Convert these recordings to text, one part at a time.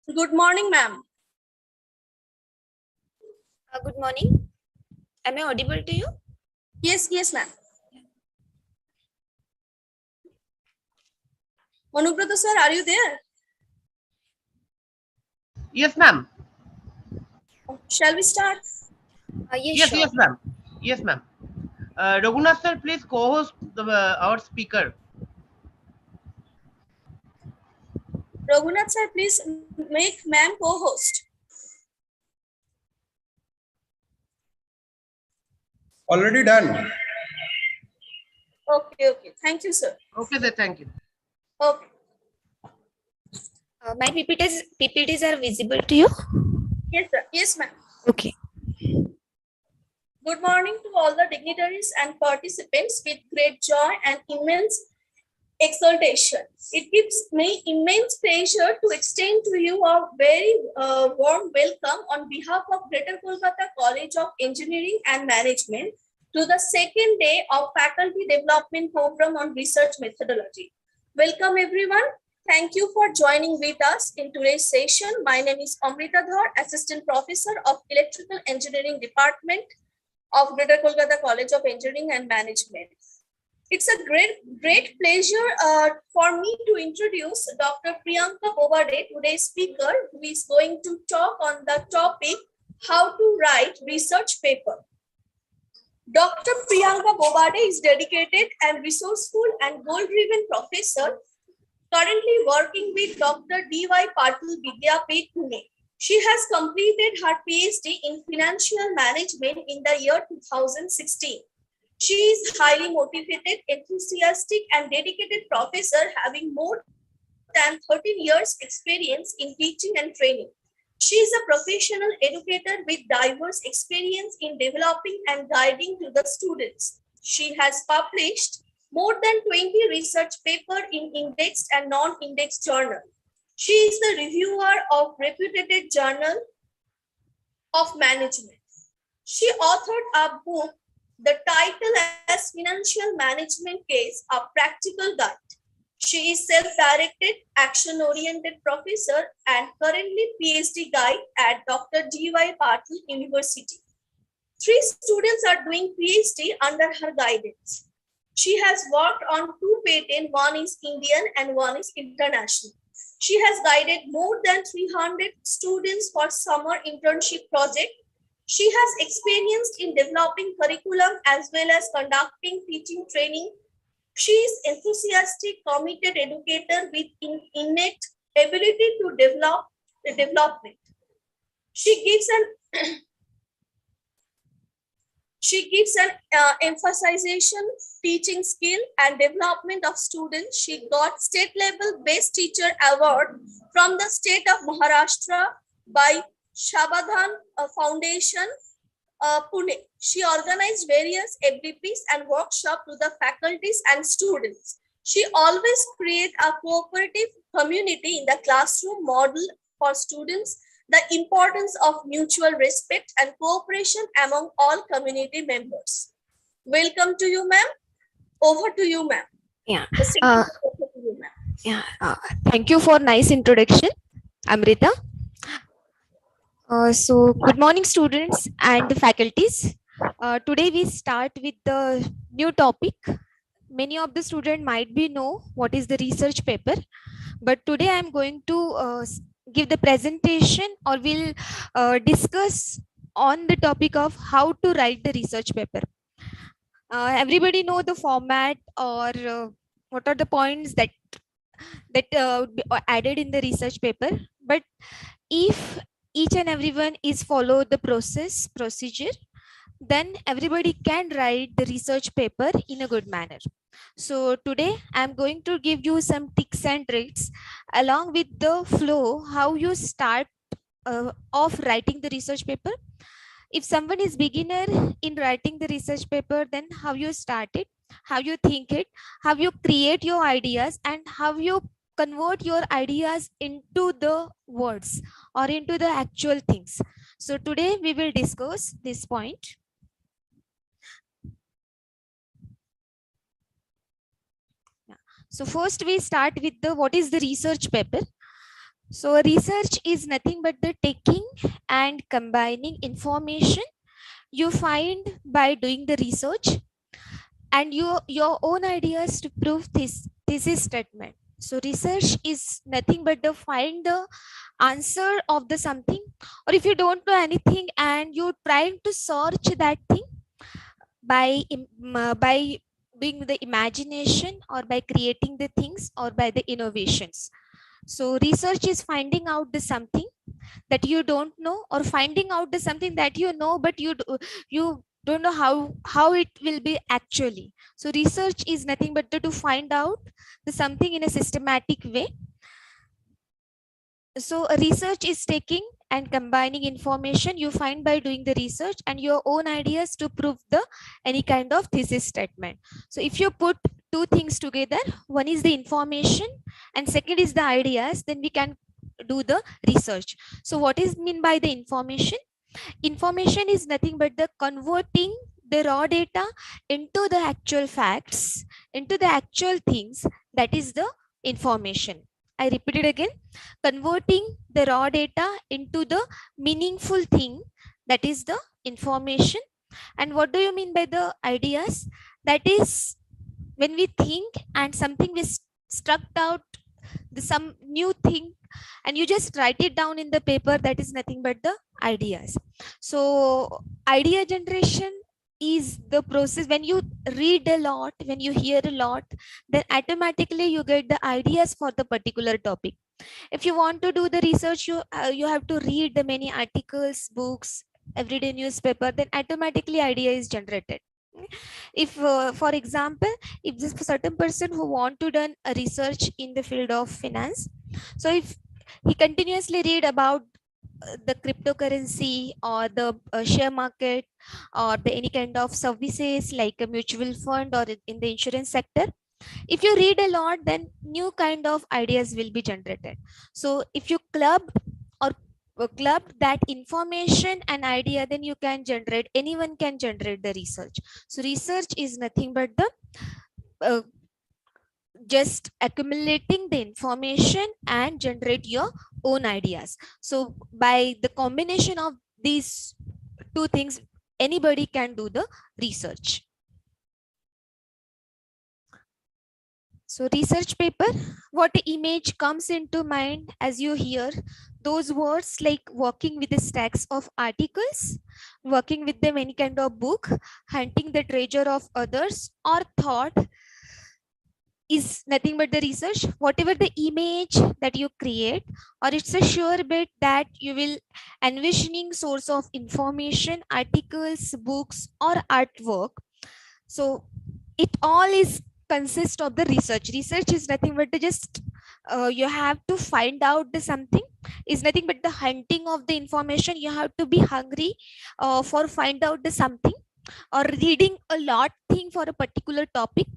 Good morning, ma'am. Good morning. Am I audible to you? Yes, ma'am. Manubrata sir, are you there? Yes, ma'am. Shall we start? Yes, sure. Yes, ma'am. Yes, ma'am. Raghunath sir, please co-host our speaker. Raghunath sir, please make ma'am co-host. Already done. Okay. Thank you, sir. Okay, sir. Thank you. Okay. My PPTs are visible to you? Yes, sir. Yes, ma'am. Okay. Good morning to all the dignitaries and participants with great joy and immense exaltation. It gives me immense pleasure to extend to you a very warm welcome on behalf of Greater Kolkata College of Engineering and Management to the second day of Faculty Development Program on Research Methodology. Welcome everyone. Thank you for joining with us in today's session. My name is Amrita Dhar, Assistant Professor of Electrical Engineering Department of Greater Kolkata College of Engineering and Management. It's a great pleasure for me to introduce Dr. Priyanka Bobade, today's speaker, who is going to talk on the topic, how to write research paper. Dr. Priyanka Bobade is dedicated and resourceful and goal-driven professor, currently working with Dr. D.Y. Patil Vidyapith, Pune. She has completed her PhD in financial management in the year 2016. She is highly motivated, enthusiastic, and dedicated professor having more than 13 years experience in teaching and training. She is a professional educator with diverse experience in developing and guiding to the students. She has published more than 20 research papers in indexed and non-indexed journals. She is the reviewer of reputed journal of management. She authored a book, the title as Financial Management Case, a Practical Guide. She is self-directed, action-oriented professor and currently PhD guide at Dr. D.Y. Patil University. 3 students are doing PhD under her guidance. She has worked on 2 patents, one is Indian and one is international. She has guided more than 300 students for summer internship project. She has experience in developing curriculum as well as conducting teaching training. She is enthusiastic, committed educator with innate ability to develop the development. She gives an emphasization, teaching skill and development of students. She got state level Best Teacher Award from the state of Maharashtra by Shabadhan Foundation, Pune. She organized various FDPs and workshops to the faculties and students. She always creates a cooperative community in the classroom model for students, the importance of mutual respect and cooperation among all community members. Welcome to you, ma'am. Over to you, ma'am. Yeah. Yeah. Thank you for nice introduction, Amrita. So good morning, students and faculties. Today we start with the new topic. Many of the students might be know what is the research paper, but today I am going to give the presentation or we'll discuss on the topic of how to write the research paper. Everybody know the format or what are the points that would be added in the research paper, but if each and everyone is follow the procedure, then everybody can write the research paper in a good manner. So today I'm going to give you some tips and tricks along with the flow, how you start of writing the research paper. If someone is beginner in writing the research paper, then how you start it, how you think it, how you create your ideas, and how you convert your ideas into the words or into the actual things. So today we will discuss this point. So first we start with the what is the research paper. So research is nothing but the taking and combining information you find by doing the research and your own ideas to prove this thesis statement. So research is nothing but the find the answer of the something, or if you don't know anything and you're trying to search that thing by doing the imagination or by creating the things or by the innovations. So research is finding out the something that you don't know, or finding out the something that you know but you don't know how it will be actually. So research is nothing but to find out the something in a systematic way. So a research is taking and combining information you find by doing the research and your own ideas to prove the any kind of thesis statement. So if you put two things together, one is the information and second is the ideas, then we can do the research. So what is mean by the information? Information is nothing but the converting the raw data into the actual facts, into the actual things, that is the information. I repeat it again, converting the raw data into the meaningful thing, that is the information. And what do you mean by the ideas? That is when we think and something we struck out some new thing and you just write it down in the paper, that is nothing but the ideas. So idea generation is the process when you read a lot, when you hear a lot, then automatically you get the ideas for the particular topic. If you want to do the research, you have to read the many articles, books, everyday newspaper, then automatically idea is generated. If for example, if this certain person who want to done a research in the field of finance, so if he continuously read about the cryptocurrency or the share market or the any kind of services like a mutual fund or in the insurance sector, if you read a lot, then new kind of ideas will be generated. So if you club that information and idea, then you can generate, anyone can generate the research. So research is nothing but the uh, just accumulating the information and generate your own ideas. So by the combination of these two things, anybody can do the research. So research paper, what image comes into mind as you hear those words like working with the stacks of articles, working with them any kind of book, hunting the treasure of others, or thought is nothing but the research. Whatever the image that you create, or it's a sure bet that you will envisioning source of information, articles, books, or artwork. So it all is consist of the research. Research is nothing but the just you have to find out the something, is nothing but the hunting of the information. You have to be hungry for find out the something, or reading a lot thing for a particular topic.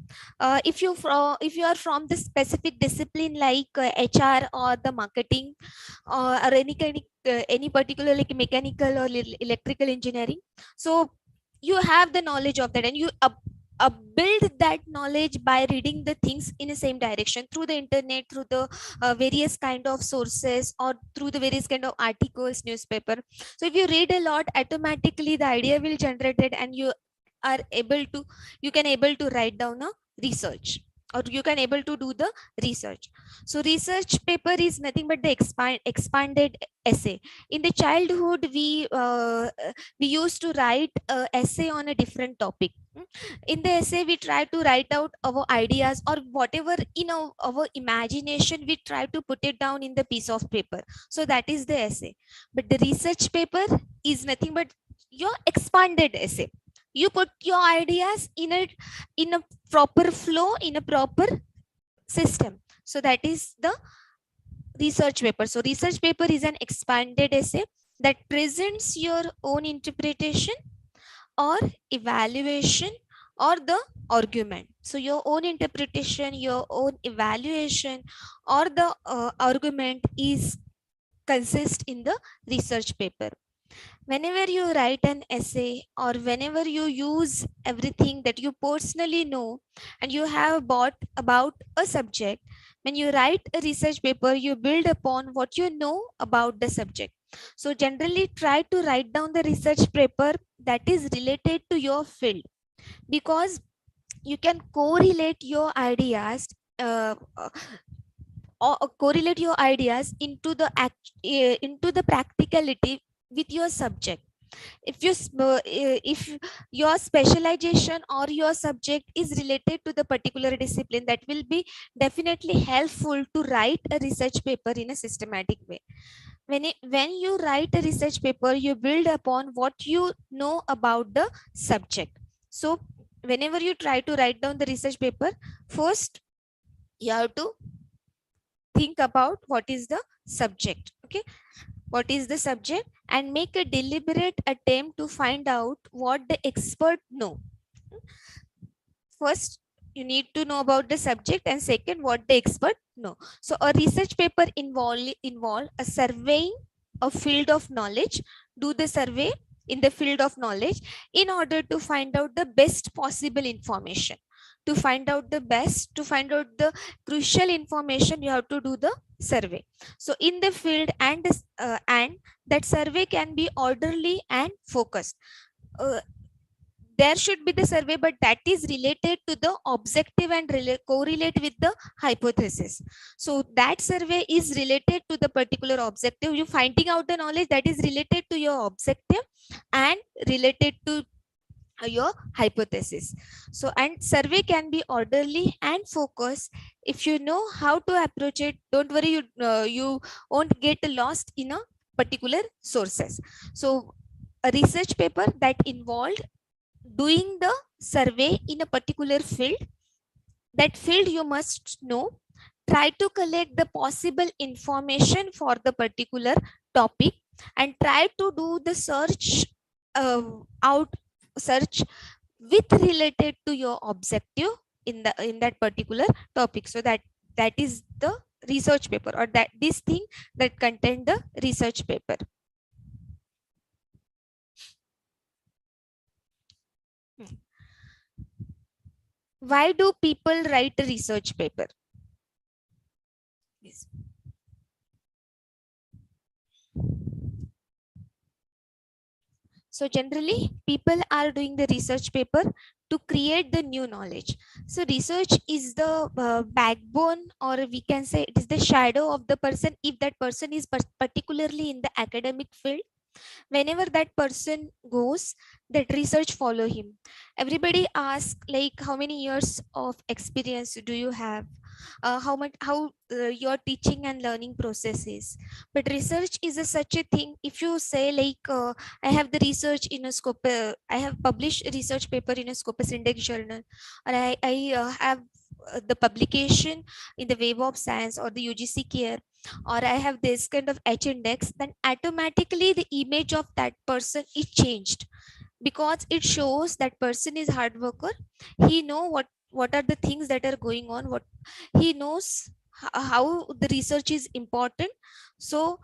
If you are from the specific discipline like HR or the marketing or any kind of, any particular like mechanical or electrical engineering, so you have the knowledge of that and you build that knowledge by reading the things in the same direction through the internet, through the various kind of sources, or through the various kind of articles, newspaper. So if you read a lot, automatically the idea will generate it and you are able to, you can able to write down a research, or you can able to do the research. So research paper is nothing but the expanded essay. In the childhood, we used to write a essay on a different topic. In the essay, we try to write out our ideas or whatever in our imagination, we try to put it down in the piece of paper. So that is the essay. But the research paper is nothing but your expanded essay. You put your ideas in a proper flow, in a proper system. So that is the research paper. So research paper is an expanded essay that presents your own interpretation or evaluation or the argument. So your own interpretation, your own evaluation or the argument is consist in the research paper. Whenever you write an essay or whenever you use everything that you personally know and you have bought about a subject, When you write a research paper, you build upon what you know about the subject. So generally try to write down the research paper that is related to your field, because you can correlate your ideas or correlate your ideas into the practicality with your subject. If your specialization or your subject is related to the particular discipline, that will be definitely helpful to write a research paper in a systematic way. When you write a research paper, you build upon what you know about the subject. So whenever you try to write down the research paper, first you have to think about what is the subject. Okay, what is the subject, and make a deliberate attempt to find out what the expert know. First you need to know about the subject, and second what the expert know. So a research paper involve a surveying a field of knowledge. Do the survey in the field of knowledge in order to find out the best possible information. To find out the crucial information, you have to do the survey. So in the field, and that survey can be orderly and focused. There should be the survey, but that is related to the objective and correlate with the hypothesis. So that survey is related to the particular objective. You finding out the knowledge that is related to your objective and related to your hypothesis. So, and survey can be orderly and focused. If you know how to approach it, don't worry, you won't get lost in a particular sources. So a research paper that involved doing the survey in a particular field, that field you must know. Try to collect the possible information for the particular topic, and try to do the search search with related to your objective in that particular topic. So that is the research paper, or that this thing that contain the research paper. Why do people write a research paper? Yes. So generally people are doing the research paper to create the new knowledge. So research is the backbone, or we can say it is the shadow of the person. If that person is particularly in the academic field, whenever that person goes, that research follow him. Everybody asks like, how many years of experience do you have, how your teaching and learning process is. But research is such a thing. If you say like, I have the research in a scope, I have published a research paper in a Scopus Index journal, or I have the publication in the Web of Science or the UGC Care, or I have this kind of H index, then automatically the image of that person is changed, because it shows that person is hard worker. He know what are the things that are going on, what he knows, how the research is important. So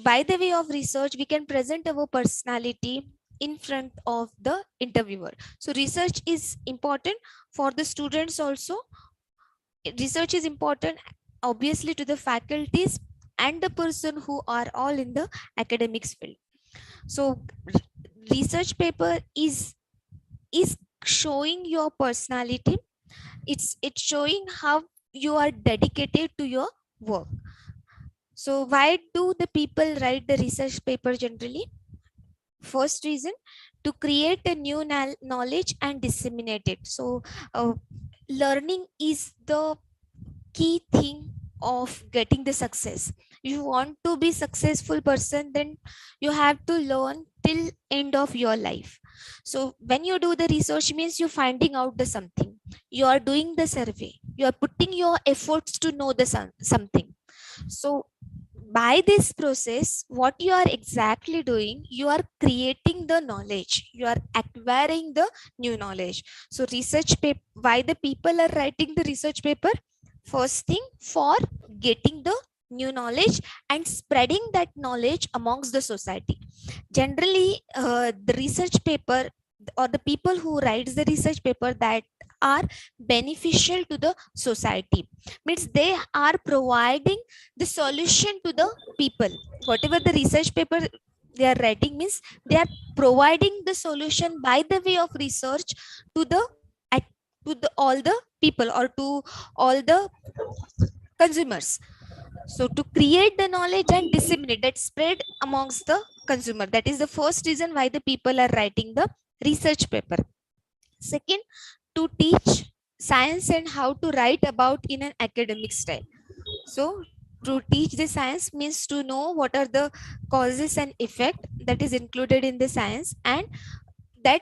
by the way of research, we can present our personality in front of the interviewer. So research is important for the students also. Research is important obviously to the faculties and the person who are all in the academics field. So research paper is showing your personality. It's showing how you are dedicated to your work. So why do the people write the research paper generally? First reason, to create a new knowledge and disseminate it. So learning is the key thing of getting the success. If you want to be successful person, then you have to learn till end of your life. So when you do the research, means you're finding out the something, you are doing the survey, you are putting your efforts to know the something. So by this process, what you are exactly doing, you are creating the knowledge, you are acquiring the new knowledge. So research paper, why the people are writing the research paper? First thing, for getting the new knowledge and spreading that knowledge amongst the society. Generally the research paper, or the people who writes the research paper, that are beneficial to the society. Means they are providing the solution to the people. Whatever the research paper they are writing means they are providing the solution by the way of research to the all the people or to all the consumers. So to create the knowledge and disseminate that spread amongst the consumer. That is the first reason why the people are writing the research paper. Second, to teach science and how to write about in an academic style. So to teach the science means to know what are the causes and effect that is included in the science, and that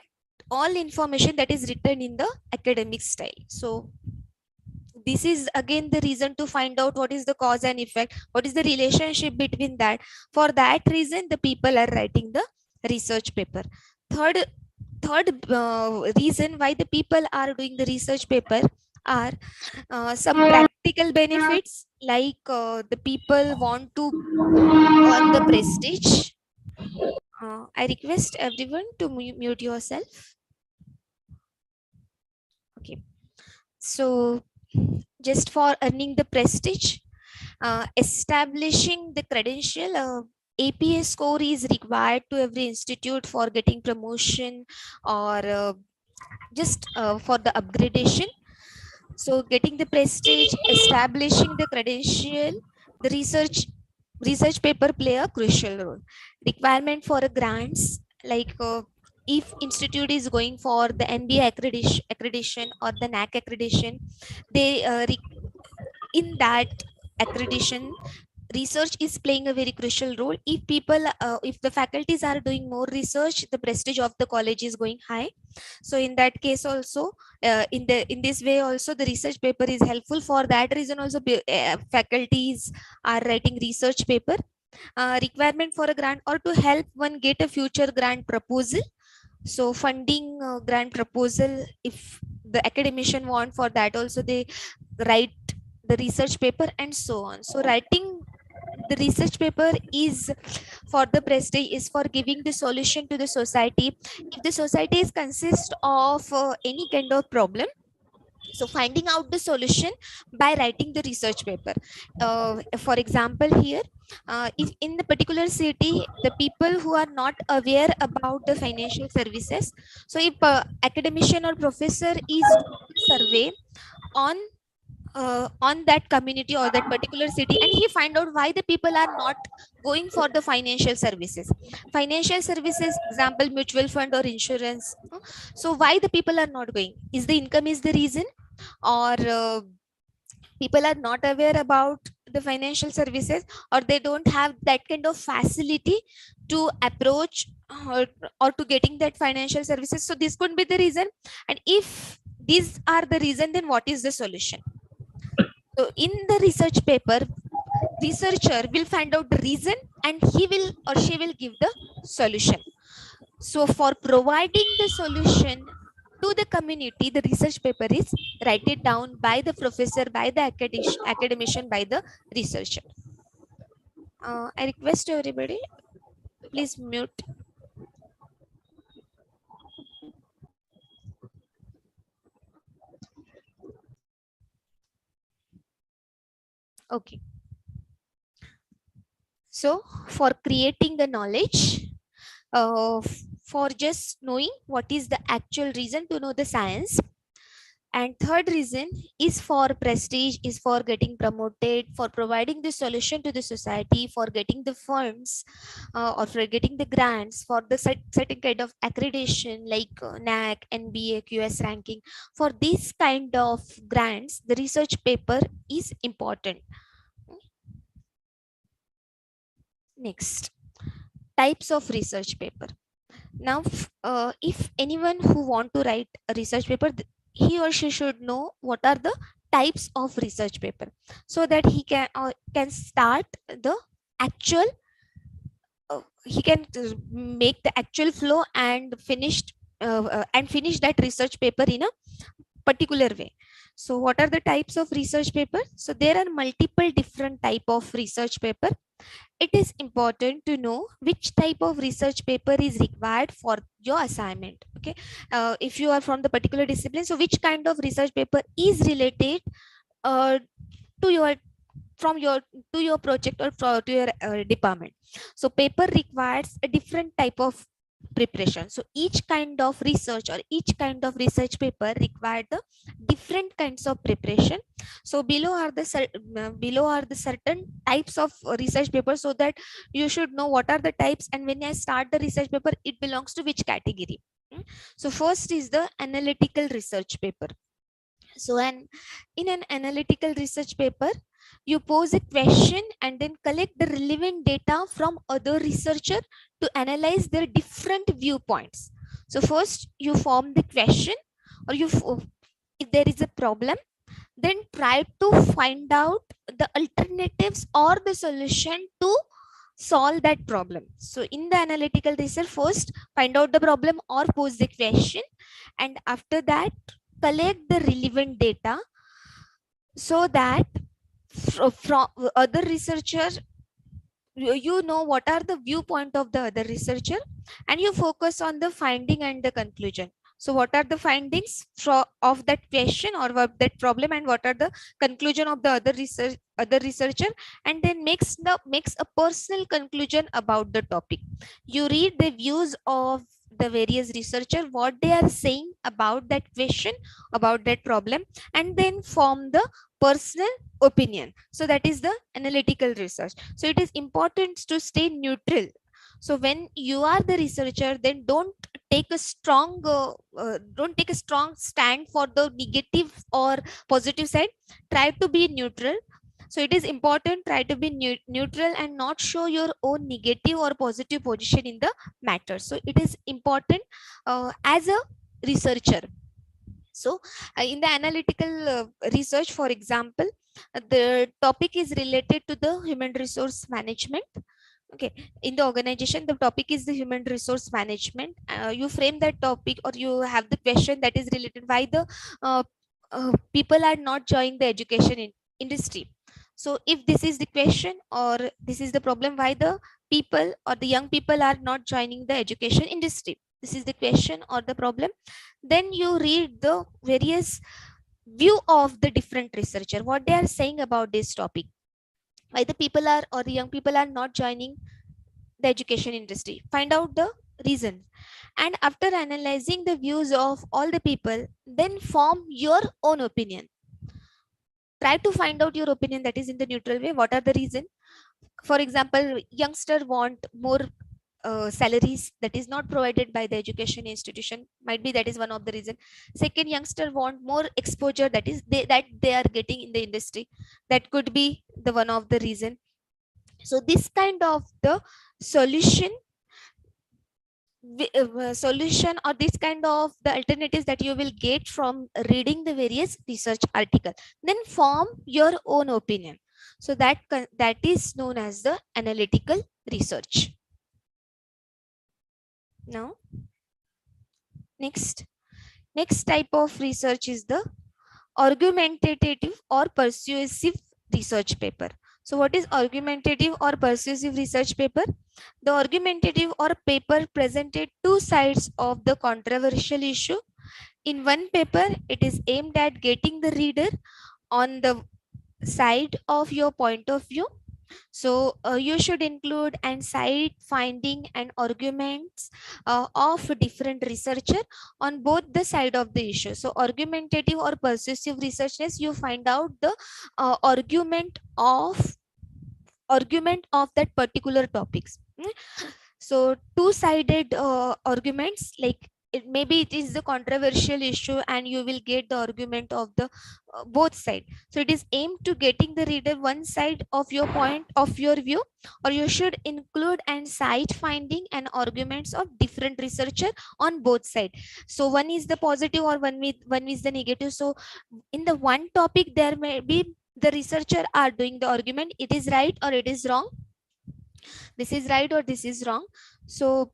all information that is written in the academic style. So this is again the reason to find out what is the cause and effect, what is the relationship between that. For that reason the people are writing the research paper. Third reason why the people are doing the research paper are some practical benefits, like the people want to earn the prestige. I request everyone to mute yourself. Okay, so just for earning the prestige, establishing the credential, APA score is required to every institute for getting promotion or just for the upgradation. So getting the prestige, establishing the credential, the research paper play a crucial role. Requirement for a grants, like if institute is going for the NBA accreditation or the NAC accreditation, they in that accreditation research is playing a very crucial role. If people if the faculties are doing more research, the prestige of the college is going high. So in that case also, in this way also the research paper is helpful. For that reason also faculties are writing research paper. Requirement for a grant or to help one get a future grant proposal. So funding grant proposal, if the academician want, for that also they write the research paper and so on. So writing the research paper is for the prestige, is for giving the solution to the society. If the society is consist of any kind of problem, so finding out the solution by writing the research paper. For example here, if in the particular city the people who are not aware about the financial services, so if academician or professor is doing a survey on that community or that particular city, and he find out why the people are not going for the financial services. Financial services, example mutual fund or insurance. So why the people are not going? Is the income is the reason, or people are not aware about the financial services, or they don't have that kind of facility to approach or to getting that financial services? So this could be the reason. And if these are the reason, then what is the solution? So in the research paper, researcher will find out the reason and he will or she will give the solution. So for providing the solution to the community, the research paper is write it down by the professor, by the academician, by the researcher. I request everybody, please mute. Okay. So for creating the knowledge, for just knowing what is the actual reason to know the science. And third reason is for prestige, is for getting promoted, for providing the solution to the society, for getting the funds or for getting the grants, for the certain kind of accreditation like NAC, NBA, QS ranking. For this kind of grants, the research paper is important. Next, types of research paper. Now, if anyone who want to write a research paper, he or she should know what are the types of research paper, so that he can start the actual he can make the actual flow and finish that research paper in a particular way. So what are the types of research paper? So there are multiple different type of research paper. It is important to know which type of research paper is required for your assignment. Okay, if you are from the particular discipline, so which kind of research paper is related to your to your project or to your department. So paper requires a different type of preparation. So each kind of research or each kind of research paper require the different kinds of preparation. So below are the certain types of research paper, so that you should know what are the types, and when I start the research paper, it belongs to which category. So first is the analytical research paper. So in an analytical research paper, you pose a question and then collect the relevant data from other researcher to analyze their different viewpoints. So first you form the question, or if there is a problem, then try to find out the alternatives or the solution to solve that problem. So in the analytical research, first find out the problem or pose the question, and after that collect the relevant data, so that from other researchers, you know what are the viewpoint of the other researcher, and you focus on the finding and the conclusion. So what are the findings of that question or of that problem, and what are the conclusion of the other researcher, and then makes a personal conclusion about the topic. You read the views of the various researcher, what they are saying about that question, about that problem, and then form the personal opinion. So that is the analytical research. So it is important to stay neutral. So when you are the researcher, then don't take a strong stand for the negative or positive side. Try to be neutral. So it is important, try to be neutral and not show your own negative or positive position in the matter. So it is important as a researcher. So in the analytical research, for example, the topic is related to the human resource management. Okay, in the organization, the topic is the human resource management. You frame that topic, or you have the question that is related why the people are not joining the education industry. So if this is the question or this is the problem, why the people or the young people are not joining the education industry, this is the question or the problem, then you read the various view of the different researcher, what they are saying about this topic, why the people are or the young people are not joining the education industry. Find out the reason, and after analyzing the views of all the people, then form your own opinion. Try to find out your opinion, that is in the neutral way. What are the reason? For example, youngster want more salaries that is not provided by the education institution, might be that is one of the reason. Second, youngster want more exposure, that is they are getting in the industry, that could be the one of the reason. So this kind of the solution or this kind of the alternatives that you will get from reading the various research article, then form your own opinion. So that is known as the analytical research. Now next type of research is the argumentative or persuasive research paper. So what is argumentative or persuasive research paper? The argumentative or paper presented two sides of the controversial issue. In one paper, it is aimed at getting the reader on the side of your point of view. So you should include and cite finding and arguments of different researcher on both the side of the issue. So argumentative or persuasive research is you find out the argument of that particular topics. So two-sided arguments, like maybe it is the controversial issue and you will get the argument of the both side. So it is aimed to getting the reader one side of your point of your view, or you should include and cite finding and arguments of different researcher on both side. So one is the positive or one is the negative. So in the one topic there may be the researcher are doing the argument, it is right or it is wrong, this is right or this is wrong. So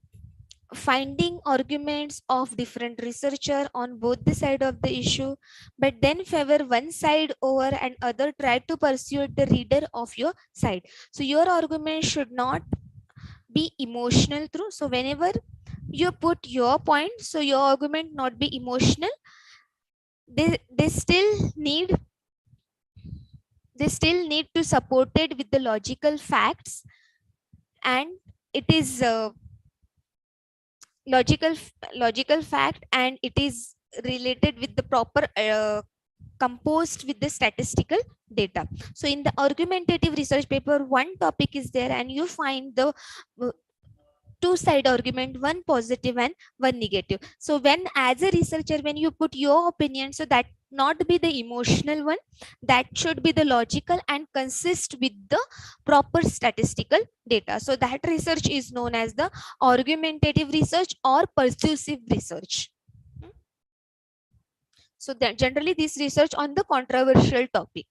finding arguments of different researcher on both the side of the issue, but then favor one side over and other, try to persuade the reader of your side. So your argument should not be emotional through. So whenever you put your point, so your argument not be emotional, they still need to support it with the logical facts, and it is logical fact, and it is related with the proper composed with the statistical data. So in the argumentative research paper, one topic is there and you find the two-side argument, one positive and one negative. So when as a researcher, when you put your opinion, so that not be the emotional one, that should be the logical and consist with the proper statistical data. So that research is known as the argumentative research or persuasive research. So that generally this research on the controversial topic.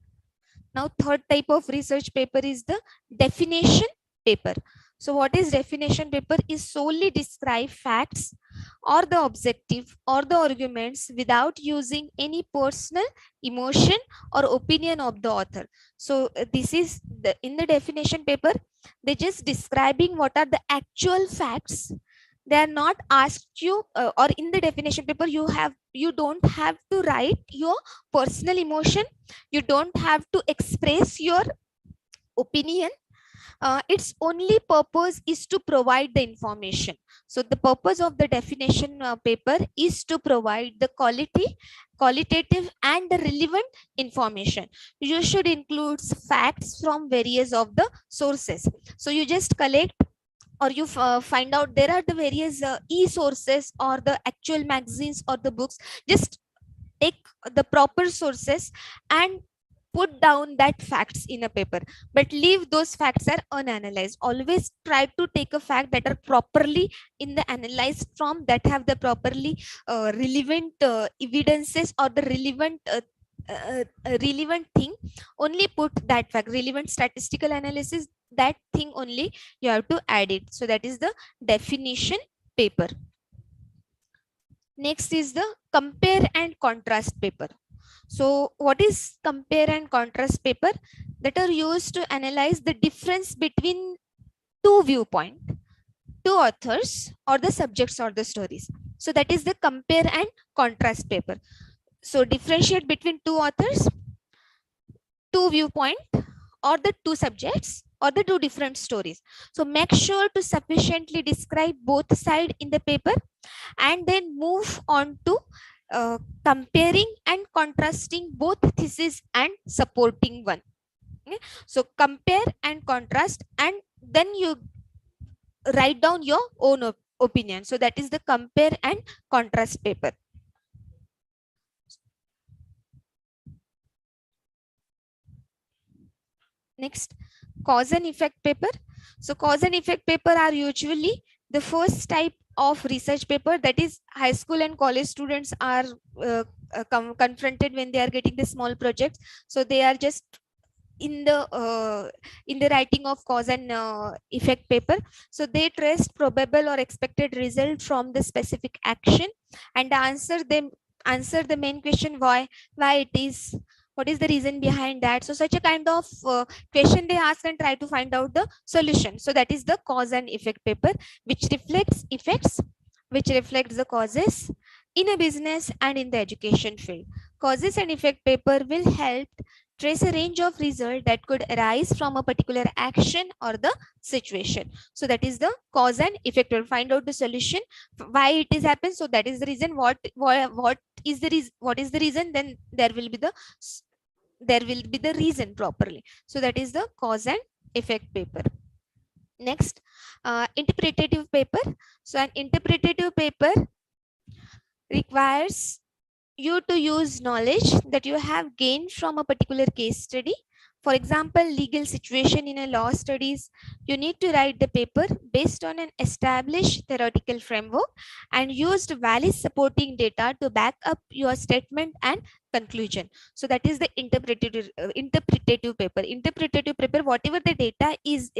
Now third type of research paper is the definition paper. So what is definition paper? Is solely describe facts or the objective or the arguments without using any personal emotion or opinion of the author. So this is in the definition paper, they just describing what are the actual facts. They are not asked you or in the definition paper you don't have to write your personal emotion, you don't have to express your opinion. Its only purpose is to provide the information. So the purpose of the definition paper is to provide the qualitative and the relevant information. You should include facts from various of the sources. So you just collect or you find out there are the various e-sources or the actual magazines or the books. Just take the proper sources and put down that facts in a paper, but leave those facts are unanalyzed. Always try to take a fact that are properly in the analyzed from, that have the properly relevant evidences or the relevant thing. Only put that fact, relevant statistical analysis, that thing only you have to add it. So that is the definition paper. Next is the compare and contrast paper. So what is compare and contrast paper? That are used to analyze the difference between two viewpoints, two authors or the subjects or the stories. So that is the compare and contrast paper. So differentiate between two authors, two viewpoints or the two subjects or the two different stories. So make sure to sufficiently describe both sides in the paper and then move on to comparing and contrasting both thesis and supporting one. Okay? So compare and contrast and then you write down your own opinion. So that is the compare and contrast paper. Next, cause and effect paper. So cause and effect paper are usually the first type of research paper that is high school and college students are confronted when they are getting the small projects. So they are just in the writing of cause and effect paper. So they trace probable or expected result from the specific action and answer the main question, why it is, what is the reason behind that. So such a kind of question they ask and try to find out the solution. So that is the cause and effect paper, which reflects effects, which reflects the causes in a business and in the education field. Causes and effect paper will help trace a range of results that could arise from a particular action or the situation. So that is the cause and effect. We'll find out the solution, why it is happened. So that is the reason. What is the reason? Then there will be the reason properly. So that is the cause and effect paper. Next, interpretative paper. So an interpretative paper requires you to use knowledge that you have gained from a particular case study. For example, legal situation in a law studies, you need to write the paper based on an established theoretical framework and used valid supporting data to back up your statement and conclusion. So that is the interpretative paper. Interpretative paper, whatever the data is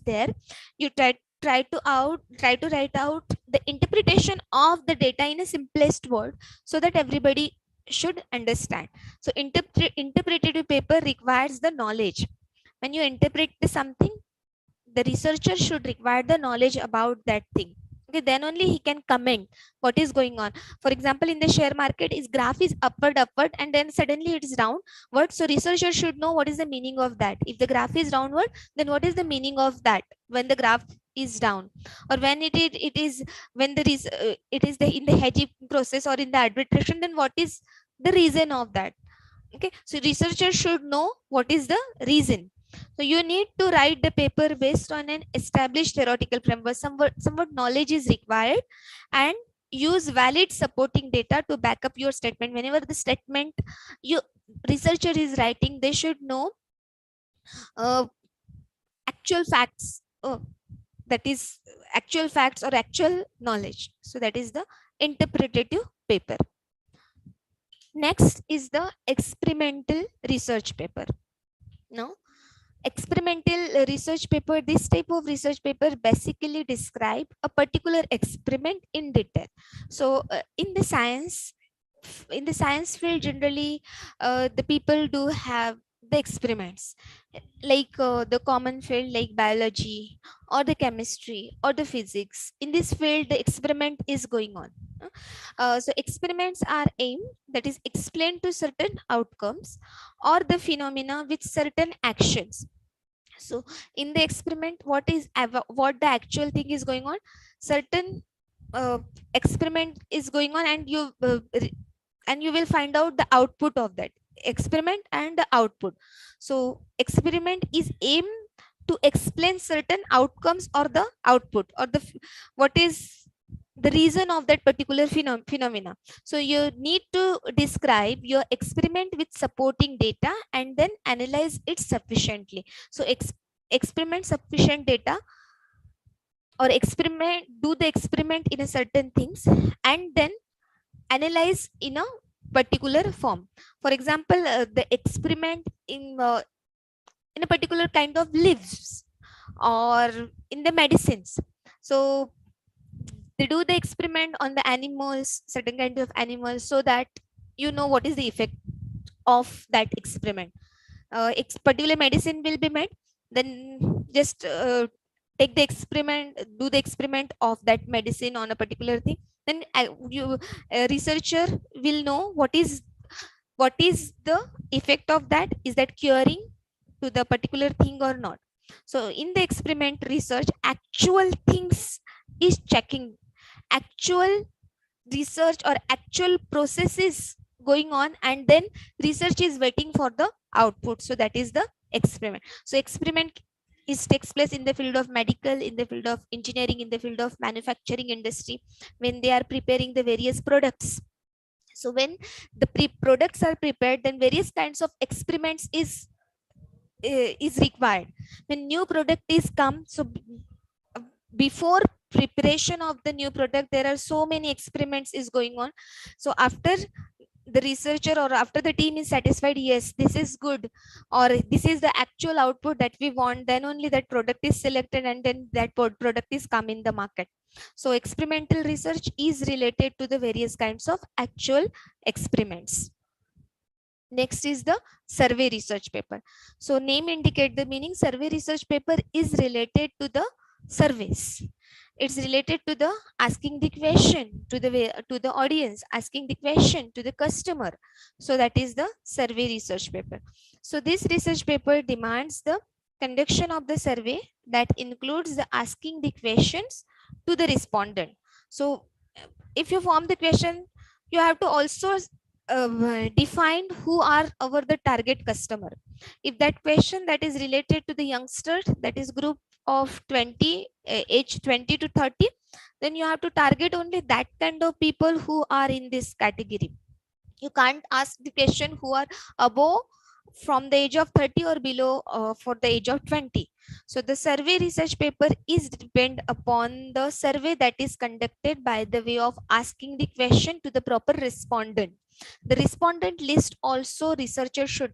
there, you try try to write out the interpretation of the data in a simplest word so that everybody should understand. So interpretative paper requires the knowledge. When you interpret something, the researcher should require the knowledge about that thing. Okay, then only he can comment what is going on. For example, in the share market, his graph is upward, and then suddenly it is downward. So researcher should know what is the meaning of that. If the graph is downward, then what is the meaning of that when the graph is down, or when it is when there is it is in the hedging process or in the arbitration, then what is the reason of that? Okay, so researcher should know what is the reason. So you need to write the paper based on an established theoretical framework. Somewhat knowledge is required, and use valid supporting data to back up your statement. Whenever the statement you researcher is writing, they should know actual facts. That is actual facts or actual knowledge. So that is the interpretative paper. Next is the experimental research paper. Now, experimental research paper, this type of research paper basically describe a particular experiment in detail. So in the science field, generally the people do have the experiments, like the common field like biology or the chemistry or the physics. In this field, the experiment is going on. So experiments are aimed, that is explained to certain outcomes or the phenomena with certain actions. So in the experiment, what the actual thing is going on, certain experiment is going on, and you will find out the output of that experiment and the output. So experiment is aimed to explain certain outcomes or the output or the what is the reason of that particular phenomena. So you need to describe your experiment with supporting data and then analyze it sufficiently. So experiment sufficient data, or do the experiment in a certain things and then analyze in a particular form. For example, the experiment in a particular kind of leaves or in the medicines. So they do the experiment on the animals, certain kind of animals, so that you know what is the effect of that experiment. Particular medicine will be made, then just take the experiment, do the experiment of that medicine on a particular thing. Then researcher will know what is the effect of that. Is that curing to the particular thing or not? So in the experiment research, actual things is checking, actual research or actual processes going on, and then research is waiting for the output. So that is the experiment. So experiment takes place in the field of medical, in the field of engineering, in the field of manufacturing industry, when they are preparing the various products. So when the products are prepared, then various kinds of experiments is required. When new product is come, so before preparation of the new product, there are so many experiments is going on. So after the researcher or after the team is satisfied, yes, this is good, or this is the actual output that we want, then only that product is selected, and then that product is come in the market. So experimental research is related to the various kinds of actual experiments. Next is the survey research paper. So name indicate the meaning. Survey research paper is related to the surveys. It's related to the asking the question to the audience, asking the question to the customer. So that is the survey research paper. So this research paper demands the conduction of the survey that includes the asking the questions to the respondent. So if you form the question, you have to also define who are the target customer. If that question that is related to the youngsters, that is group of 20, age 20 to 30, then you have to target only that kind of people who are in this category. You can't ask the question who are above from the age of 30 or below for the age of 20. So the survey research paper is depend upon the survey that is conducted by the way of asking the question to the proper respondent. The respondent list also researcher should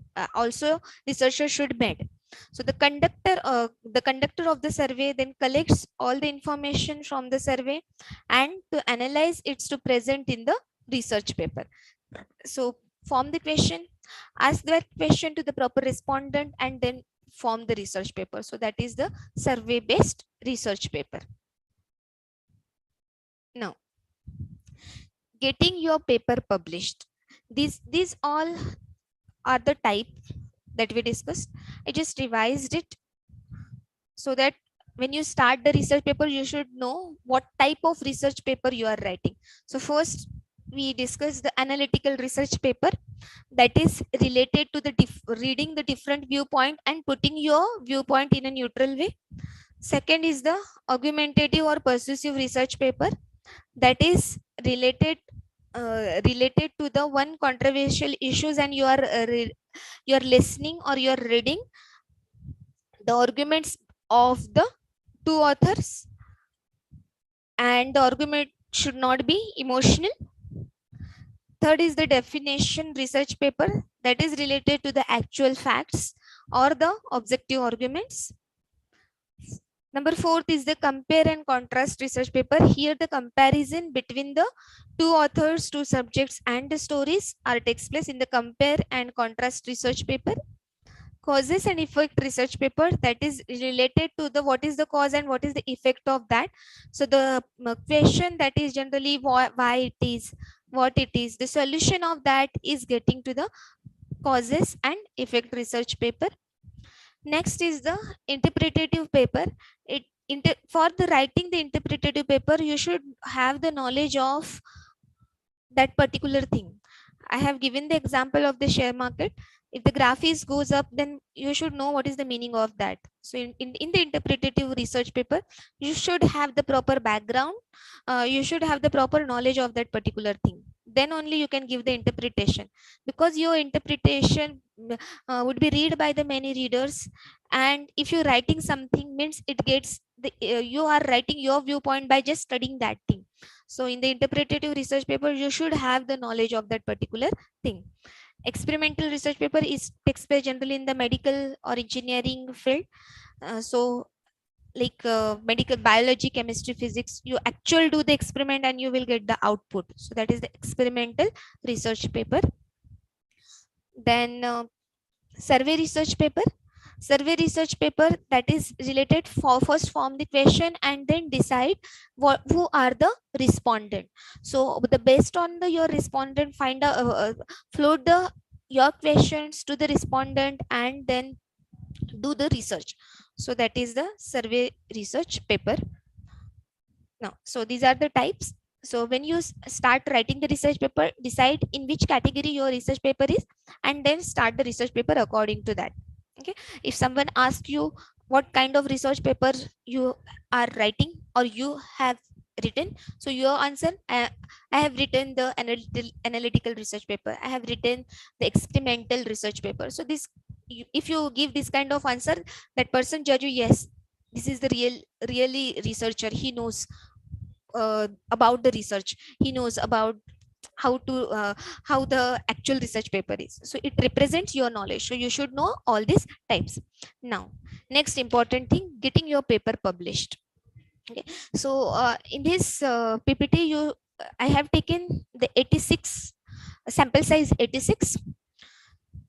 make. So the conductor of the survey then collects all the information from the survey and to analyze it's to present in the research paper. So form the question, ask that question to the proper respondent, and then form the research paper. So that is the survey based research paper. Now, getting your paper published. These all are the type that we discussed. I just revised it so that when you start the research paper, you should know what type of research paper you are writing. So first, we discussed the analytical research paper, that is related to the reading the different viewpoint and putting your viewpoint in a neutral way. Second is the argumentative or persuasive research paper, that is related to the one controversial issues, and you are listening or you are reading the arguments of the two authors, and the argument should not be emotional. Third is the definition research paper, that is related to the actual facts or the objective arguments. Number fourth is the compare and contrast research paper. Here the comparison between the two authors, two subjects and the stories takes place in the compare and contrast research paper. Causes and effect research paper, that is related to the what is the cause and what is the effect of that. So the question that is generally why it is, what it is, the solution of that is getting to the causes and effect research paper. Next is the interpretative paper. For the writing the interpretative paper, you should have the knowledge of that particular thing. I have given the example of the share market. If the graph is goes up, then you should know what is the meaning of that. So in the interpretative research paper, you should have the proper background. You should have the proper knowledge of that particular thing. Then only you can give the interpretation, because your interpretation would be read by the many readers. And if you're writing something, means it gets the you are writing your viewpoint by just studying that thing. So in the interpretative research paper, you should have the knowledge of that particular thing. Experimental research paper takes place generally in the medical or engineering field. So like medical biology, chemistry, physics, you actually do the experiment and you will get the output. So that is the experimental research paper. Then survey research paper. Survey research paper, that is related for first form the question and then decide who are the respondent. So based on your respondent, find out float your questions to the respondent and then do the research. So that is the survey research paper. Now, so these are the types. So when you start writing the research paper, decide in which category your research paper is, and then start the research paper according to that. Okay, if someone asks you what kind of research paper you are writing or you have written, so your answer, I have written the analytical research paper, I have written the experimental research paper. So this, if you give this kind of answer, that person judge you, yes, this is the really researcher, he knows about the research, he knows about how the actual research paper is. So it represents your knowledge. So you should know all these types. Now, next important thing, getting your paper published. Okay, so in this PPT, I have taken the 86 sample size 86.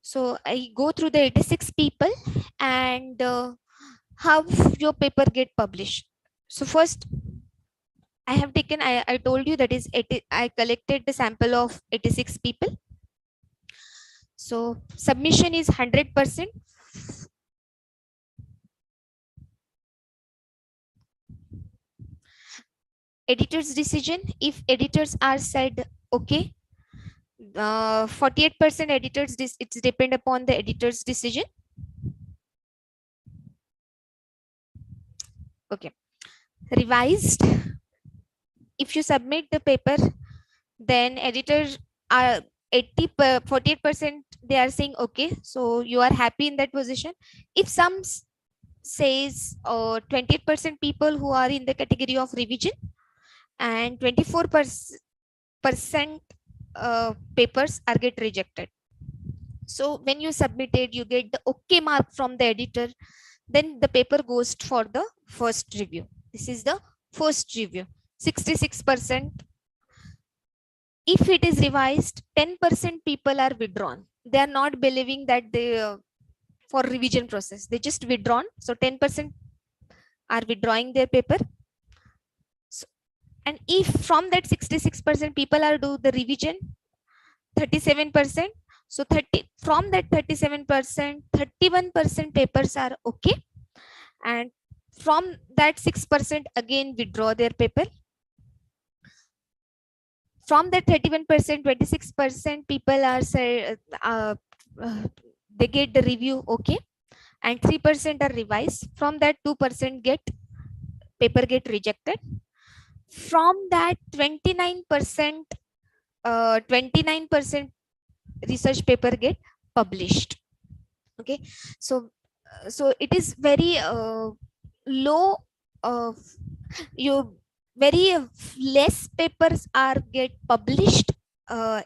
So I go through the 86 people and how your paper get published. So first, I have taken, I told you that is 80, I collected the sample of 86 people. So submission is 100%. Editor's decision, if editors are said okay, 48% editors, it's depend upon the editor's decision. Okay, revised, if you submit the paper, then editors are 48% they are saying okay, so you are happy in that position. If some says 28% people who are in the category of revision, and 24% papers are get rejected. So when you submit it, you get the okay mark from the editor. Then the paper goes for the first review. This is the first review. 66%. If it is revised, 10% people are withdrawn. They are not believing that they for revision process. They just withdrawn. So 10% are withdrawing their paper. So, and if from that 66% people are do the revision, 37%. So 30 from that 37%, 31% papers are okay. And from that 6% again withdraw their paper. From that 31%, 26% people are say, they get the review okay, and 3% are revised. From that 2% get paper get rejected. From that 29%, 29% research paper get published. Okay, so it is very low. You very less papers are get published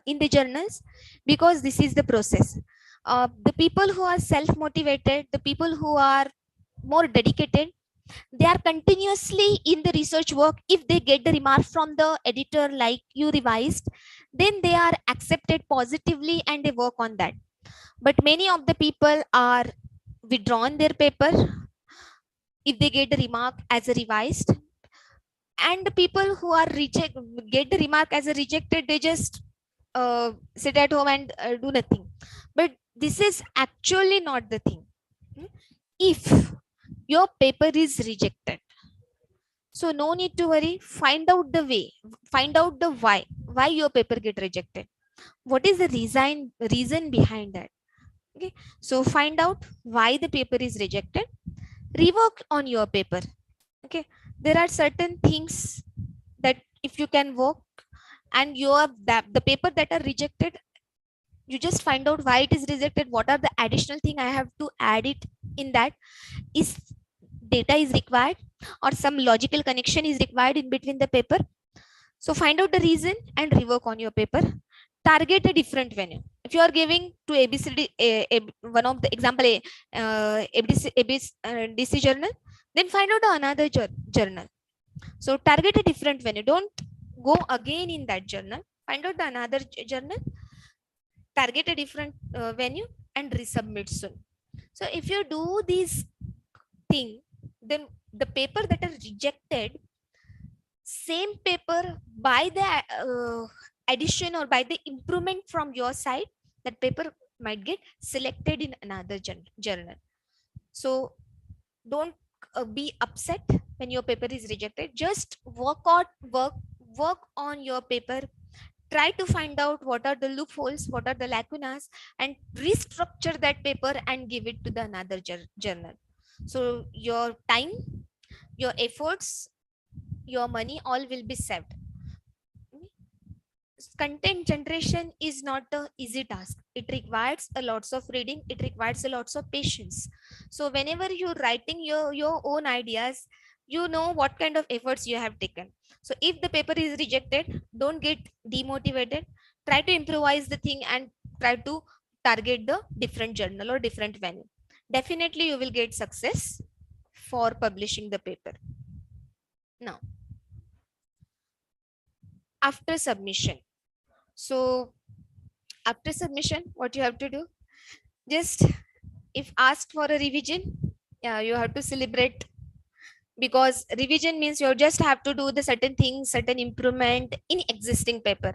in the journals, because this is the process. The people who are self-motivated, the people who are more dedicated, they are continuously in the research work. If they get the remark from the editor like you revised, then they are accepted positively and they work on that. But many of the people are withdrawn their paper if they get the remark as a revised. And the people who are get the remark as a rejected, they just sit at home and do nothing. But this is actually not the thing. If your paper is rejected, so no need to worry. Find out the way, find out the why your paper get rejected. What is the reason behind that? Okay, so find out why the paper is rejected. Rework on your paper. Okay, there are certain things that if you can work, and the paper that are rejected, you just find out why it is rejected. What are the additional thing I have to add it in that? Is data is required, or some logical connection is required in between the paper? So find out the reason and rework on your paper. Target a different venue. If you are giving to ABCD, one of the example ABC journal, then find out another journal. So target a different venue. Don't go again in that journal. Find out the another journal, target a different venue, and resubmit soon. So if you do this thing, then the paper that are rejected, same paper, by the addition or by the improvement from your side, that paper might get selected in another journal. So don't be upset when your paper is rejected. Just work on your paper. Try to find out what are the loopholes, what are the lacunas, and restructure that paper and give it to the another journal. So your time, your efforts, your money, all will be saved. Content generation is not an easy task. It requires a lots of reading. It requires a lots of patience. So whenever you're writing your own ideas, you know what kind of efforts you have taken. So if the paper is rejected, don't get demotivated. Try to improvise the thing and try to target the different journal or different venue. Definitely you will get success for publishing the paper. Now, after submission. So after submission, what you have to do? Just if asked for a revision, yeah, you have to celebrate, because revision means you just have to do the certain things, certain improvement in existing paper.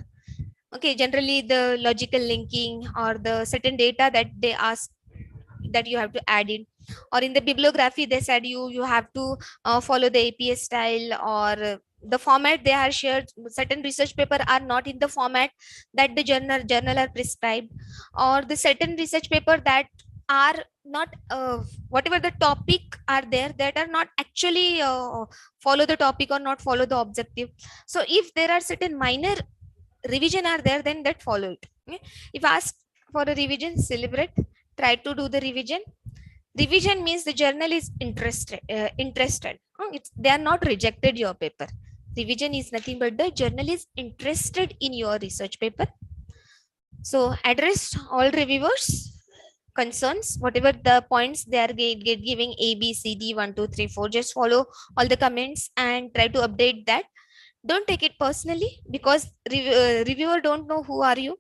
Okay, generally the logical linking or the certain data that they ask that you have to add in, or in the bibliography they said you have to follow the APA style, or the format they are shared. Certain research paper are not in the format that the journal are prescribed, or the certain research paper that are not whatever the topic are there, that are not actually follow the topic or not follow the objective. So if there are certain minor revision are there, then that follow it. Okay? If asked for a revision, celebrate, try to do the revision. Revision means the journal is interested. They are not rejected your paper. Revision is nothing but the journal is interested in your research paper. So address all reviewers. concerns, whatever the points they are giving A, B, C, D, 1, 2, 3, 4, just follow all the comments and try to update that. Don't take it personally, because reviewer don't know who are you.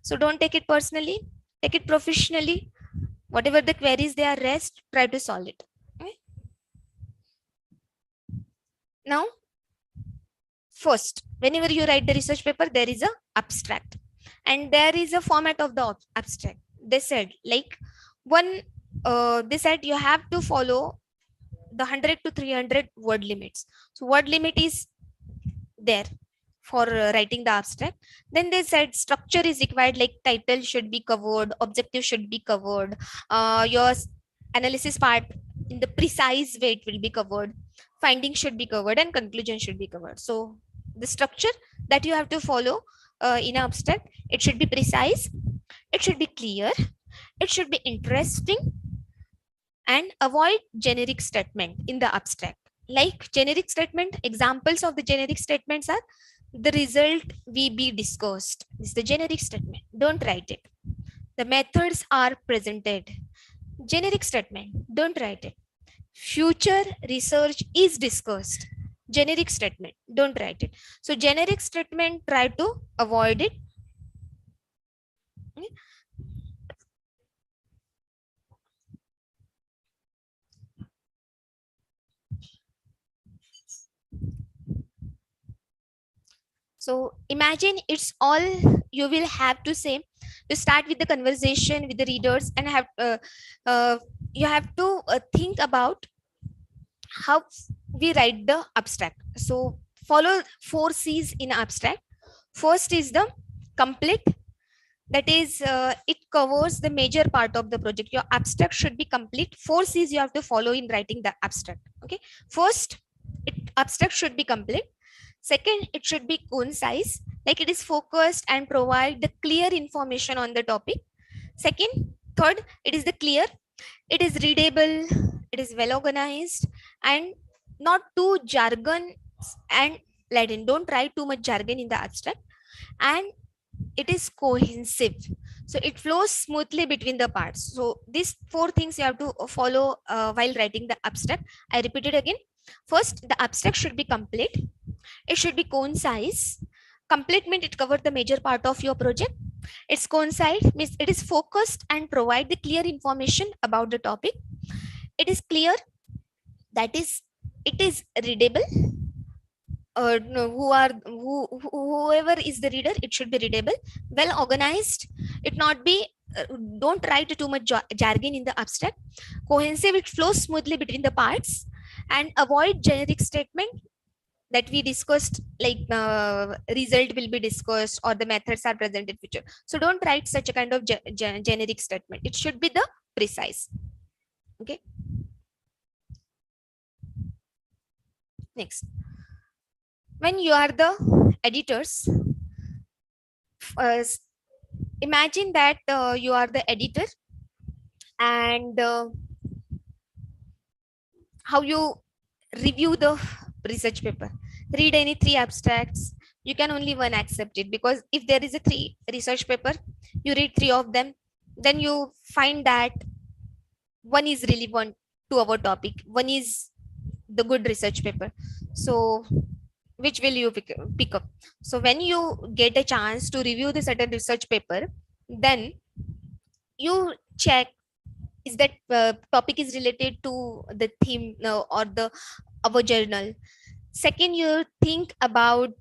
So don't take it personally, take it professionally. Whatever the queries they are raised, try to solve it. Okay? Now, first, whenever you write the research paper, there is a abstract and there is a format of the abstract. They said like they said you have to follow the 100 to 300 word limits. So word limit is there for writing the abstract. Then they said structure is required, like title should be covered, objective should be covered, your analysis part in the precise way it will be covered, finding should be covered, and conclusion should be covered. So the structure that you have to follow in abstract, it should be precise, it should be clear, it should be interesting, and avoid generic statement in the abstract. Like generic statement, examples of the generic statements are the result we be discussed. This is the generic statement. Don't write it. The methods are presented. Generic statement. Don't write it. Future research is discussed. Generic statement. Don't write it. So generic statement, try to avoid it. So imagine it's all you will have to say. To start with the conversation with the readers, and you have to think about how we write the abstract. So follow 4 C's in abstract. First is the complete. That is, it covers the major part of the project. Your abstract should be complete. 4 C's you have to follow in writing the abstract. Okay. First, abstract should be complete. Second, it should be concise, like it is focused and provide the clear information on the topic. Third, it is the clear, it is readable, it is well organized, and not too jargon and Latin. Don't write too much jargon in the abstract. And it is cohesive, so it flows smoothly between the parts. So these 4 things you have to follow while writing the abstract. I repeat it again. First, the abstract should be complete. It should be concise. Complete means it covers the major part of your project. It's concise means it is focused and provide the clear information about the topic. It is clear, that is, it is readable. Whoever is the reader, it should be readable. Well organized, it not be don't write too much jargon in the abstract. Cohesive, it flows smoothly between the parts. And avoid generic statement that we discussed, like result will be discussed or the methods are presented future. So don't write such a kind of generic statement. It should be the precise. Okay. Next, when you are the editors, imagine that you are the editor, and how you review the research paper. Read any 3 abstracts. You can only one accept it, because if there is a 3 research paper, you read 3 of them, then you find that one is relevant to our topic, one is the good research paper. So which will you pick up? So when you get a chance to review the certain research paper, then you check, is that topic is related to the theme or the our journal. Second, you think about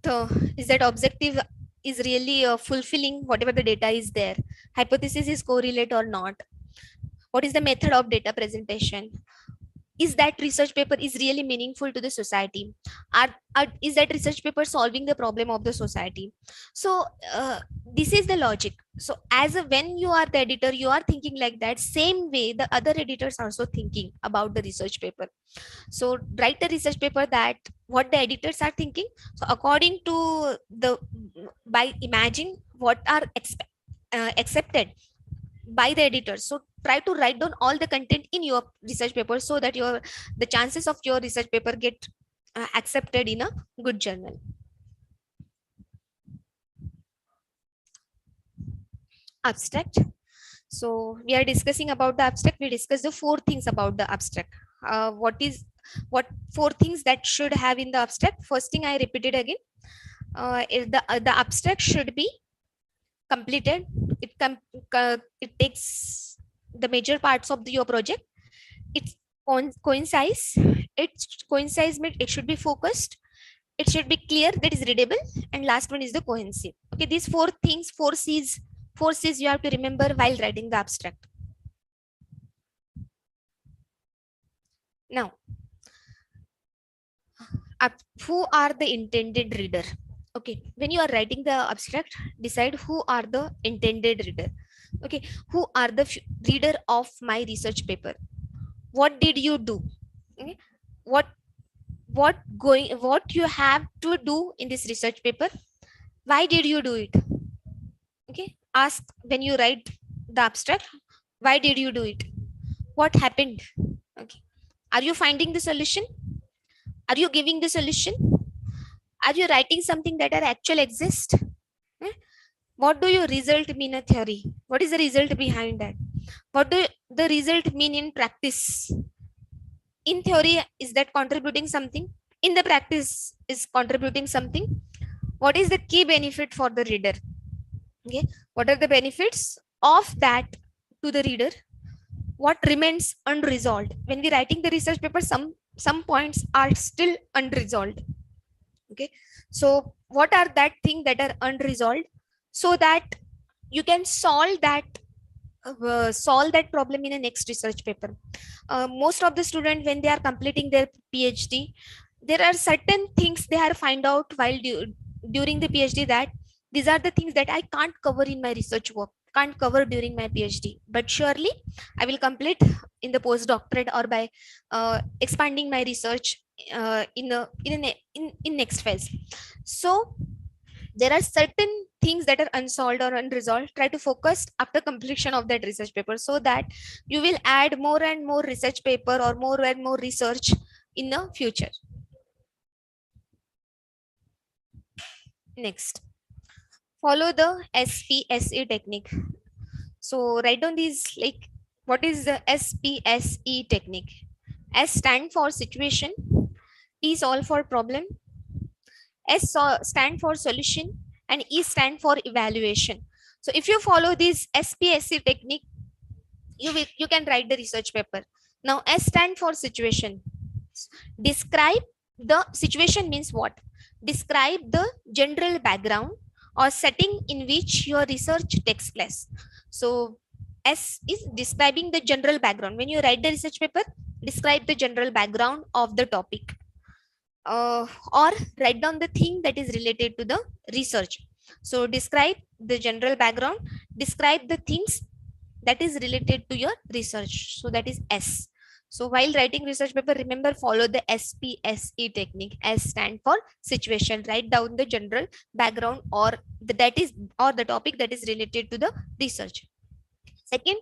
is that objective is really fulfilling whatever the data is there. Hypothesis is correlate or not. What is the method of data presentation? Is that research paper is really meaningful to the society? Is that research paper solving the problem of the society? So this is the logic. So when you are the editor, you are thinking like that. Same way the other editors are also thinking about the research paper. So write the research paper that what the editors are thinking. So according to by imagining what are accepted by the editor. So try to write down all the content in your research paper, so that the chances of your research paper get accepted in a good journal. Abstract. So we are discussing about the abstract. We discussed the 4 things about the abstract. What 4 things that should have in the abstract? First thing I repeated again, is the abstract should be completed. It takes the major parts of your project. It's coincide. Means it should be focused. It should be clear, that is readable, and last one is the cohesive. Okay, these 4 things, 4 C's you have to remember while writing the abstract. Now, who are the intended reader? Okay, when you are writing the abstract, decide who are the intended reader. Okay, who are the reader of my research paper? What did you do? Okay, what you have to do in this research paper? Why did you do it? Okay, ask when you write the abstract, why did you do it? What happened? Okay, are you finding the solution? Are you giving the solution? Are you writing something that are actual exist? What do your result mean in theory? What is the result behind that? What do the result mean in practice? In theory, is that contributing something? In the practice, is contributing something? What is the key benefit for the reader? Okay, what are the benefits of that to the reader? What remains unresolved? When we writing the research paper, some points are still unresolved. Okay, so what are that thing that are unresolved, so that you can solve that problem in a next research paper. Most of the students, when they are completing their PhD, there are certain things they are find out while during the PhD, that these are the things that I can't cover in my research work, can't cover during my PhD, but surely I will complete in the postdoctorate or by expanding my research in next phase. So there are certain things that are unsolved or unresolved. Try to focus after completion of that research paper, so that you will add more and more research paper or more and more research in the future. Next, follow the SPSE technique. So write down these, like, what is the SPSE technique? S stand for situation, T solve for problem, S stand for solution, and E stand for evaluation. So if you follow this SPSE technique, you can write the research paper. Now S stand for situation. Describe the situation means what? Describe the general background or setting in which your research takes place. So S is describing the general background. When you write the research paper, describe the general background of the topic. Or write down the thing that is related to the research. So describe the general background, describe the things that is related to your research. So that is S. So while writing research paper, remember, follow the SPSE technique. S stand for situation. Write down the general background or the topic that is related to the research. Second,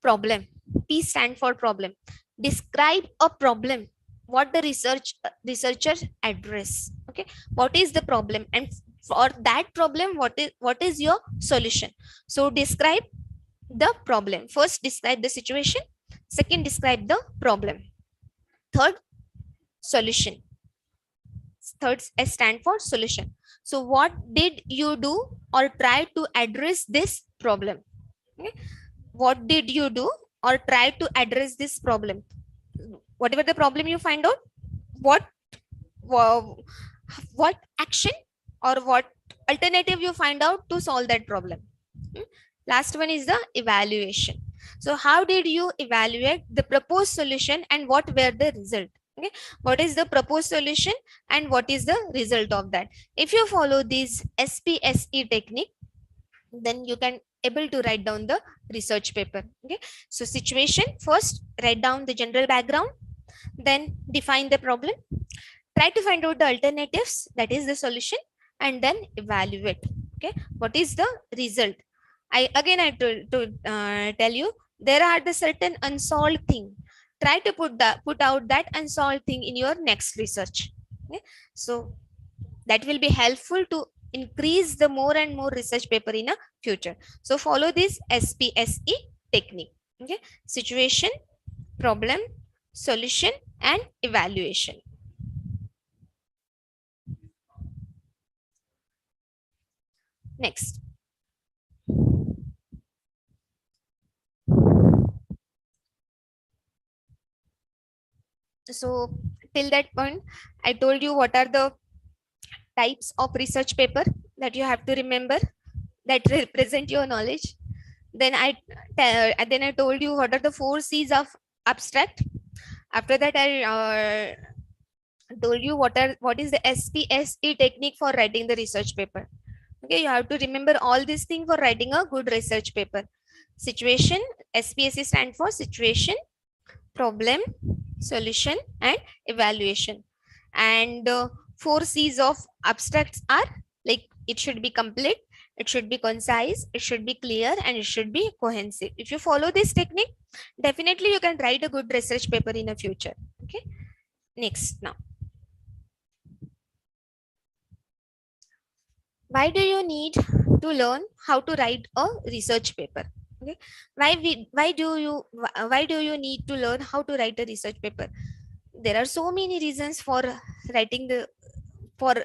problem. P stand for problem. Describe a problem. What the researcher address. Okay, what is the problem, and for that problem, what is your solution? So describe the problem. First, describe the situation. Second, describe the problem. Third, solution. Third, S stand for solution. So what did you do or try to address this problem? Okay. What did you do or try to address this problem? Whatever the problem you find out, what action or what alternative you find out to solve that problem. Last one is the evaluation. So how did you evaluate the proposed solution and what were the result? Okay, what is the proposed solution and what is the result of that? If you follow this SPSE technique, then you can able to write down the research paper. Okay, so situation, first write down the general background, then define the problem, try to find out the alternatives, that is the solution, and then evaluate. Okay, what is the result? I tell you, there are the certain unsolved thing. Try to put out that unsolved thing in your next research. Okay, so that will be helpful to increase the more and more research paper in a future. So follow this SPSE technique. Okay, situation, problem, solution, and evaluation. Next. So till that point, I told you what are the types of research paper that you have to remember that represent your knowledge. Then I told you what are the 4 C's of abstract. After that, I told you what is the SPSE technique for writing the research paper. Okay, you have to remember all these things for writing a good research paper. Situation, SPSE stand for situation, problem, solution, and evaluation. And 4 C's of abstracts are like it should be complete, it should be concise, it should be clear, and it should be cohesive. If you follow this technique, definitely you can write a good research paper in the future. Okay, next. Now, why do you need to learn how to write a research paper? Okay, why do you need to learn how to write a research paper? There are so many reasons for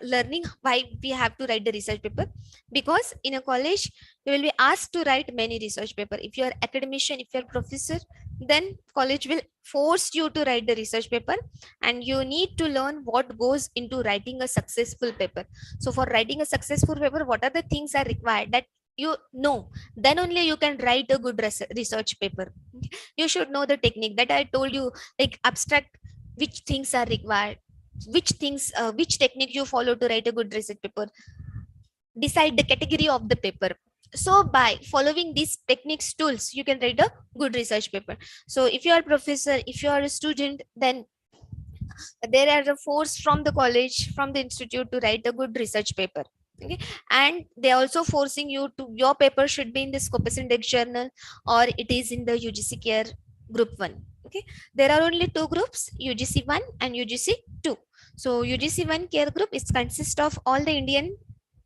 learning why we have to write the research paper. Because in a college you will be asked to write many research paper. If you are academician, if you are professor, then college will force you to write the research paper, and you need to learn what goes into writing a successful paper. So for writing a successful paper, what are the things are required that you know, then only you can write a good research paper. You should know the technique that I told you, like abstract, which things are required, which technique you follow to write a good research paper, decide the category of the paper. So by following these techniques, tools, you can write a good research paper. So if you are a professor, if you are a student, then there are a force from the college, from the institute, to write a good research paper. Okay, and they are also forcing you to, your paper should be in the Scopus Index journal, or it is in the UGC Care group 1. Okay, there are only 2 groups, UGC 1 and UGC 2. So UGC 1 Care group is consist of all the Indian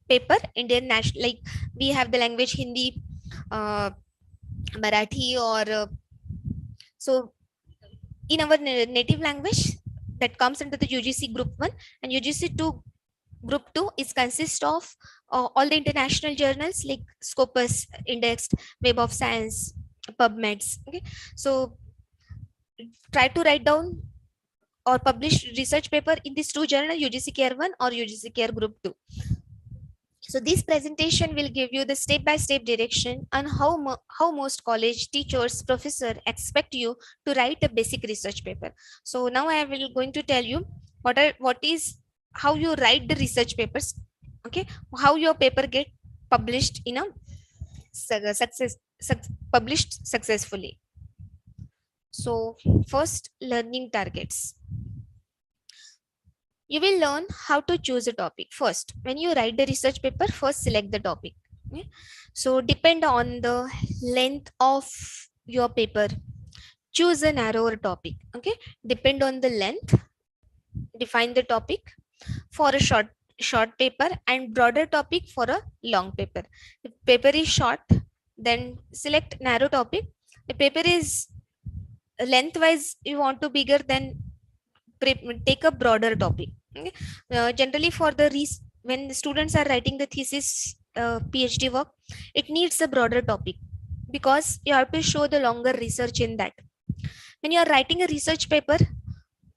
paper, Indian national, like we have the language Hindi, Marathi, or so in our native language, that comes into the UGC group 1, and UGC 2 group 2 is consist of all the international journals like Scopus Indexed, Web of Science, PubMeds. Okay, so try to write down or publish research paper in these 2 journals, UGC Care 1 or UGC Care group 2. So this presentation will give you the step-by-step direction on how most college teachers, professor expect you to write a basic research paper. So now I will going to tell you how you write the research papers. Okay, how your paper get published in a published successfully. So first, learning targets. You will learn how to choose a topic. First, when you write the research paper, first select the topic. Okay? So depend on the length of your paper, choose a narrower topic. Okay, depend on the length, define the topic for a short paper, and broader topic for a long paper. If paper is short, then select narrow topic. If paper is lengthwise you want to bigger, then take a broader topic. Okay? Generally for the when the students are writing the thesis, PhD work, it needs a broader topic because you have to show the longer research in that. When you are writing a research paper,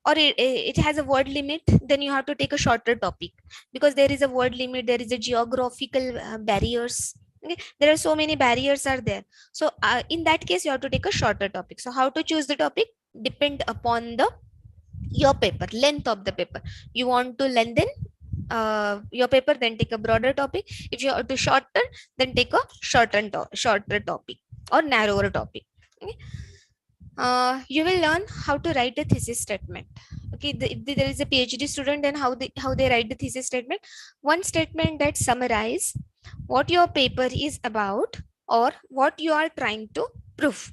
or it has a word limit, then you have to take a shorter topic because there is a word limit, there is a geographical barriers. Okay? There are so many barriers are there. So in that case, you have to take a shorter topic. So how to choose the topic? Depend upon your paper, length of the paper. You want to lengthen your paper, then take a broader topic. If you want to shorten, then take a shorter topic or narrower topic. Okay? You will learn how to write a thesis statement. Okay, if there is a PhD student, then how they write the thesis statement. One statement that summarize what your paper is about or what you are trying to prove.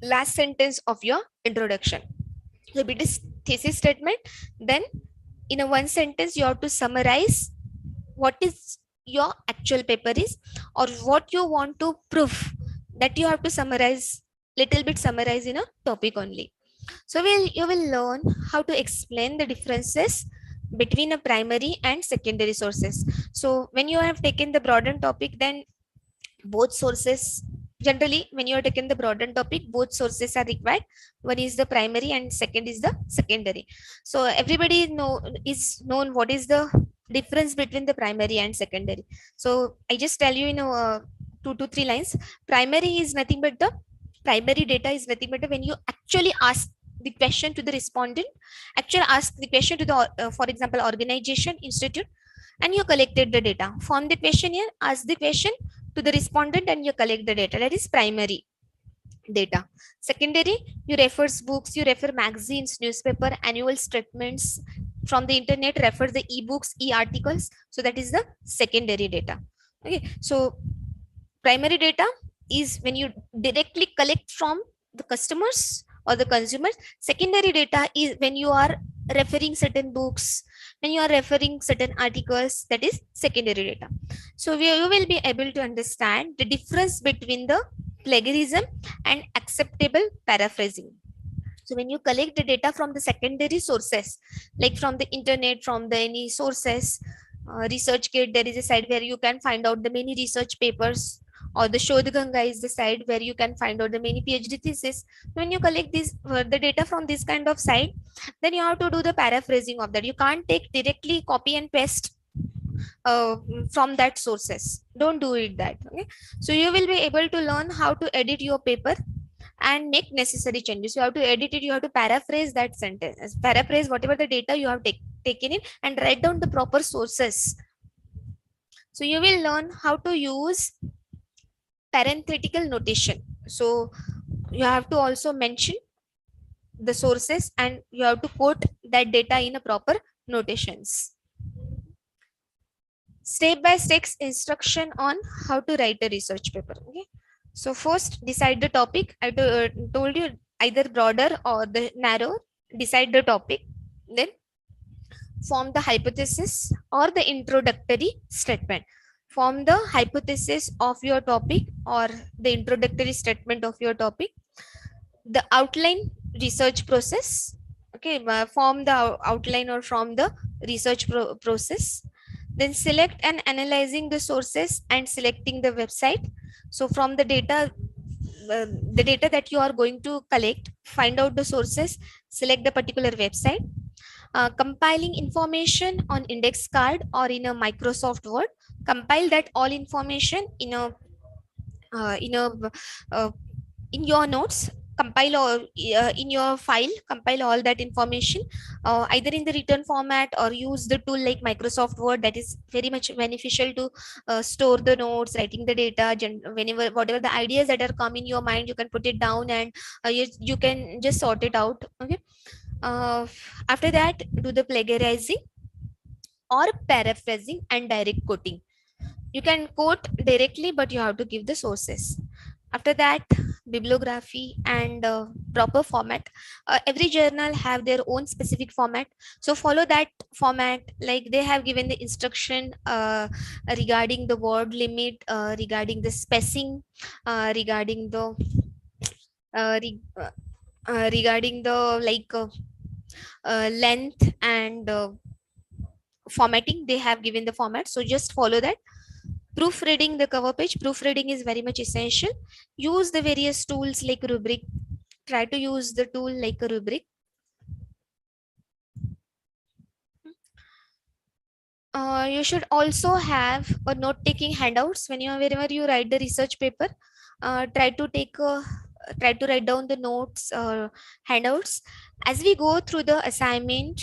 Last sentence of your introduction. So it is thesis statement. Then in a one sentence, you have to summarize what is your actual paper is, or what you want to prove, that you have to summarize, little bit summarize in a topic only. So you will learn how to explain the differences between a primary and secondary sources. So when you have taken the broadened topic, then both sources, generally when you are taking the broadened topic, both sources are required. One is the primary and second is the secondary. So everybody is known what is the difference between the primary and secondary. So I just tell you in 2 to 3 lines. Primary is nothing but the primary data is nothing but when you actually ask the question to the respondent, actually ask the question to the for example organization, institute, and you collected the data, form the questionnaire, ask the question to the respondent, and you collect the data. That is primary data. Secondary, you refer books, you refer magazines, newspaper, annual statements from the internet, refer the e-books, e-articles. So that is the secondary data. Okay, so primary data is when you directly collect from the customers or the consumers. Secondary data is when you are referring certain books, when you are referring certain articles, that is secondary data. So you will be able to understand the difference between the plagiarism and acceptable paraphrasing. So when you collect the data from the secondary sources, like from the internet, from the any sources, ResearchGate, there is a site where you can find out the many research papers, or the Shodh Ganga is the site where you can find out the many PhD thesis. When you collect this the data from this kind of site, then you have to do the paraphrasing of that. You can't take directly copy and paste from that sources. Don't do it that. Okay, so you will be able to learn how to edit your paper and make necessary changes. You have to edit it, you have to paraphrase that sentence, paraphrase whatever the data you have taken in, and write down the proper sources. So you will learn how to use parenthetical notation. So you have to also mention the sources and you have to quote that data in a proper notations. Step by step instruction on how to write a research paper. Okay, so first decide the topic. I told you either broader or the narrow. Decide the topic, then form the hypothesis or the introductory statement. Form the hypothesis of your topic or the introductory statement of your topic. The outline research process. Okay, form the outline or from the research process. Then select and analyzing the sources and selecting the website. So from the data that you are going to collect, find out the sources, select the particular website. Compiling information on index card or in a Microsoft Word. Compile that all information in a in your notes. Compile or in your file, compile all that information either in the written format or use the tool like Microsoft Word. That is very much beneficial to store the notes, writing the data. Whenever whatever the ideas that are come in your mind, you can put it down and you can just sort it out. Okay, after that, do the plagiarizing or paraphrasing and direct quoting. You can quote directly, but you have to give the sources. After that, bibliography and proper format. Every journal have their own specific format, so follow that format. Like they have given the instruction regarding the word limit, regarding the spacing, regarding the regarding the length and formatting. They have given the format, so just follow that. Proofreading the cover page. Proofreading is very much essential. Use the various tools like rubric. Try to use the tool like a rubric. You should also have a note-taking handouts whenever you write the research paper. Try to write down the notes, handouts. As we go through the assignment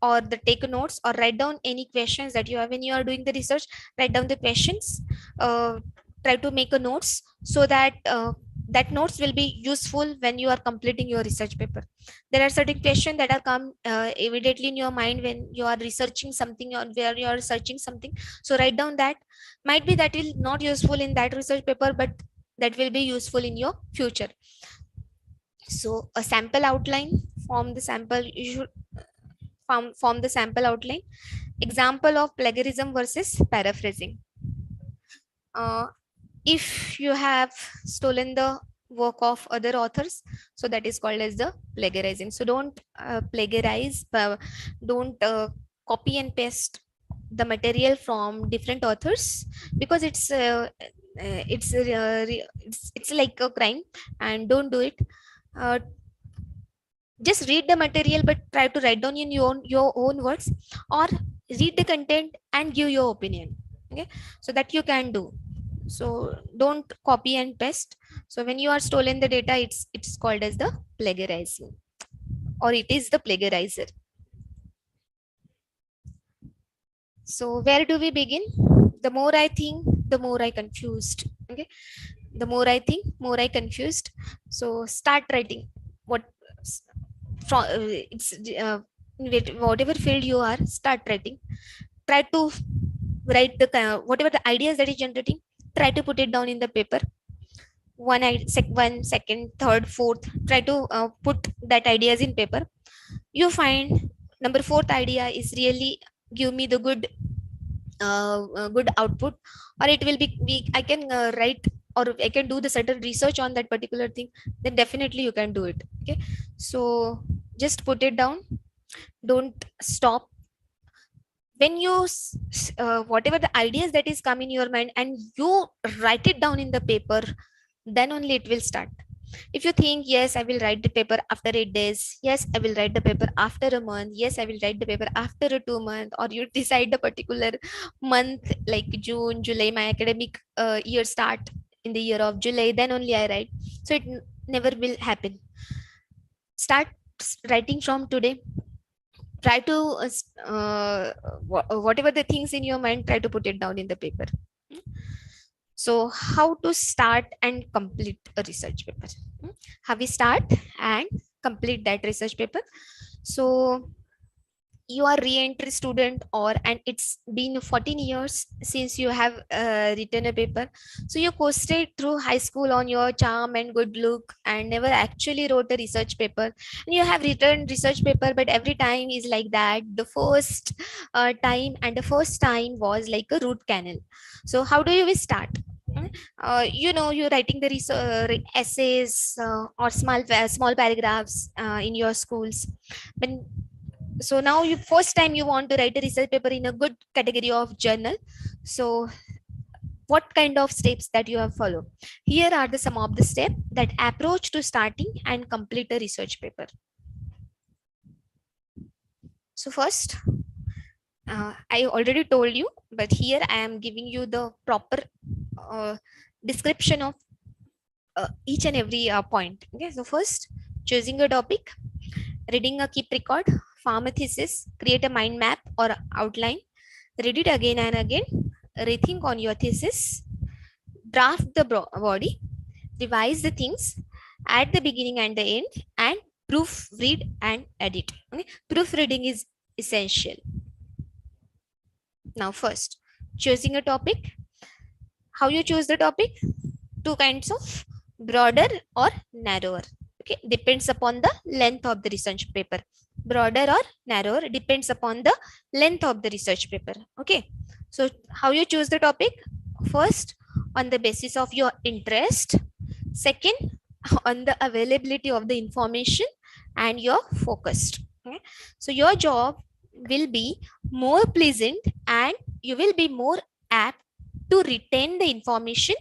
or the take notes or write down any questions that you have when you are doing the research, write down the questions. Try to make a notes so that that notes will be useful when you are completing your research paper. There are certain questions that are come immediately in your mind when you are researching something or where you are searching something. So write down that. Might be that will not useful in that research paper, but that will be useful in your future. So a sample outline, form the sample. You should form the sample outline. Example of plagiarism versus paraphrasing. If you have stolen the work of other authors, so that is called as the plagiarizing. So don't plagiarize, don't copy and paste the material from different authors, because it's like a crime, and don't do it. uh, just read the material, but try to write down in your own words, or read the content and give your opinion. Okay, so that you can do. So don't copy and paste. So when you are stolen the data, it's called as the plagiarizing, or it is the plagiarizer. So where do we begin? The more I think, the more I confused. Okay, the more I think, more I confused. So start writing. What from it's whatever field you are, start writing. Try to write the whatever the ideas that is generating, try to put it down in the paper. One second, third, fourth, try to put that ideas in paper. You find number fourth idea is really give me the good output, or it will be I can write, or I can do the certain research on that particular thing, then definitely you can do it. Okay, so just put it down, don't stop. When you whatever the ideas that is come in your mind and you write it down in the paper, then only it will start. If you think, yes, I will write the paper after 8 days, yes, I will write the paper after a month, yes, I will write the paper after a 2 month, or you decide the particular month like June, July, my academic year start in the year of July, then only I write. So it never will happen. Start writing from today. Try to whatever the things in your mind, try to put it down in the paper. So how to start and complete a research paper? How we start and complete that research paper? So you are re-entry student, or and it's been 14 years since you have written a paper. So you coasted through high school on your charm and good look and never actually wrote a research paper, and you have written research paper, but every time is like that. The first time, and the first time was like a root canal. So how do you start? You're writing the essays or small paragraphs in your schools. When so now you first time you want to write a research paper in a good category of journal. So what kind of steps that you have followed? Here are the some of the steps that approach to starting and complete a research paper. So first, I already told you, but here I am giving you the proper description of each and every point. Okay, so first, choosing a topic, reading a keep record, form a thesis, create a mind map or outline, read it again and again, rethink on your thesis, draft the body, revise the things at the beginning and the end, and proofread and edit. Okay? Proofreading is essential. Now first, choosing a topic. How you choose the topic? Two kinds of, broader or narrower. Okay, depends upon the length of the research paper. Broader or narrower depends upon the length of the research paper. Okay, so how you choose the topic? First, on the basis of your interest. Second, on the availability of the information, and your focused. Okay? So your job will be more pleasant, and you will be more apt to retain the information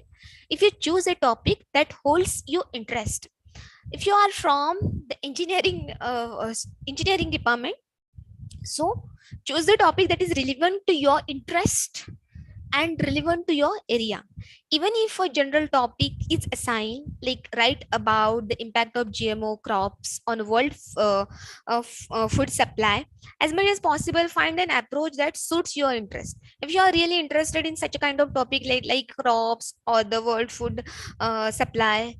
if you choose a topic that holds your interest. If you are from the engineering department, so choose the topic that is relevant to your interest and relevant to your area. Even if a general topic is assigned, like write about the impact of GMO crops on world food supply, as much as possible find an approach that suits your interest. If you are really interested in such a kind of topic like crops or the world food supply,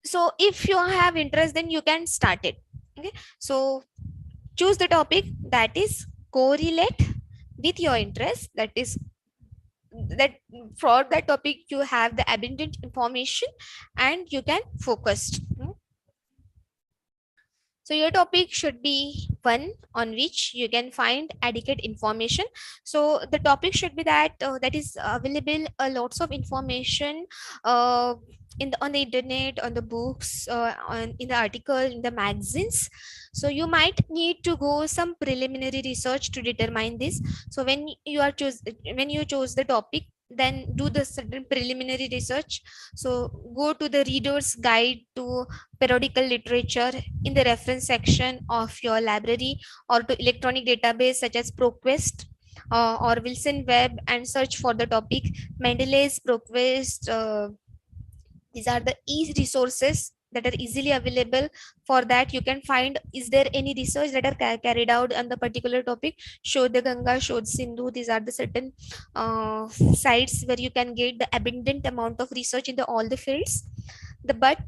so if you have interest, then you can start it. Okay, so choose the topic that is correlate with your interest, that for that topic you have the abundant information and you can focus. So your topic should be one on which you can find adequate information. So the topic should be that that is available lots of information on the internet, on the books, in the article, in the magazines. So you might need to go some preliminary research to determine this. So when you choose the topic, then do the certain preliminary research. So go to the reader's guide to periodical literature in the reference section of your library, or to electronic database such as ProQuest or Wilson Web, and search for the topic. Mendeley's, ProQuest, these are the e-resources that are easily available. For that, you can find, is there any research that are carried out on the particular topic. Shodh Ganga, Shodh Sindhu, these are the certain sites where you can get the abundant amount of research in all the fields. But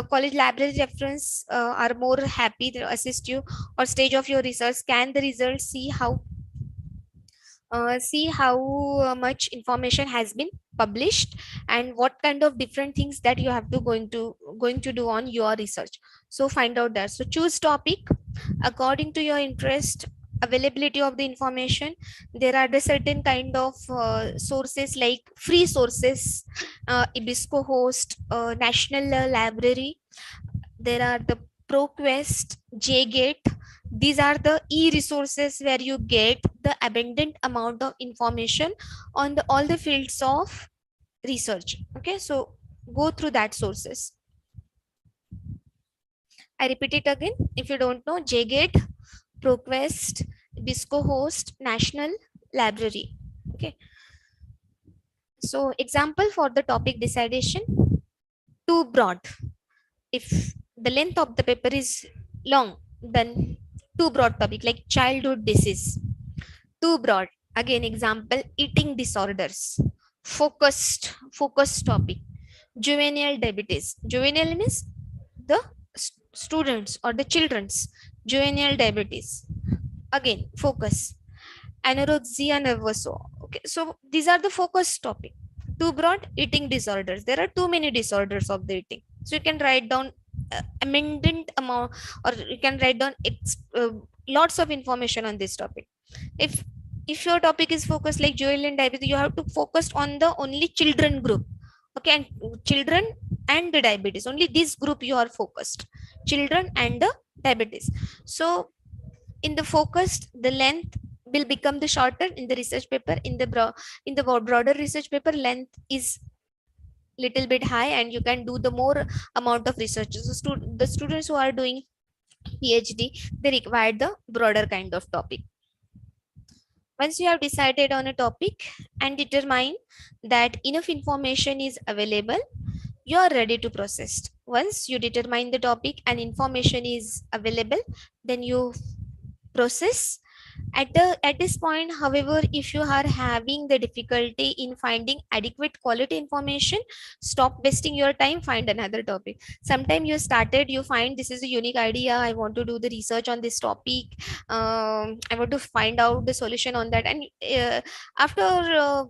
college library reference are more happy to assist you, or stage of your research. Scan the results, see how much information has been published, and what kind of different things that you have to going to do on your research. So find out that. So choose topic according to your interest, availability of the information. There are the certain kind of sources like free sources, Ibisco host, National Library. There are the ProQuest, JGate. These are the e-resources where you get the abundant amount of information on all the fields of research. Okay, so go through that sources. I repeat it again. If you don't know, JGate, ProQuest, Ibisco host, National Library. Okay. So example for the topic decision: too broad. If the length of the paper is long, then too broad topic like childhood disease. Too broad. Again, example, eating disorders. Focused topic, juvenile diabetes. Juvenile means the students or the children's juvenile diabetes. Again, focus. Anorexia nervosa. Okay, so these are the focus topic. Too broad, eating disorders. There are too many disorders of the eating. So you can write down abundant amount, or you can write down lots of information on this topic. If your topic is focused like juvenile diabetes, you have to focus on the only children group. Okay, and children and the diabetes, only this group you are focused, children and the diabetes. So in the focused, the length will become the shorter. In the research paper, in the broader research paper, length is little bit high, and you can do the more amount of research. So the students who are doing PhD, they require the broader kind of topic. Once you have decided on a topic and determine that enough information is available, you are ready to process. Once you determine the topic and information is available, then you process. At this point, however, if you are having the difficulty in finding adequate quality information, stop wasting your time, find another topic. Sometime you started, you find this is a unique idea, I want to do the research on this topic, I want to find out the solution on that, and after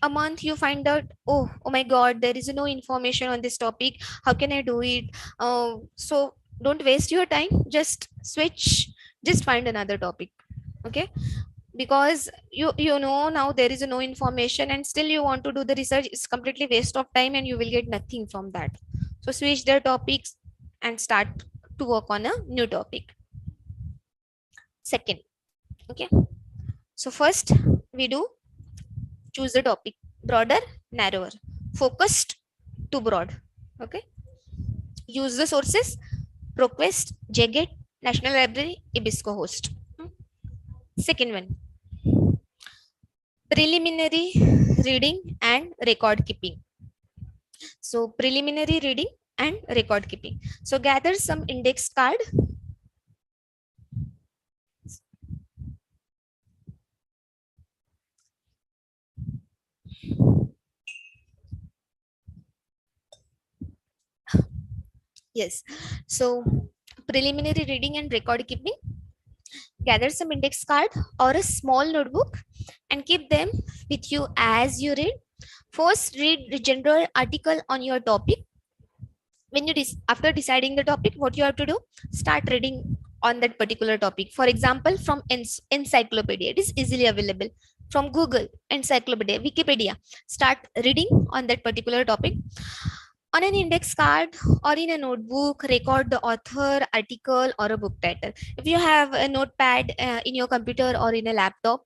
a month you find out, oh my god, there is no information on this topic, how can I do it? So don't waste your time, just switch, just find another topic. Okay, because you know now there is no information and still you want to do the research, it's completely waste of time and you will get nothing from that. So switch the topics and start to work on a new topic. Second, okay, so first we do choose the topic, broader, narrower, focused to broad. Okay, use the sources, ProQuest, JGate, National Library, Ibisco host. Second one, preliminary reading and record keeping. So preliminary reading and record keeping. So gather some index card. Yes, so preliminary reading and record keeping. Gather some index card or a small notebook and keep them with you as you read. First, read the general article on your topic. When you after deciding the topic, what you have to do? Start reading on that particular topic. For example, from encyclopedia, it is easily available. From Google, encyclopedia, Wikipedia, start reading on that particular topic. On an index card or in a notebook, record the author, article, or a book title. If you have a notepad in your computer or in a laptop,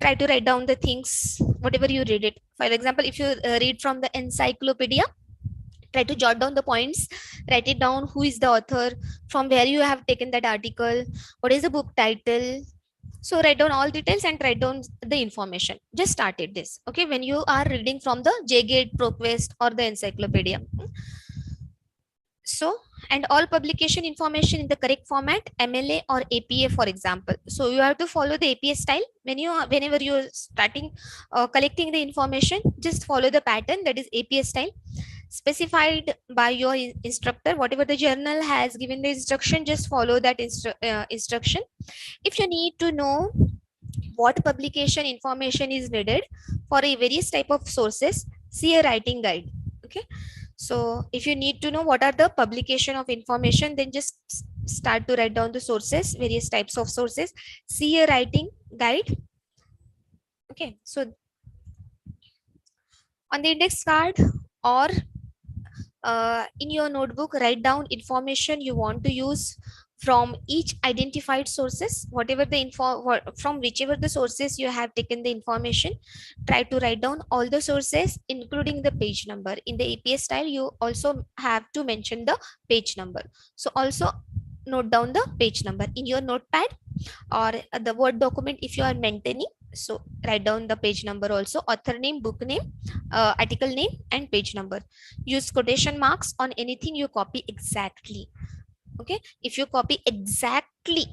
try to write down the things, whatever you read it. For example, if you read from the encyclopedia, try to jot down the points, write it down, who is the author, from where you have taken that article, what is the book title. So write down all details and write down the information. Just started this, okay, when you are reading from the JGate, ProQuest, or the encyclopedia. So, and all publication information in the correct format, MLA or APA, for example. So you have to follow the APA style. Whenever you are starting collecting the information, just follow the pattern, that is APA style, specified by your instructor. Whatever the journal has given the instruction, just follow that instruction. If you need to know what publication information is needed for a various type of sources, see a writing guide. Okay, so if you need to know what are the publication of information, then just start to write down the sources, various types of sources, see a writing guide. Okay, so on the index card or in your notebook, write down information you want to use from each identified sources, whatever the info, from whichever the sources you have taken the information. Try to write down all the sources, including the page number. In the APA style, you also have to mention the page number. So also note down the page number in your notepad or the Word document if you are maintaining. So write down the page number also, author name, book name, article name, and page number. Use quotation marks on anything you copy exactly. Okay, if you copy exactly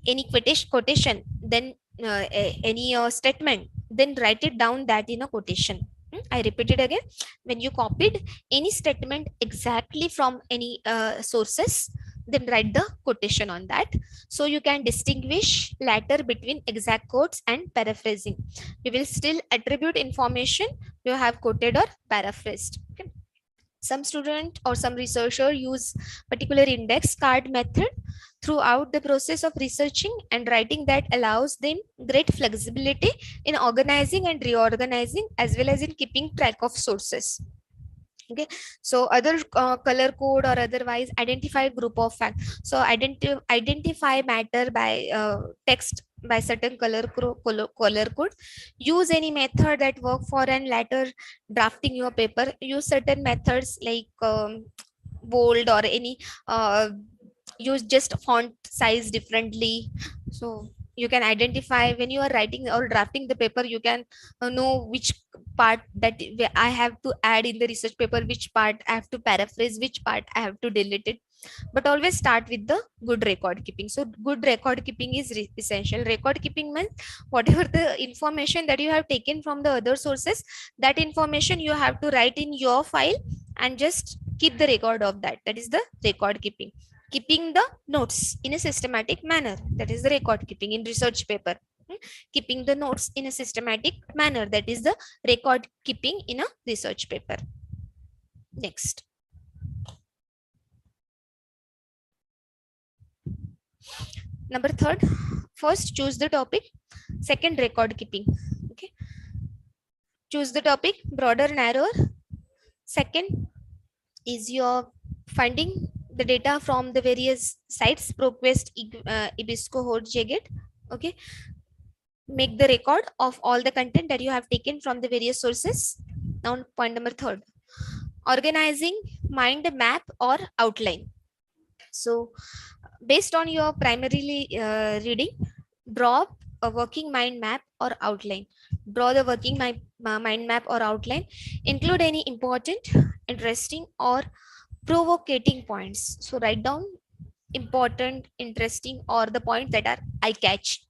any quotation, then any statement, then write it down that in a quotation. I repeat it again. When you copied any statement exactly from any sources, then write the quotation on that. So you can distinguish later between exact quotes and paraphrasing. We will still attribute information you have quoted or paraphrased. Okay. Some student or some researcher use particular index card method throughout the process of researching and writing that allows them great flexibility in organizing and reorganizing, as well as in keeping track of sources. Okay, so other color code or otherwise identify group of facts. So identify matter by text by certain color code. Use any method that work for and later drafting your paper. Use certain methods like bold or any use just font size differently. So you can identify when you are writing or drafting the paper, you can know which part that I have to add in the research paper, which part I have to paraphrase, which part I have to delete it. But always start with the good record keeping. So good record keeping is essential. Record keeping means whatever the information that you have taken from the other sources, that information you have to write in your file and just keep the record of that. That is the record keeping. Keeping the notes in a systematic manner, that is the record keeping in research paper. Keeping the notes in a systematic manner, that is the record keeping in a research paper. Next. Number third, first choose the topic, second record keeping. Okay, choose the topic, broader, narrower. Second is your finding the data from the various sites, ProQuest, Ibisco, Hort, JGate. Okay, make the record of all the content that you have taken from the various sources. Now point number third, organizing mind map or outline. So based on your primarily reading, draw a working mind map or outline. Draw the working mind map or outline. Include any important, interesting, or provocating points. So write down important, interesting, or the points that are eye-catch.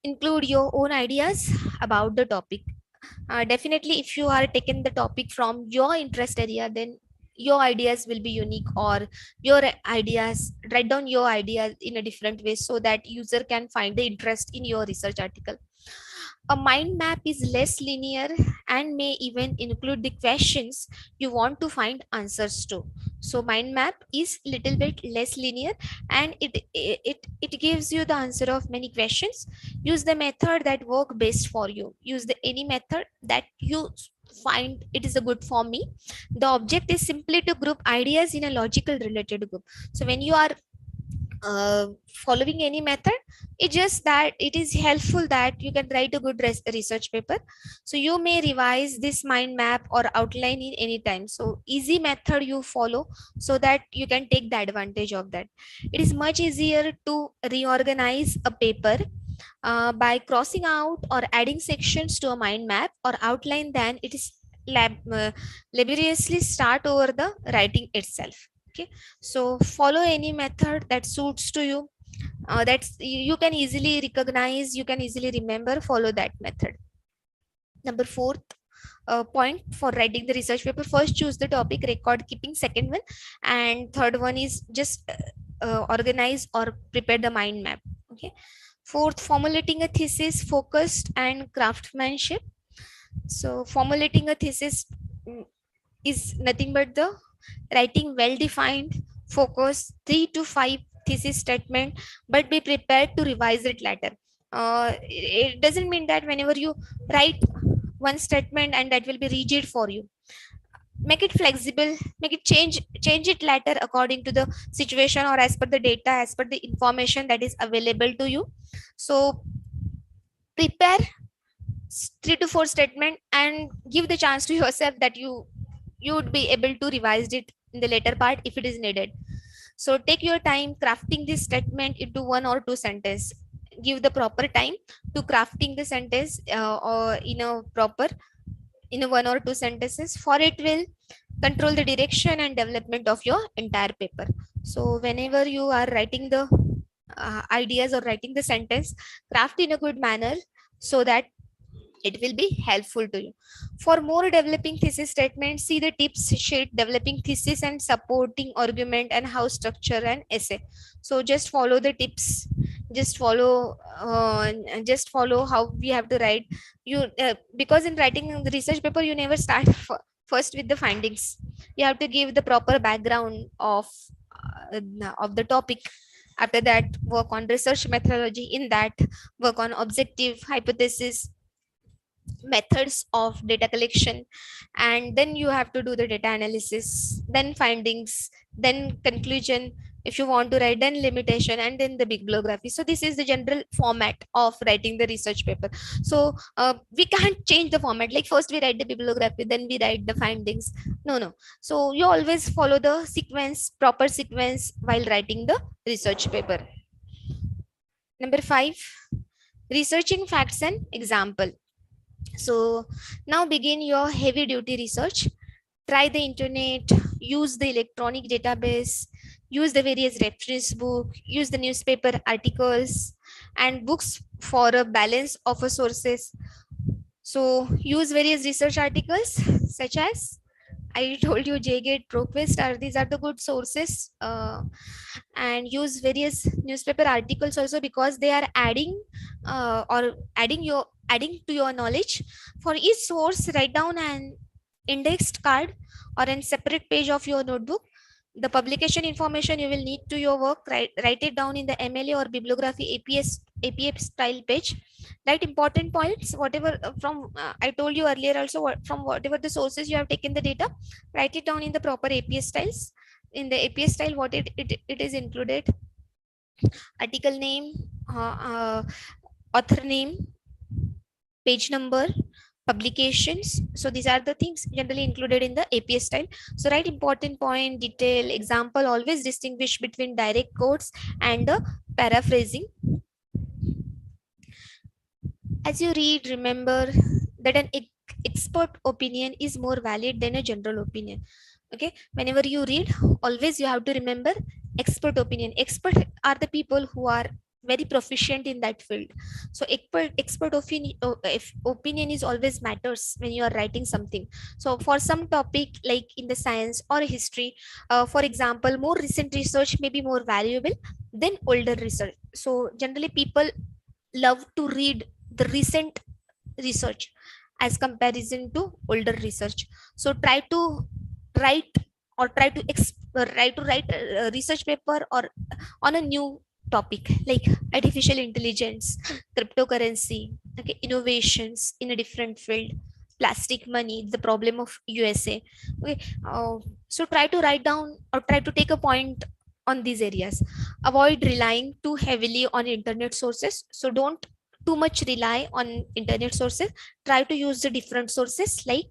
Include your own ideas about the topic. Definitely, if you are taking the topic from your interest area, then your ideas will be unique, or your ideas, write down your ideas in a different way so that user can find the interest in your research article. A mind map is less linear and may even include the questions you want to find answers to. So mind map is little bit less linear, and it gives you the answer of many questions. Use the method that work best for you. Use the any method that you find it is a good for me. The object is simply to group ideas in a logical related group. So when you are following any method, it's just that it is helpful that you can write a good research paper. So you may revise this mind map or outline in any time. So easy method you follow so that you can take the advantage of that. It is much easier to reorganize a paper by crossing out or adding sections to a mind map or outline than it is laboriously start over the writing itself. Okay, so follow any method that suits to you, that's you can easily recognize, you can easily remember. Follow that method. Number fourth point for writing the research paper: first choose the topic, record keeping second one, and third one is just organize or prepare the mind map. Okay, fourth, formulating a thesis, focused and craftsmanship. So formulating a thesis is nothing but the writing well-defined, focus 3 to 5 thesis statement, but be prepared to revise it later. It doesn't mean that whenever you write one statement and that will be rigid for you. Make it flexible, make it change it later according to the situation or as per the data, as per the information that is available to you. So prepare 3 to 4 statement and give the chance to yourself that you would be able to revise it in the later part if it is needed. So take your time crafting this statement into 1 or 2 sentence. Give the proper time to crafting the sentence or in a proper in a 1 or 2 sentences, for it will control the direction and development of your entire paper. So whenever you are writing the ideas or writing the sentence, craft in a good manner so that it will be helpful to you. For more developing thesis statements, see the tips sheet, developing thesis and supporting argument and how structure an essay. So just follow the tips, just follow how we have to write. You because in writing the research paper, you never start first with the findings. You have to give the proper background of the topic. After that, work on research methodology. In that, work on objective, hypothesis, methods of data collection, and then you have to do the data analysis, then findings, then conclusion if you want to write, then limitation, and then the bibliography. So this is the general format of writing the research paper. So we can't change the format like first we write the bibliography, then we write the findings. No. So you always follow the sequence, proper sequence, while writing the research paper. Number 5, researching facts and example. So now begin your heavy duty research. Try the internet, use the electronic database, use the various reference book, use the newspaper articles and books for a balance of sources. So use various research articles such as I told you JGate, ProQuest, these are the good sources, and use various newspaper articles also because they are adding adding to your knowledge. For each source, write down an indexed card or a separate page of your notebook. The publication information you will need to your work, write it down in the MLA or bibliography APS style page. Write important points, whatever from I told you earlier also, from whatever the sources you have taken the data, write it down in the proper APS styles. In the APS style, what it is included: article name, author name, page number, publications. So these are the things generally included in the APS style. So write important point, detail, example. Always distinguish between direct quotes and the paraphrasing. As you read, remember that an expert opinion is more valid than a general opinion. Okay, whenever you read, always you have to remember expert opinion. Expert are the people who are very proficient in that field. So expert opinion is always matters when you are writing something. So for some topic like in the science or history, for example, more recent research may be more valuable than older research. So generally people love to read the recent research as comparison to older research. So try to write or try to write a research paper or on a new topic like artificial intelligence, cryptocurrency, okay, innovations in a different field, plastic money, the problem of USA. Okay, so try to write down or try to take a point on these areas. Avoid relying too heavily on internet sources. So don't too much rely on internet sources. Try to use the different sources like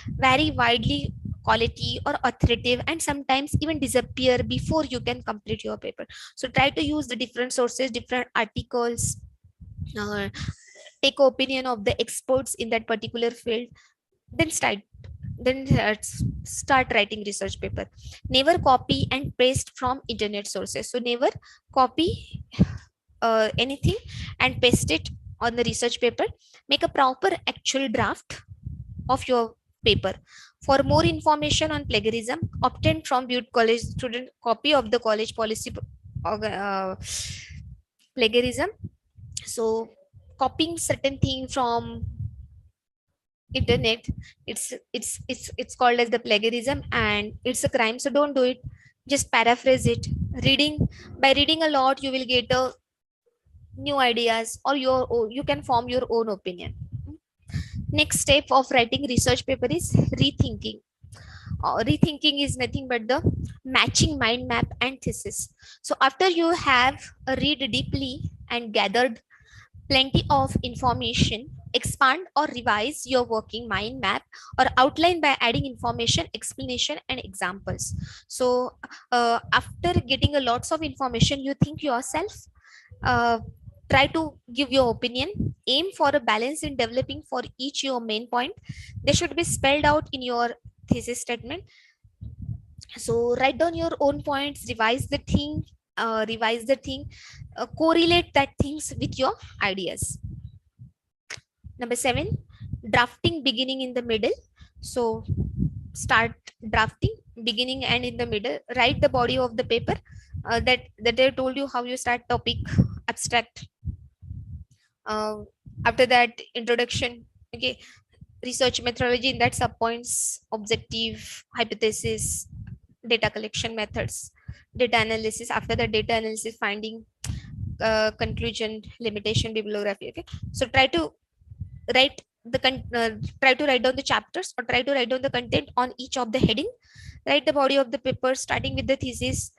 very widely quality or authoritative, and sometimes even disappear before you can complete your paper. So try to use the different sources, different articles, uh, take opinion of the experts in that particular field, then start writing research paper. Never copy and paste from internet sources. So never copy anything and paste it on the research paper. Make a proper actual draft of your paper. For more information on plagiarism, obtain from Butte College student copy of the college policy plagiarism. So copying certain thing from internet, it's called as the plagiarism and it's a crime. So don't do it. Just paraphrase it. By reading a lot, you will get a new ideas or you can form your own opinion. Next step of writing research paper is rethinking. Rethinking is nothing but the matching mind map and thesis. So after you have read deeply and gathered plenty of information, expand or revise your working mind map or outline by adding information, explanation and examples. So after getting a lots of information, you think yourself, uh, try to give your opinion, aim for a balance in developing for each your main point. They should be spelled out in your thesis statement. So write down your own points, revise the thing, correlate that things with your ideas. Number 7, drafting beginning in the middle. So start drafting beginning and in the middle. Write the body of the paper, that I told you how you start topic, abstract. After that, introduction, okay, research methodology, in that subpoints, objective, hypothesis, data collection methods, data analysis. After the data analysis, finding, conclusion, limitation, bibliography. Okay, so write try to write down the chapters or try to write down the content on each of the heading. Write the body of the paper starting with the thesis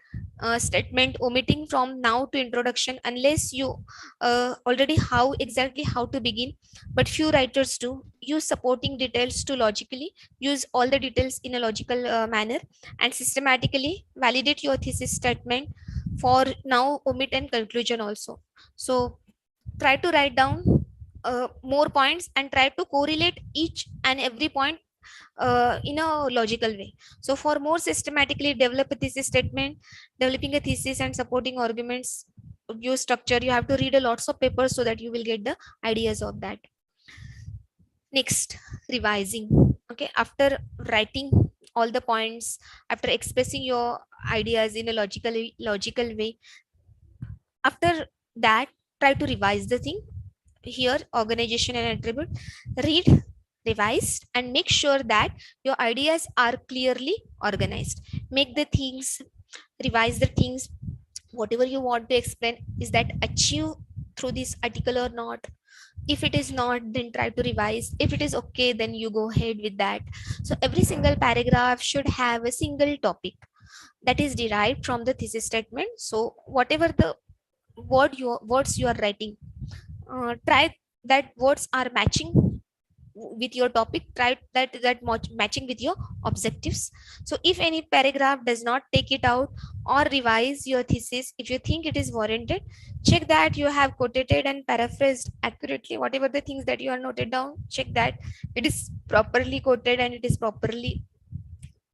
statement, omitting from now to introduction unless you already exactly how to begin. But few writers do use supporting details to logically use all the details in a logical manner and systematically validate your thesis statement. For now, omit and conclusion also. So try to write down more points and try to correlate each and every point in a logical way. So for more systematically develop a thesis statement, developing a thesis and supporting arguments, use structure. You have to read a lots of papers so that you will get the ideas of that. Next, revising. Okay, after writing all the points, after expressing your ideas in a logical way, after that, try to revise the thing. Here, organization and attribute. Read, revise, and make sure that your ideas are clearly organized. Make the things, revise the things, whatever you want to explain, is that achieve through this article or not? If it is not, then try to revise. If it is okay, then you go ahead with that. So every single paragraph should have a single topic that is derived from the thesis statement. So whatever the words you are writing, try that words are matching with your topic, try that matching with your objectives. So if any paragraph does not take it out, or revise your thesis, if you think it is warranted, check that you have quoted and paraphrased accurately whatever the things that you are noted down. Check that it is properly quoted and it is properly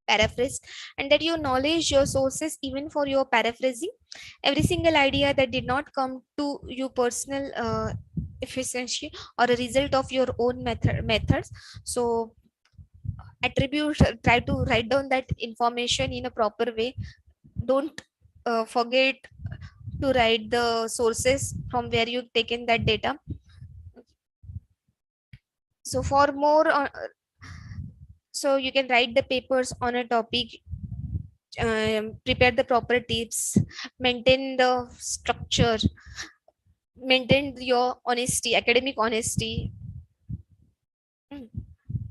paraphrased, and that you knowledge your sources even for your paraphrasing. Every single idea that did not come to you personal efficiency or a result of your own methods. So attribute, try to write down that information in a proper way. Don't forget to write the sources from where you've taken that data. So for more, so you can write the papers on a topic, prepare the proper tips, maintain the structure, maintain your honesty, academic honesty.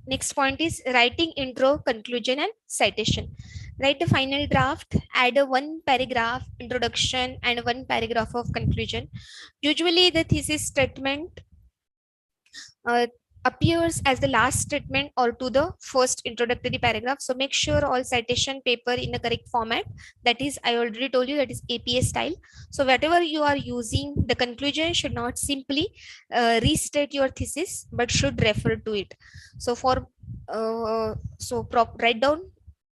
Next point is writing intro, conclusion, and citation. Write the final draft, add a one paragraph introduction and one paragraph of conclusion. Usually, the thesis statement uh, appears as the last statement or to the first introductory paragraph. So make sure all citation paper in the correct format. That is, I already told you, that is APA style. So whatever you are using, the conclusion should not simply restate your thesis, but should refer to it. So for write down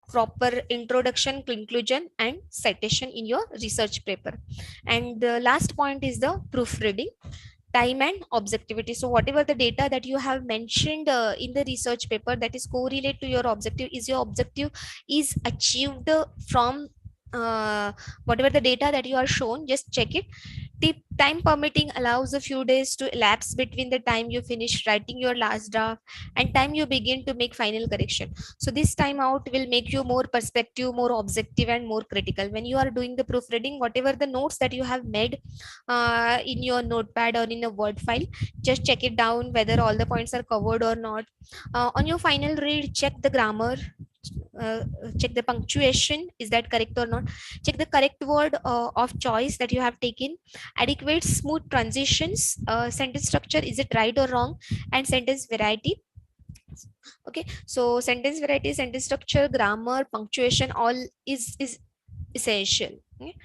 proper introduction, conclusion, and citation in your research paper. And the last point is the proofreading, time and objectivity. So whatever the data that you have mentioned in the research paper that is correlate to your objective, is your objective is achieved from whatever the data that you are shown, just check it. The time permitting allows a few days to elapse between the time you finish writing your last draft and time you begin to make final correction. So this time out will make you more perspective, more objective, and more critical when you are doing the proofreading. Whatever the notes that you have made in your notepad or in a word file, just check it down whether all the points are covered or not. On your final read, check the grammar, check the punctuation, is that correct or not, check the correct word of choice that you have taken, adequate smooth transitions, sentence structure, is it right or wrong, and sentence variety. Okay, so sentence variety, sentence structure, grammar, punctuation, all is essential. Okay?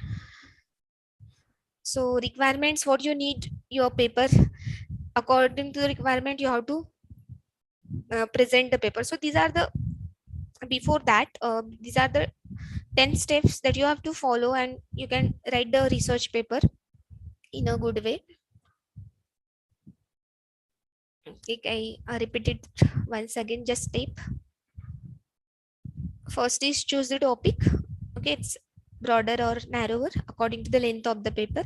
So requirements, what you need your paper, according to the requirement you have to present the paper. So these are the, before that, these are the 10 steps that you have to follow, and you can write the research paper in a good way. Okay, I repeat it once again, just tape. First is choose the topic. Okay, it's broader or narrower according to the length of the paper.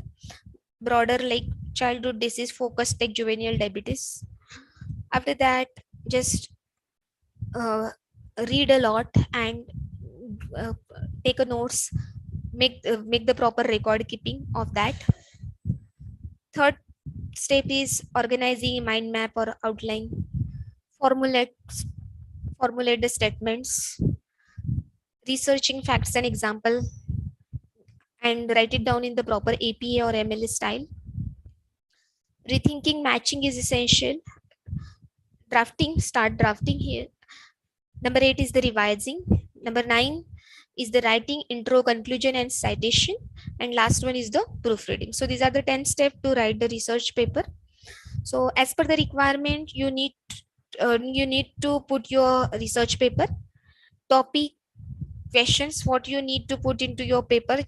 Broader like childhood disease, focus like juvenile diabetes. After that, just read a lot and take a notes, make the proper record keeping of that. Third step is organizing a mind map or outline, formulate the statements, researching facts and example, and write it down in the proper APA or ML style. Rethinking matching is essential. Drafting, start drafting here. Number 8 is the revising. Number 9 is the writing, intro, conclusion, and citation. And last one is the proofreading. So these are the 10 steps to write the research paper. So as per the requirement, you need to put your research paper, topic, questions, what you need to put into your paper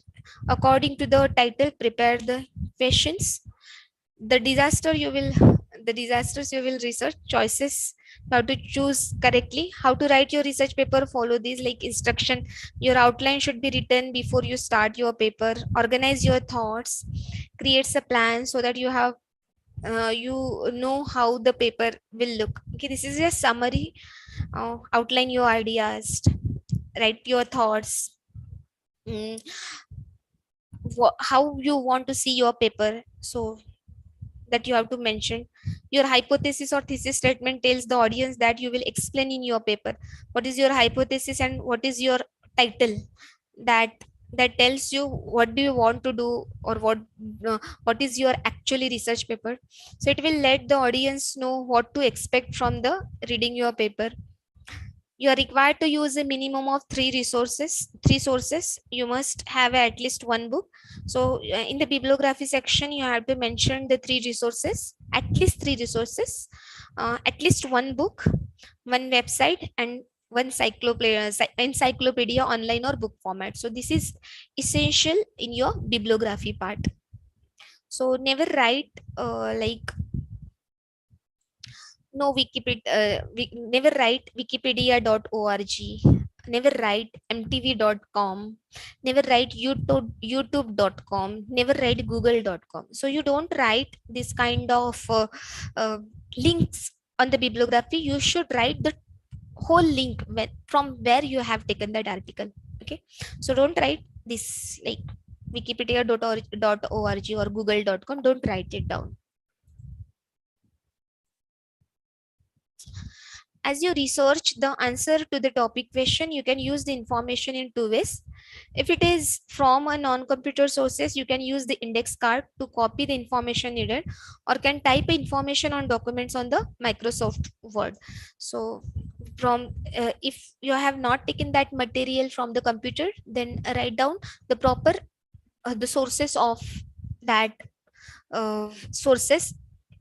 according to the title. Prepare the questions. The disasters you will research, choices, how to choose correctly, how to write your research paper, follow these like instruction. Your outline should be written before you start your paper. Organize your thoughts, creates a plan so that you have you know how the paper will look. Okay, this is a summary. Outline your ideas, write your thoughts, how you want to see your paper, so that you have to mention. Your hypothesis or thesis statement tells the audience that you will explain in your paper what is your hypothesis and what is your title, that tells you what do you want to do, or what is your actually research paper. So it will let the audience know what to expect from the reading your paper. You are required to use a minimum of three sources. You must have at least one book. So in the bibliography section, you have to mention the at least three resources, at least one book, one website, and one encyclopedia online or book format. So this is essential in your bibliography part. So never write no Wikipedia, never write wikipedia.org, never write mtv.com, never write youtube.com, never write google.com. So you don't write this kind of links on the bibliography, you should write the whole link from where you have taken that article. Okay, so don't write this like wikipedia.org or google.com. Don't write it down. As you research the answer to the topic question, you can use the information in two ways. If it is from a non-computer sources, you can use the index card to copy the information needed, or can type information on documents on the Microsoft Word. So from if you have not taken that material from the computer, then write down the proper the sources of that sources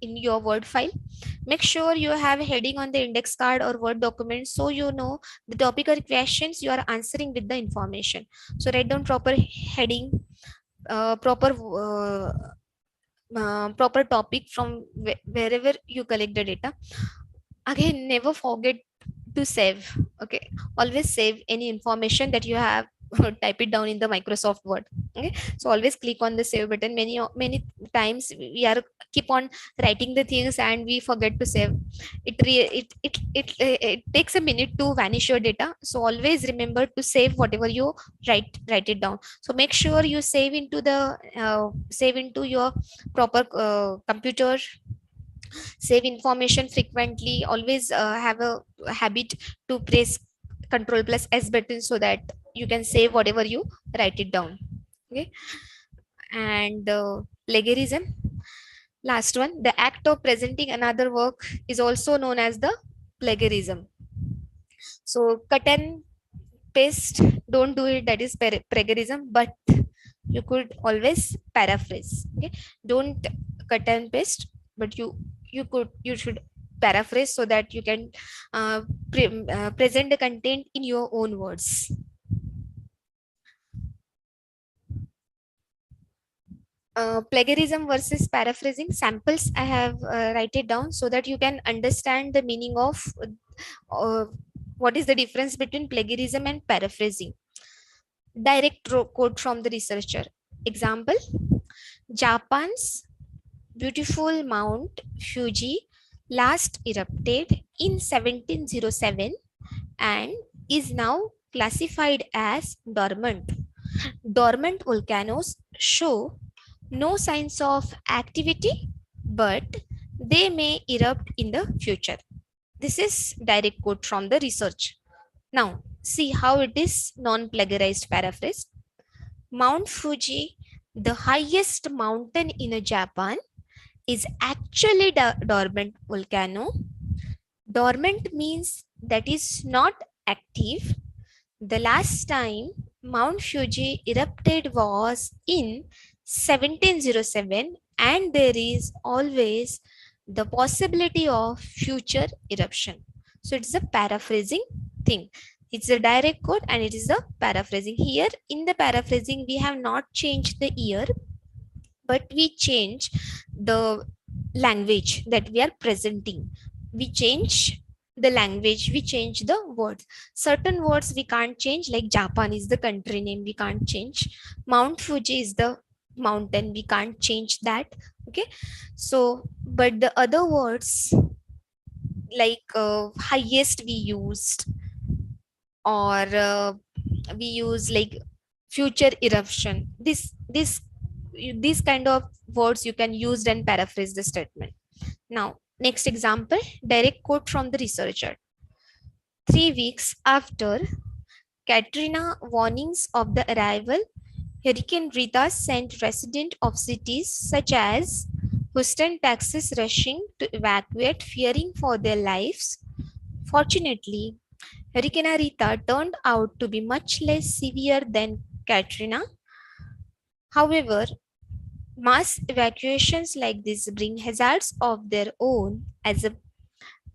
in your Word file. Make sure you have a heading on the index card or Word document, so you know the topic or questions you are answering with the information. So write down proper heading, proper topic from wherever you collect the data. Again, never forget to save. Okay, always save any information that you have type it down in the Microsoft Word. Okay, so always click on the save button. Many times we are keep on writing the things and we forget to save it takes a minute to vanish your data. So always remember to save whatever you write it down. So make sure you save into the save into your proper computer. Save information frequently. Always have a habit to press Control plus S button so that you can save whatever you write it down. Okay, and plagiarism, last one, the act of presenting another work is also known as the plagiarism. So cut and paste, don't do it, that is plagiarism, but you could always paraphrase. Okay, don't cut and paste, but you should paraphrase so that you can present the content in your own words. Plagiarism versus paraphrasing samples I have write it down so that you can understand the meaning of what is the difference between plagiarism and paraphrasing. Direct quote from the researcher. Example: Japan's beautiful Mount Fuji last erupted in 1707 and is now classified as dormant. Dormant volcanoes show no signs of activity, but they may erupt in the future. This is direct quote from the research. Now, see how it is non-plagiarized paraphrase. Mount Fuji, the highest mountain in Japan, is actually dormant volcano. Dormant means that is not active. The last time Mount Fuji erupted was in 1707, and there is always the possibility of future eruption. So it's a paraphrasing thing. It's a direct quote and it is a paraphrasing. Here in the paraphrasing, we have not changed the year, but we change the language that we are presenting. We change the language, we change the words. Certain words we can't change, like Japan is the country name, we can't change. Mount Fuji is the mountain, we can't change that. Okay, so but the other words like highest we used, or we use like future eruption, these kind of words you can use and paraphrase the statement. Now next example, direct quote from the researcher. 3 weeks after Katrina warnings of the arrival, Hurricane Rita sent residents of cities such as Houston, Texas rushing to evacuate, fearing for their lives. Fortunately, Hurricane Rita turned out to be much less severe than Katrina. However, mass evacuations like this bring hazards of their own. As a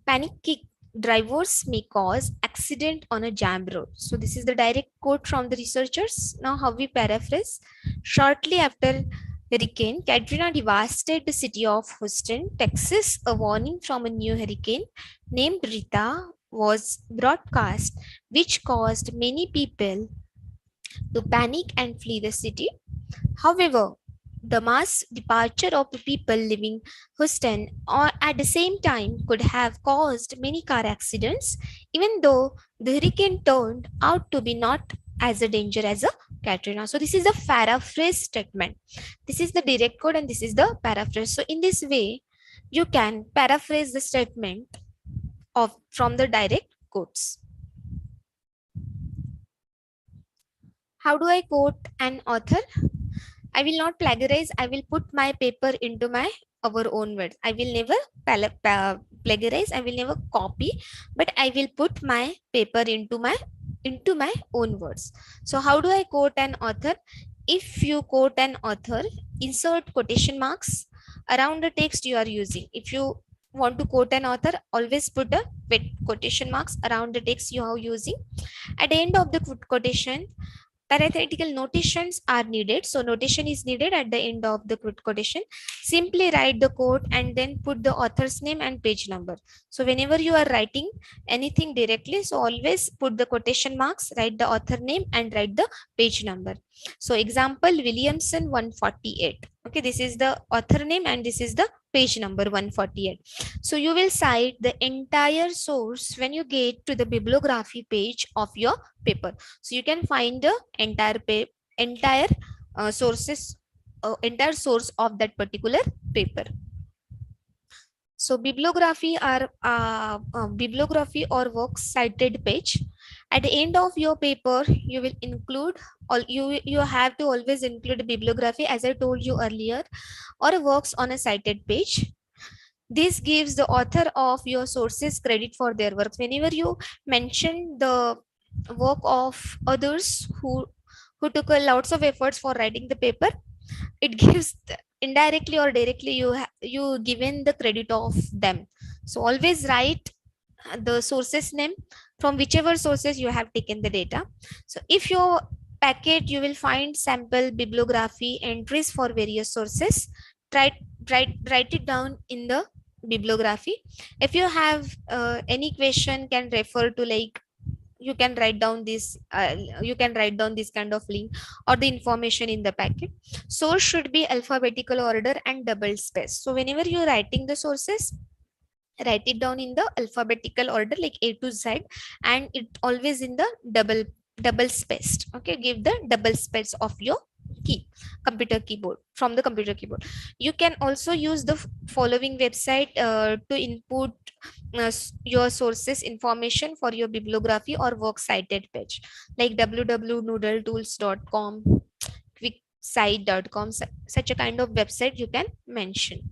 panic kick, drivers may cause accident on a jam road. So this is the direct quote from the researchers. Now how we paraphrase. Shortly after Hurricane Katrina devastated the city of Houston, Texas, a warning from a new hurricane named Rita was broadcast, which caused many people to panic and flee the city. However, The mass departure of people leaving Houston or at the same time could have caused many car accidents, even though the hurricane turned out to be not as a danger as a Katrina. So this is a paraphrase statement. This is the direct quote and this is the paraphrase. So in this way, you can paraphrase the statement of from the direct quotes. How do I quote an author? I will not plagiarize. I will put my paper into my our own words. I will never plagiarize. I will never copy, but I will put my paper into my own words. So how do I quote an author? If you quote an author, insert quotation marks around the text you are using. If you want to quote an author, always put a quotation marks around the text you are using. At the end of the quotation, parenthetical notations are needed. So notation is needed at the end of the quotation. Simply write the quote and then put the author's name and page number. So whenever you are writing anything directly, so always put the quotation marks, write the author name and write the page number. So example, Williamson 148. Okay, this is the author name and this is the page number 148. So you will cite the entire source when you get to the bibliography page of your paper. So you can find the entire sources, entire source of that particular paper. So bibliography or works cited page. At the end of your paper, you will include you have to always include bibliography, as I told you earlier, or works on a cited page. This gives the author of your sources credit for their work. Whenever you mention the work of others who took a lots of efforts for writing the paper, it gives indirectly or directly you given the credit of them. So always write the sources name from whichever sources you have taken the data. So if your packet, you will find sample bibliography entries for various sources. Write it down in the bibliography. If you have any question, can refer to, like, you can write down this kind of link or the information in the packet. Source should be alphabetical order and double space. So whenever you're writing the sources, write it down in the alphabetical order, like A to Z, and it always in the double spaced. Okay, give the double space of your computer keyboard. From the computer keyboard, you can also use the following website to input your sources information for your bibliography or works cited page, like www.noodletools.com, quicksite.com. Such a kind of website you can mention.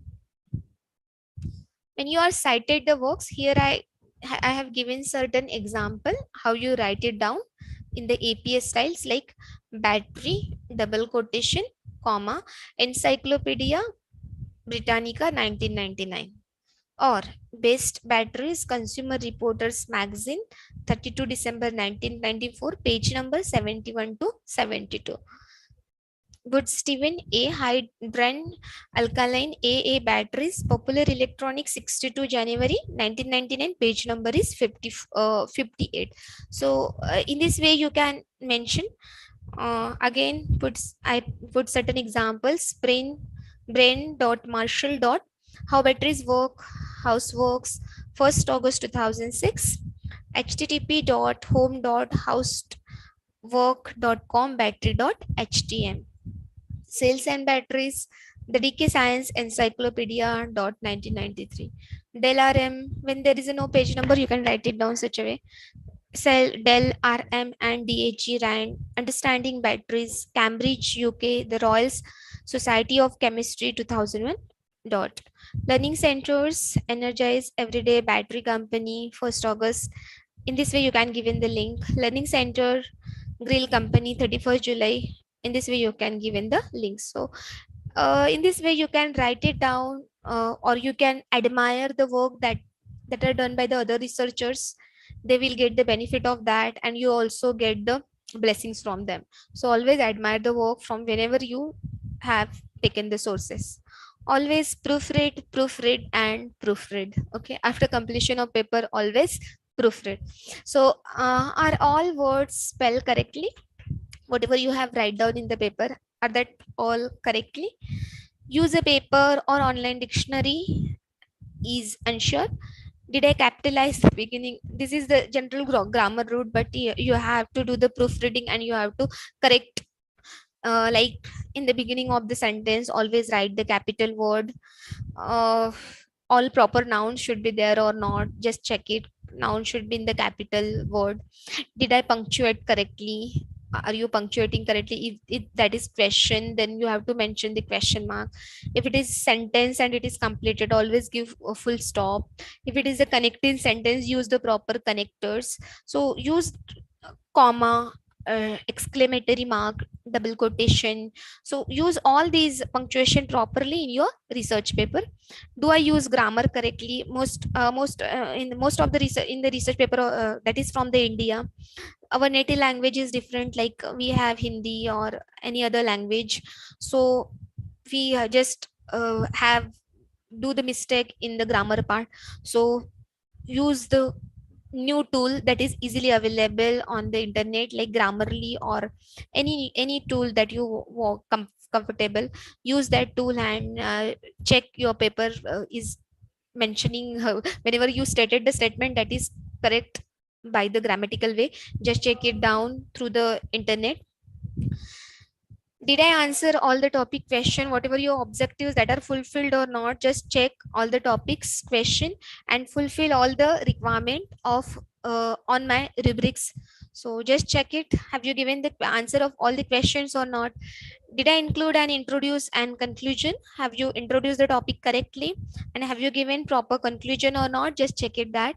When you are cited the works, here I have given certain example how you write it down in the APA styles, like battery, double quotation, comma, Encyclopedia Britannica 1999, or best batteries, Consumer Reporters Magazine 32 December 1994, page number 71 to 72. Good Stephen A. Hydrogen Alkaline AA batteries, Popular Electronics 62 January 1999, page number is 58. So in this way you can mention. Again, I put certain examples. Brain.marshall. How batteries work, houseworks, 1st August 2006. http://home.housework.com battery.htm. Cells and batteries, the DK Science Encyclopedia 1993. Dell RM, when there is no page number, you can write it down such a way. Cell, Dell, RM and DHE RAND, Understanding Batteries, Cambridge, UK, the Royal Society of Chemistry 2001. Learning Centers, Energize Everyday Battery Company, 1st August. In this way you can give in the link. Learning Center, Grill Company, 31st July. In this way you can give in the link. So in this way you can write it down, or you can admire the work that are done by the other researchers. They will get the benefit of that and you also get the blessings from them. So always admire the work from whenever you have taken the sources. Always proofread and proofread. Okay, after completion of paper, always proofread. So are all words spelled correctly? Whatever you have write down in the paper, Are that all correctly? Use a paper or online dictionary is unsure. Did I capitalize the beginning? This is the general grammar route, but you have to do the proofreading and you have to correct. Like in the beginning of the sentence, always write the capital word. Uh, all proper nouns should be there or not. Just check it. Noun should be in the capital word. Did I punctuate correctly? Are you punctuating correctly? If that is question, then you have to mention the question mark. If it is sentence and it is completed, always give a full stop. If it is a connecting sentence, use the proper connectors. So use comma, exclamatory mark, double quotation. So use all these punctuation properly in your research paper. Do I use grammar correctly? Most of the research in the research paper that is from the India, our native language is different, like we have Hindi or any other language. So we just have do the mistake in the grammar part. So use the new tool that is easily available on the internet, like Grammarly or any tool that you comfortable. Use that tool and check your paper is mentioning whenever you stated the statement that is correct by the grammatical way. Just check it down through the internet. Did I answer all the topic question? Whatever your objectives that are fulfilled or not, just check all the topics question and fulfill all the requirement of on my rubrics. So just check it. Have you given the answer of all the questions or not? Did I include an introduce and conclusion? Have you introduced the topic correctly? And have you given proper conclusion or not? Just check it that.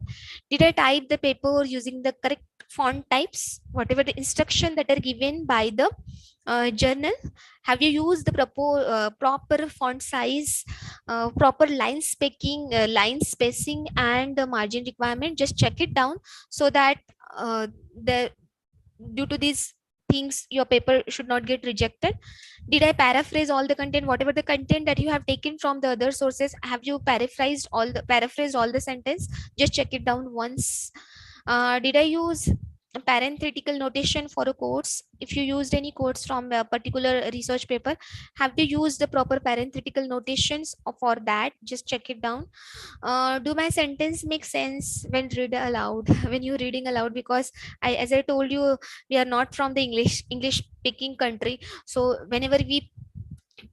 Did I type the paper using the correct font types? Whatever the instruction that are given by the journal, have you used the proper font size, proper line spacing and the margin requirement? Just check it down so that the due to these things your paper should not get rejected. Did I paraphrase all the content? Whatever the content that you have taken from the other sources, have you paraphrased all the sentence? Just check it down once. Did I use a parenthetical notation for a quotes? If you used any quotes from a particular research paper, have you used the proper parenthetical notations for that? Just check it down. Do my sentence make sense when read aloud? When you're reading aloud, because as I told you, we are not from the English speaking country. So whenever we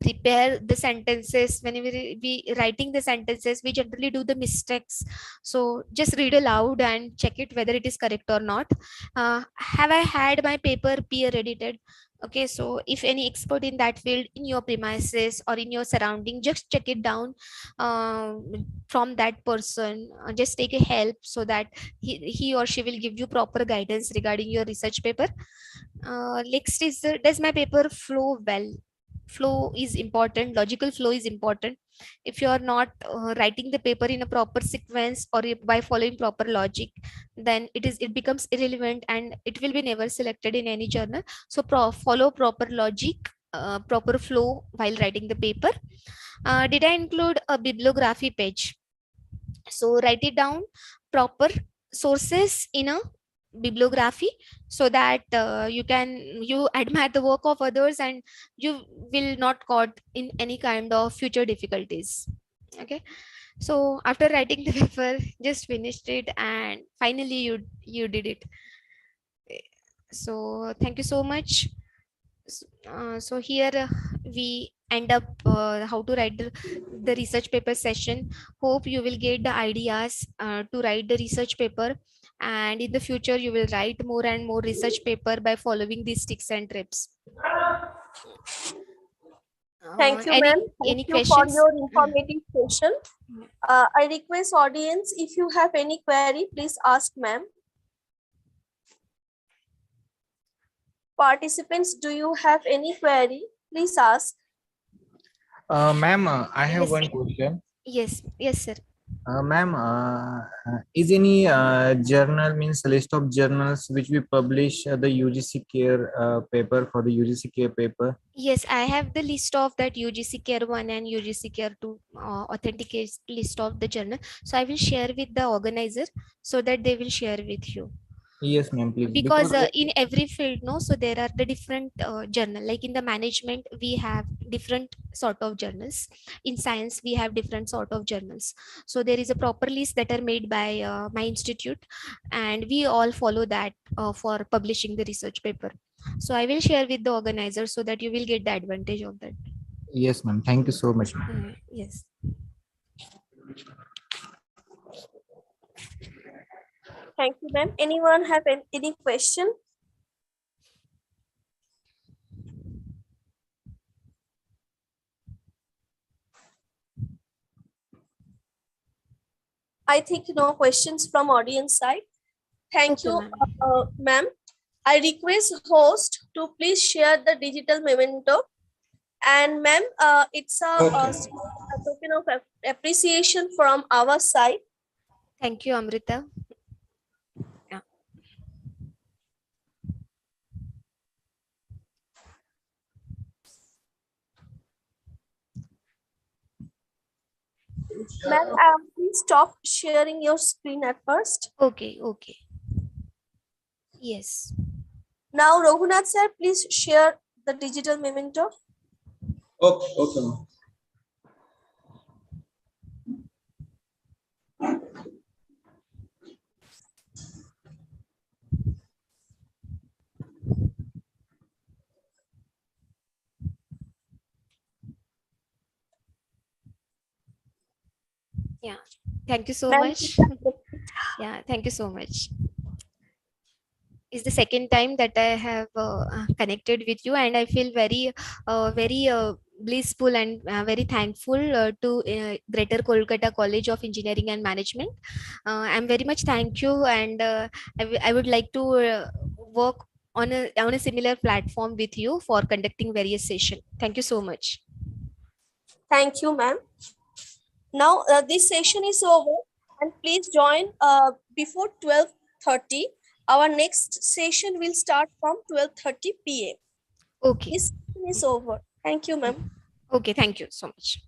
prepare the sentences, whenever we writing the sentences, we generally do the mistakes. So just read aloud and check it whether it is correct or not. Have I had my paper peer edited? Okay, so if any expert in that field in your premises or in your surrounding, just check it down from that person. Just take a help so that he or she will give you proper guidance regarding your research paper. Next is does my paper flow well? Flow is important. Logical flow is important. If you are not writing the paper in a proper sequence or by following proper logic, then it becomes irrelevant and it will be never selected in any journal. So follow proper logic, proper flow while writing the paper. Did I include a bibliography page? So write it down, proper sources in a bibliography, so that you admire the work of others and you will not caught in any kind of future difficulties. Okay, so after writing the paper, just finished it and finally you did it. So thank you so much. So here we end up how to write the research paper session. Hope you will get the ideas to write the research paper, and in the future you will write more and more research paper by following these tips and trips. Thank you, Any ma'am. Thank you for questions? your informative session. I request audience, if you have any query, please ask ma'am. Participants, do you have any query? Please ask. Ma'am, I have Yes. one question. Yes, sir. Ma'am, is any journal means list of journals which we publish the UGC care paper for the UGC care paper? Yes, I have the list of that UGC Care 1 and UGC Care 2 authenticate list of the journal. So I will share with the organizer so that they will share with you. Yes, ma'am, please. Because in every field, no, so there are the different journal. Like in the management we have different sort of journals, in science we have different sort of journals. So there is a proper list that are made by my institute, and we all follow that for publishing the research paper. So I will share with the organizer so that you will get the advantage of that. Yes, ma'am. Thank you so much, ma'am. Yes. Thank you, ma'am. Anyone have any question? I think no questions from audience side. Thank Okay, you, ma'am. ma'am. I request host to please share the digital memento. And ma'am, it's a Okay. token of appreciation from our side. Thank you, Amrita. Yeah. Ma'am, please stop sharing your screen at first. Okay, okay. Yes. Now, Raghunath sir, please share the digital memento. Okay, okay, ma'am. Yeah. Thank you so Ma'am, much. Yeah, thank you so much. It's the second time that I have connected with you, and I feel very blissful and very thankful to Greater Kolkata College of Engineering and Management. I'm very much thank you, and I would like to work on a similar platform with you for conducting various sessions. Thank you so much. thank you, ma'am. Now, this session is over, and please join before 12:30. Our next session will start from 12:30 p.m. Okay. This session is over. Thank you, ma'am. Okay. Thank you so much.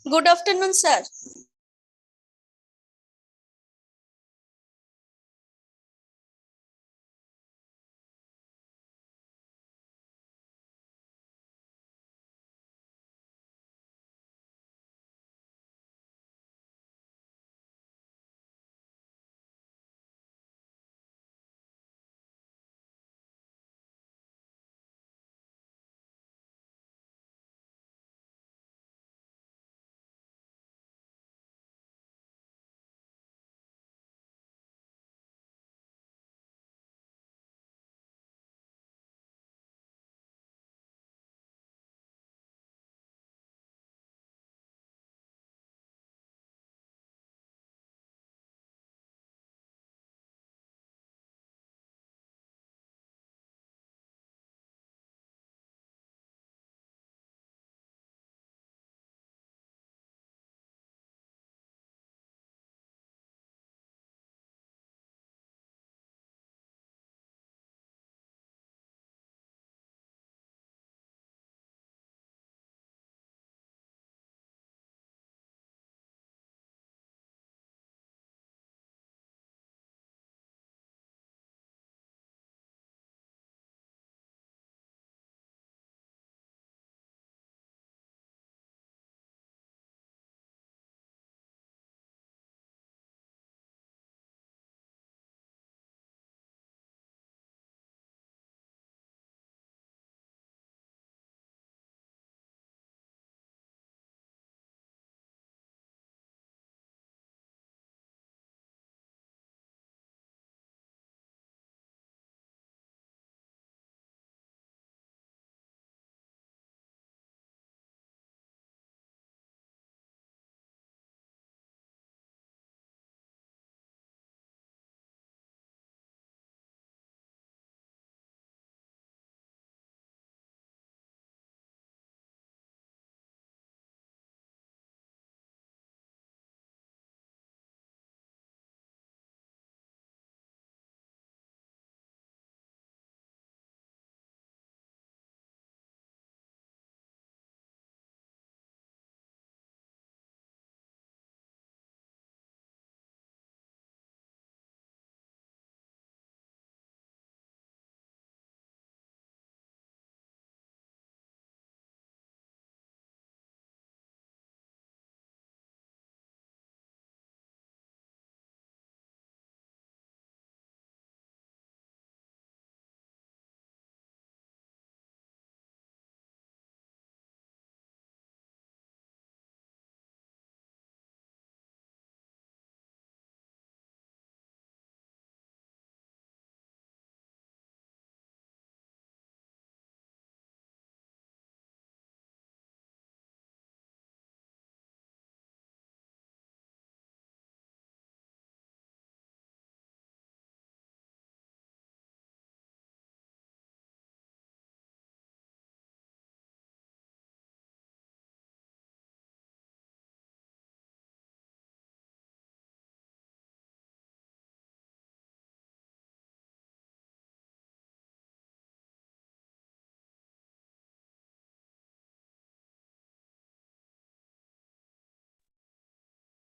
Good afternoon, sir.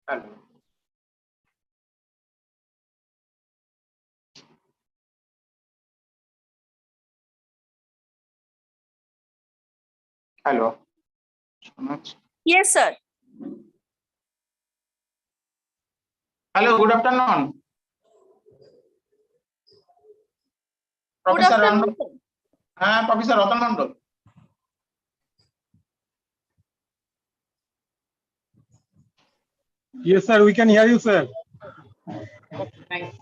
Hello. Hello. Yes, sir. Hello, good afternoon. Good Professor afternoon, Randall. sir. Professor Ratan Mandal. Yes, sir. We can hear you, sir. Thanks.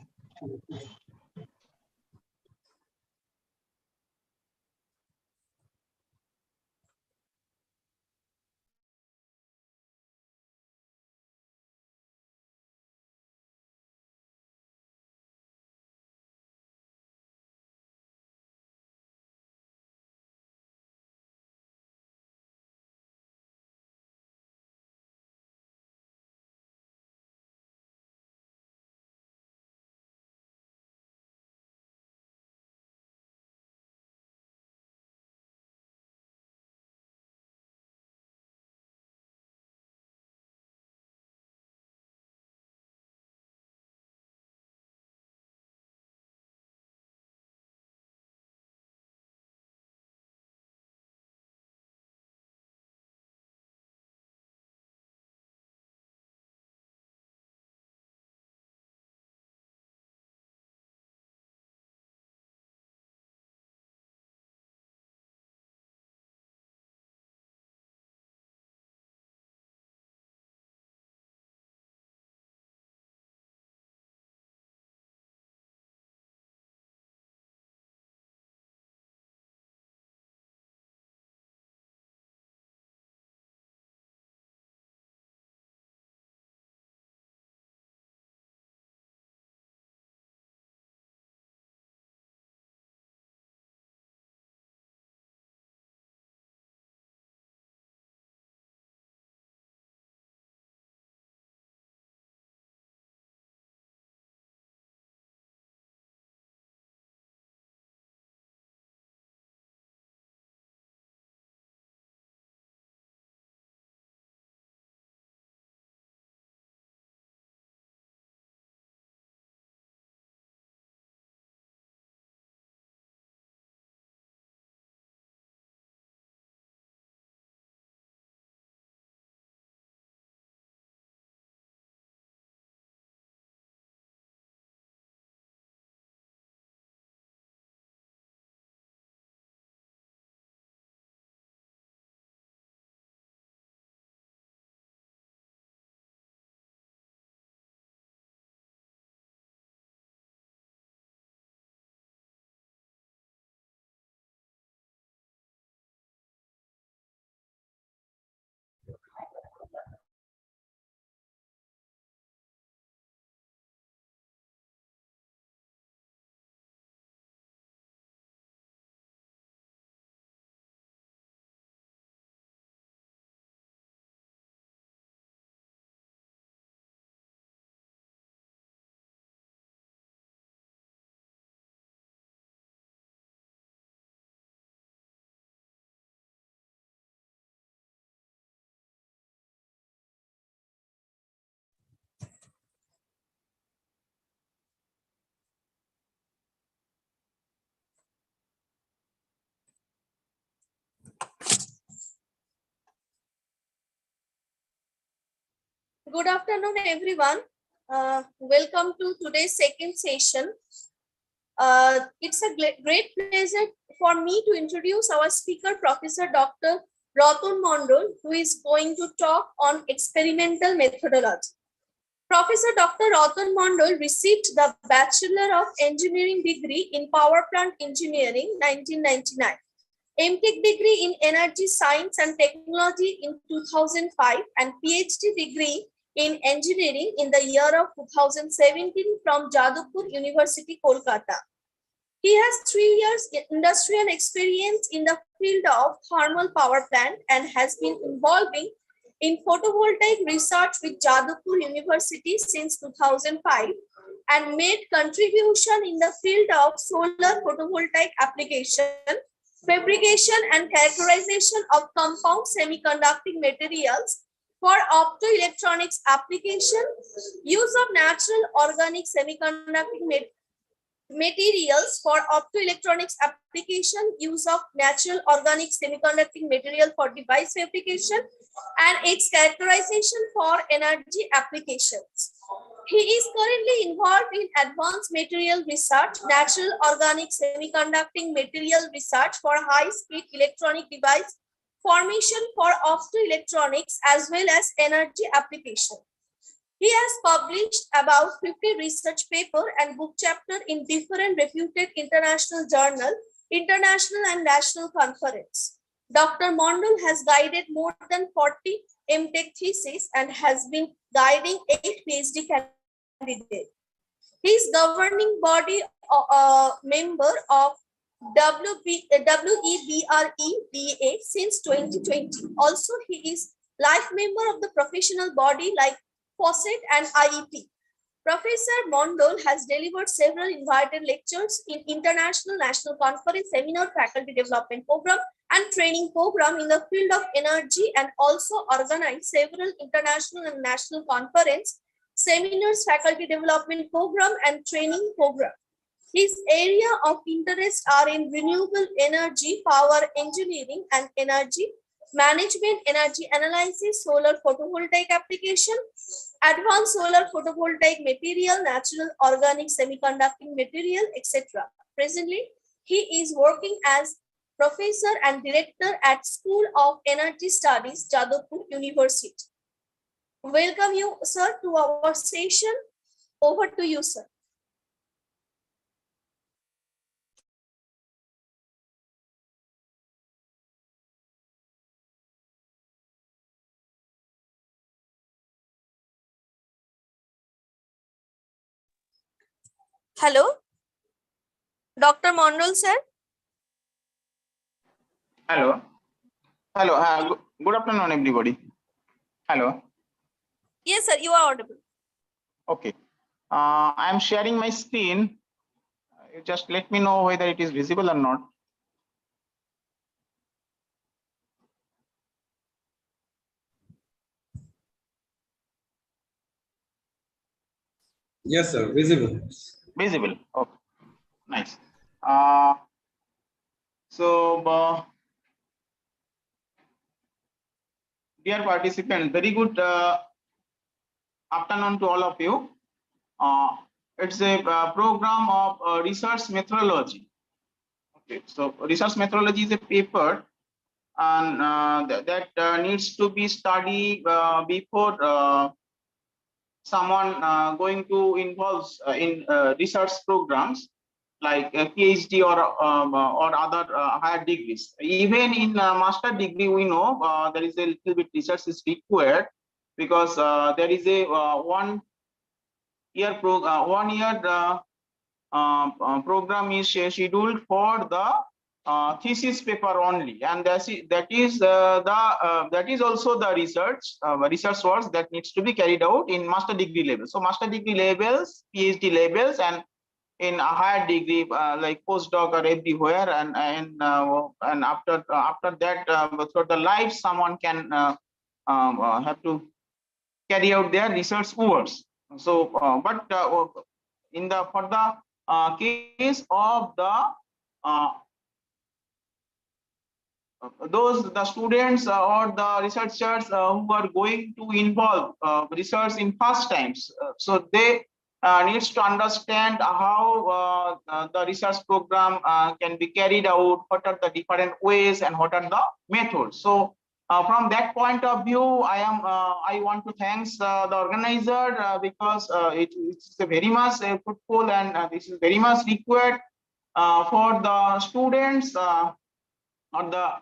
Good afternoon, everyone. Welcome to today's second session. It's a great pleasure for me to introduce our speaker, Professor Dr. Ratan Mondal, who is going to talk on experimental methodology. Professor Dr. Ratan Mondal received the Bachelor of Engineering degree in Power Plant Engineering 1999, MTech degree in Energy Science and Technology in 2005, and PhD degree in Engineering in the year of 2017 from Jadavpur University, Kolkata. He has 3 years industrial experience in the field of thermal power plant and has been involving in photovoltaic research with Jadavpur University since 2005 and made contribution in the field of solar photovoltaic application, fabrication and characterization of compound semiconducting materials for optoelectronics application, use of natural organic semiconducting materials for optoelectronics application, use of natural organic semiconducting material for device fabrication, and its characterization for energy applications. He is currently involved in advanced material research, natural organic semiconducting material research for high-speed electronic device formation for optoelectronics as well as energy application. He has published about 50 research papers and book chapters in different reputed international journals, international and national conference. Dr. Mondal has guided more than 40 MTech theses and has been guiding 8 PhD candidates. He is governing body member of WEBREBA since 2020. Also, he is life member of the professional body like FOSET and IEP. Professor Mondal has delivered several invited lectures in international, national conference, seminar, faculty development program, and training program in the field of energy, and also organized several international and national conference, seminars, faculty development program, and training program. His area of interest are in renewable energy, power engineering, and energy management, energy analysis, solar photovoltaic application, advanced solar photovoltaic material, natural organic semiconducting material, etc. Presently, he is working as professor and director at School of Energy Studies, Jadavpur University. Welcome you, sir, to our session. Over to you, sir. Hello, Dr. Mondal, sir. Hello. Hello. Good afternoon, everybody. Hello. Yes, sir, you are audible. Okay. I am sharing my screen. You just let me know whether it is visible or not. Yes, sir. Visible. Visible. Okay. Nice. Dear participants, very good afternoon to all of you. It's a program of research methodology. Okay, so research methodology is a paper, and that needs to be studied before someone going to involve in research programs like a PhD or other higher degrees. Even in master degree, we know there is a little bit research is required, because there is a 1 year program is scheduled for the thesis paper only, and that is also the research work that needs to be carried out in master degree level. So master degree levels, PhD levels, and in a higher degree like postdoc or everywhere, and after that throughout the life, someone can have to carry out their research works. So but in the for the case of the the students or the researchers who are going to involve research in first times. So they needs to understand how the research program can be carried out, what are the different ways and what are the methods. So from that point of view, I want to thank the organizer because it's a very much fruitful and this is very much required for the students or the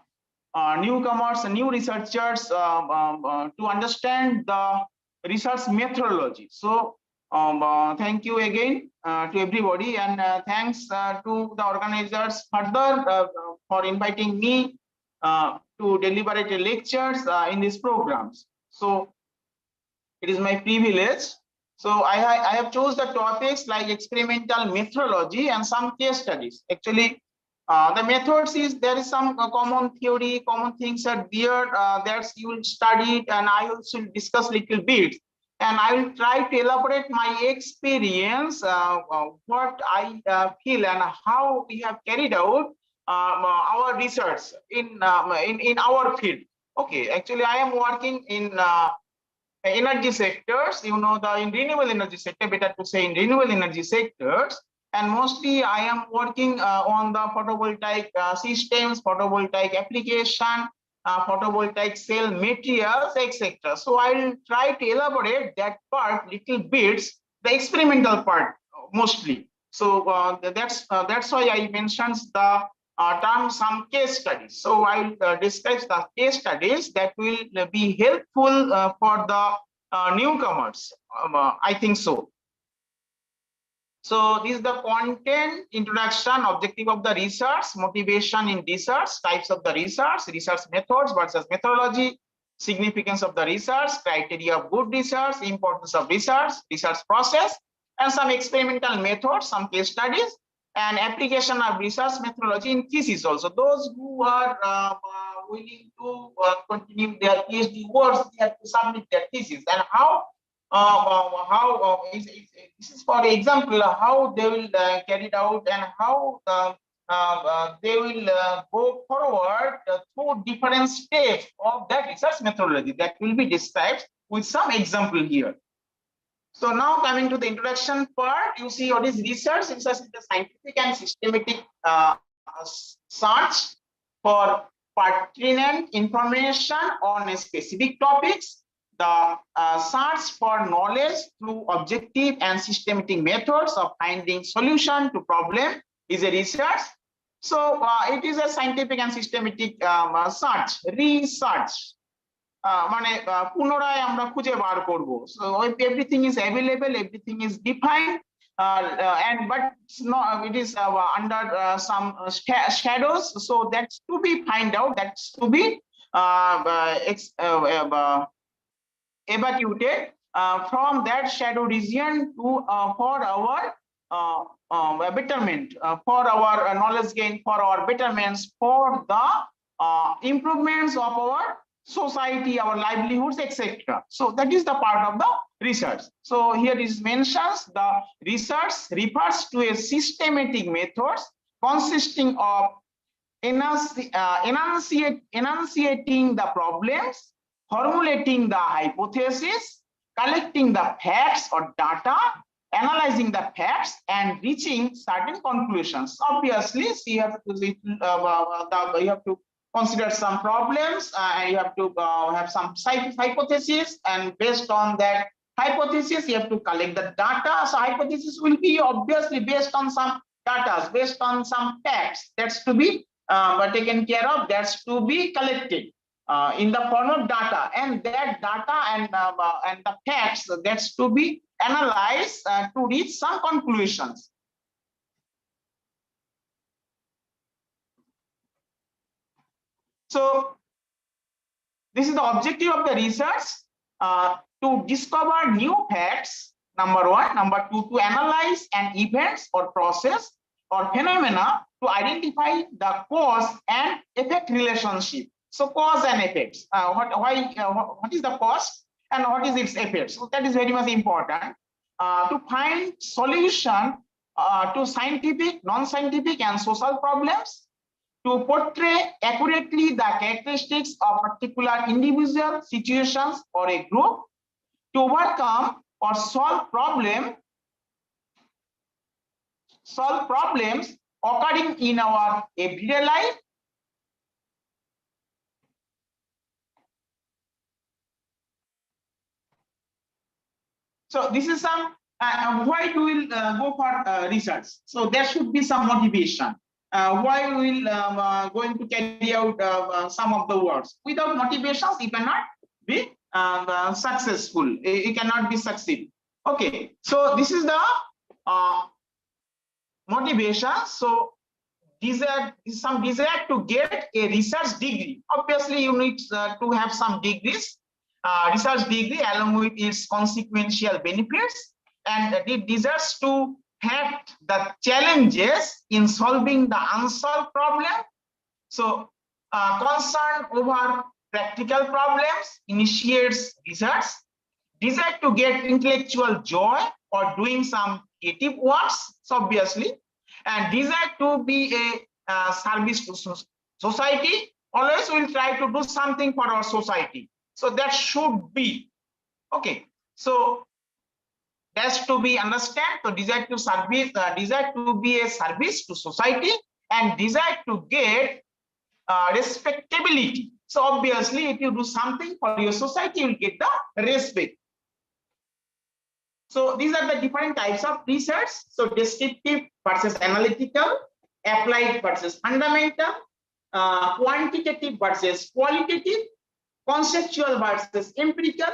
newcomers and new researchers to understand the research methodology. So thank you again to everybody, and thanks to the organizers further for inviting me to deliberate lectures in these programs. So it is my privilege. So I have chosen the topics like experimental methodology and some case studies. Actually, the methods is there is some common theory, common things are there that you will study, and I also discuss little bit, and I will try to elaborate my experience, what I feel and how we have carried out our research in our field. Okay, actually I am working in energy sectors, you know, in renewable energy sector, better to say in renewable energy sectors. And mostly I am working on the photovoltaic systems, photovoltaic application, photovoltaic cell materials, etc. So I will try to elaborate that part little bits, the experimental part mostly. So that's why I mentioned the term some case studies. So I will discuss the case studies that will be helpful for the newcomers. I think so. So this is the content, introduction, objective of the research, motivation in research, types of the research, research methods versus methodology, significance of the research, criteria of good research, importance of research, research process, and some experimental methods, some case studies, and application of research methodology in thesis also. Those who are willing to continue their PhD works, they have to submit their thesis, and how this is for example how they will carry it out, and how they will go forward through different steps of that research methodology that will be described with some example here. So now coming to the introduction part, you see what is research. Research is the scientific and systematic search for pertinent information on specific topics. The search for knowledge through objective and systematic methods of finding solution to problem is a research. So it is a scientific and systematic search, research. মানে পুনরায় আমরা খুঁজে বার করব. So everything is available, everything is defined, and but it is under some shadows. So that's to be find out, that's to be evacuated from that shadow region to for our betterment, for our knowledge gain, for our betterments, for the improvements of our society, our livelihoods, etc. So that is the part of the research. So here is mentions the research refers to a systematic methods consisting of enunciating the problems, formulating the hypothesis, collecting the facts or data, analyzing the facts, and reaching certain conclusions. Obviously, so you have to consider some problems, and you have to have some hypothesis, and based on that hypothesis, you have to collect the data. So hypothesis will be obviously based on some data, based on some facts that's to be taken care of, that's to be collected in the form of data, and that data and the facts that's to be analyzed to reach some conclusions. So this is the objective of the research, to discover new facts, number one. Number two, to analyze an events or process or phenomena to identify the cause and effect relationship. So cause and effects, what is the cause and what is its effects? So that is very much important. To find solution to scientific, non-scientific and social problems, to portray accurately the characteristics of particular individual, situations, or a group, to overcome or solve problems occurring in our everyday life. So this is some why we will go for research. So there should be some motivation. Why we will going to carry out some of the works. Without motivations, you cannot be successful. You cannot be succeed. Okay. So this is the motivation. So some desire to get a research degree. Obviously, you need to have some degrees, research degree along with its consequential benefits, and it desires to have the challenges in solving the unsolved problem. So concern over practical problems initiates research. Desire to get intellectual joy or doing some creative works, so obviously, and desire to be a service to society. Always we'll try to do something for our society. So that should be okay. So that's to be understand. So desire to service, desire to be a service to society, and desire to get respectability. So obviously, if you do something for your society, you will get the respect. So these are the different types of research. So descriptive versus analytical, applied versus fundamental, quantitative versus qualitative, conceptual versus empirical.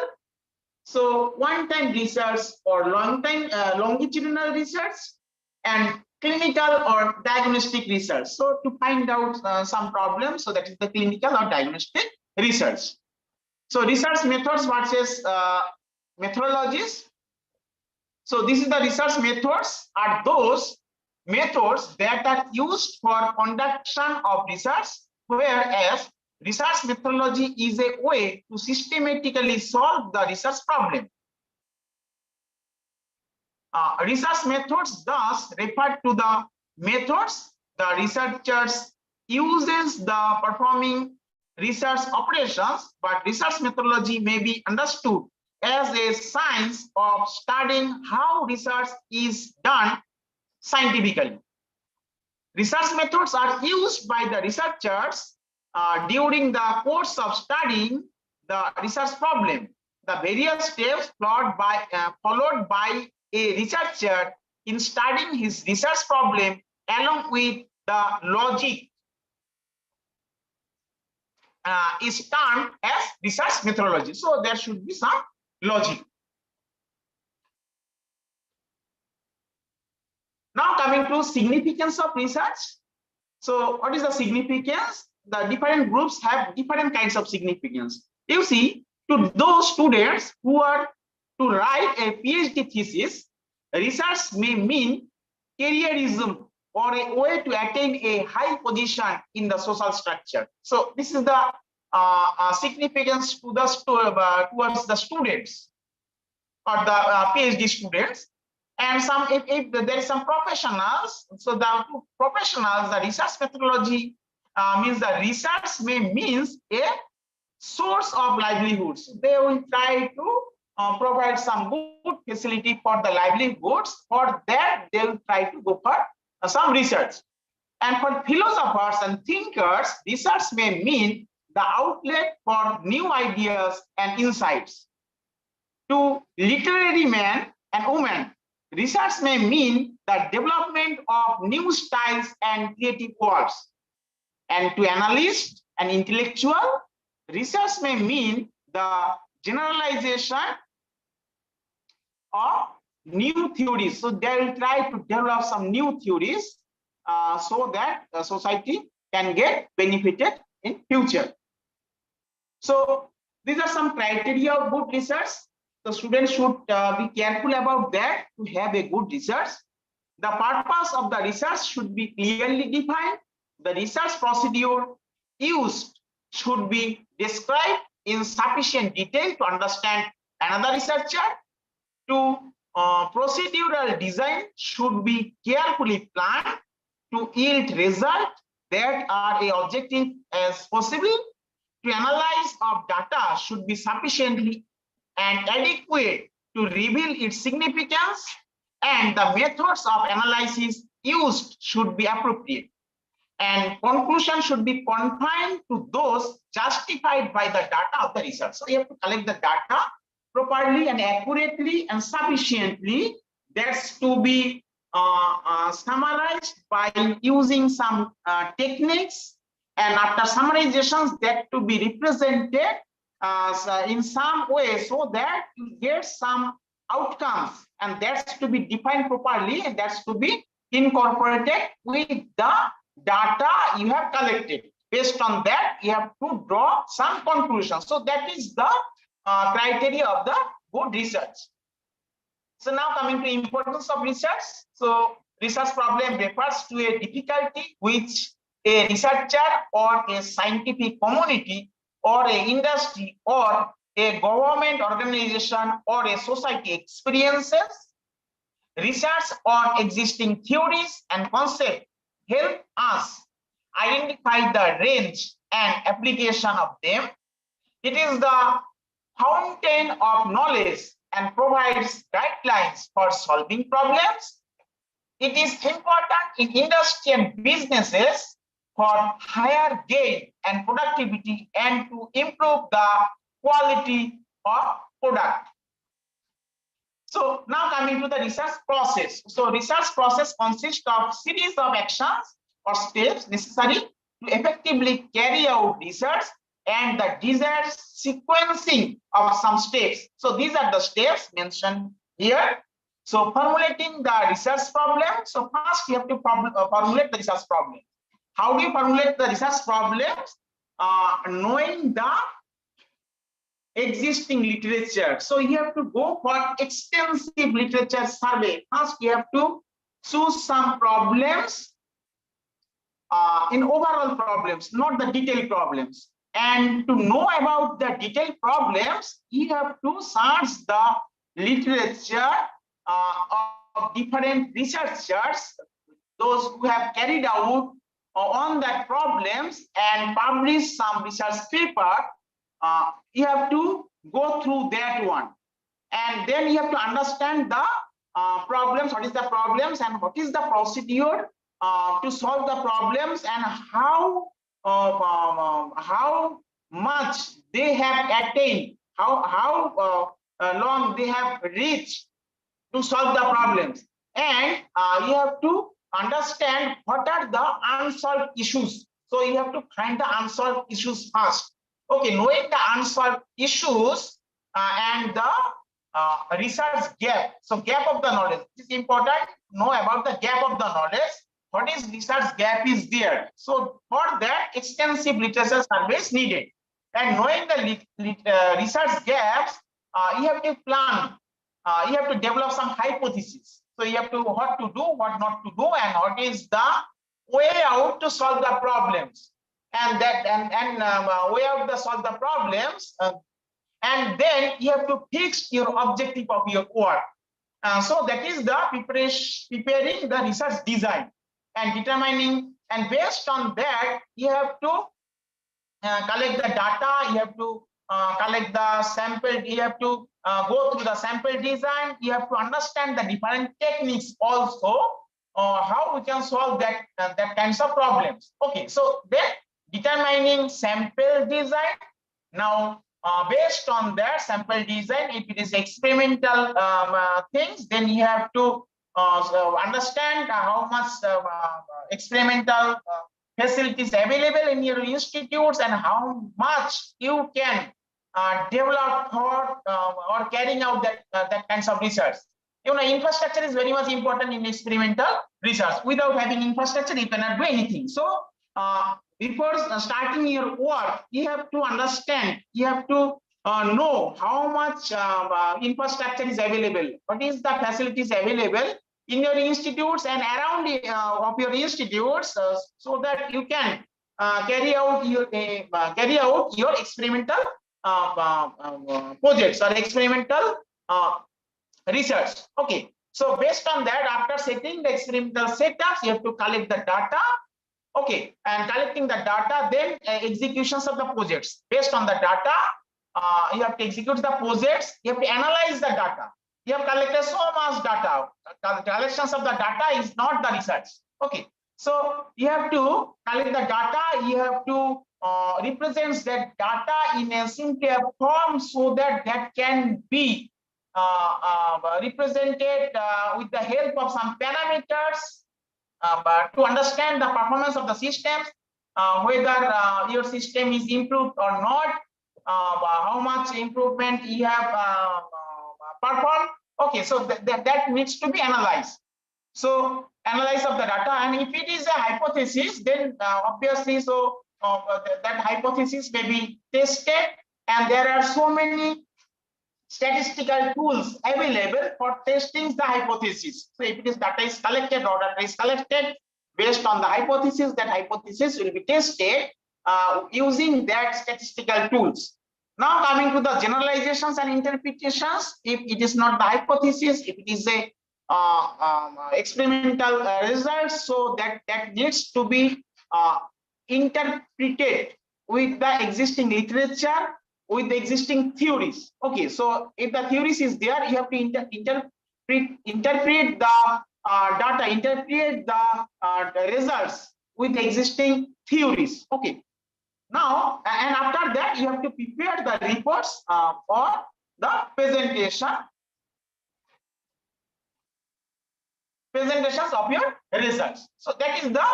So one-time research or long-time longitudinal research, and clinical or diagnostic research. So to find out some problems, so that is the clinical or diagnostic research. So research methods versus methodologies. So this is the research methods are those methods that are used for conduction of research, whereas research methodology is a way to systematically solve the research problem. Research methods thus refer to the methods the researchers uses the performing research operations, but research methodology may be understood as a science of studying how research is done scientifically. Research methods are used by the researchers during the course of studying the research problem. The various steps followed by a researcher in studying his research problem along with the logic is termed as research methodology. So there should be some logic. Now coming to significance of research. So what is the significance? The different groups have different kinds of significance. You see, to those students who are to write a PhD thesis, research may mean careerism or a way to attain a high position in the social structure. So this is the significance to the towards the students or the PhD students. And some if there is some professionals, so the professionals, the research methodology means the research may means a source of livelihoods. They will try to provide some good facility for the livelihoods. For that, they will try to go for some research. And for philosophers and thinkers, research may mean the outlet for new ideas and insights. To literary men and women, research may mean the development of new styles and creative works. And to analysts and intellectual, research may mean the generalization of new theories. So they will try to develop some new theories so that the society can get benefited in future. So these are some criteria of good research. The students should be careful about that to have a good research. The purpose of the research should be clearly defined. The research procedure used should be described in sufficient detail to understand another researcher. To procedural design should be carefully planned to yield result that are a objective as possible. To analyze of data should be sufficiently and adequate to reveal its significance, and the methods of analysis used should be appropriate, and conclusion should be confined to those justified by the data of the research. So you have to collect the data properly and accurately and sufficiently. That's to be summarized by using some techniques, and after summarizations that to be represented in some way so that you get some outcomes, and that's to be defined properly, and that's to be incorporated with the data you have collected. Based on that, you have to draw some conclusions. So that is the criteria of the good research. So now coming to importance of research. So research problem refers to a difficulty which a researcher or a scientific community or a industry or a government organization or a society experiences. Research on existing theories and concepts help us identify the range and application of them. It is the fountain of knowledge and provides guidelines for solving problems. It is important in industry and businesses for higher gain and productivity and to improve the quality of product. So now coming to the research process. So research process consists of series of actions or steps necessary to effectively carry out research and the desired sequencing of some steps. So these are the steps mentioned here. So formulating the research problem. So first you have to formulate the research problem. How do you formulate the research problems? Knowing the existing literature. So you have to go for extensive literature survey. First you have to choose some problems in overall problems, not the detailed problems. And to know about the detailed problems, you have to search the literature of different researchers, those who have carried out on that problems and publish some research paper. You have to go through that one, and then you have to understand the problems, what is the problems and what is the procedure to solve the problems, and how much they have attained, how long they have reached to solve the problems. And you have to understand what are the unsolved issues. So you have to find the unsolved issues first. Okay, knowing the unsolved issues and the research gap. So gap of the knowledge, it is important to know about the gap of the knowledge. What is research gap is there. So for that, extensive literature survey is needed. And knowing the research gaps, you have to plan. You have to develop some hypotheses. So you have to what to do, what not to do, and what is the way out to solve the problems. And that way out to solve the problems. And then you have to fix your objective of your work. So that is the preparing the research design and determining. And based on that, you have to collect the data. You have to collect the sample. You have to go through the sample design. You have to understand the different techniques also, how we can solve that kinds of problems. Okay, so then determining sample design. Now based on that sample design, if it is experimental things, then you have to understand how much experimental facilities available in your institutes and how much you can develop for or carrying out that kinds of research. You know, infrastructure is very much important in experimental research. Without having infrastructure, you cannot do anything. So before starting your work, you have to understand, you have to know how much infrastructure is available, what is the facilities available in your institutes and around of your institutes, so that you can carry out your experimental projects or experimental research. Okay, so based on that, after setting the experimental setups, you have to collect the data. Okay, and collecting the data, then executions of the projects. Based on the data, you have to execute the projects, you have to analyze the data. You have collected so much data. Collections of the data is not the research. Okay, so you have to collect the data, you have to represent that data in a simple form so that that can be represented with the help of some parameters but to understand the performance of the systems, whether your system is improved or not, how much improvement you have performed. Okay, so that needs to be analyzed. So analyze of the data, and if it is a hypothesis, then obviously that hypothesis may be tested, and there are so many statistical tools available for testing the hypothesis. So if it is data is collected or data is collected based on the hypothesis, that hypothesis will be tested using that statistical tools. Now coming to the generalizations and interpretations, if it is not the hypothesis, if it is a experimental results, so that needs to be interpreted with the existing literature, with the existing theories. Okay, so if the theories is there, you have to interpret the data, interpret the results with the existing theories. Okay, now and after that you have to prepare the reports for the presentations of your results. So that is the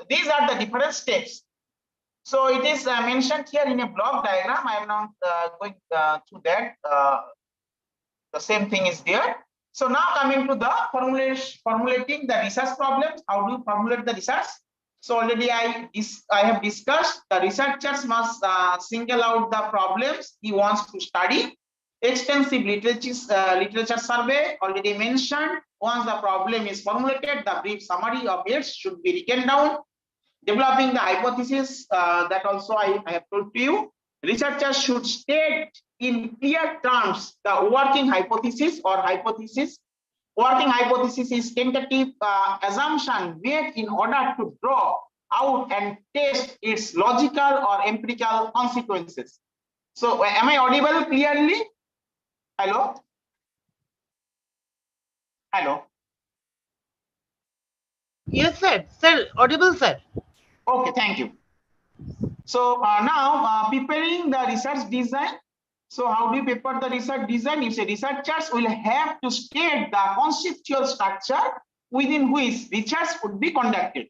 these are the different steps. So it is mentioned here in a block diagram. I am not going through that. The same thing is there. So now coming to the formulating the research problems. How do you formulate the research? So already I have discussed the researchers must single out the problems he wants to study. Extensive literature survey already mentioned. Once the problem is formulated, the brief summary of it should be written down. Developing the hypothesis, that also I have told to you. Researchers should state in clear terms the working hypothesis or hypothesis. Working hypothesis is tentative assumption made in order to draw out and test its logical or empirical consequences. So am I audible clearly? Hello? Hello? Yes, sir. Sir, audible, sir. Okay, thank you. So now preparing the research design. So how do you prepare the research design? You say researchers will have to state the conceptual structure within which research would be conducted.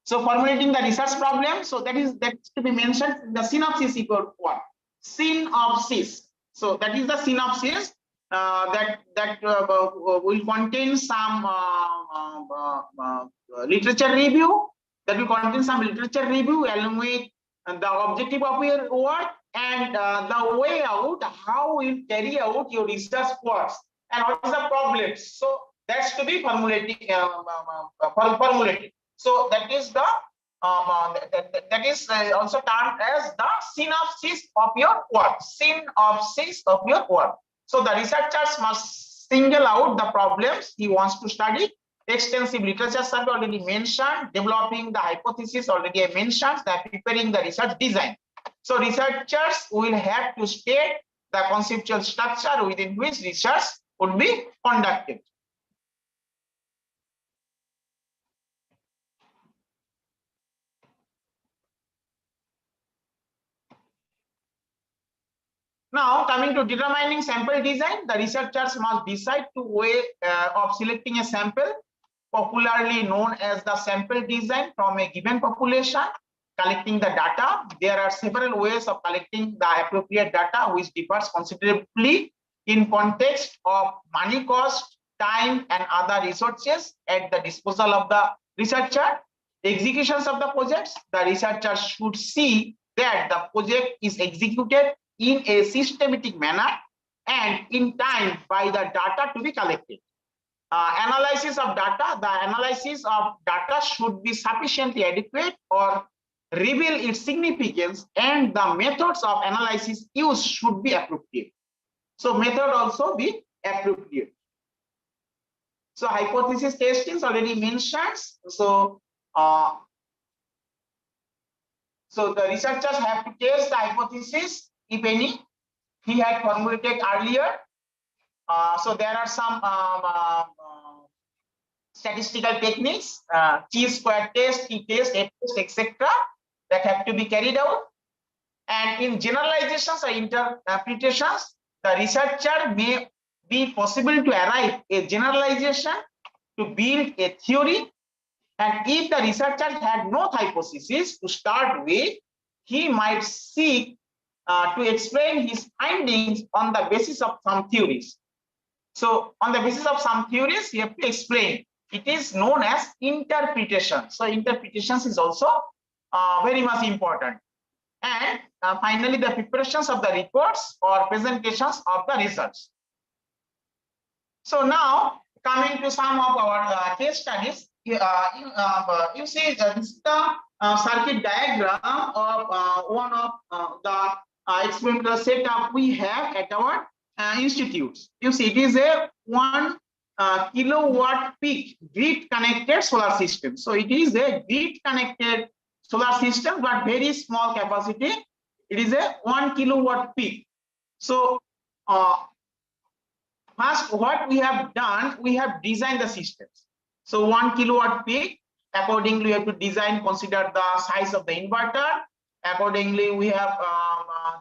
So formulating the research problem. So that's to be mentioned in the synopsis equal one. Synopsis. So that is the synopsis that will contain some literature review. That will contain some literature review along with the objective of your work and the way out, how you carry out your research works and what is the problems. So that's to be formulated. So that is the that is also termed as the synopsis of your work. Synopsis of your work. So the researchers must single out the problems he wants to study. Extensive literature survey already mentioned. Developing the hypothesis already I mentioned. That preparing the research design. So researchers will have to state the conceptual structure within which research would be conducted. Now coming to determining sample design, the researchers must decide the way of selecting a sample, popularly known as the sample design, from a given population. Collecting the data. There are several ways of collecting the appropriate data, which differs considerably in context of money cost, time, and other resources at the disposal of the researcher. Executions of the projects. The researcher should see that the project is executed in a systematic manner and in time by the data to be collected. Analysis of data. The analysis of data should be sufficiently adequate or reveal its significance, and the methods of analysis used should be appropriate. So method also be appropriate. So hypothesis testing is already mentioned. So so the researchers have to test the hypothesis, if any, he had formulated earlier. So there are some statistical techniques, chi-square test, t-test, f-test, etc., that have to be carried out. And in generalizations or interpretations, the researcher may be possible to arrive a generalization to build a theory. And if the researcher had no hypothesis to start with, he might seek to explain his findings on the basis of some theories. So on the basis of some theories, you have to explain. It is known as interpretation. So interpretations is also very much important. And finally, the preparations of the reports or presentations of the research. So now coming to some of our case studies, you see this is the circuit diagram of one of the experimental setup we have at our institutes. You see, it is a 1 kilowatt peak grid connected solar system. So it is a grid connected solar system, but very small capacity. It is a 1 kilowatt peak. So first, what we have done, we have designed the systems. So 1 kilowatt peak, accordingly we have to design, consider the size of the inverter. Accordingly, we have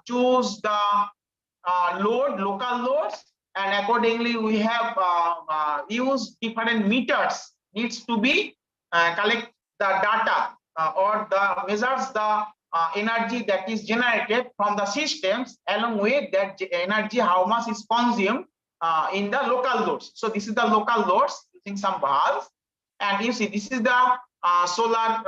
choose the load, local loads, and accordingly we have used different meters. Needs to be collect the data or the measures the energy that is generated from the systems, along with that energy, how much is consumed in the local loads. So this is the local loads using some valves, and you see this is the solar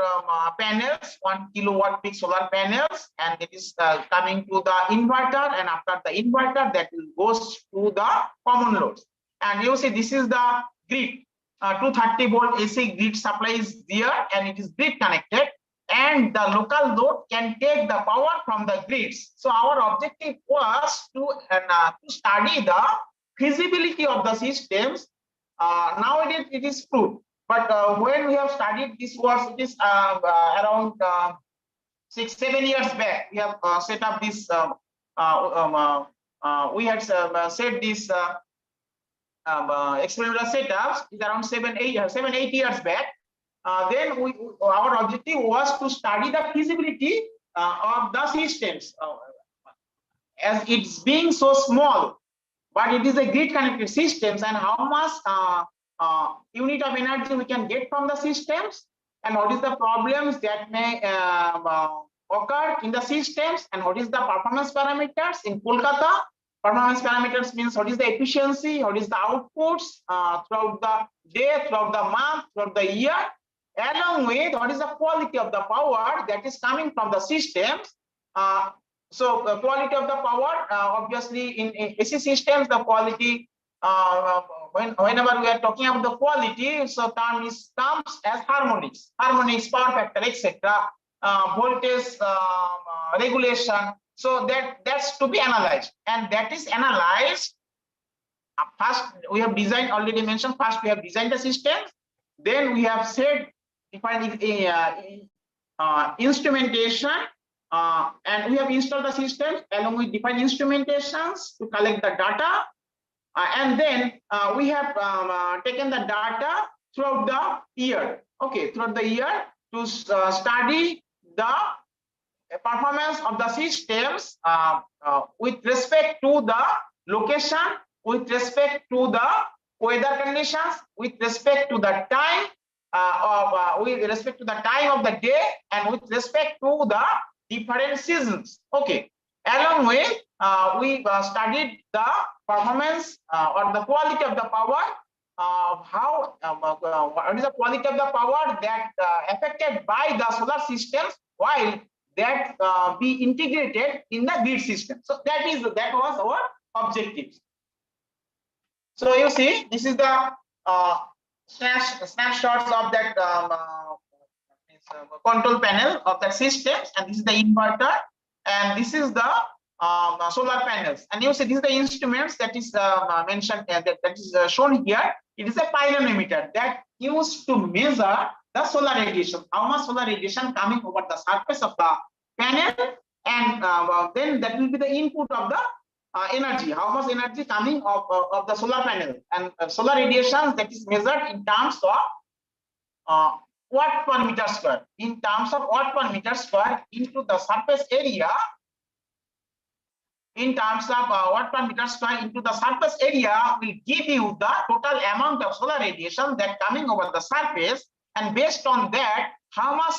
panels, 1 kilowatt peak solar panels, and it is coming to the inverter, and after the inverter that goes to the common loads. And you see this is the grid, 230 volt AC grid supply is there, and it is grid connected, and the local load can take the power from the grids. So our objective was to study the feasibility of the systems. Nowadays it is proved, but when we have studied this was, it is around 6-7 years back. We have set up this. We had set this experimental setups is around 7-8 years back. Then our objective was to study the feasibility of the systems, as it's being so small, but it is a grid connected systems, and how much unit of energy we can get from the systems, and what is the problems that may occur in the systems, and what is the performance parameters in Kolkata. Performance parameters means what is the efficiency, what is the outputs throughout the day, throughout the month, throughout the year, along with what is the quality of the power that is coming from the systems. So the quality of the power, obviously in AC systems, the quality, whenever we are talking about the quality, so comes as harmonics, power factor, etc., voltage regulation. So that's to be analyzed, and that is analyzed. First, we have designed, already mentioned, first we have designed the system, then we have said defined instrumentation, and we have installed the system along with defined instrumentations to collect the data, and then we have taken the data throughout the year. Okay, throughout the year to study the performance of the systems with respect to the location, with respect to the weather conditions, with respect to the time with respect to the time of the day, and with respect to the different seasons. Okay, along with we studied the performance or the quality of the power, how what is the quality of the power that affected by the solar systems while that be integrated in the grid system. So that was our objective. So you see, this is the snapshots of that control panel of the systems, and this is the inverter, and this is the solar panels. And you see, this is the instruments that is mentioned that is shown here. It is a pyranometer that used to measure the solar radiation, how much solar radiation coming over the surface of the panel, and then that will be the input of the energy, how much energy coming of the solar panel, and solar radiation that is measured in terms of watt per meter square, in terms of watt per meter square into the surface area, in terms of watt per meter square into the surface area will give you the total amount of solar radiation that coming over the surface, and based on that how much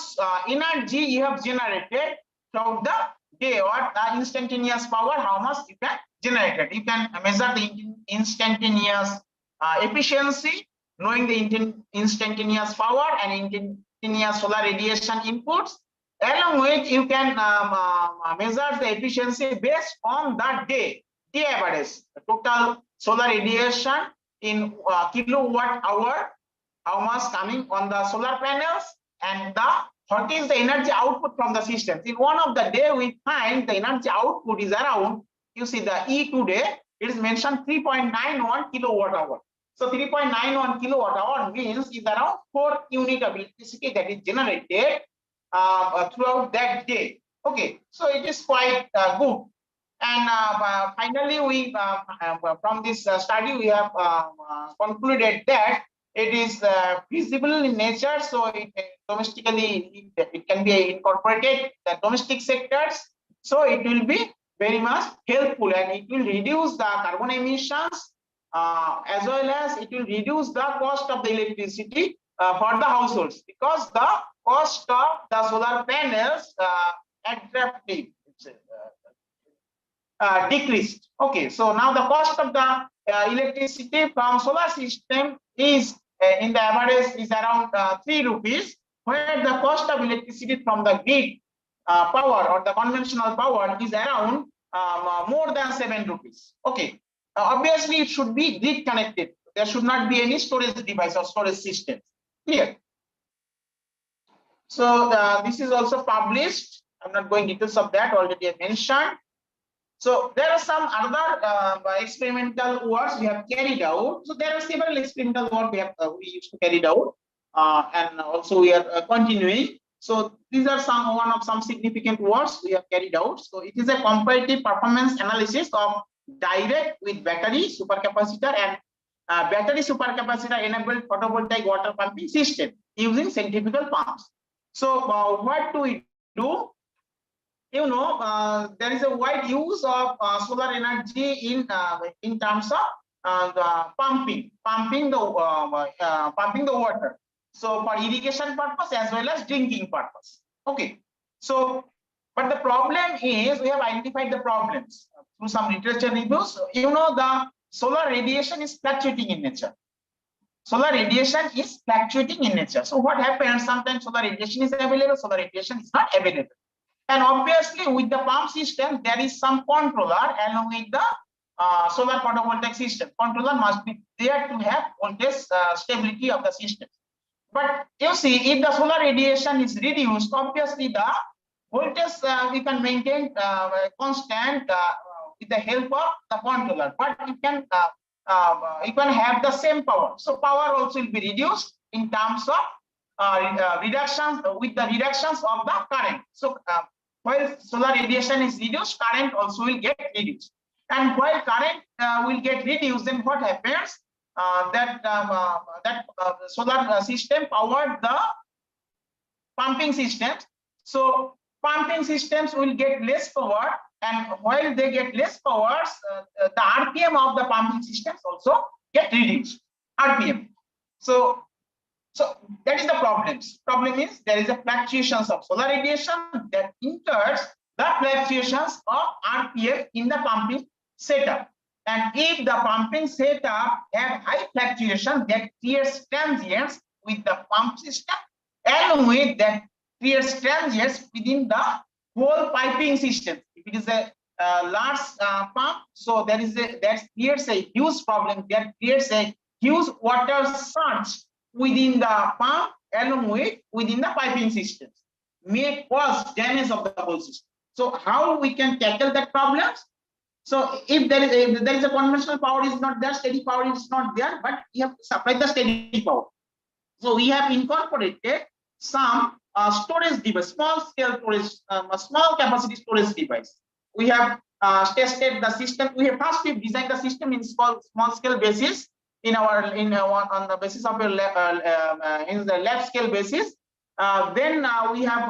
energy you have generated throughout the day, or the instantaneous power, how much you can generate it. You can measure the instantaneous efficiency, knowing the instantaneous power and instantaneous solar radiation inputs. Along with, you can measure the efficiency based on the day average, the total solar radiation in kilowatt hour, how much coming on the solar panels, and what is the energy output from the system. In one of the day, we find the energy output is around, you see the E today, it is mentioned 3.91 kilowatt hour. So 3.91 kilowatt hour means is around 4 unit of electricity that is generated throughout that day. Okay, so it is quite good. And finally, we from this study we have concluded that it is feasible in nature, so it domestically it can be incorporated the domestic sectors, so it will be very much helpful, and it will reduce the carbon emissions as well as it will reduce the cost of the electricity for the households, because the cost of the solar panels decreased. Okay, so now the cost of the electricity from solar system is in the average is around 3 rupees, where the cost of electricity from the grid power or the conventional power is around more than 7 rupees. Okay, obviously it should be grid connected. There should not be any storage device or storage system. Clear? So this is also published. I'm not going details of that, already I mentioned. So there are some other experimental works we have carried out. So there are several experimental work we used to carry out, and also we are continuing. So these are one of some significant works we have carried out. So it is a comparative performance analysis of direct with battery supercapacitor and battery supercapacitor enabled photovoltaic water pumping system using centrifugal pumps. So what do we do? You know, there is a wide use of solar energy in terms of pumping the water. So for irrigation purpose as well as drinking purpose. Okay. So, but the problem is we have identified the problems through some literature reviews. You know, the solar radiation is fluctuating in nature. Solar radiation is fluctuating in nature. So what happens? Sometimes solar radiation is available, solar radiation is not available. And obviously, with the pump system, there is some controller along with the solar photovoltaic system. Controller must be there to have voltage stability of the system. But you see, if the solar radiation is reduced, obviously the voltage we can maintain constant with the help of the controller. But you can have the same power. So power also will be reduced in terms of reductions with the reductions of the current. So while solar radiation is reduced, current also will get reduced. And while current will get reduced, then what happens? That solar system powered the pumping systems. So pumping systems will get less power, and while they get less powers, the RPM of the pumping systems also get reduced. RPM. So that is the problems. Problem is there is a fluctuations of solar radiation that incurs the fluctuations of RPM in the pumping setup. And if the pumping setup have high fluctuation, that creates transients with the pump system, along with that creates transients within the whole piping system. If it is a large pump, so that creates a huge problem. That creates a huge water surge within the pump, along with within the piping systems, may cause damage of the whole system. So how we can tackle that problems? So if there is a conventional power is not there, steady power is not there, but you have to supply the steady power. So we have incorporated some storage device, small scale storage, small capacity storage device. We have tested the system. We have first designed the system in small scale basis on the basis of in the lab scale basis. Then we have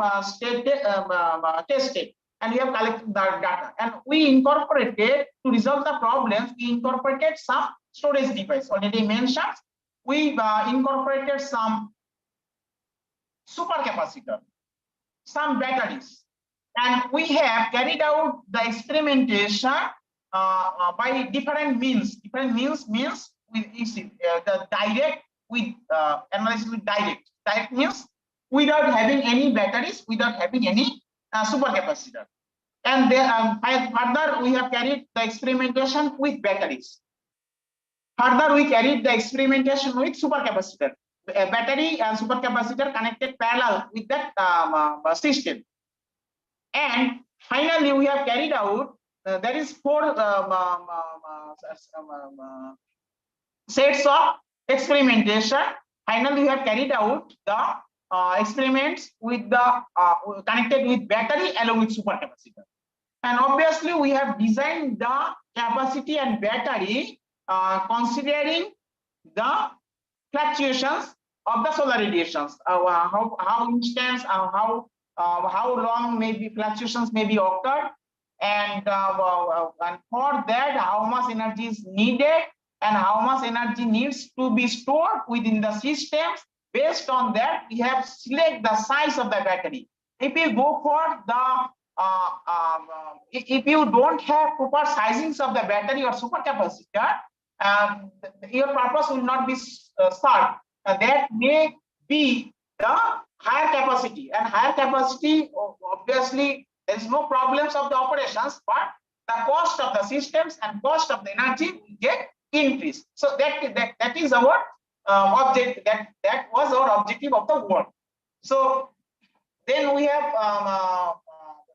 tested and we have collected the data, and we incorporated to resolve the problems. We incorporated some storage device already mentioned. We incorporated some supercapacitor, some batteries, and we have carried out the experimentation by different means. Different means means with the direct with analysis with direct. Direct means without having any batteries, without having any supercapacitor. And then further we have carried the experimentation with batteries. Further, we carried the experimentation with supercapacitor, battery and supercapacitor connected parallel with that system. And finally, we have carried out there is 4 sets of experimentation. Finally, we have carried out the experiments with the connected with battery along with supercapacitor. And obviously, we have designed the capacity and battery considering the fluctuations of the solar radiations, how instance, how long maybe fluctuations may be occurred, and for that how much energy is needed and how much energy needs to be stored within the systems. Based on that, we have select the size of the battery. If you go for the if you don't have proper sizings of the battery or supercapacitor, your purpose will not be served. That may be the higher capacity, and higher capacity, obviously there is no problems of the operations, but the cost of the systems and cost of the energy will get increased. So that is our object. That was our objective of the work. So then we have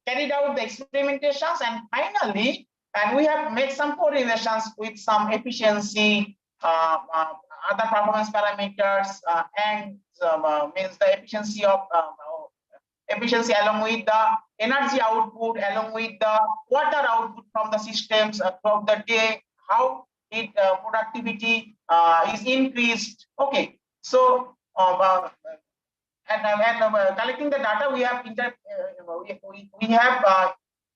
carried out the experimentations, and finally, and we have made some correlations with some efficiency, other performance parameters, and means the efficiency of efficiency along with the energy output, along with the water output from the systems throughout the day, how it productivity is increased. Okay, so collecting the data, we have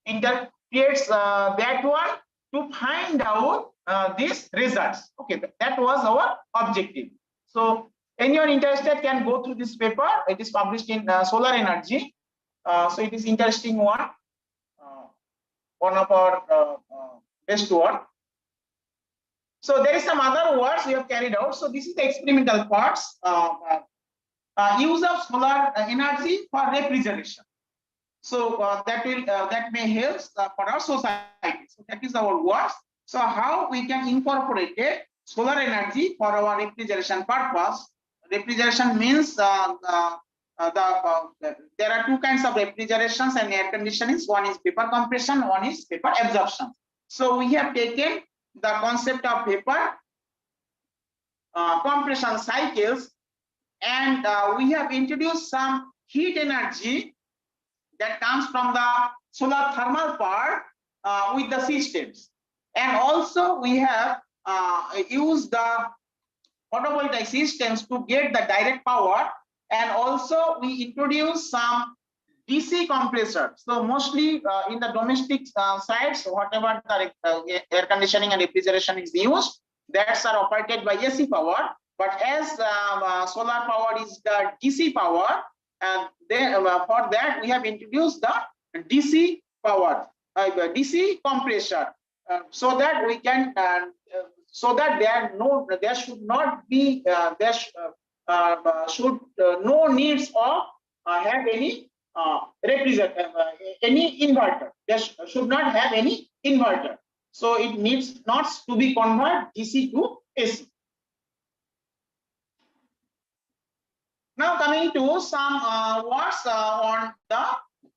interprets that one to find out these results. Okay, that was our objective. So anyone interested can go through this paper. It is published in Solar Energy. So it is interesting one. One of our best work. So there is some other works we have carried out. So this is the experimental parts. Use of solar energy for refrigeration. So that may help for our society. So that is our work. So how we can incorporate solar energy for our refrigeration purpose. Refrigeration means there are 2 kinds of refrigerations and air conditionings. One is vapor compression, one is vapor absorption. So we have taken the concept of vapor compression cycles, and we have introduced some heat energy that comes from the solar thermal part with the systems. And also we have used the photovoltaic systems to get the direct power, and also we introduce some DC compressor. So mostly in the domestic sites, whatever the air conditioning and refrigeration is used, that's are operated by AC power. But as solar power is the DC power, and then for that we have introduced the DC power, DC compressor, so that we can, so that there should not be no needs of have any any inverter. There should not have any inverter. So it needs not to be converted DC to AC. Now coming to some words on the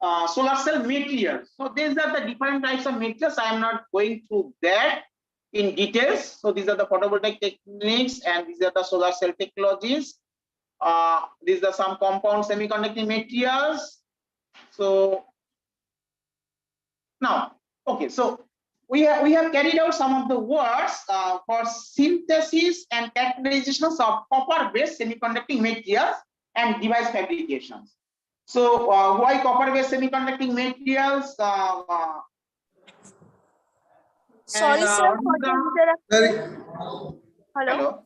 solar cell materials. So these are the different types of materials. I am not going through that in details. So these are the photovoltaic techniques and these are the solar cell technologies. These are some compound semiconducting materials. So now, okay, so we have carried out some of the works for synthesis and characterization of copper-based semiconducting materials and device fabrications. So why copper-based semiconducting materials? Sorry, sir, for the interruption. Hello. Hello.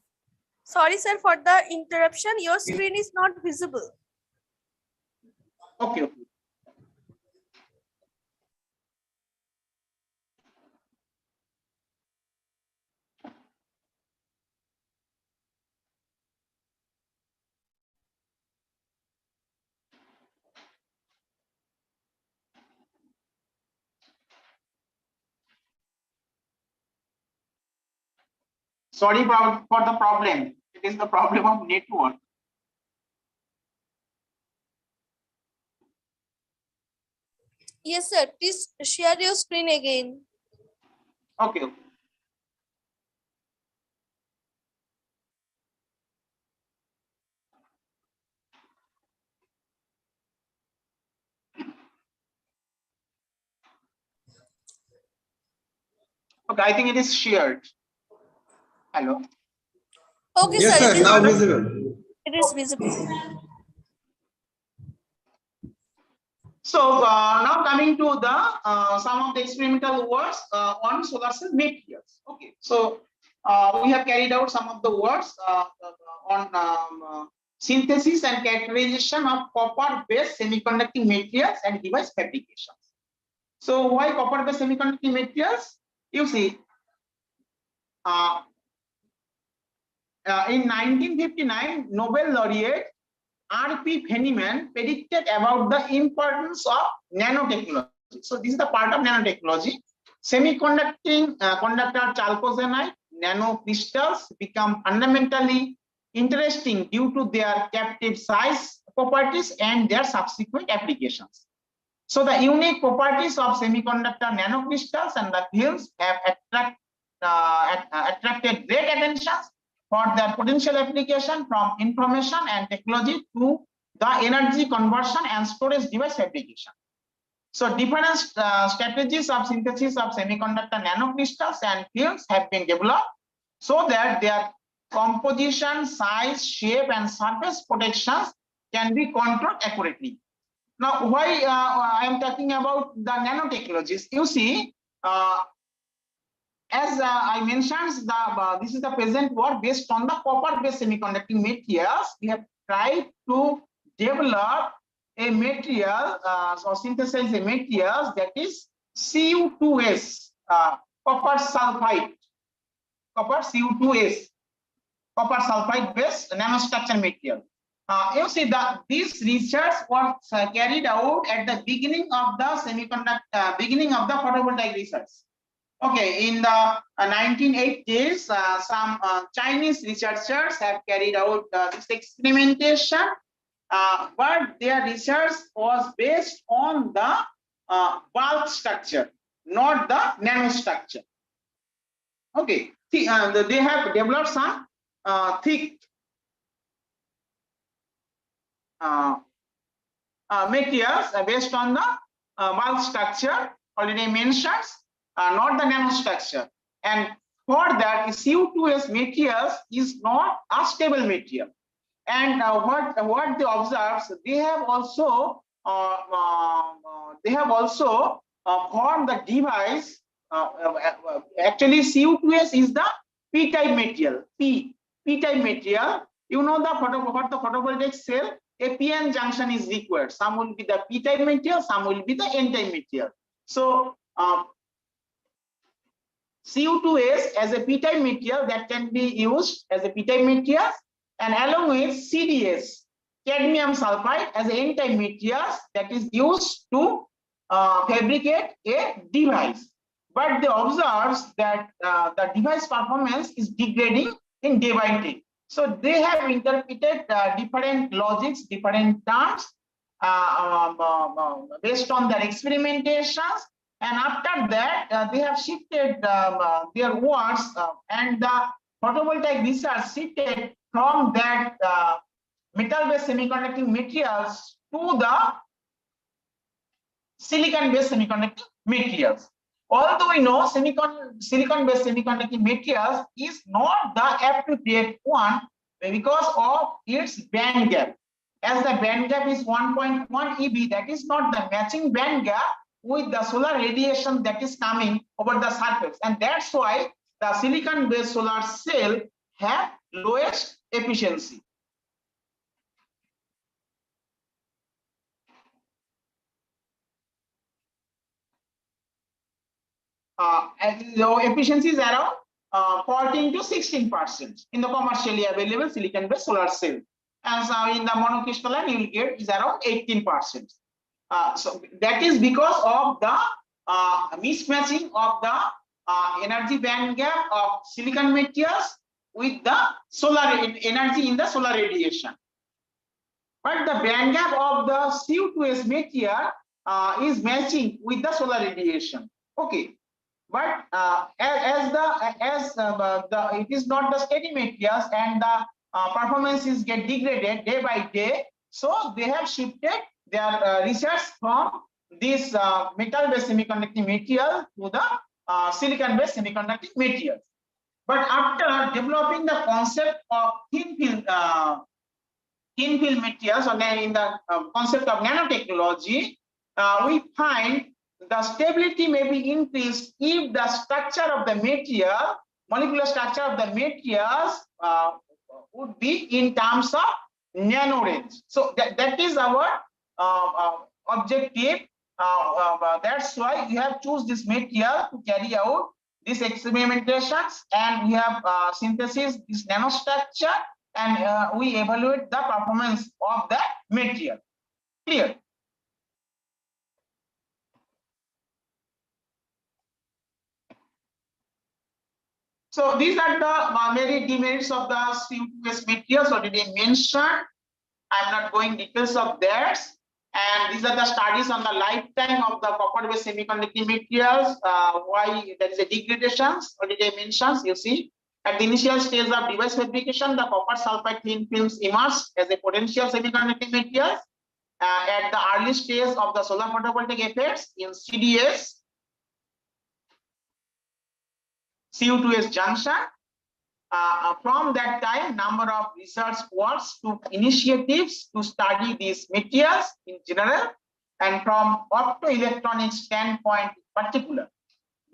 Sorry, sir, for the interruption. Your screen is not visible. Okay. Sorry for the problem. It is the problem of network. Yes, sir. Please share your screen again. Okay. Okay, I think it is shared. Hello. Okay, Yes, sir. sir. Now visible. It is visible. So now coming to the some of the experimental works on solar cell materials. Okay, so we have carried out some of the works on synthesis and characterization of copper-based semiconducting materials and device fabrications. So why copper-based semiconducting materials? You see, in 1959, Nobel laureate R.P. Feynman predicted about the importance of nanotechnology. So this is the part of nanotechnology. Semiconducting conductor chalcogenide nanocrystals become fundamentally interesting due to their captive size properties and their subsequent applications. So the unique properties of semiconductor nanocrystals and the films have attracted great attention for their potential application from information and technology to the energy conversion and storage device fabrication. So different strategies of synthesis of semiconductor nanocrystals and films have been developed so that their composition, size, shape, and surface protections can be controlled accurately. Now, why I am talking about the nanotechnologies? You see, as I mentioned, this is the present work based on the copper-based semiconducting materials. We have tried to develop a material or synthesize a material that is Cu2s, copper sulfide, copper Cu2s, copper sulfide based nanostructure material. You see that this research was carried out at the beginning of the beginning of the photovoltaic research. Okay, in the 1980s, some Chinese researchers have carried out this experimentation, but their research was based on the bulk structure, not the nanostructure. Okay, they have developed some thick materials based on the bulk structure already mentioned. Not the nanostructure, and for that Cu2s materials is not a stable material. And what they observe, they have also formed the device. Actually, Cu2s is the p-type material. P-type material. You know what the photovoltaic cell, a p-n junction is required. Some will be the p-type material, some will be the n-type material. So Cu2s as a p-type material that can be used as a p-type material, and along with CdS, cadmium sulfide, as an n-type material that is used to fabricate a device. But they observe that the device performance is degrading in day by day. So they have interpreted different logics, different terms, based on their experimentations, and after that they have shifted their words and the photovoltaic research shifted from that metal-based semiconducting materials to the silicon-based semiconducting materials. Although we know silicon-based semiconducting materials is not the appropriate one because of its band gap. As the band gap is 1.1 eV, that is not the matching band gap with the solar radiation that is coming over the surface, and that's why the silicon-based solar cell have lowest efficiency. And the efficiency is around 14 to 16% in the commercially available silicon-based solar cell. As in the monocrystalline, you will get is around 18%. So that is because of the mismatching of the energy band gap of silicon materials with the solar energy in the solar radiation. But the band gap of the CO2s material is matching with the solar radiation. Okay. But it is not the steady materials and the performances get degraded day by day, so they have shifted their research from this metal-based semiconducting material to the silicon-based semiconducting materials. But after developing the concept of thin film materials, or in the concept of nanotechnology, we find the stability may be increased if the structure of the material, molecular structure of the materials would be in terms of nano range. So that is our objective. That's why we have choose this material to carry out these experimentations, and we have synthesis this nanostructure, and we evaluate the performance of the material. Clear? So these are the many demerits of the CO2-based materials already mentioned. I'm not going details of that. And these are the studies on the lifetime of the copper-based semiconducting materials. Why there is a degradation already mentioned. You see, at the initial stage of device fabrication, the copper sulfide thin films emerge as a potential semiconducting materials. At the early stage of the solar photovoltaic effects in CDS, CO2s junction. From that time, number of research works took initiatives to study these materials in general, and from optoelectronic standpoint in particular.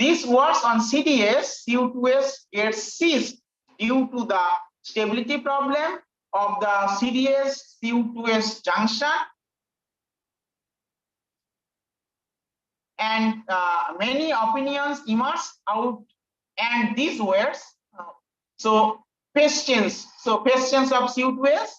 These works on CDS, CO2s gets ceased due to the stability problem of the CDS CO2s junction, and many opinions emerged out. And these words, so questions of CO2s,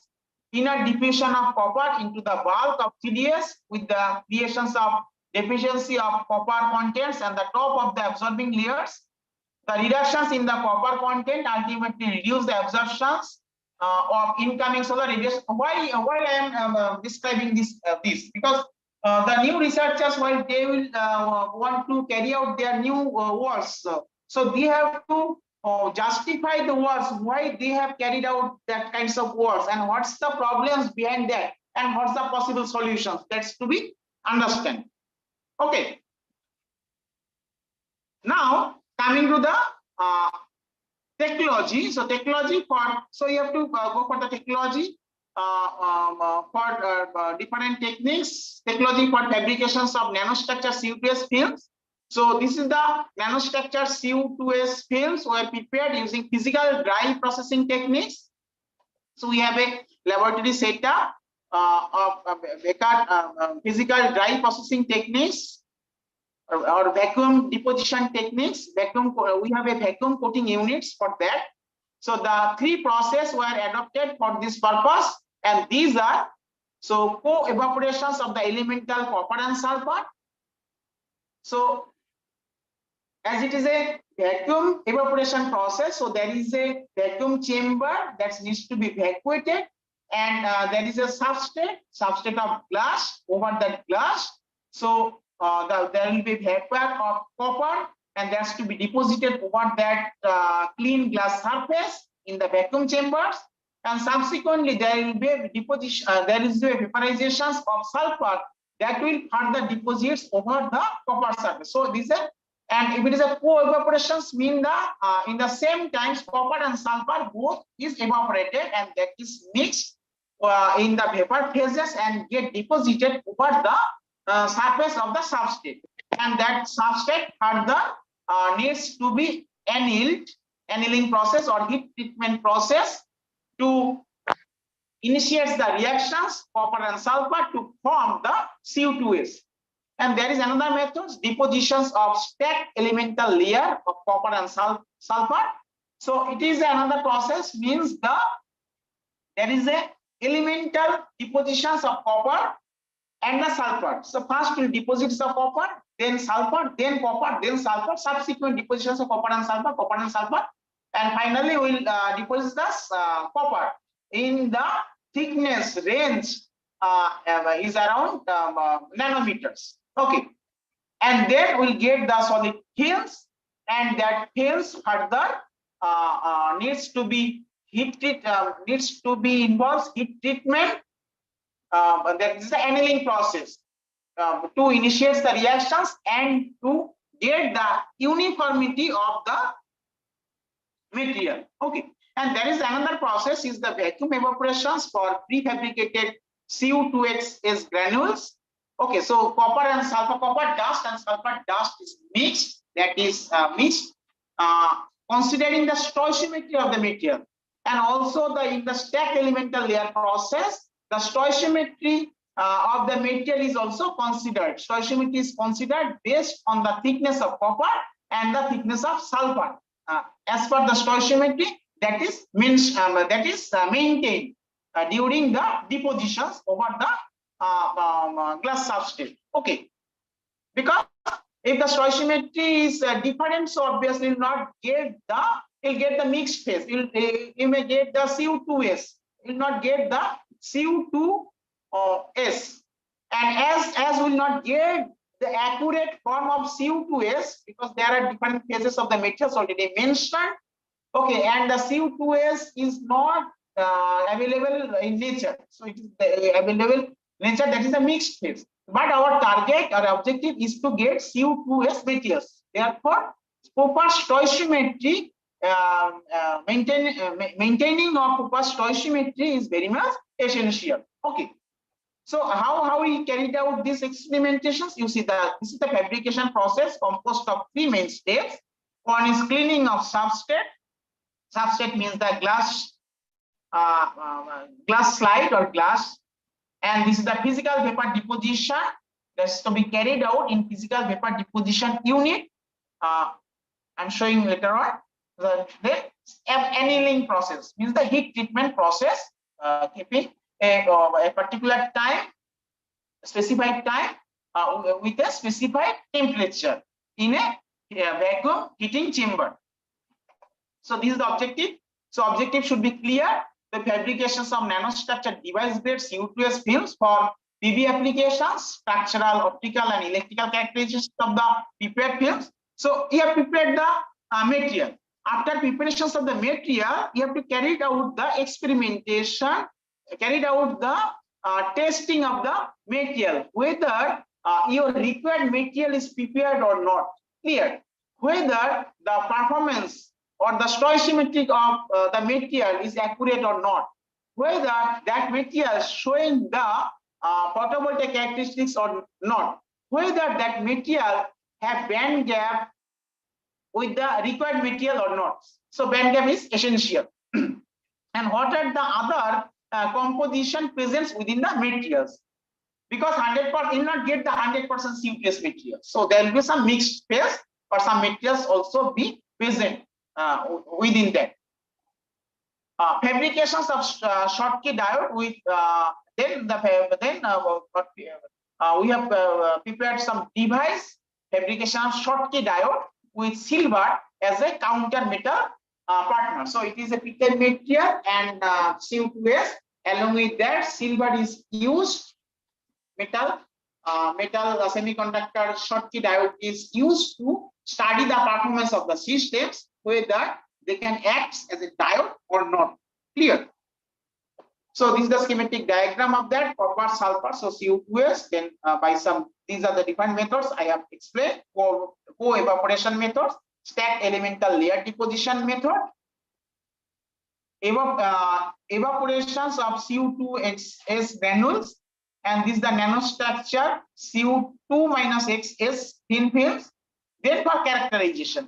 inner diffusion of copper into the bulk of CDS with the creations of deficiency of copper contents and the top of the absorbing layers. The reductions in the copper content ultimately reduce the absorptions of incoming solar radiation. Why I am describing this? Because the new researchers, while they will want to carry out their new works, so they have to justify the works, why they have carried out that kinds of works, and what's the problems behind that, and what's the possible solutions. That's to be understand. Okay. Now coming to the technology. So technology so you have to go for the technology for different techniques. Technology for fabrications of nanostructure CO2s films. So this is the nanostructure CO2s films were prepared using physical dry processing techniques. So we have a laboratory setup of physical dry processing techniques or vacuum deposition techniques. We have a vacuum coating units for that. So the three processes were adopted for this purpose, and these are so co-evaporations of the elemental copper and sulfur. So as it is a vacuum evaporation process, so there is a vacuum chamber that needs to be vacuated, and there is a substrate of glass over that glass. So there will be vapor of copper, and there has to be deposited over that clean glass surface in the vacuum chambers, and subsequently there will be a deposition. There is a vaporizations of sulfur that will further deposits over the copper surface. So this is, and if it is a co-evaporations, mean the in the same times copper and sulfur both is evaporated and that is mixed in the vapor phases and get deposited over the surface of the substrate, and that substrate further needs to be annealing process or heat treatment process to initiate the reactions copper and sulfur to form the CO2s. And there is another method, depositions of stacked elemental layer of copper and sulfur. So it is another process, means there is a elemental depositions of copper and the sulfur. So first we'll deposit the copper, then sulfur, then copper, then sulfur, subsequent depositions of copper and sulfur, and finally we'll deposit the copper in the thickness range is around nanometers. Okay, and then we'll get the solid films, and that films further needs to be involves heat treatment. That is the annealing process to initiate the reactions and to get the uniformity of the material. Okay, and there is another process is the vacuum evaporations for prefabricated CO2X granules. Okay, so copper dust and sulfur dust is mixed. That is mixed, considering the stoichiometry of the material, and also in the stacked elemental layer process, the stoichiometry of the material is also considered. Stoichiometry is considered based on the thickness of copper and the thickness of sulfur. As per the stoichiometry, that is maintained during the depositions over the glass substrate. Okay, because if the stoichiometry is different, so obviously you'll not get the mixed phase. You may get the CO2s. You'll not get the CO2s, and as will not get the accurate form of CO2s because there are different phases of the materials already mentioned. Okay, and the CO2s is not available in nature, so it is available nature, that is a mixed phase. But our target or objective is to get CO2s materials. Therefore, proper stoichiometry, maintaining of proper stoichiometry is very much essential. Okay, so how we carried out these experimentations? You see that this is the fabrication process composed of three main steps. One is cleaning of substrate. Substrate means the glass slide or glass, and this is the physical vapor deposition that's to be carried out in physical vapor deposition unit. I'm showing later on. The annealing process means the heat treatment process, keeping a particular time, specified time with a specified temperature in a vacuum heating chamber. So this is the objective. So objective should be clear. The fabrications of nanostructured device grade CO2s films for PV applications, structural, optical, and electrical characteristics of the prepared films. So you have prepared the material. After preparations of the material, you have to carry out the experimentation, carry out the testing of the material, whether your required material is prepared or not. Clear. Whether the performance or the stoichiometry of the material is accurate or not. Whether that material is showing the photovoltaic characteristics or not. Whether that material have band gap with the required material or not. So band gap is essential. And what are the other composition presents within the materials? Because 100% will not get the 100% CO2s material. So there will be some mixed phase, or some materials also be present within that. Fabrications of Schottky diode with we have prepared some device fabrication of Schottky diode with silver as a counter metal partner. So it is a picture material and CO2s Along with that, silver is used. Metal semiconductor Schottky diode is used to study the performance of the systems, whether they can act as a diode or not. Clear? So this is the schematic diagram of that. Copper, sulfur, so Cu2s. Then these are the different methods I have explained. Co-evaporation method, stacked elemental layer deposition method, evaporations of Cu2XS granules, and this is the nanostructure Cu2 minus XS thin films. Then for characterization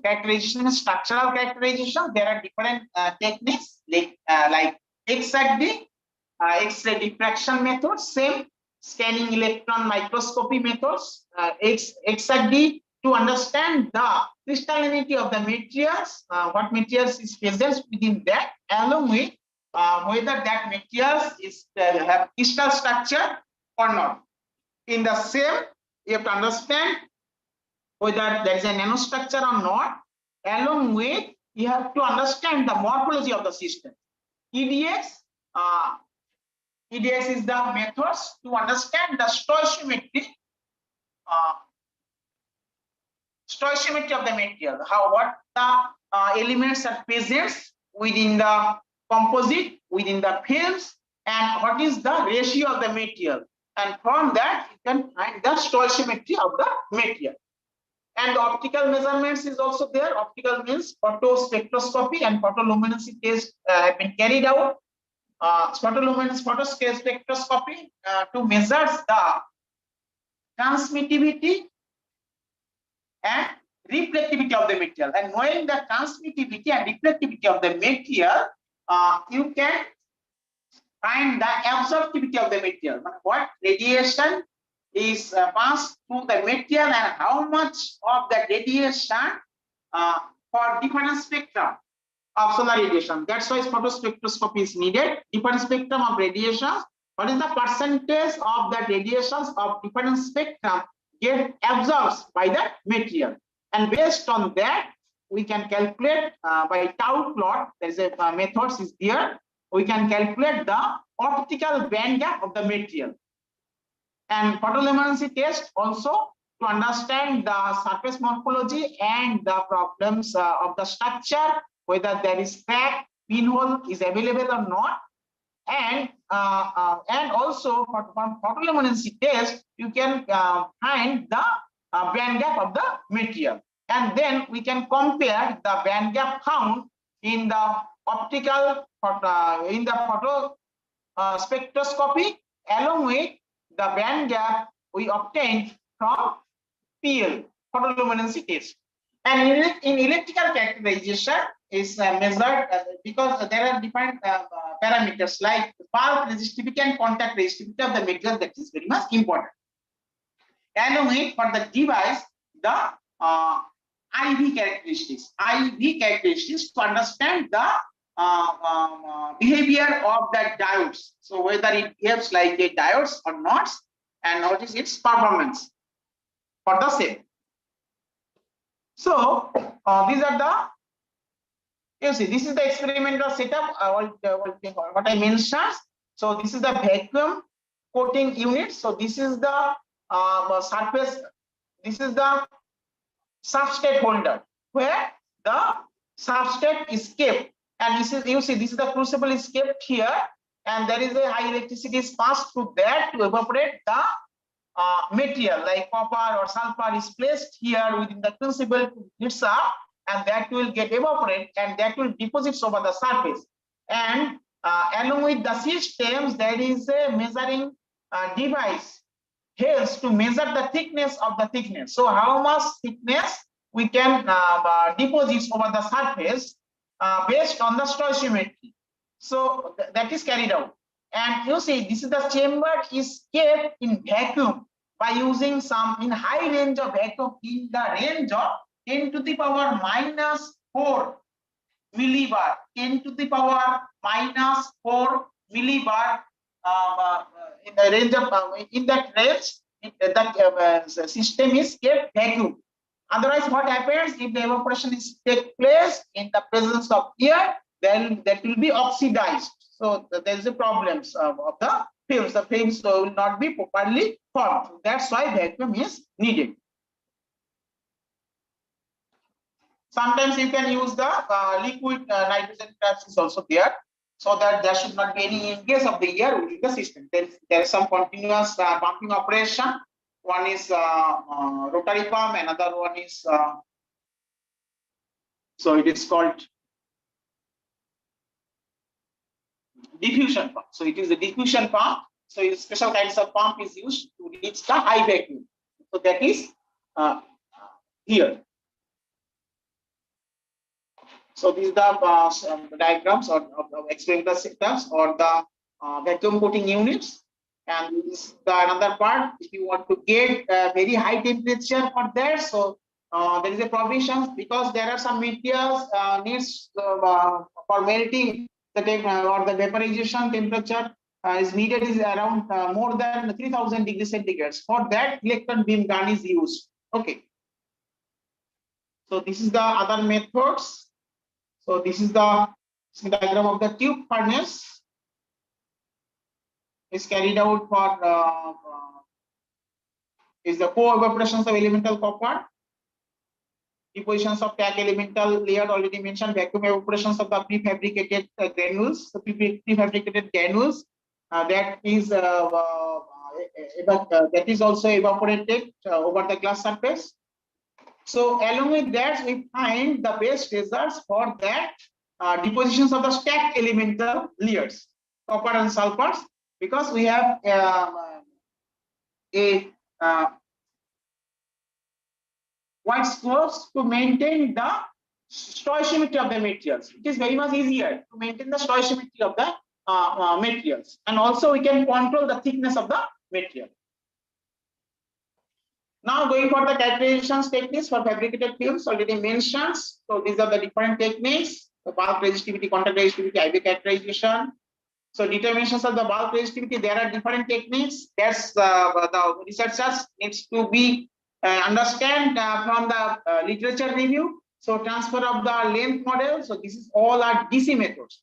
is structural characterization. There are different techniques like XRD, X-ray diffraction method, same scanning electron microscopy methods, XRD to understand the crystallinity of the materials, what materials is present within that, along with whether that materials is have crystal structure or not. In the same, you have to understand whether there is a nanostructure or not. Along with, you have to understand the morphology of the system. EDX is the methods to understand the stoichiometry of the material. What the elements are present within the composite, within the films, and what is the ratio of the material. And from that, you can find the stoichiometry of the material. And the optical measurements is also there. Optical means photospectroscopy and photoluminescence test have been carried out. Photospectroscopy to measure the transmittivity and reflectivity of the material. And knowing the transmittivity and reflectivity of the material, you can find the absorptivity of the material. What radiation is passed through the material and how much of the radiation for different spectrum of solar radiation. That's why photospectroscopy is needed. Different spectrum of radiation. What is the percentage of the radiations of different spectrum get absorbed by the material? And based on that, we can calculate by tau plot. There's a methods is there. We can calculate the optical band gap of the material. And photoluminescence test also to understand the surface morphology and the problems of the structure, whether there is crack, pinhole is available or not. And also for photoluminescence test, you can find the band gap of the material. And then we can compare the band gap found in the optical, in the photo spectroscopy, along with the band gap we obtained from PL, photoluminescence test. And in electrical characterization is measured because there are different parameters like bulk resistivity and contact resistivity of the material, that is very much important. Along with for the device, the IV characteristics to understand the behavior of the diodes. So whether it behaves like a diodes or not, and what is its performance for the same. So these are the, you see, this is the experimental setup. What I mentioned. So this is the vacuum coating unit. So this is the surface. This is the substrate holder where the substrate is kept. And this is, you see, this is the crucible is kept here, and there is a high electricity is passed through that to evaporate the material like copper or sulfur is placed here within the crucible to heats up, and that will get evaporated and that will deposit over the surface. And along with the systems, there is a measuring device helps to measure the thickness of the thickness. So how much thickness we can deposit over the surface based on the stoichiometry. So that is carried out. And you see, this is the chamber is kept in vacuum by using some in high range of vacuum in the range of 10 to the power minus 4 millibar, 10 to the power minus 4 millibar in the range of in that range. That system is kept vacuum. Otherwise, what happens if the evaporation is take place in the presence of air? Then that will be oxidized. so there is a problems of the films. The films will not be properly formed. That's why vacuum is needed. Sometimes you can use the liquid nitrogen traps is also there, so that there should not be any ingress of the air within the system. There is some continuous pumping operation. One is rotary pump, another one is so it is called diffusion pump. So it is a diffusion pump. So special kinds of pump is used to reach the high vacuum. So that is here. So these are the diagrams of experimental systems or the vacuum coating units. And this is the another part. If you want to get very high temperature for that, so there is a provision, because there are some materials needs for melting the or the vaporization temperature is needed is around more than 3000 degrees centigrade. For that, electron beam gun is used. Okay. So this is the other methods. So this is the diagram of the tube furnace. Is carried out for is the co-evaporations of elemental copper, depositions of tag elemental layer already mentioned, vacuum evaporations of the prefabricated granules. The prefabricated granules that is also evaporated over the glass surface. So along with that, we find the best results for that depositions of the stacked elemental layers, copper and sulfurs, because we have a white source to maintain the stoichiometry of the materials. It is very much easier to maintain the stoichiometry of the materials, and also we can control the thickness of the material. Now going for the characterizations techniques for fabricated films already mentioned. So these are the different techniques: the bulk resistivity, contact resistivity, IV characterization. So determinations of the bulk resistivity, there are different techniques. That's the researchers needs to be understand from the literature review. So transfer of the length model. So this is all are DC methods.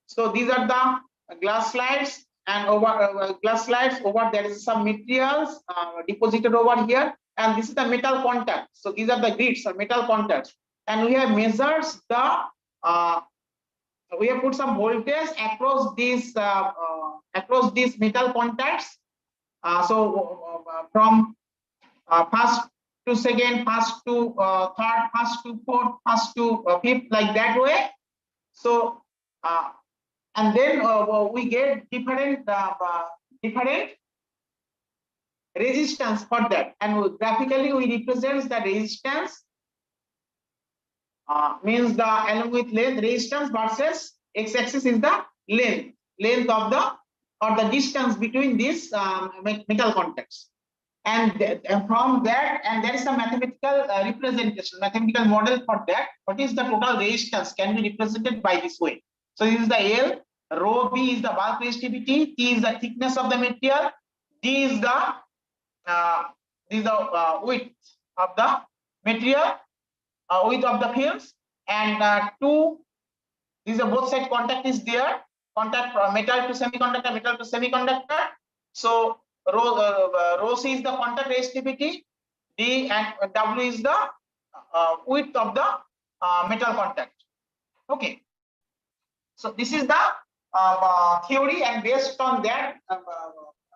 So these are the glass slides, and over glass slides over there is some materials deposited over here, and this is the metal contact. So these are the grids or metal contacts, and we have measured the we have put some voltage across these metal contacts. From first to second, first to third, first to fourth, first to fifth, like that way. So and then we get different resistance for that, and graphically we represent the resistance. Means the along with length resistance versus x-axis is the length of the or the distance between these metal contacts, and from that, and there is a mathematical representation, mathematical model for that. What is the total resistance can be represented by this way. So this is the L, rho B is the bulk resistivity, T is the thickness of the material, D is the width of the material, width of the films, and 2, these are both side contact is there, contact from metal to semiconductor. So rho C is the contact resistivity, D and W is the width of the metal contact. Okay, so this is the theory, and based on that,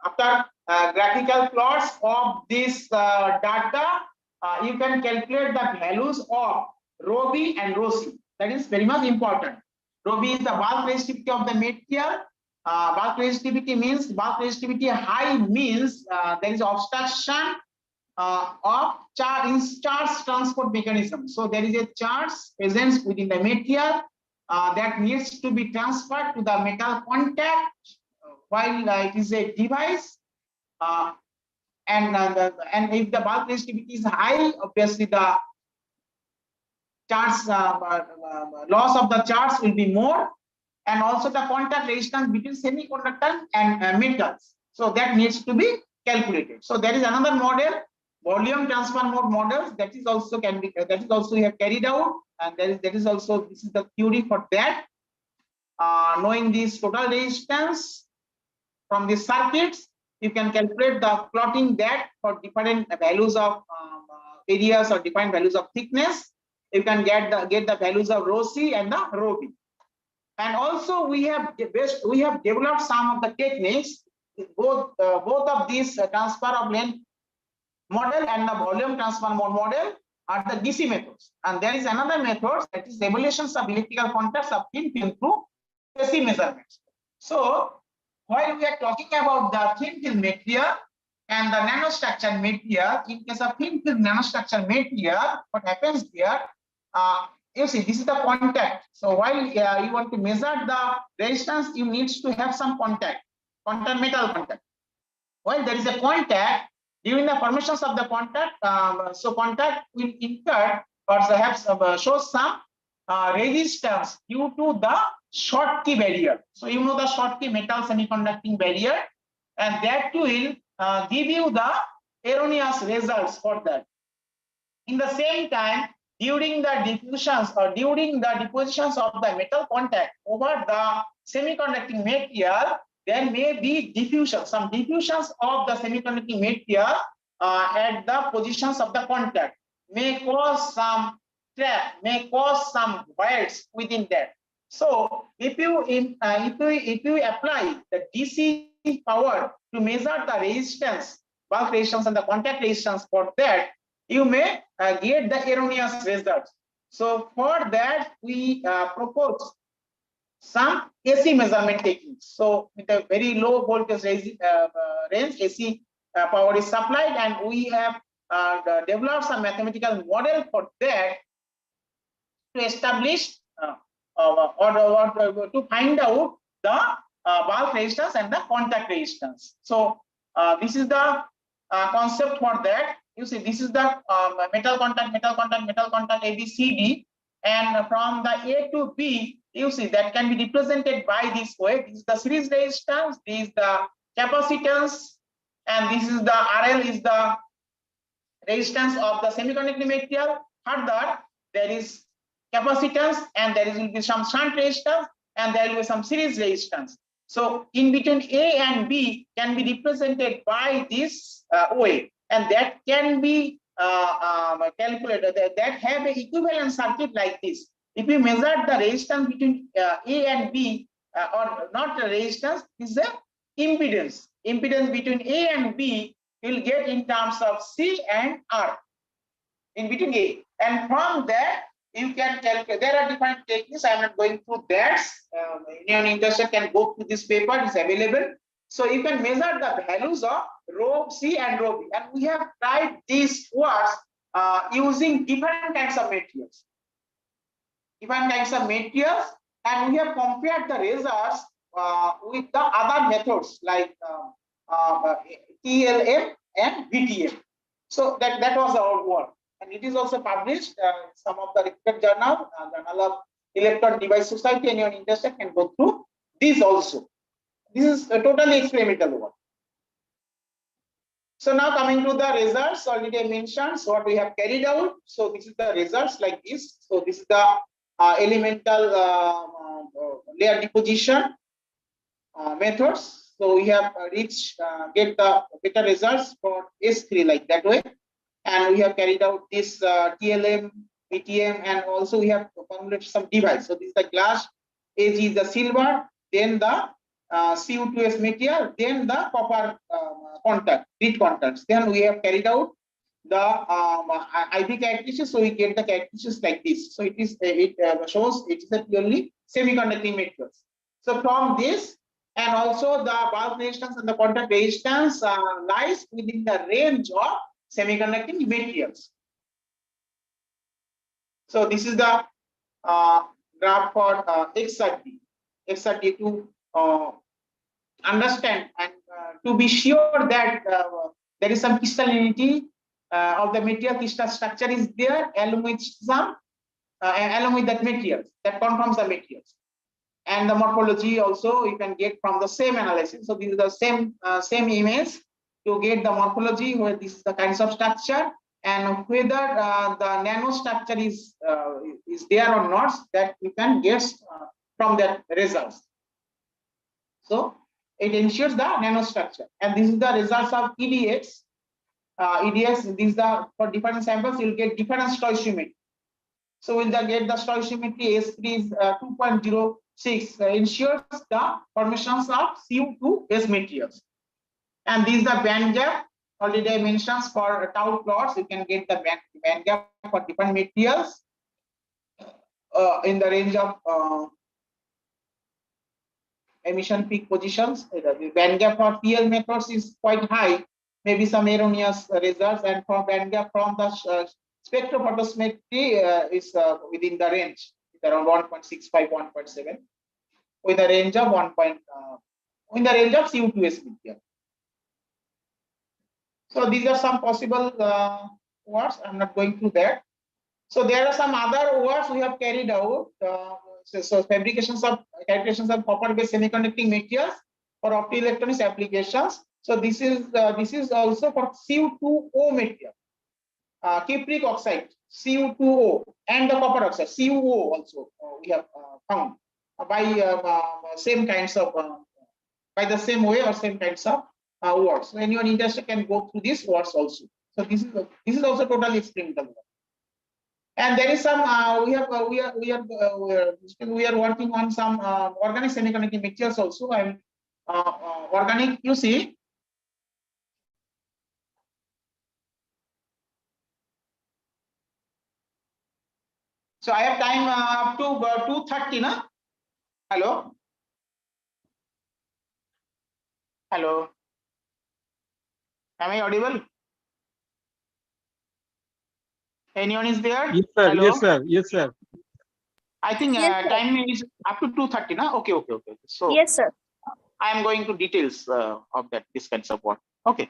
after graphical plots of this data, you can calculate the values of rho B and rho C. That is very much important. Rho B is the bulk resistivity of the material. Bulk resistivity means bulk resistivity high means there is obstruction of charge transport mechanism. So there is a charge presence within the material that needs to be transferred to the metal contact while it is a device. And if the bulk resistivity is high, obviously the charge loss of the charge will be more, and also the contact resistance between semiconductor and metals. So that needs to be calculated. So there is another model, volume transfer mode models, that is also we have carried out, and that is also this is the theory for that. knowing this total resistance from the circuits, you can calculate the plotting that for different values of areas or different values of thickness. You can get the values of rho C and the rho B. And also we have developed some of the techniques. Both of these transfer of length model and the volume transfer model are the DC methods. And there is another method, that is evaluations of electrical contacts of thin film through AC measurements. So while we are talking about the thin film material and the nanostructure material, in case of thin film nanostructure material, what happens here? You see, this is the contact. So while you want to measure the resistance, you need to have some contact, metal contact. While there is a contact, during the formations of the contact, so contact will incur or perhaps show some resistance due to the Schottky barrier. So you know the Schottky metal semiconducting barrier, and that will give you the erroneous results for that. In the same time, during the diffusions or during the depositions of the metal contact over the semiconducting material, there may be diffusion, some diffusions of the semiconducting material at the positions of the contact, may cause some trap, may cause some voids within that. So if you apply the DC power to measure the resistance, bulk resistance and the contact resistance for that, you may get the erroneous results. So for that, we propose some AC measurement techniques. So with a very low voltage range, AC power is supplied, and we have developed some mathematical model for that to establish or to find out the bulk resistance and the contact resistance. So this is the concept for that. You see, this is the metal contact, A, B, C, D, and from the A to B, you see that can be represented by this way. This is the series resistance, this is the capacitance, and this is the RL is the resistance of the semiconducting material. Further, there is capacitance, and there will be some shunt resistance, and there will be some series resistance. So in between A and B can be represented by this way, and that can be calculated, that have an equivalent circuit like this. If we measure the resistance between A and B, or not the resistance, is the impedance. Impedance between A and B will get in terms of C and R in between A. And from that, you can calculate. There are different techniques. I am not going through that. Anyone interested can go through this paper. It's available. So you can measure the values of rho C and rho B. And we have tried these works using different kinds of materials. And we have compared the results with the other methods like TLM and VTM. So that was our work, and it is also published some of the reputed journal, Journal of Electron Device Society. Anyone interested can go through these also. This is a totally experimental work. So now coming to the results, already I mentioned what we have carried out. So this is the results like this. So this is the elemental layer deposition methods. So we have reached get the better results for S3 like that way, and we have carried out this TLM, VTM, and also we have formulated some device. So this is the glass, Ag is the silver, then the Cu2S material, then the copper contact, grid contacts. Then we have carried out the IV characteristics, so we get the characteristics like this. So it shows it is a purely semiconducting materials. So from this, and also the bulk resistance and the contact resistance lies within the range of semiconducting materials. So this is the graph for XRD to understand and to be sure that there is some crystallinity of the material, crystal structure is there along with some along with that material that confirms the materials, and the morphology also you can get from the same analysis. So this is the same image to get the morphology, where this is the kinds of structure, and whether the nanostructure is there or not, that you can get from that results. So it ensures the nanostructure, and this is the results of EDX. EDX, these are for different samples, you'll get different stoichiometry. So we'll get the stoichiometry S3 is 2.06, ensures the formations of CO2 materials. And these are band gap. Already I mentioned for tau plots, you can get the band gap for different materials in the range of emission peak positions. The band gap for PL methods is quite high, maybe some erroneous results, and for band gap from the spectrophotometry is within the range, around 1.65, 1.7, with a range of in the range of CO2S material. So these are some possible words. I'm not going through that. So there are some other works we have carried out. So fabrications of copper-based semiconducting materials for optoelectronics applications. So this is also for CO2O material, cupric oxide, CO2O, and the copper oxide, CuO also we have found by same kinds of by the same way or same kinds of words. So anyone interested can go through these words also. So this is also totally experimental. And there is some we are working on some organic semiconducting materials also. And organic, you see. So I have time up to 2:30, na? Hello. Hello. Am I audible? Anyone is there? Yes, sir. Hello? Yes, sir. Yes, sir. I think Yes, sir. time is up to 2:30, na? Okay. So Yes, sir. I am going to details of that, this kinds of work. Okay.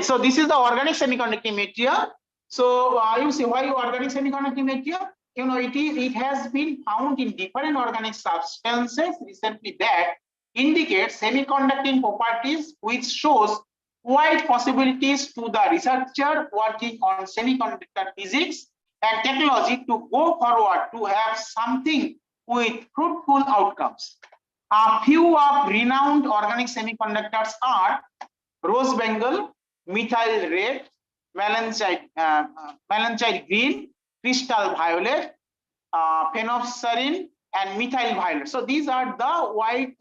So this is the organic semiconducting material. So you see why organic semiconducting material? You know, it has been found in different organic substances recently that indicate semiconducting properties, which shows wide possibilities to the researcher working on semiconductor physics and technology to go forward to have something with fruitful outcomes. A few of renowned organic semiconductors are rose bengal, methyl red, melanchite green, crystal violet, phenolphthalein, and methyl violet. So these are the white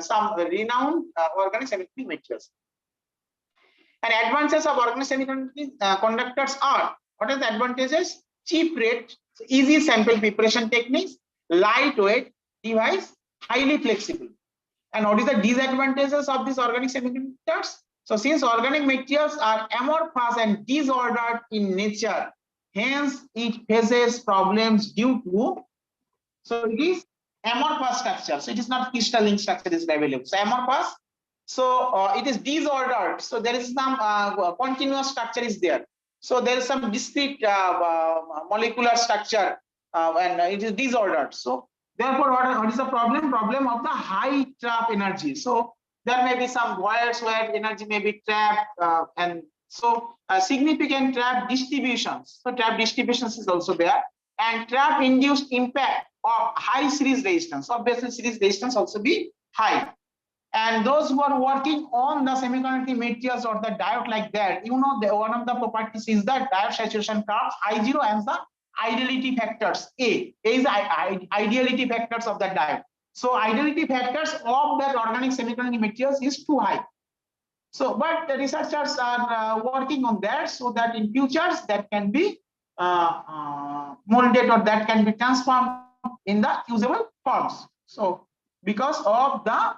some renowned organic semiconducting materials. And advantages of organic semiconducting conductors are, what are the advantages? Cheap rate, easy sample preparation techniques, lightweight device, highly flexible. And what is the disadvantages of these organic semiconductors? So since organic materials are amorphous and disordered in nature, hence it faces problems due to, so it is amorphous structure. So it is not crystalline structure is available. So amorphous, so it is disordered. So there is some continuous structure is there. So there is some discrete molecular structure and it is disordered. So therefore, what is the problem? Problem of the high trap energy. So there may be some voids where energy may be trapped, and so significant trap distributions. So trap distributions is also there, and trap induced impact of high series resistance. Obviously, series resistance also be high. And those who are working on the semiconductor materials or the diode like that, you know, one of the properties is that diode saturation curves I0 and the ideality factors. A is ideality factors of the diode. So ideality factors of that organic semiconductor materials is too high. So, but the researchers are working on that so that in futures that can be molded or that can be transformed in the usable forms. So, because of the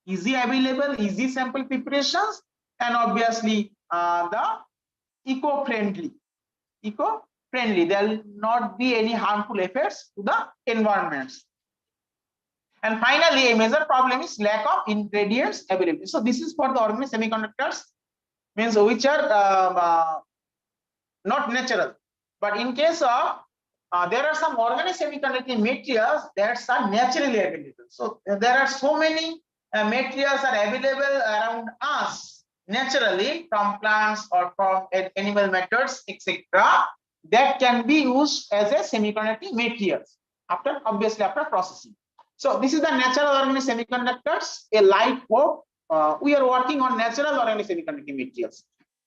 easy available, easy sample preparations, and obviously the eco-friendly. There will not be any harmful effects to the environments. And finally, a major problem is lack of ingredients availability. So this is for the organic semiconductors, means which are not natural. But in case of there are some organic semiconducting materials that are naturally available. So there are so many materials are available around us naturally from plants or from animal methods, etc., that can be used as a semiconducting materials. obviously after processing. So this is the natural organic semiconductors, a light hope. We are working on natural organic semiconducting materials.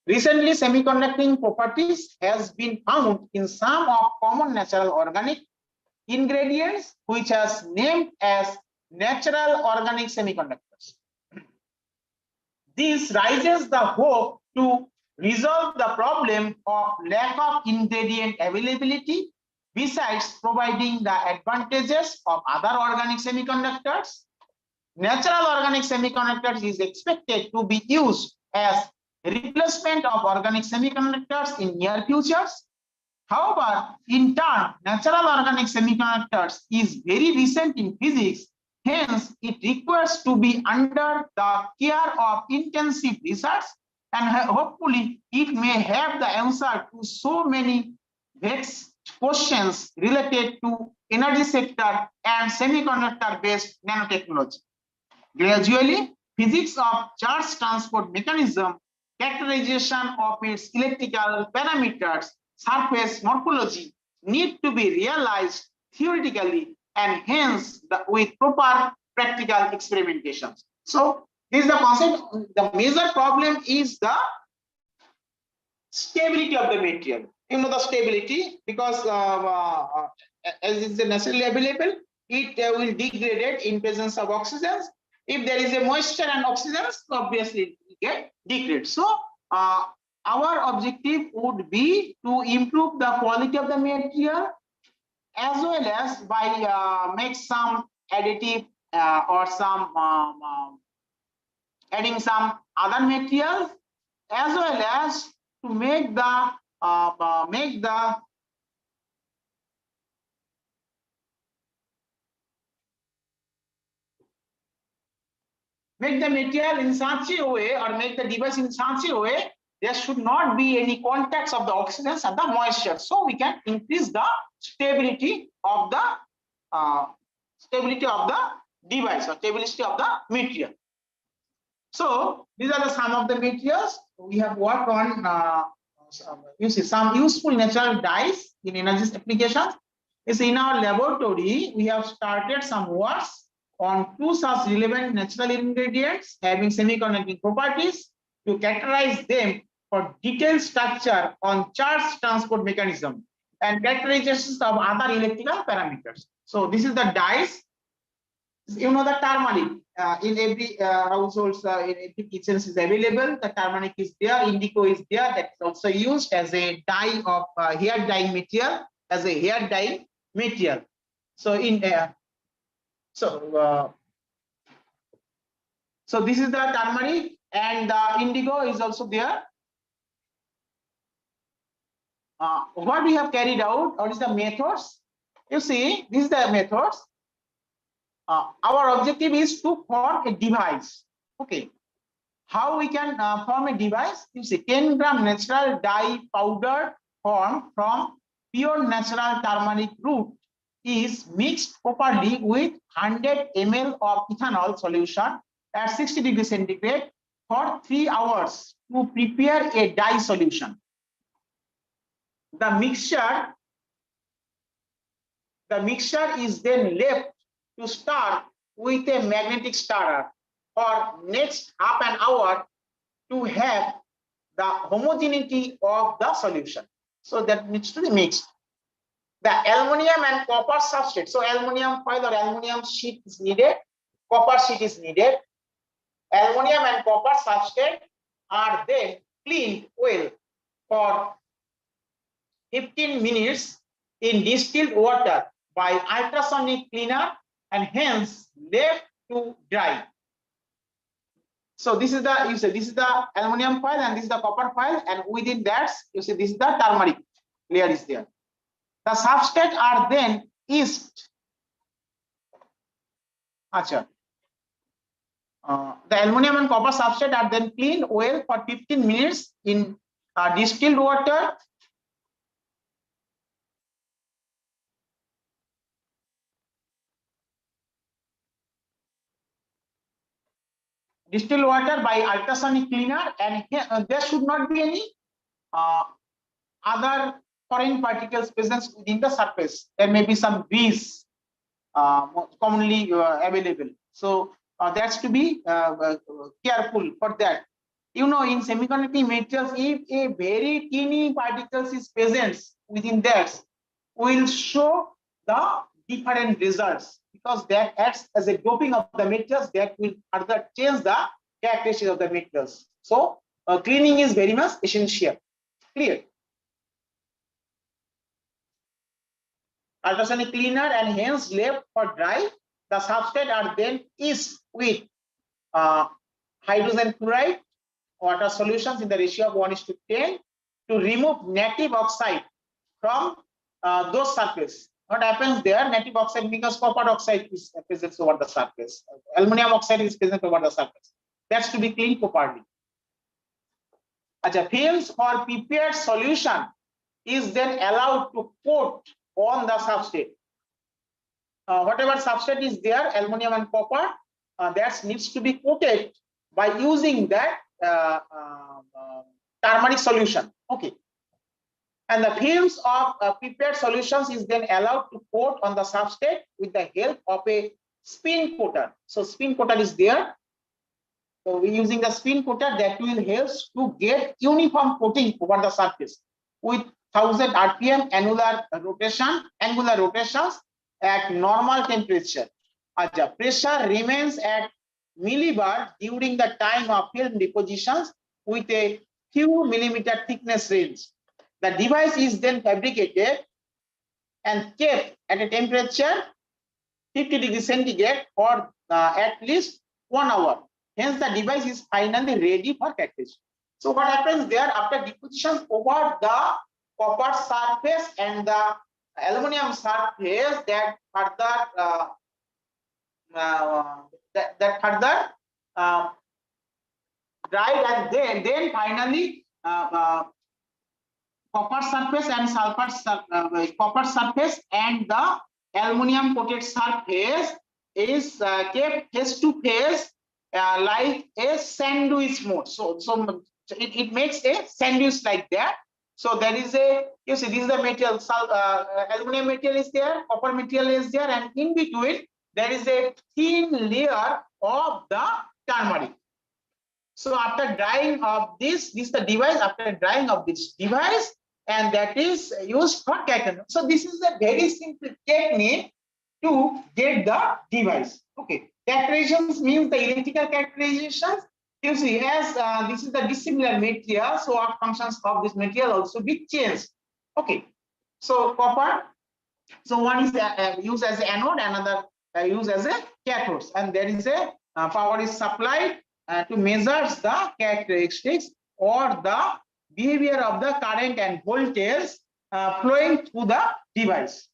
Recently, semiconducting properties has been found in some of common natural organic ingredients, which is named as natural organic semiconductors. This raises the hope to resolve the problem of lack of ingredient availability, besides providing the advantages of other organic semiconductors. Natural organic semiconductors is expected to be used as replacement of organic semiconductors in near futures. However, in turn, natural organic semiconductors is very recent in physics. Hence, it requires to be under the care of intensive research, and hopefully it may have the answer to so many vexed questions related to energy sector and semiconductor-based nanotechnology. Gradually, physics of charge transport mechanism, characterization of its electrical parameters, surface morphology need to be realized theoretically and hence with proper practical experimentations. So this is the concept. The major problem is the stability of the material. You know the stability, because as is naturally available, it will degrade in presence of oxygens. If there is a moisture and oxygens, obviously it get degraded. So our objective would be to improve the quality of the material, as well as by make some additive or some adding some other materials, as well as to make the material in such a way, or make the device in such a way, there should not be any contacts of the oxygens and the moisture, so we can increase the stability of the device or stability of the material. So these are some of the materials we have worked on. You see some useful natural dyes in energy applications. Is in our laboratory we have started some works on two such relevant natural ingredients having semiconducting properties to characterize them for detailed structure on charge transport mechanism and characterizations of other electrical parameters. So this is the dyes. You know the turmeric in every household, in every kitchen is available. The turmeric is there, indigo is there. That is also used as a dye of hair dyeing material, So in so this is the turmeric, and the indigo is also there. What we have carried out, what is the methods? You see, this is the methods. Our objective is to form a device. Okay, how we can form a device? You see, 10 gram natural dye powder formed from pure natural turmeric root is mixed properly with 100 ml of ethanol solution at 60 degrees centigrade for 3 hours to prepare a dye solution. The mixture is then left to start with a magnetic stirrer for next half an hour to have the homogeneity of the solution. So that needs to be mixed. The aluminum and copper substrate. So aluminum foil or aluminum sheet is needed. Copper sheet is needed. Aluminum and copper substrate are then cleaned well for 15 minutes in distilled water by ultrasonic cleaner and hence left to dry. So this is the, you see, this is the aluminum foil and this is the copper foil, and within that you see this is the turmeric layer is there. The substrate are then east. The aluminum and copper substrate are then cleaned well for 15 minutes in distilled water. Distilled water by ultrasonic cleaner, and there should not be any other foreign particles present within the surface. There may be some grease most commonly available. So that's to be careful for that. You know, in semiconducting materials, if a very teeny particles is present within that, will show the different results, because that acts as a doping of the materials that will further change the characteristics of the materials. So cleaning is very much essential. Clear? Ultrasonic cleaner and hence left for dry. The substrate are then is with hydrogen chloride water solutions in the ratio of 1:10 to remove native oxide from those surface. What happens there? Native oxide, because copper oxide is present over the surface. Aluminum oxide is present over the surface. That's to be cleaned properly. Films for prepared solution is then allowed to coat on the substrate. Whatever substrate is there, aluminum and copper, that needs to be coated by using that turmeric solution. Okay. And the films of prepared solutions is then allowed to coat on the substrate with the help of a spin coater. So spin coater is there. So we're using the spin coater that will help to get uniform coating over the surface with 1000 RPM angular rotations at normal temperature. Pressure remains at millibar during the time of film depositions with a few millimeter thickness range. The device is then fabricated and kept at a temperature 50 degrees centigrade for at least 1 hour. Hence, the device is finally ready for package. So what happens there after deposition over the copper surface and the aluminum surface, that further dried, and then finally copper surface and copper surface and the aluminum coated surface is kept face to face like a sandwich mode. So it makes a sandwich like that. So there is a, you see, this is the material, aluminum material is there, copper material is there, and in between there is a thin layer of the turmeric. So after drying of this is the device, after drying of this device, and that is used for catalysis. So this is a very simple technique to get the device. Okay, characterizations means the electrical characterizations. You see, as this is the dissimilar material, so what functions of this material also be changed. Okay, so copper, so one is used as an anode, another used as a cathode, and there is a power is supplied to measure the characteristics or the behavior of the current and voltage flowing through the device.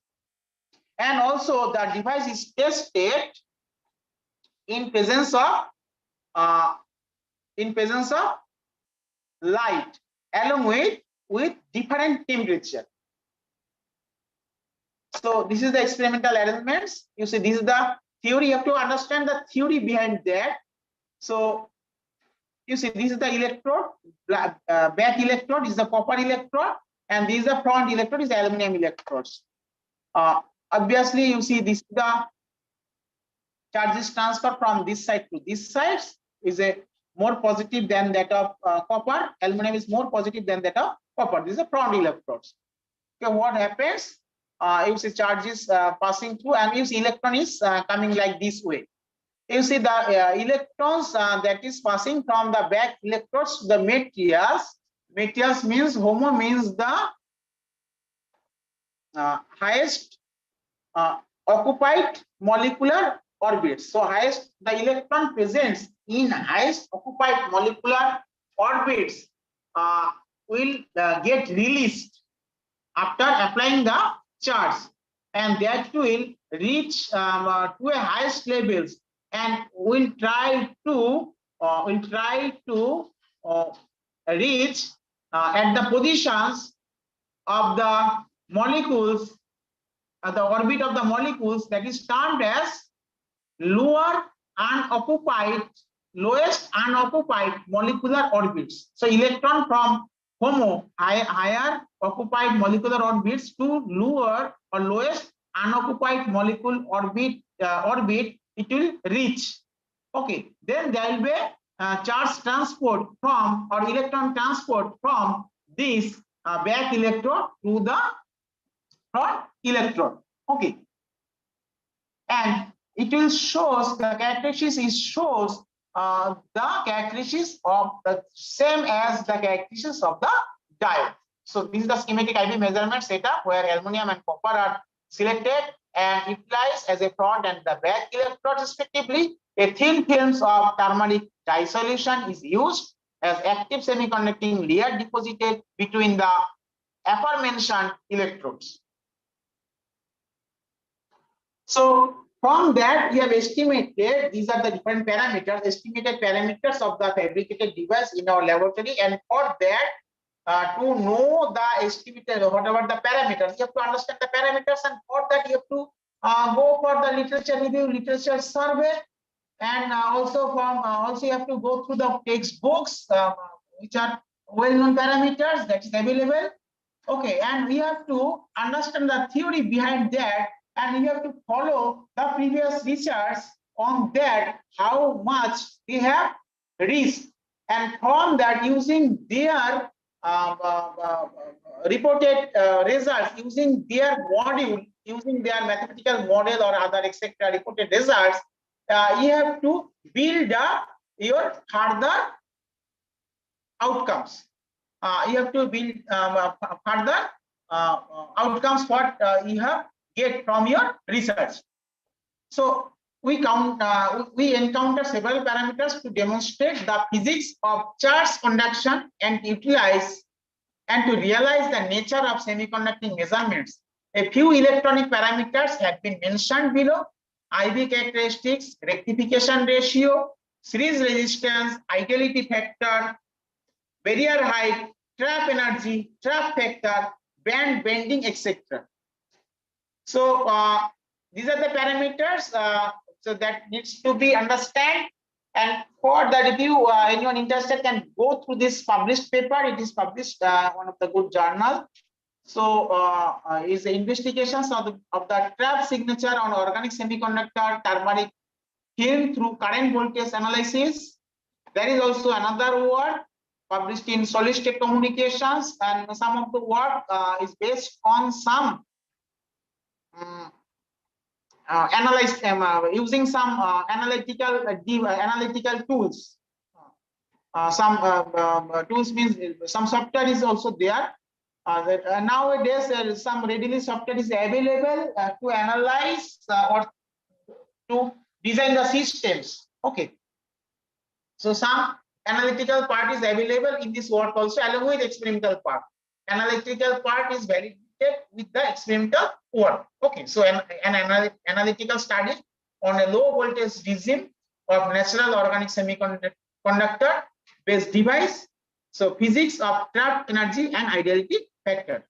And also the device is tested in presence of light along with different temperature. So this is the experimental arrangements. You see, this is the theory. You have to understand the theory behind that. So you see, this is the electrode, back electrode is the copper electrode, and this is the front electrode is the aluminum electrodes. Obviously, you see, this is the charges transfer from this side to this side is a more positive than that of copper. Aluminum is more positive than that of copper. This is the front electrodes. Okay, what happens? You see charges passing through, and you see electron is coming like this way. You see the electrons that is passing from the back electrodes to the materials. Materials means HOMO means the highest occupied molecular orbits. So highest the electron presence in highest occupied molecular orbits will get released after applying the charge, and that will reach to a highest levels, and will try to reach at the positions of the molecules, the orbit of the molecules, that is termed as lowest unoccupied molecular orbits. So electron from HOMO, higher occupied molecular orbits, to lower or lowest unoccupied molecule orbit, it will reach. Okay, then there will be charge transport from or electron transport from this back electrode to the front electrode. Okay, and it will shows the characteristics is shows the characteristics of the same as the characteristics of the diode. So this is the schematic IV measurement setup where aluminum and copper are selected and utilized as a front and the back electrode respectively. A thin films of turmeric dissolution is used as active semiconducting layer deposited between the aforementioned electrodes. So from that we have estimated, these are the different parameters, estimated parameters of the fabricated device in our laboratory, and for that to know the estimated whatever the parameters, you have to understand the parameters, and for that you have to go for the literature review, literature survey, and also you have to go through the textbooks which are well-known parameters that is available. Okay, and we have to understand the theory behind that, and you have to follow the previous research on that, how much they have reached, and from that using their reported results, using their module, using their mathematical model or other etc. reported results, you have to build up your further outcomes. You have to build further outcomes what you have get from your research. So we encounter several parameters to demonstrate the physics of charge conduction and utilize and to realize the nature of semiconducting measurements. A few electronic parameters have been mentioned below: IV characteristics, rectification ratio, series resistance, ideality factor, barrier height, trap energy, trap factor, band bending, etc. So these are the parameters so that needs to be understood, and for the review anyone interested can go through this published paper. It is published one of the good journal. So is the investigations of the trap signature on organic semiconductor turmeric film through current voltage analysis. There is also another work published in solid state communications, and some of the work is based on some using some analytical tools. Some tools means some software is also there. Nowadays, some readily software is available to analyze or to design the systems. Okay. So some analytical part is available in this work also, along with experimental part. Analytical part is validated with the experimental work. Okay, so an analytical study on a low voltage regime of natural organic semiconductor based device. So physics of trap energy and ideality factor.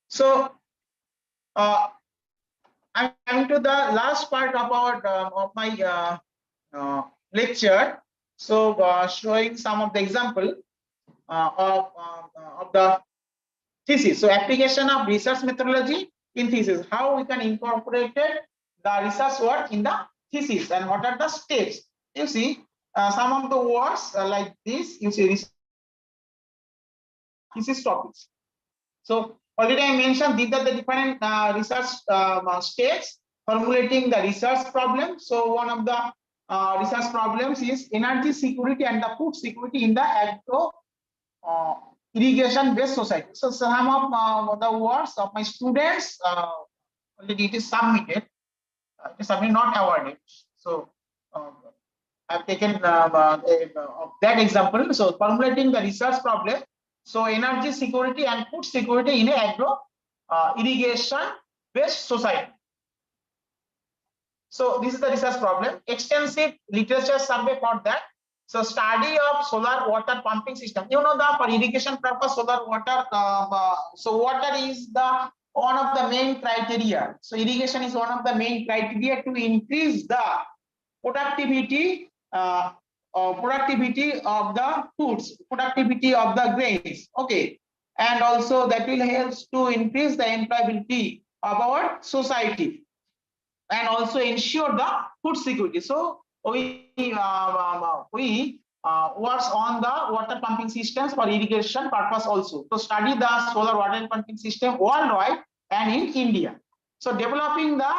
So I'm coming to the last part about of my lecture. So showing some of the example of the thesis. So application of research methodology in thesis. How we can incorporate the research work in the thesis, and what are the steps. You see some of the words like this. You see thesis topics. So already I mentioned these are the different research steps. Formulating the research problem. So one of the research problems is energy security and the food security in the agro irrigation based society. So some of the words of my students already it is submitted. It is submitted, not awarded. So I've taken that example. So formulating the research problem. So energy security and food security in a agro irrigation based society. So this is the research problem. Extensive literature survey for that. So study of solar water pumping system. You know the for irrigation purpose solar water. So water is the one of the main criteria. So irrigation is one of the main criteria to increase the productivity of the foods, productivity of the grains. Okay, and also that will help to increase the employability of our society and also ensure the food security. So we works on the water pumping systems for irrigation purpose also. To study the solar water pumping system worldwide and in India. So developing the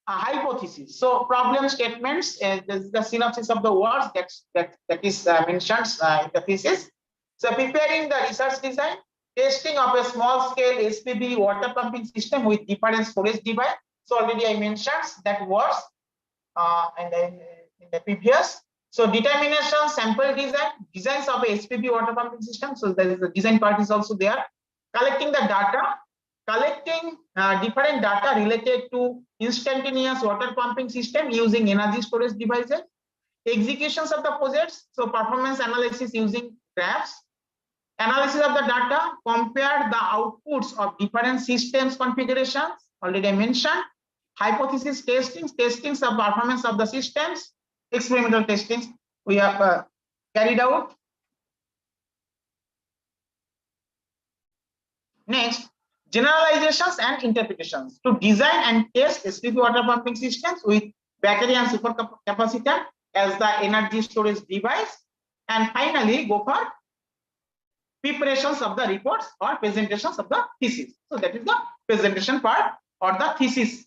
hypothesis. So problem statements, the synopsis of the words that is mentioned in the thesis. So preparing the research design, testing of a small scale SPB water pumping system with different storage device. So already I mentioned that words and then in the previous. So determination, sample design, designs of a SPB water pumping system. So there is the design part is also there. Collecting the data, collecting different data related to instantaneous water pumping system using energy storage devices. Executions of the projects. So performance analysis using graphs. Analysis of the data, compare the outputs of different systems configurations. Already I mentioned. Hypothesis testings of performance of the systems, experimental testings we have carried out. Next, generalizations and interpretations to design and test SPB water pumping systems with battery and supercapacitor as the energy storage device. And finally, go for preparations of the reports or presentations of the thesis. So that is the presentation part or the thesis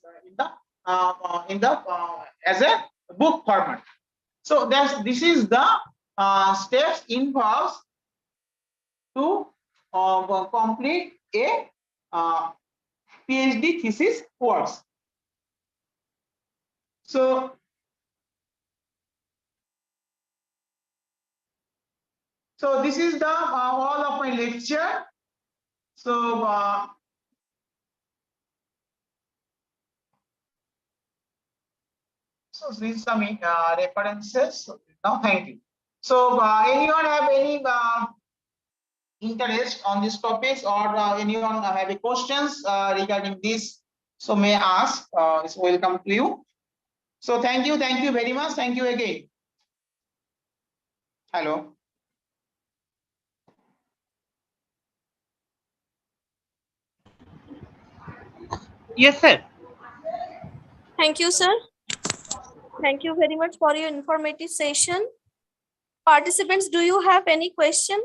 as a book format. So this is the steps involved to complete a PhD thesis course. So this is the all of my lecture. So so these are some references. So now thank you. So anyone have any interest on these topics or anyone have any questions regarding this? So may I ask? It's welcome to you. So thank you very much. Thank you again. Hello. Yes, sir. Thank you, sir. Thank you very much for your informative session. Participants, do you have any question?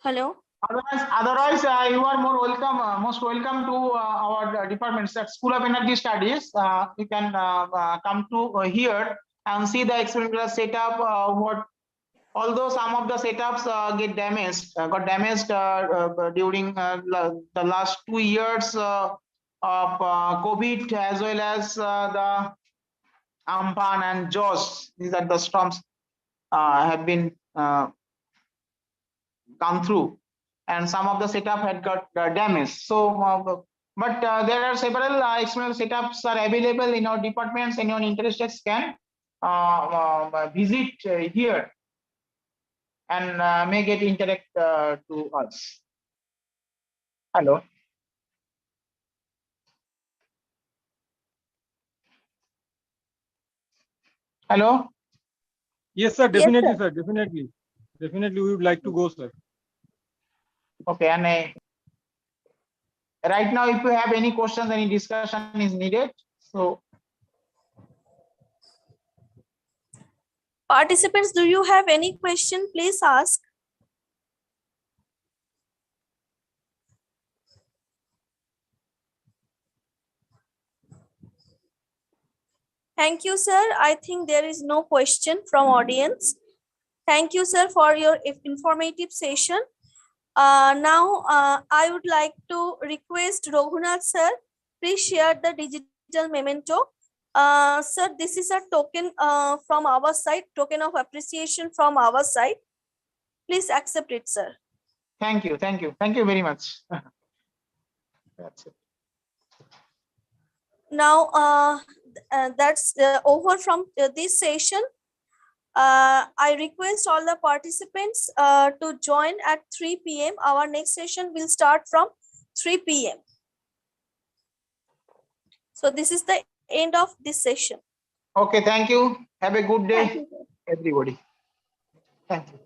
Hello. Otherwise, you are most welcome to our departments at School of Energy Studies. You can come to here and see the experimental setup. Although some of the setups got damaged during the last 2 years of COVID, as well as the Amphan and Jaws. These are the storms have been gone through, and some of the setup had got damaged. So, but there are several experimental setups are available in our departments. Anyone interested can visit here and may get interact to us. Hello. Hello. Yes, sir. Definitely, Yes, sir. sir. Definitely, we would like to go, sir. Okay, and right now, if you have any questions, any discussion is needed. So, Participants, do you have any question? Please ask. Thank you, sir. I think there is no question from audience. Thank you, sir, for your informative session. Now, I would like to request Raghunath, sir, please share the digital memento. Sir, this is a token from our side, token of appreciation from our side. Please accept it, sir. thank you very much. That's it. Now, that's over from this session. I request all the participants to join at 3 p.m. Our next session will start from 3 p.m. So this is the end of this session. Okay, thank you. Have a good day, Thank you, sir. everybody. Thank you.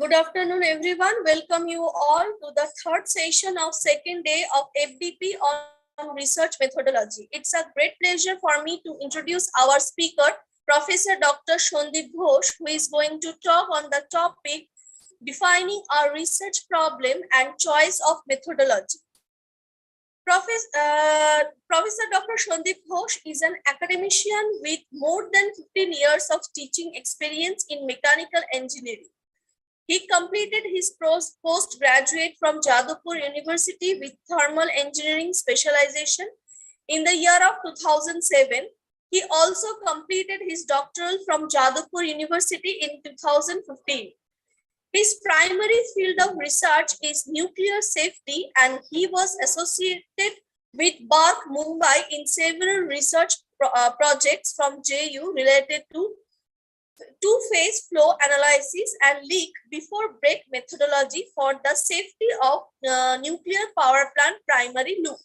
Good afternoon, everyone. Welcome you all to the third session of second day of FDP on research methodology. It's a great pleasure for me to introduce our speaker, Professor Dr. Sandip Ghosh, who is going to talk on the topic defining our research problem and choice of methodology. Professor Dr. Sandip Ghosh is an academician with more than 15 years of teaching experience in mechanical engineering. He completed his postgraduate from Jadavpur University with thermal engineering specialization in the year of 2007. He also completed his doctoral from Jadavpur University in 2015. His primary field of research is nuclear safety, and he was associated with BARC Mumbai in several research projects from JU related to two-phase flow analysis and leak before break methodology for the safety of nuclear power plant primary loop.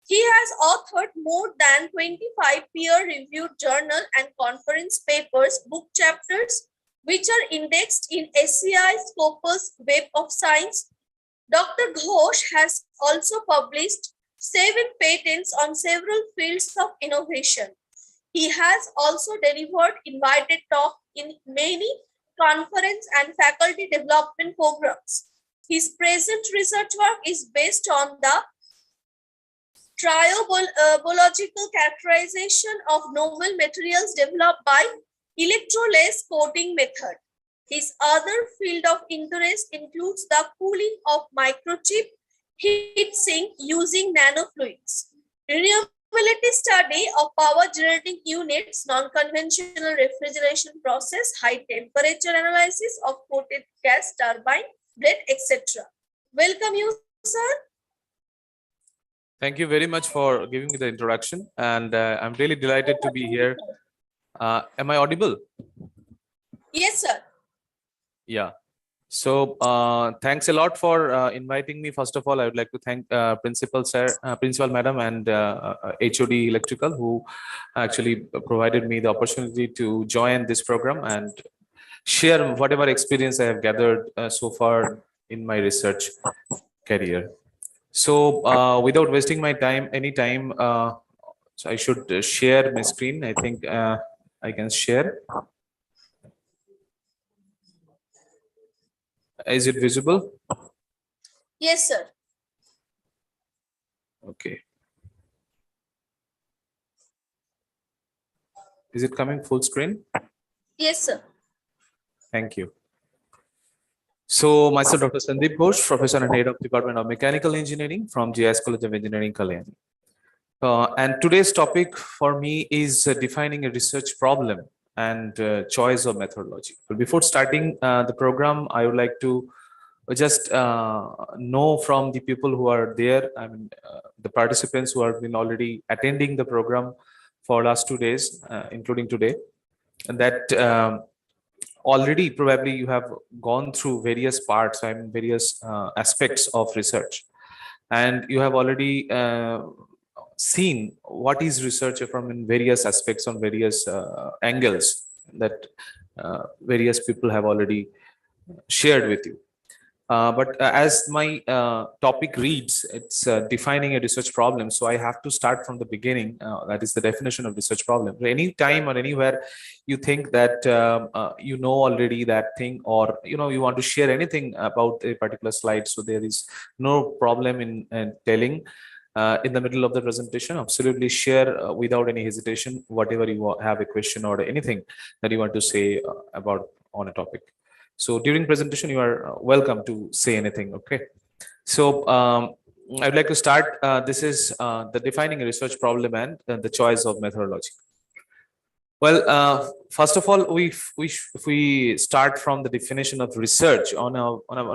He has authored more than 25 peer-reviewed journal and conference papers, book chapters, which are indexed in SCI Scopus Web of Science. Dr. Ghosh has also published 7 patents on several fields of innovation. He has also delivered invited talk in many conference and faculty development programs. His present research work is based on the triobiological characterization of novel materials developed by electroless coating method. His other field of interest includes the cooling of microchip heat sink using nanofluids, renewability study of power generating units, non-conventional refrigeration process, high temperature analysis of coated gas turbine, blade, etc. Welcome you, sir. Thank you very much for giving me the introduction, and I'm really delighted to be here. Am I audible? Yes, sir. Yeah. So thanks a lot for inviting me. First of all, I would like to thank Principal Madam and HOD Electrical, who actually provided me the opportunity to join this program and share whatever experience I have gathered so far in my research career. So without wasting my time, so I should share my screen. I think I can share. Is it visible? Yes, sir. Okay. Is it coming full screen? Yes, sir. Thank you. So myself, Dr. Sandip Ghosh, Professor and Head of Department of Mechanical Engineering from GS College of Engineering, Kalyani. And today's topic for me is defining a research problem and choice of methodology. But before starting the program, I would like to just know from the people who are there, I mean, the participants who have been already attending the program for last 2 days, including today, and that already probably you have gone through various parts, I mean, various aspects of research, and you have already seen what is research from in various aspects on various angles that various people have already shared with you. But as my topic reads, it's defining a research problem. So I have to start from the beginning. That is the definition of research problem. Any time or anywhere you think that you know already that thing, or you want to share anything about a particular slide, so there is no problem in telling in the middle of the presentation. Absolutely share without any hesitation whatever you have a question or anything that you want to say about on a topic. So during presentation, you are welcome to say anything. Okay. So I'd like to start. This is the defining a research problem and the choice of methodology. Well, first of all, if we start from the definition of research on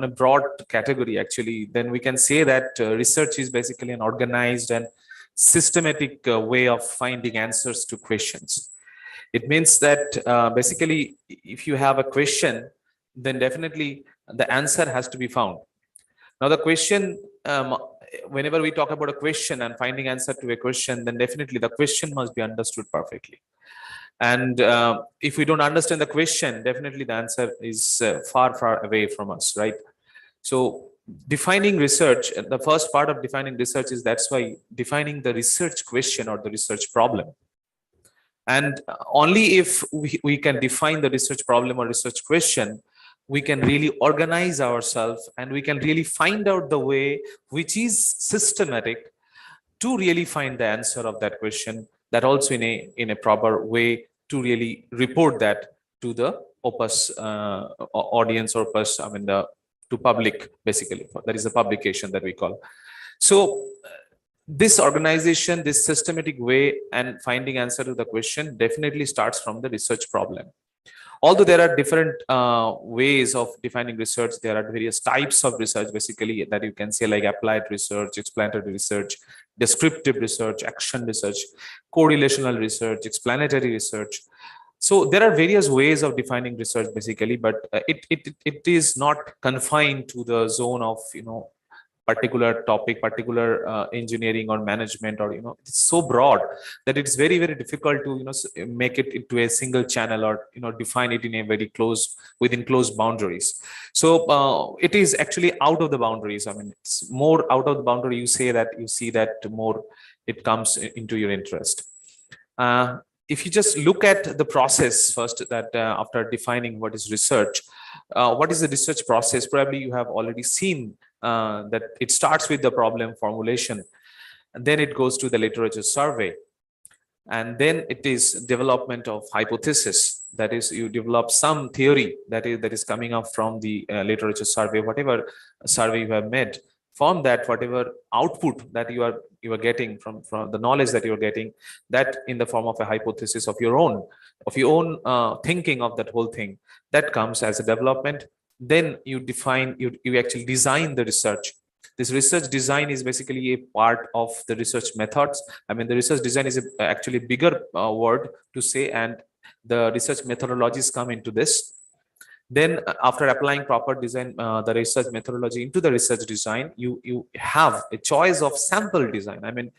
a broad category, actually, then we can say that research is basically an organized and systematic way of finding answers to questions. It means that basically, if you have a question, then definitely the answer has to be found. Now the question, whenever we talk about a question and finding answer to a question, then definitely the question must be understood perfectly. And if we don't understand the question, definitely the answer is far away from us, right? So defining research, the first part of defining research is, that's why defining the research question or the research problem. And only if we can define the research problem or research question, we can really organize ourselves and we can really find out the way which is systematic to really find the answer of that question, that also in a proper way to really report that to the opus audience, or opus, I mean to public, basically. That is a publication that we call. So this organization, this systematic way and finding answer to the question definitely starts from the research problem. Although there are different ways of defining research, there are various types of research, basically, that you can say, like applied research, explanatory research, descriptive research, action research, correlational research, explanatory research. So there are various ways of defining research, basically, but it is not confined to the zone of, particular topic, particular engineering or management, or it's so broad that it's very difficult to make it into a single channel, or define it in a very within closed boundaries. So it is actually out of the boundaries. I mean, it's more out of the boundary. You see that more it comes into your interest. If you just look at the process first, that after defining what is research, what is the research process, probably you have already seen that it starts with the problem formulation, and then it goes to the literature survey, and then it is development of hypothesis. That is, you develop some theory that is coming up from the literature survey, whatever survey you have made. From that, whatever output that you are getting from the knowledge that you're getting, that in the form of a hypothesis of your own thinking of that whole thing, that comes as a development. Then you define, you actually design the research. This research design is basically a part of the research methods. I mean, the research design is actually a bigger word to say, and the research methodologies come into this. Then after applying proper design, the research methodology into the research design, you have a choice of sample design. I mean,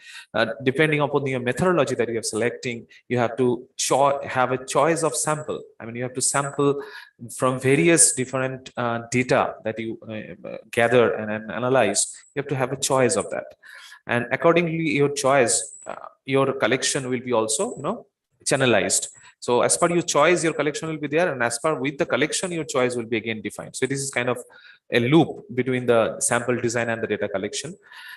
depending upon your methodology that you are selecting, you have to have a choice of sample. I mean, you have to sample from various different data that you gather and analyze. You have to have a choice of that, and accordingly, your choice, your collection will be also channelized. So as per your choice, your collection will be there, and as per with the collection, your choice will be again defined. So this is kind of a loop between the sample design and the data collection.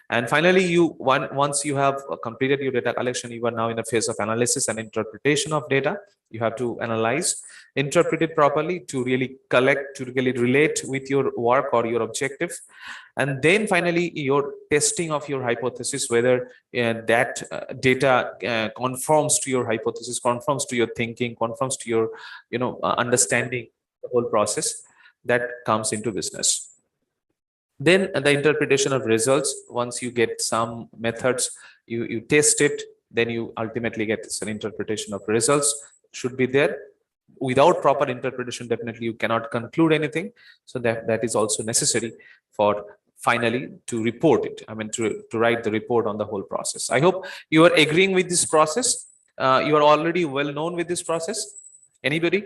And finally, once you have completed your data collection, you are now in a phase of analysis and interpretation of data. You have to analyze, interpret it properly to really collect, to really relate with your work or your objective. And then finally, your testing of your hypothesis, whether that data conforms to your hypothesis, conforms to your thinking, conforms to your understanding the whole process, that comes into business. Then the interpretation of results. Once you get some methods, you test it, then you ultimately get an interpretation of results should be there. Without proper interpretation, definitely you cannot conclude anything. So that is also necessary for finally to report it. I mean, to write the report on the whole process. I hope you are agreeing with this process. You are already well known with this process. Anybody?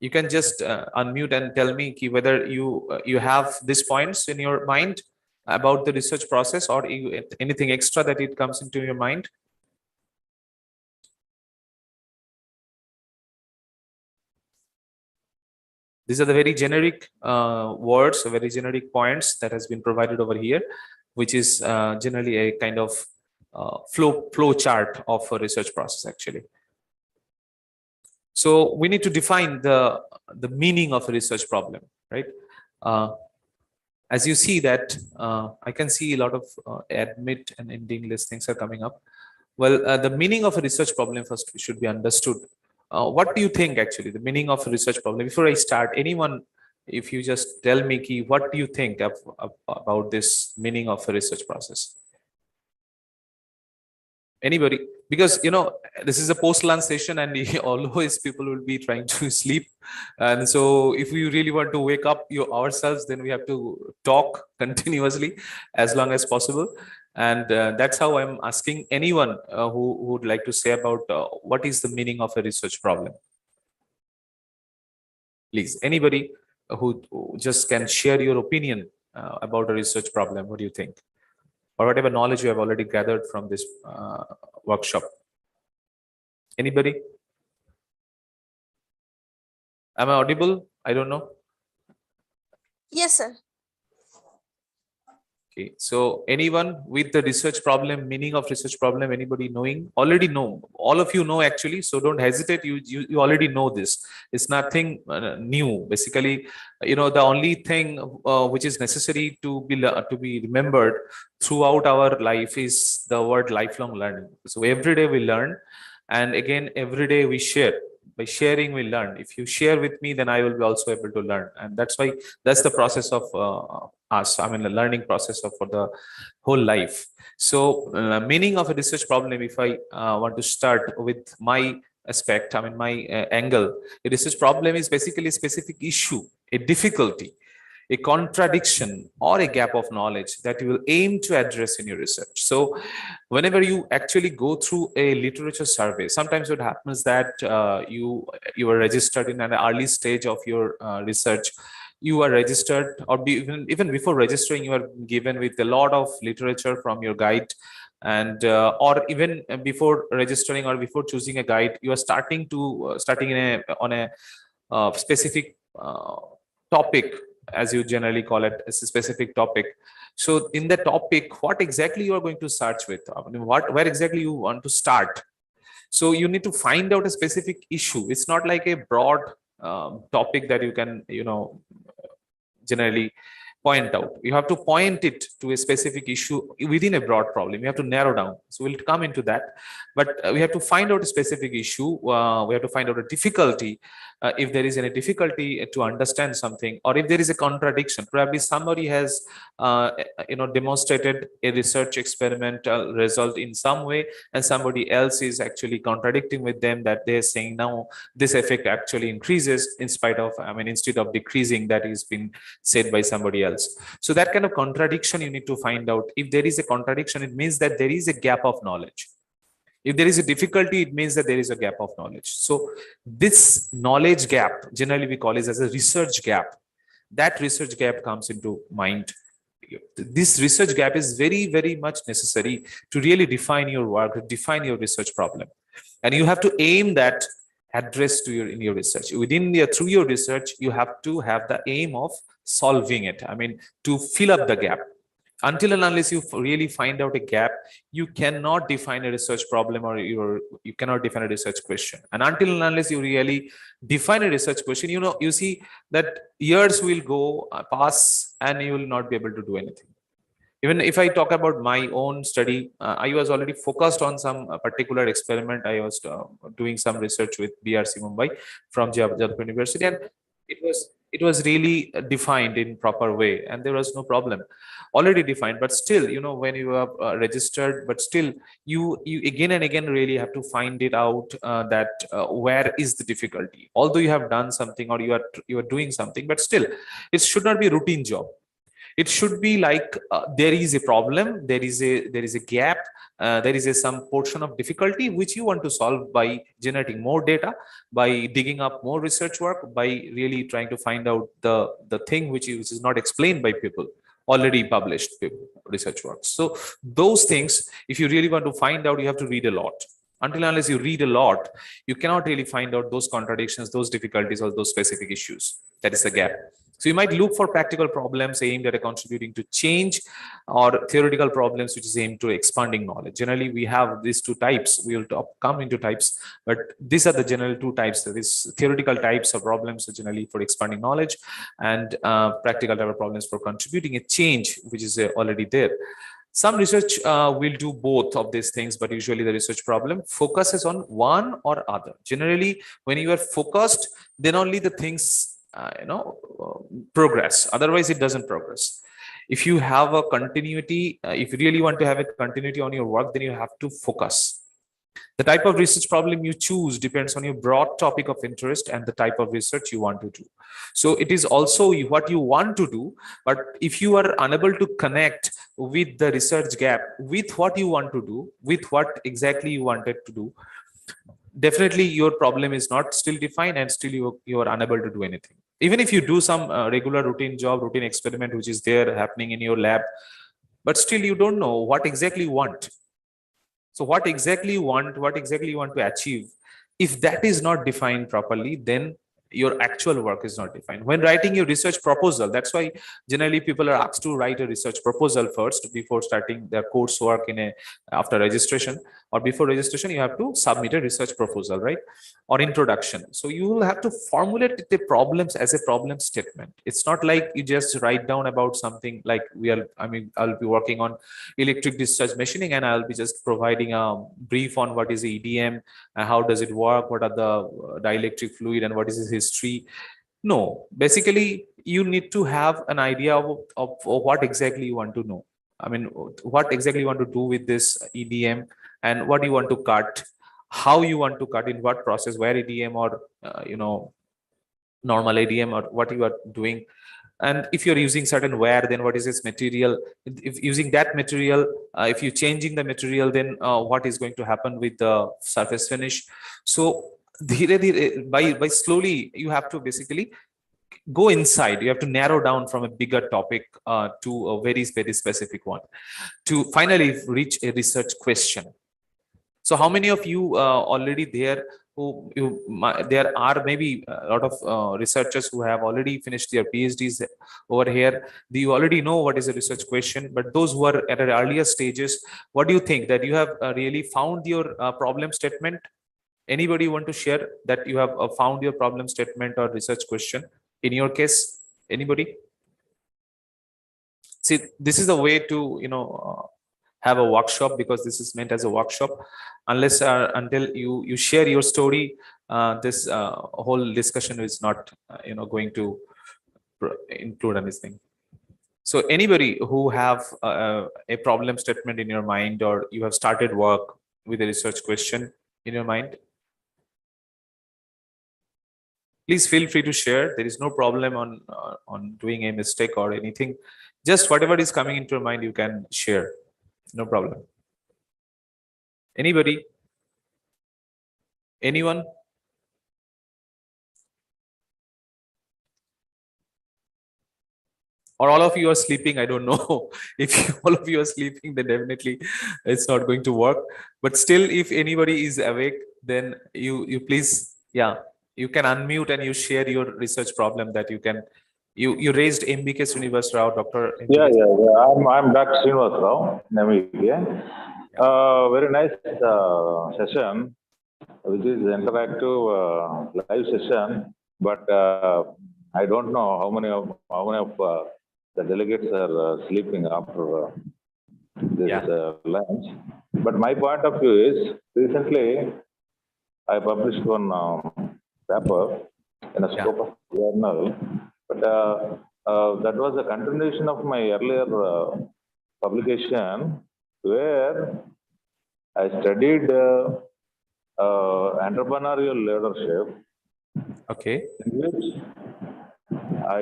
You can just unmute and tell me whether you have these points in your mind about the research process, or anything extra that it comes into your mind. These are the very generic words, very generic points that has been provided over here, which is generally a kind of flow chart of a research process, actually. So we need to define the meaning of a research problem, right? As you see that, I can see a lot of admit and ending list things are coming up. Well, the meaning of a research problem first should be understood. What do you think, actually, the meaning of a research problem? Before I start, anyone, if you just tell me, what do you think about this meaning of a research process? Anybody? Because this is a post-lunch session, and always people will be trying to sleep, and so if we really want to wake up ourselves, then we have to talk continuously as long as possible. And that's how I'm asking anyone who would like to say about what is the meaning of a research problem. Please, anybody who just can share your opinion about a research problem. What do you think? Or whatever knowledge you have already gathered from this workshop. Anybody? Am I audible? I don't know. Yes, sir. Okay, so anyone with the research problem, meaning of research problem, anybody knowing? Already know. All of you know actually, so don't hesitate. You already know this. It's nothing new. Basically, you know, the only thing which is necessary to be remembered throughout our life is the word lifelong learning. So every day we learn, and again every day we share. By sharing we learn. If you share with me, then I will be also able to learn, and that's why that's the process of us. I mean, the learning process of for the whole life. So meaning of a research problem, if I want to start with my aspect, I mean my angle, a research problem is basically a specific issue, a difficulty, a contradiction, or a gap of knowledge that you will aim to address in your research. So whenever you actually go through a literature survey, sometimes what happens that you are registered in an early stage of your research. You are registered, or even before registering, you are given with a lot of literature from your guide, and or even before registering or before choosing a guide, you are starting on a specific topic, as you generally call it, as a specific topic. So in the topic, what exactly you are going to search with, I mean, where exactly you want to start. So you need to find out a specific issue. It's not like a broad topic that you can, you know, generally point out. You have to point it to a specific issue within a broad problem. You have to narrow down. So we'll come into that, but we have to find out a specific issue. We have to find out a difficulty. If there is any difficulty to understand something, or if there is a contradiction, probably somebody has demonstrated a research experimental result in some way, and somebody else is actually contradicting with them, that they're saying now this effect actually increases in spite of, I mean, instead of decreasing, that is been said by somebody else. So that kind of contradiction you need to find out. If there is a contradiction, it means that there is a gap of knowledge. If there is a difficulty, it means that there is a gap of knowledge. So this knowledge gap, generally we call it as a research gap. That research gap comes into mind. This research gap is very, very much necessary to really define your work, define your research problem. And you have to aim that address to in your research. Through your research, you have to have the aim of solving it. I mean, to fill up the gap. Until and unless you really find out a gap, you cannot define a research problem, or you cannot define a research question. And until and unless you really define a research question, you see that years will go pass and you will not be able to do anything. Even if I talk about my own study, I was already focused on some particular experiment. I was doing some research with BRC Mumbai from Jadavpur University, and it was really defined in proper way, and there was no problem. Already defined, but still, when you are registered, but still you again and again really have to find it out, that where is the difficulty. Although you have done something, or you are doing something, but still it should not be a routine job. It should be like there is a problem, there is a gap, there is some portion of difficulty which you want to solve by generating more data, by digging up more research work, by really trying to find out the thing which is not explained by people, already published research works. So those things, if you really want to find out, you have to read a lot. Until unless you read a lot, you cannot really find out those contradictions, those difficulties, or those specific issues. That is the gap. So you might look for practical problems aimed at contributing to change, or theoretical problems which is aimed to expanding knowledge. Generally, we have these two types. We will come into types, but these are the general two types. There is theoretical types of problems generally for expanding knowledge, and practical type of problems for contributing a change which is already there. Some research will do both of these things, but usually the research problem focuses on one or other. Generally, when you are focused, then only the things progress. Otherwise, it doesn't progress. If you have a continuity, if you really want to have a continuity on your work, then you have to focus. The type of research problem you choose depends on your broad topic of interest and the type of research you want to do. So it is also what you want to do, but if you are unable to connect with the research gap, with what you want to do, with what exactly you wanted to do, definitely your problem is not still defined, and still you are unable to do anything. Even if you do some regular routine job, routine experiment which is there happening in your lab, but still you don't know what exactly you want. So what exactly you want to achieve, if that is not defined properly, then your actual work is not defined. When writing your research proposal, that's why generally people are asked to write a research proposal first before starting their coursework after registration, or before registration you have to submit a research proposal, right, or introduction. So you will have to formulate the problems as a problem statement. It's not like you just write down about something like I'll be working on electric discharge machining, and I'll be just providing a brief on what is EDM, how does it work, what are the dielectric fluid, and what is its history. No, basically you need to have an idea of what exactly you want to know. What exactly you want to do with this EDM, and what you want to cut, how you want to cut, in what process, where EDM or normal ADM, or what you are doing. And if you're using certain wire, then what is its material? If using that material, if you're changing the material, then what is going to happen with the surface finish? So by slowly, you have to basically go inside. You have to narrow down from a bigger topic to a very, very specific one, to finally reach a research question. So how many of you already there there are maybe a lot of researchers who have already finished their PhDs over here? Do you already know what is a research question? But those who are at the earlier stages, what do you think, that you have really found your problem statement? Anybody want to share that you have found your problem statement or research question in your case? Anybody? See, this is the way to have a workshop, because this is meant as a workshop. Unless until you share your story, this whole discussion is not going to include anything. So anybody who have a problem statement in your mind, or you have started work with a research question in your mind, please feel free to share. There is no problem on doing a mistake or anything. Just whatever is coming into your mind, you can share. No problem. Anybody? Anyone? Or all of you are sleeping? I don't know. If all of you are sleeping, then definitely it's not going to work. But still, if anybody is awake, then you please, you can unmute and you share your research problem that you can. You raised MBK Srinivas Rao, Dr. Yeah. I'm Dr. Srinivas Rao, Namibia. Very nice session, which is interactive live session. But I don't know how many of the delegates are sleeping after this lunch. But my point of view is, recently I published one paper in a scope of journal. But that was a continuation of my earlier publication, where I studied entrepreneurial leadership. Okay. In which I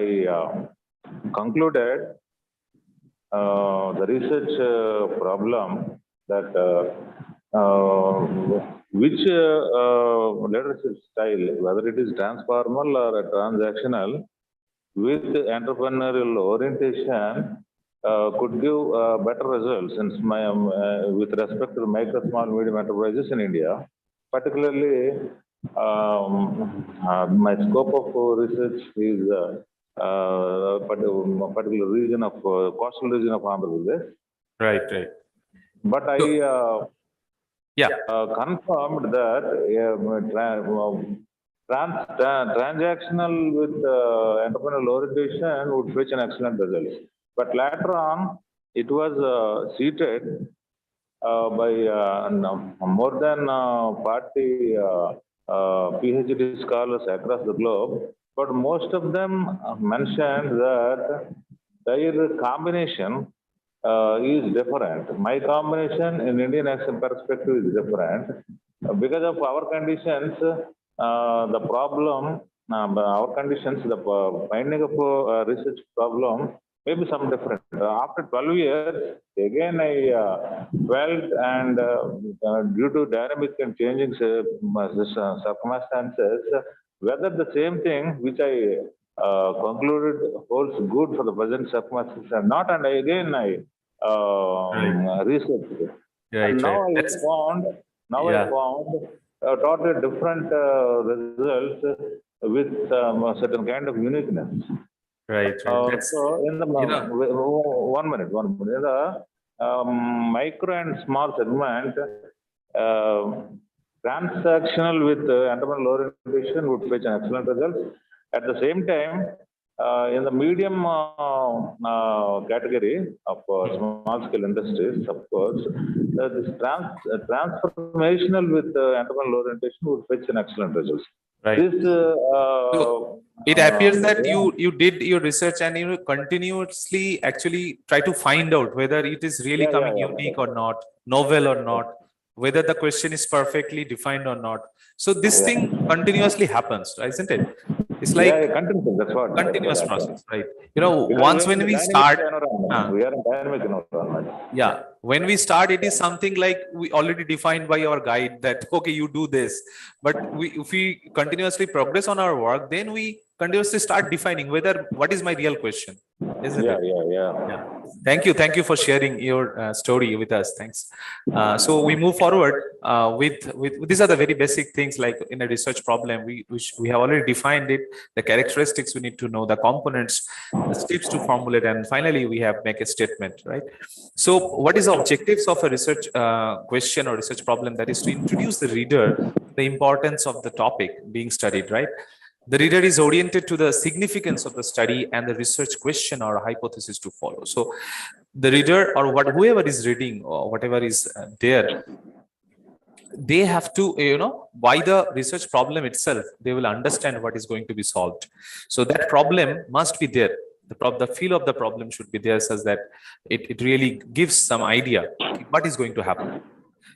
concluded the research problem that which leadership style, whether it is transformal or transactional, with entrepreneurial orientation could give better results with respect to micro, small, medium enterprises in India. Particularly, my scope of research is particular region of coastal region of Andhra Pradesh. Right. But I confirmed that transactional with entrepreneurial orientation would fetch an excellent result. But later on, it was seated by more than 40 PhD scholars across the globe. But most of them mentioned that their combination is different. My combination in Indian action perspective is different. Because of our conditions, the problem, our conditions, the finding of a research problem maybe some different. After 12 years, again I felt, and due to dynamic and changing circumstances, whether the same thing which I concluded holds good for the present circumstances or not, and again I researched it. And now I found totally different results with a certain kind of uniqueness. Right. So in the one minute. In the micro and small segment, transactional with entrepreneurial orientation would fetch an excellent result. At the same time, in the medium category of small scale industries, of course, this transformational with entrepreneurial orientation would fetch an excellent result. Right. This, so it appears that you did your research and you continuously actually try to find out whether it is really coming unique or not, novel or not, whether the question is perfectly defined or not. So this thing continuously happens, isn't it? It's like continuous process, right? Once when we start, we are in dynamic environment. Yeah, when we start, it is something like we already defined by our guide that, okay, you do this. But if we continuously progress on our work, then we continuously start defining what is my real question. Isn't it? Yeah. Thank you for sharing your story with us. Thanks. So we move forward with these are the very basic things, like in a research problem, we have already defined it, the characteristics we need to know, the components, the steps to formulate, and finally we have make a statement, right? So what is the objectives of a research question or research problem? That is to introduce the reader the importance of the topic being studied, right? The reader is oriented to the significance of the study and the research question or hypothesis to follow. So the reader or whoever is reading or whatever is there, they have to, by the research problem itself, they will understand what is going to be solved. So that problem must be there. The feel of the problem should be there, such that it really gives some idea what is going to happen.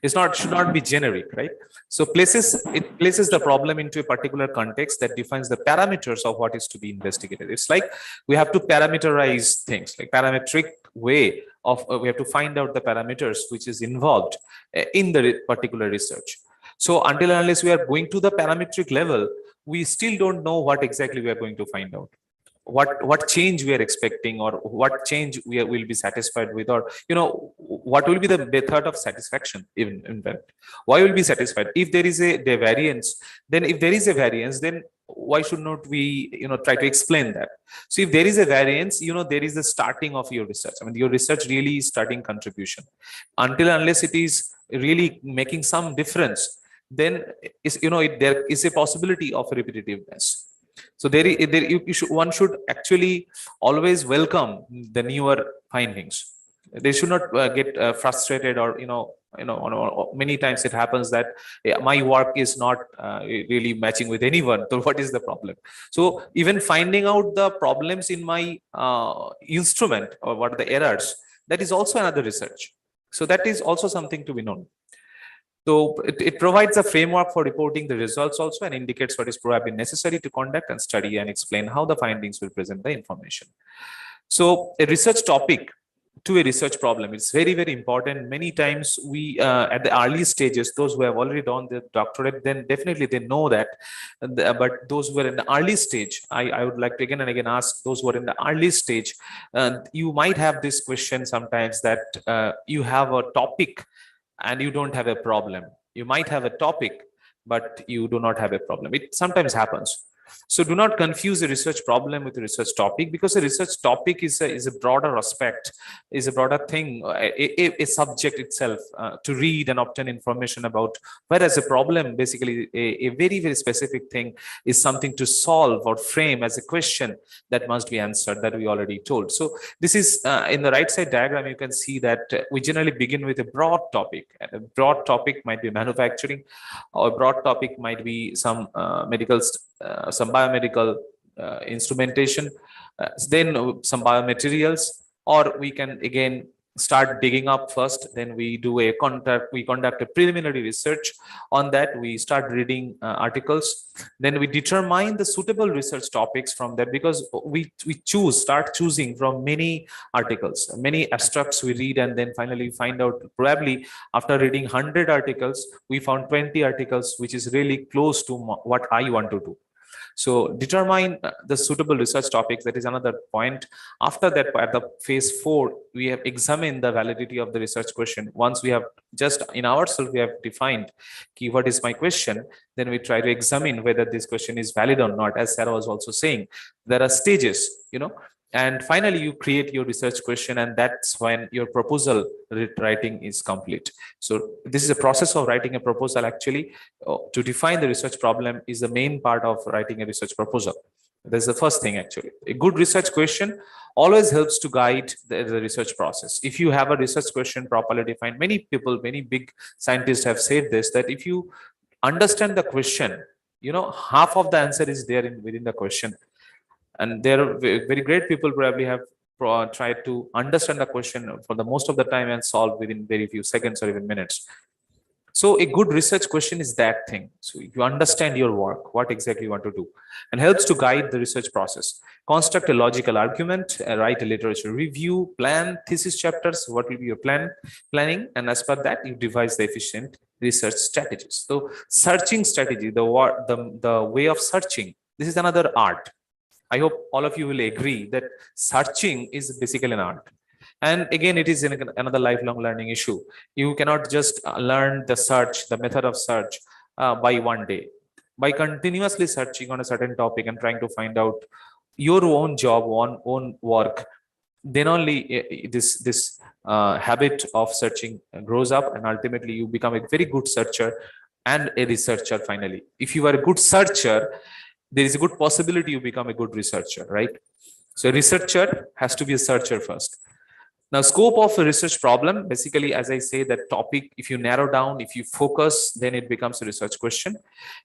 Should not be generic, right? So it places the problem into a particular context that defines the parameters of what is to be investigated. It's like we have to parameterize things, like parametric way of we have to find out the parameters which is involved in the particular research. So until and unless we are going to the parametric level, we still don't know what exactly we are going to find out. What change we are expecting, or what change we will be satisfied with, or what will be the method of satisfaction, even in fact, why will be satisfied if there is a variance. Then if there is a variance, then why should not we try to explain that? So if there is a variance, there is the starting of your research. I mean, your research really is starting contribution. Until unless it is really making some difference, then there is a possibility of repetitiveness. So one should actually always welcome the newer findings. They should not get frustrated, or many times it happens that my work is not really matching with anyone. So what is the problem? So even finding out the problems in my instrument, or what are the errors, that is also another research. So that is also something to be known. So it provides a framework for reporting the results also, and indicates what is probably necessary to conduct and study and explain how the findings will present the information. So a research topic to a research problem is very, very important. Many times we, at the early stages, those who have already done the doctorate, then definitely they know that. But those who are in the early stage, I would like to again and again ask those who are in the early stage, you might have this question sometimes that you have a topic and you don't have a problem. You might have a topic, but you do not have a problem. It sometimes happens. So do not confuse a research problem with a research topic, because a research topic is a broader aspect, is a broader thing, a subject itself to read and obtain information about. Whereas a problem, basically a very, very specific thing, is something to solve or frame as a question that must be answered, that we already told. So this is in the right side diagram, you can see that we generally begin with a broad topic. And a broad topic might be manufacturing, or a broad topic might be some some biomedical instrumentation, then some biomaterials, or we can again start digging up first, then we conduct a preliminary research. On that, we start reading articles, then we determine the suitable research topics from that, because we start choosing from many articles, many abstracts we read, and then finally find out, probably after reading 100 articles, we found 20 articles which is really close to what I want to do. So determine the suitable research topics. That is another point. After that, at the phase 4, we have examined the validity of the research question. Once we have just in ourselves, we have defined what is my question, then we try to examine whether this question is valid or not. As Sarah was also saying, there are stages, and finally you create your research question, and that's when your proposal writing is complete. So this is a process of writing a proposal. Actually, to define the research problem is the main part of writing a research proposal. That's the first thing. Actually, a good research question always helps to guide the research process. If you have a research question properly defined, many big scientists have said this, that if you understand the question, half of the answer is there within the question. And there are very great people probably have tried to understand the question for the most of the time and solve within very few seconds or even minutes. So a good research question is that thing. So you understand your work, what exactly you want to do, and helps to guide the research process. Construct a logical argument, write a literature review, plan thesis chapters, what will be your planning, and as per that, you devise the efficient research strategies. So searching strategy, the way of searching, this is another art. I hope all of you will agree that searching is basically an art. And again, it is another lifelong learning issue. You cannot just learn the method of search by one day. By continuously searching on a certain topic and trying to find out your own job, own work, then only this habit of searching grows up, and ultimately you become a very good searcher and a researcher finally. If you are a good searcher, there is a good possibility you become a good researcher, right? So a researcher has to be a searcher first. Now, scope of a research problem, basically, as I say, that topic, if you narrow down, if you focus, then it becomes a research question.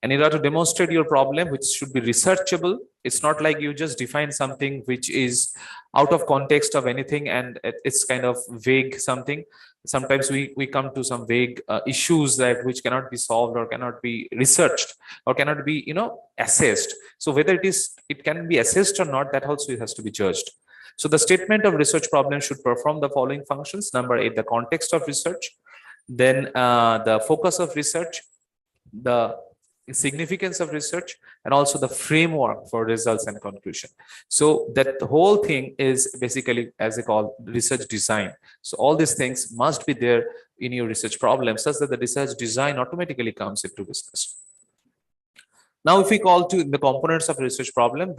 And in order to demonstrate your problem, which should be researchable, it's not like you just define something which is out of context of anything and it's kind of vague something. Sometimes we come to some vague issues which cannot be solved or cannot be researched or cannot be, assessed. So whether it can be assessed or not, that also has to be judged. So the statement of research problem should perform the following functions. Number 8, the context of research, then the focus of research, the significance of research, and also the framework for results and conclusion. So that the whole thing is basically, as they call, research design. So all these things must be there in your research problem, such that the research design automatically comes into business. Now, if we call to the components of research problem,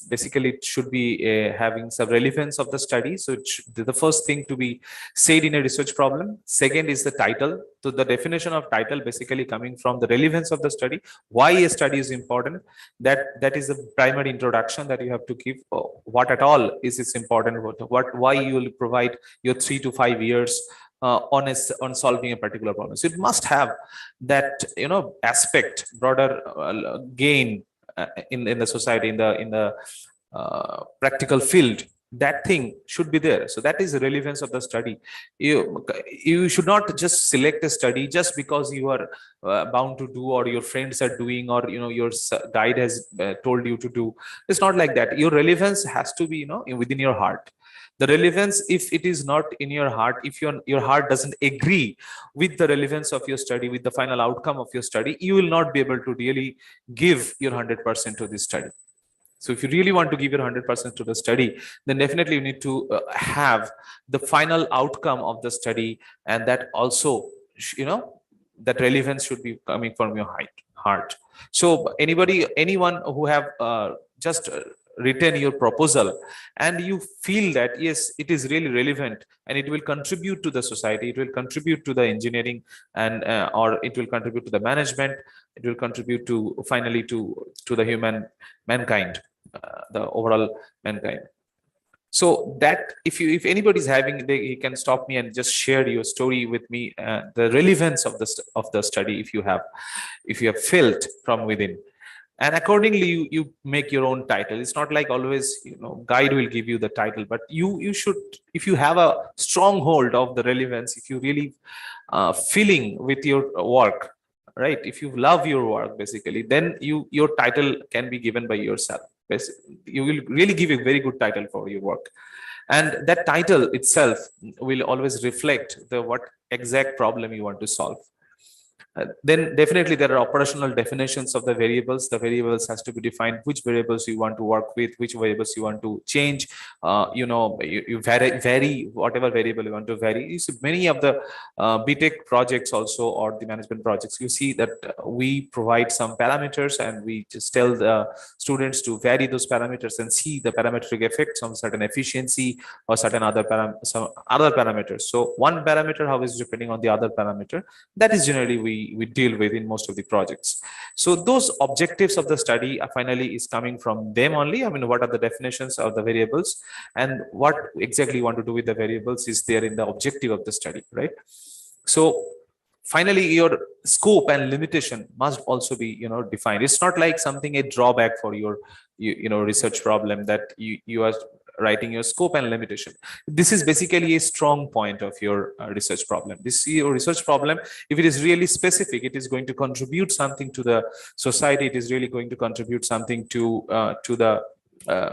basically it should be having some relevance of the study. So the first thing to be said in a research problem. Second is the title. So the definition of title basically coming from the relevance of the study. Why a study is important. That is the primary introduction that you have to give. What at all is important? Why you will provide your 3 to 5 years on solving a particular problem. So it must have that aspect, broader gain in the society, in the practical field. That thing should be there. So that is the relevance of the study. You should not just select a study just because you are bound to do, or your friends are doing, or your guide has told you to do. It's not like that. Your relevance has to be within your heart. The relevance, if it is not in your heart, if your heart doesn't agree with the relevance of your study, with the final outcome of your study, you will not be able to really give your 100% to this study. So if you really want to give your 100% to the study, then definitely you need to have the final outcome of the study, and that also, that relevance should be coming from your heart. So anyone who have just written your proposal and you feel that yes, it is really relevant and it will contribute to the society, it will contribute to the engineering, and or it will contribute to the management, it will contribute to finally to the mankind, the overall mankind. So that if anybody is having, he can stop me and just share your story with me, the relevance of the study, if you have felt from within. and accordingly you make your own title. It's not like always, guide will give you the title, but you should, if you have a stronghold of the relevance, if you really feeling with your work, right, if you love your work basically, then your title can be given by yourself. You will really give a very good title for your work, and that title itself will always reflect the what exact problem you want to solve. Then definitely there are operational definitions of the variables. The variables has to be defined, which variables you want to work with, which variables you want to change. You vary whatever variable you want to vary. You see many of the BTech projects also, or the management projects, you see that we provide some parameters and we just tell the students to vary those parameters and see the parametric effects on certain efficiency or certain other parameters. So one parameter, how is depending on the other parameter, that is generally we deal with in most of the projects. So those objectives of the study finally is coming from them only. I mean, what are the definitions of the variables and what exactly you want to do with the variables is there in the objective of the study, right? So finally, your scope and limitation must also be, defined. It's not like something a drawback for your, research problem that you are writing your scope and limitation. This is basically a strong point of your research problem. This your research problem, if it is really specific, it is going to contribute something to the society. It is really going to contribute something to the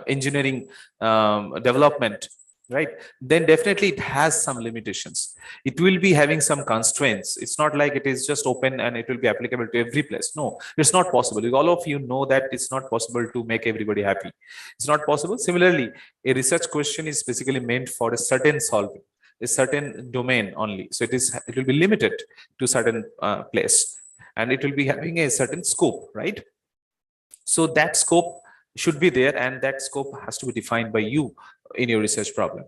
engineering development, right? Then definitely it has some limitations. It will be having some constraints. It's not like it is just open and it will be applicable to every place. No, it's not possible. All of you know that it's not possible to make everybody happy. It's not possible. Similarly, a research question is basically meant for a certain solving, a certain domain only. So it will be limited to certain place, and it will be having a certain scope, right? So that scope should be there, and that scope has to be defined by you in your research problem.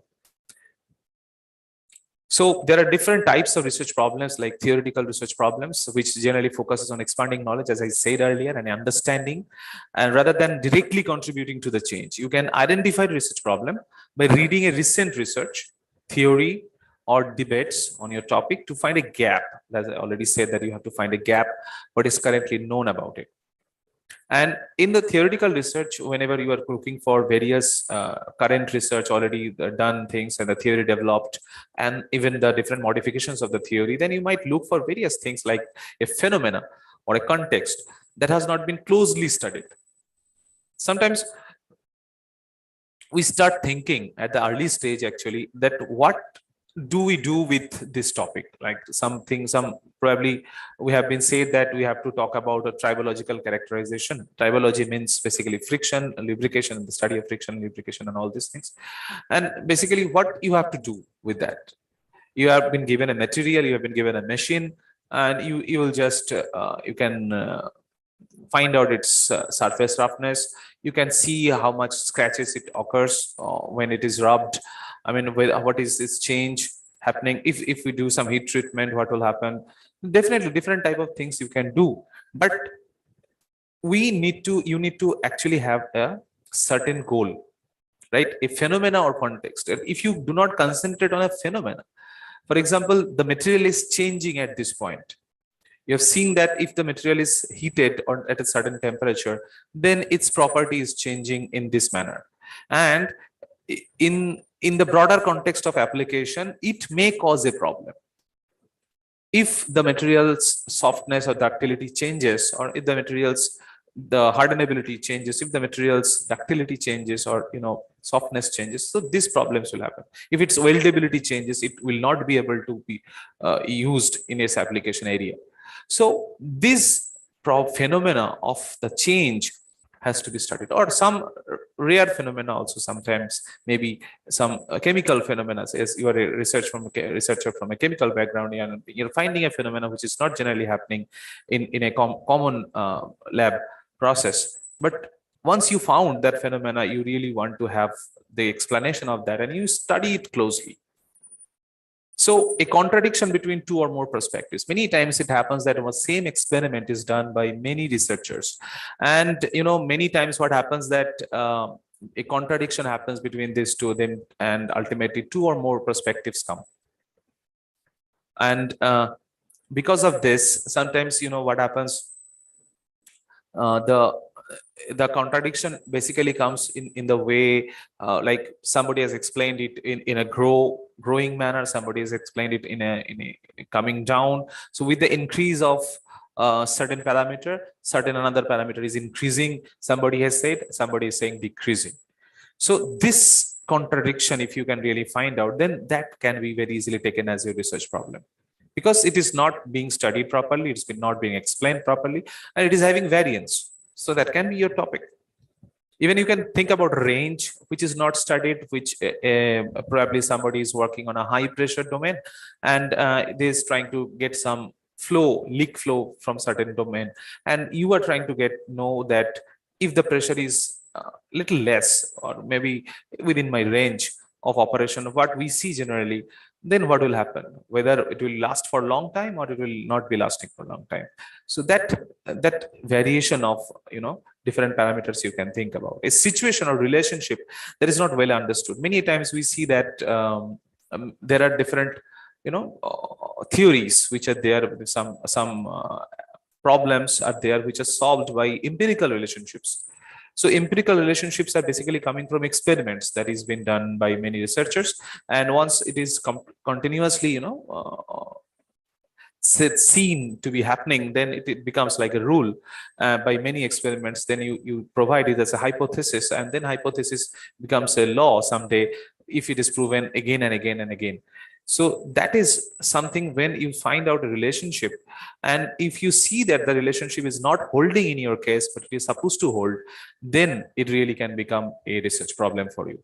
So there are different types of research problems, like theoretical research problems, which generally focuses on expanding knowledge, as I said earlier, and understanding, and rather than directly contributing to the change. You can identify the research problem by reading a recent research, theory, or debates on your topic to find a gap. As I already said, that you have to find a gap, what is currently known about it. And in the theoretical research, whenever you are looking for various current research already done things and the theory developed, and even the different modifications of the theory, then you might look for various things like a phenomena or a context that has not been closely studied. Sometimes we start thinking at the early stage actually that what do we do with this topic? Like probably we have been said that we have to talk about a tribological characterization. Tribology means basically friction, lubrication, the study of friction, lubrication, and all these things. And basically what you have to do with that. You have been given a material, you have been given a machine, and you will just, you can find out its surface roughness. You can see how much scratches it occurs when it is rubbed. I mean, what is this change happening? If we do some heat treatment, what will happen? Definitely different type of things you can do, but you need to actually have a certain goal, right? A phenomena or context. If you do not concentrate on a phenomena, for example, the material is changing at this point. You have seen that if the material is heated or at a certain temperature, then its property is changing in this manner. And in the broader context of application, it may cause a problem. If the material's softness or ductility changes, or if the material's the hardenability changes, if the material's ductility changes, or softness changes, so these problems will happen. If its weldability changes, it will not be able to be used in its application area. So this phenomena of the change has to be studied, or some rare phenomena also. Sometimes maybe some chemical phenomena, as you are a researcher from a chemical background, and you're finding a phenomena which is not generally happening in a common lab process. But once you found that phenomena, you really want to have the explanation of that, and you study it closely. So a contradiction between two or more perspectives. Many times it happens that the same experiment is done by many researchers. And, many times what happens that a contradiction happens between these two of them, and ultimately two or more perspectives come. And because of this, sometimes, what happens, the contradiction basically comes in the way like somebody has explained it in a growing manner, somebody has explained it in a coming down. So with the increase of certain parameter, certain another parameter is increasing, somebody has said, somebody is saying decreasing. So this contradiction, if you can really find out, then that can be very easily taken as a research problem, because it is not being studied properly, it's not being explained properly, and it is having variance. So that can be your topic. Even you can think about range, which is not studied, which probably somebody is working on a high pressure domain, and they is trying to get some flow, leak flow from certain domain, and you are trying to know that if the pressure is little less, or maybe within my range of operation of what we see generally, then what will happen, whether it will last for a long time or it will not be lasting for a long time. So that variation of different parameters you can think about. A situation or relationship that is not well understood. Many times we see that there are different theories which are there, some problems are there which are solved by empirical relationships. So empirical relationships are basically coming from experiments that is been done by many researchers, and once it is continuously seen to be happening, then it becomes like a rule by many experiments. Then you provide it as a hypothesis, and then hypothesis becomes a law someday if it is proven again and again and again. So that is something when you find out a relationship, and if you see that the relationship is not holding in your case, but it is supposed to hold, then it really can become a research problem for you.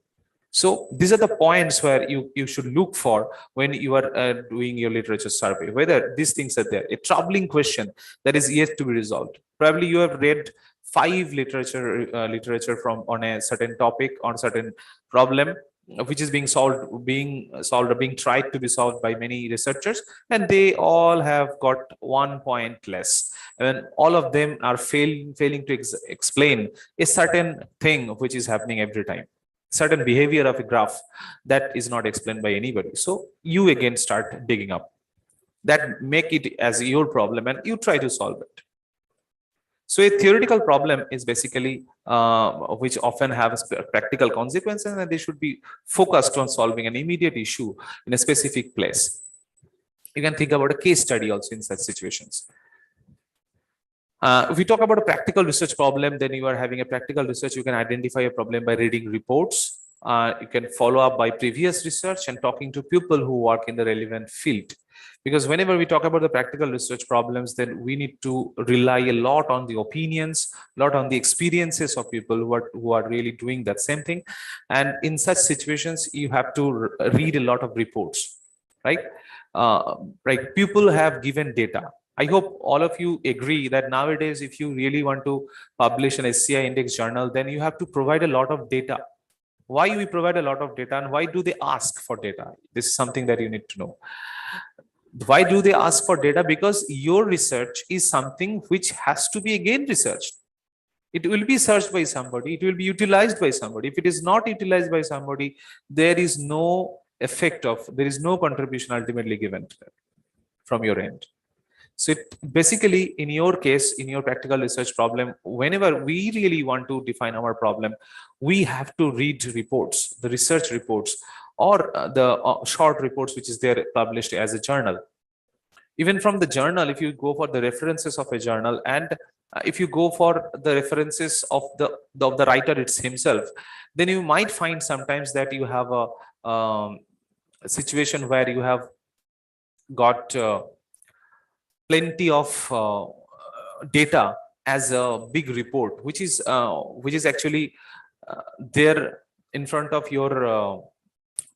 So these are the points where you should look for when you are doing your literature survey, whether these things are there. A troubling question that is yet to be resolved. Probably you have read 5 literature from on a certain topic, on certain problem, which is being tried to be solved by many researchers, and they all have got 1 point less, and all of them are failing to explain a certain thing which is happening every time, certain behavior of a graph that is not explained by anybody. So you again start digging up that, make it as your problem, and you try to solve it. So a theoretical problem is basically which often have practical consequences, and they should be focused on solving an immediate issue in a specific place. You can think about a case study also in such situations. If we talk about a practical research problem, then you are having a practical research. You can identify a problem by reading reports. You can follow up by previous research and talking to people who work in the relevant field. Because whenever we talk about the practical research problems, then we need to rely a lot on the opinions, a lot on the experiences of people who are really doing that same thing. And in such situations, you have to read a lot of reports, right? Right. People have given data. I hope all of you agree that nowadays, if you really want to publish an SCI index journal, then you have to provide a lot of data. Why we provide a lot of data, and why do they ask for data? This is something that you need to know. Why do they ask for data? Because your research is something which has to be again researched. It will be searched by somebody. It will be utilized by somebody. If it is not utilized by somebody, there is no effect there is no contribution ultimately given to that from your end. So basically, in your case, in your practical research problem, whenever we really want to define our problem, we have to read reports, the research reports, or the short reports which is there published as a journal. Even from the journal, if you go for the references of a journal, and if you go for the references of the writer himself, then you might find sometimes that you have a situation where you have got plenty of data as a big report, which is actually there in front of your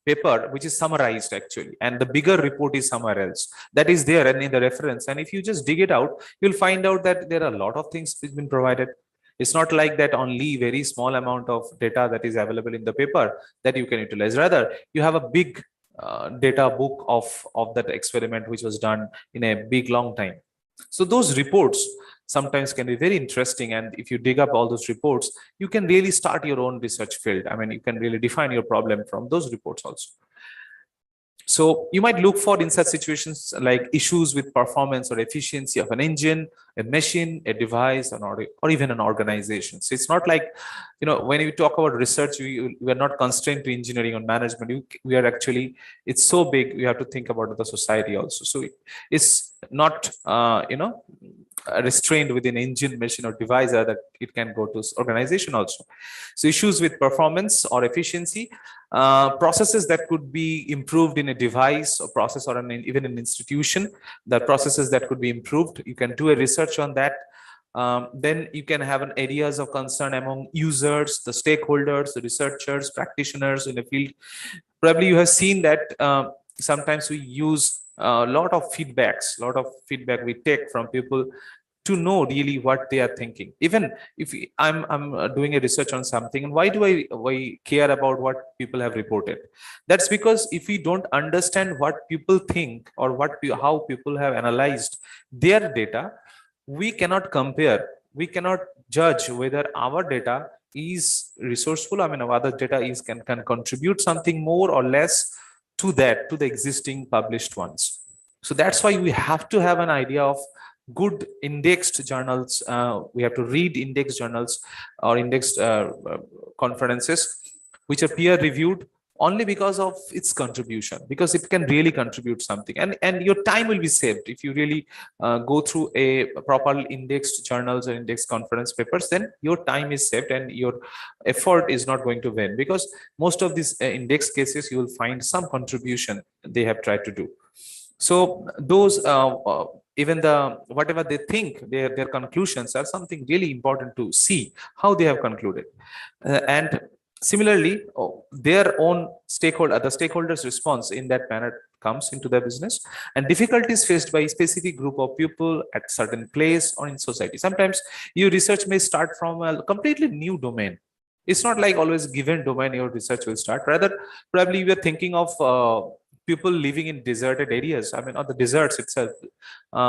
paper, which is summarized actually, and the bigger report is somewhere else that is there and in the reference. And if you just dig it out, you'll find out that there are a lot of things which have been provided. It's not like that only very small amount of data that is available in the paper that you can utilize. Rather, you have a big data book of that experiment which was done in a big long time. So those reports sometimes can be very interesting, and if you dig up all those reports, you can really start your own research field. I mean, you can really define your problem from those reports also. So you might look for in such situations like issues with performance or efficiency of an engine, a machine, a device, or even an organization. So it's not like, when you talk about research, we are not constrained to engineering or management. We are actually, it's so big, we have to think about the society also. So it's not, restrained within engine, machine, or device, that it can go to organization also. So issues with performance or efficiency, processes that could be improved in a device or process, or even an institution, the processes that could be improved, you can do a research on that. Then you can have an areas of concern among users, the stakeholders, the researchers, practitioners in the field. Probably you have seen that sometimes we use a lot of feedback we take from people to know really what they are thinking. Even if I'm doing a research on something, and why do I care about what people have reported? That's because if we don't understand what people think, or how people have analyzed their data, we cannot compare, we cannot judge whether our data is resourceful. I mean, our other data can contribute something more or less to the existing published ones. So that's why we have to have an idea of good indexed journals. We have to read indexed journals or indexed conferences which are peer reviewed, only because of its contribution, because it can really contribute something, and your time will be saved if you really go through a proper indexed journals or indexed conference papers. Then your time is saved and your effort is not going to win, because most of these index cases you will find some contribution they have tried to do. So those even whatever they think, their conclusions are something really important to see how they have concluded. And similarly, their own the stakeholders' response in that manner comes into the business, and difficulties faced by a specific group of people at certain place or in society. Sometimes your research may start from a completely new domain. It's not like always given domain your research will start. Rather, probably you are thinking of people living in deserted areas. I mean, on the deserts itself,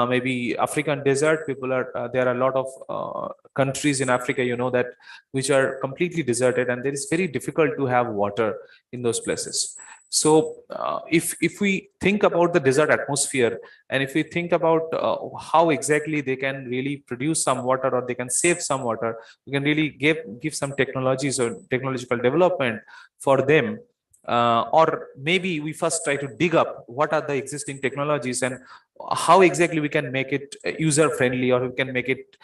maybe African desert, people are, there are a lot of countries in Africa, that which are completely deserted, and it is very difficult to have water in those places. So if we think about the desert atmosphere, and if we think about how exactly they can really produce some water, or they can save some water, we can really give some technologies or technological development for them. Or maybe we first try to dig up what are the existing technologies and how exactly we can make it user friendly, or we can make it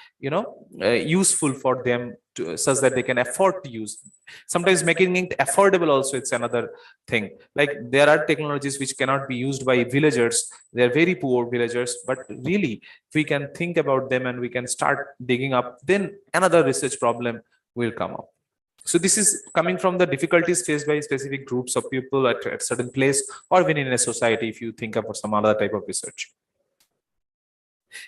useful for them such that they can afford to use. Sometimes making it affordable also, it's another thing. Like there are technologies which cannot be used by villagers, they're very poor villagers, but really if we can think about them and we can start digging up, then another research problem will come up. So this is coming from the difficulties faced by specific groups of people at a certain place, or even in a society, if you think about some other type of research.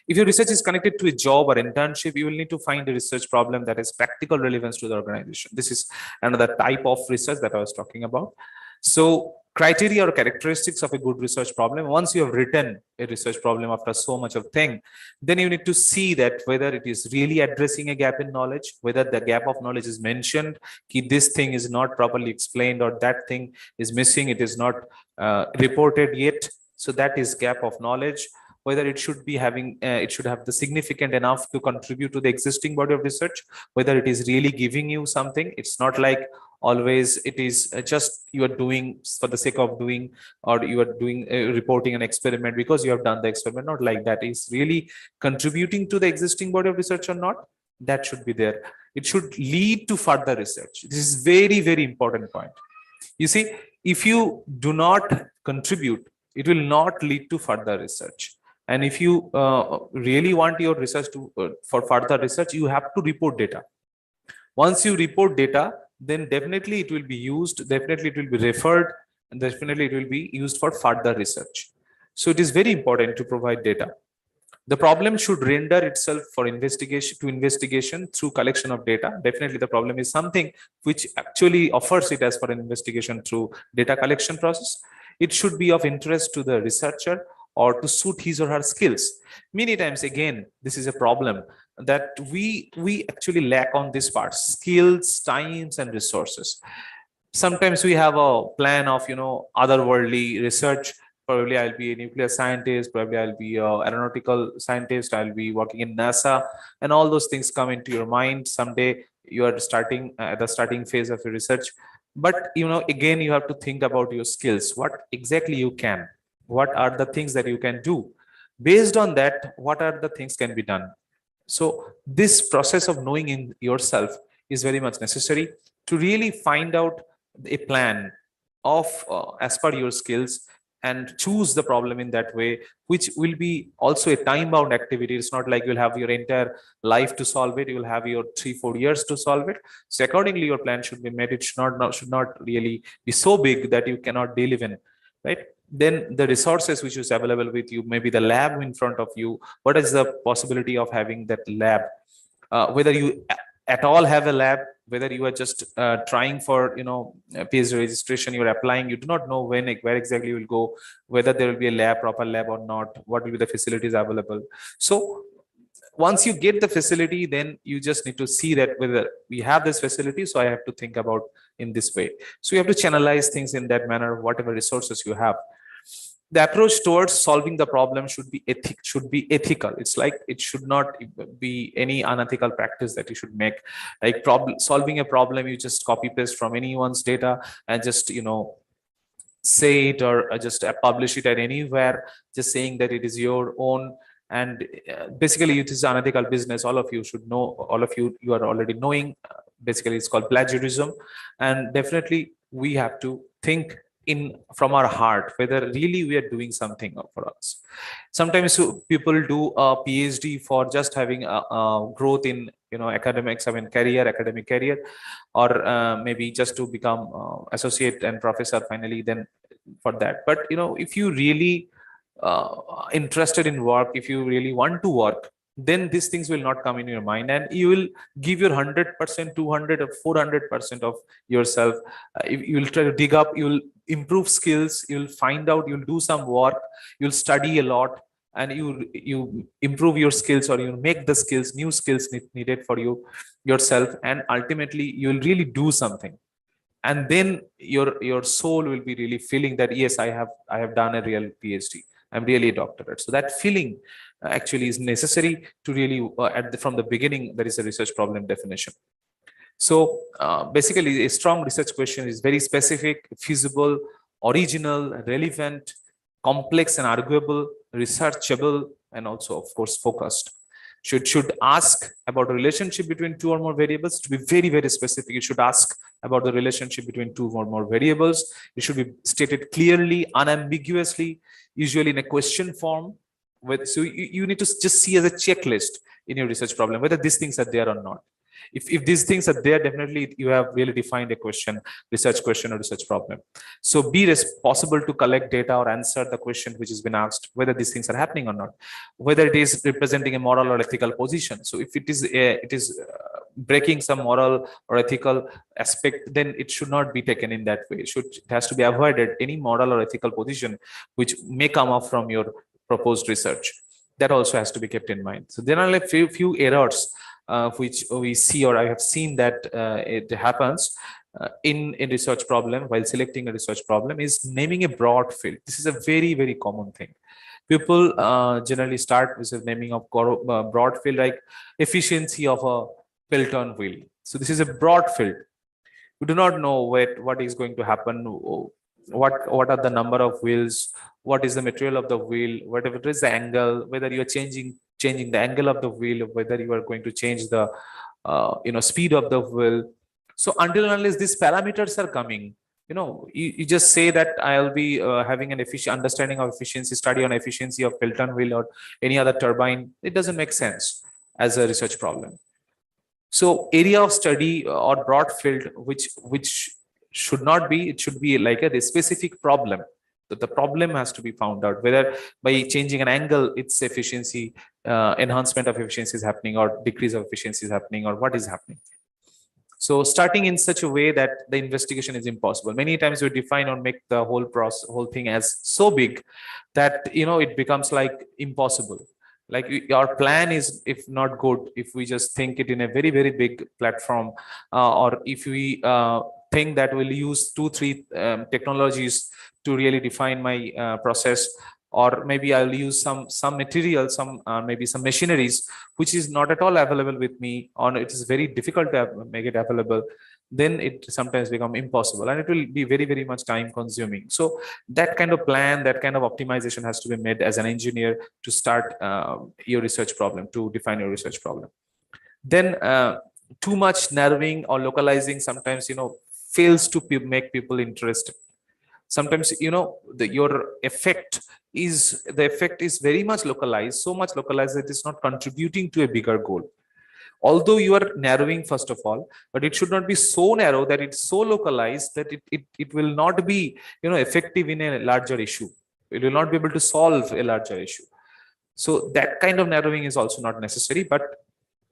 If your research is connected to a job or internship, you will need to find a research problem that has practical relevance to the organization. This is another type of research that I was talking about. So criteria or characteristics of a good research problem. Once you have written a research problem after so much of thing, then you need to see that whether it is really addressing a gap in knowledge, whether the gap of knowledge is mentioned, this thing is not properly explained, or that thing is missing, it is not reported yet. So that is gap of knowledge. Whether it should be having, it should have the significant enough to contribute to the existing body of research, whether it is really giving you something. It's not like always it is just you are doing for the sake of doing, or you are doing reporting an experiment because you have done the experiment. Not like that. Is really contributing to the existing body of research or not? That should be there. It should lead to further research. This is very, very important point. You see, if you do not contribute, it will not lead to further research. And if you really want your research to for further research, you have to report data. Once you report data, then definitely it will be used, definitely it will be referred, and definitely it will be used for further research. So it is very important to provide data. The problem should render itself for investigation through collection of data. Definitely the problem is something which actually offers it as for an investigation through data collection process. It should be of interest to the researcher or to suit his or her skills. Many times, again, this is a problem that we actually lack on this part: skills, times, and resources. Sometimes we have a plan of, otherworldly research. Probably I'll be a nuclear scientist, probably I'll be a aeronautical scientist, I'll be working in NASA, and all those things come into your mind. Someday you are starting at the starting phase of your research. But, again, you have to think about your skills. What exactly you can, what are the things that you can do? Based on that, what are the things can be done? So this process of knowing in yourself is very much necessary to really find out a plan of as per your skills, and choose the problem in that way, which will be also a time bound activity. It's not like you'll have your entire life to solve it. You'll have your 3-4 years to solve it. So accordingly, your plan should be made. It should not really be so big that you cannot deal in, right? Then the resources which is available with you, maybe the lab in front of you. What is the possibility of having that lab? Whether you at all have a lab, whether you are just trying for PhD registration, you are applying, you do not know where exactly you will go, whether there will be a lab, proper lab or not, what will be the facilities available. So once you get the facility, then you just need to see that whether we have this facility, so I have to think about in this way. So you have to channelize things in that manner, whatever resources you have. The approach towards solving the problem should be ethical. It's like it should not be any unethical practice that you should make. Like solving a problem, you just copy paste from anyone's data and just say it, or just publish it at anywhere, just saying that it is your own. And basically it is unethical business. All of you should know, all of you are already knowing. Basically it's called plagiarism. And definitely we have to think from our heart whether really we are doing something for us. Sometimes people do a PhD for just having a growth in academics, academic career, or maybe just to become associate and professor finally, then for that. But if you really interested in work, if you really want to work, then these things will not come in your mind, and you will give your 100%, 200 or 400% of yourself. You will try to dig up, you will improve skills, you will find out, you'll do some work, you'll study a lot, and you improve your skills, or you make the skills, new skills needed for yourself, and ultimately you will really do something. And then your soul will be really feeling that yes, I have done a real PhD, I'm really a doctorate. So that feeling actually is necessary to really from the beginning there is a research problem definition. So basically a strong research question is very specific, feasible, original, relevant, complex and arguable, researchable, and also of course focused. Should ask about the relationship between two or more variables. To be very, very specific, you should ask about the relationship between two or more variables. It should be stated clearly, unambiguously, usually in a question form. So you need to just see as a checklist in your research problem whether these things are there or not. If these things are there, definitely you have really defined a research question or research problem. So be possible to collect data or answer the question which has been asked, whether these things are happening or not, whether it is representing a moral or ethical position. So if it is breaking some moral or ethical aspect, then it should not be taken in that way. It has to be avoided, any moral or ethical position which may come up from your proposed research. That also has to be kept in mind. So there are like few errors which we see, or I have seen that it happens in a research problem while selecting a research problem, is naming a broad field. This is a very, very common thing. People generally start with the naming of broad field, like efficiency of a Pelton wheel. So this is a broad field. We do not know what is going to happen, what are the number of wheels, what is the material of the wheel, whatever it is the angle, whether you are changing the angle of the wheel, whether you are going to change the speed of the wheel. So until and unless these parameters are coming, you just say that I'll be having an understanding of efficiency, study on efficiency of Pelton wheel or any other turbine. It doesn't make sense as a research problem. So area of study or broad field, which should not be, it should be like a specific problem. That the problem has to be found out, whether by changing an angle, its efficiency, enhancement of efficiency is happening, or decrease of efficiency is happening, or what is happening. So starting in such a way that the investigation is impossible. Many times we define or make the whole thing as so big that it becomes like impossible. Like our plan is, if not good, if we just think it in a very, very big platform, or if we think that will use 2-3 technologies to really define my process, or maybe I'll use some material, maybe some machineries which is not at all available with me, or it is very difficult to make it available, then it sometimes become impossible, and it will be very, very much time consuming. So that kind of plan, that kind of optimization has to be made as an engineer to start your research problem, to define your research problem. Then too much narrowing or localizing sometimes, fails to make people interested. Sometimes, your effect is very much localized, so much localized that it's not contributing to a bigger goal. Although you are narrowing first of all, but it should not be so narrow that it's so localized that it will not be, effective in a larger issue. It will not be able to solve a larger issue. So that kind of narrowing is also not necessary. But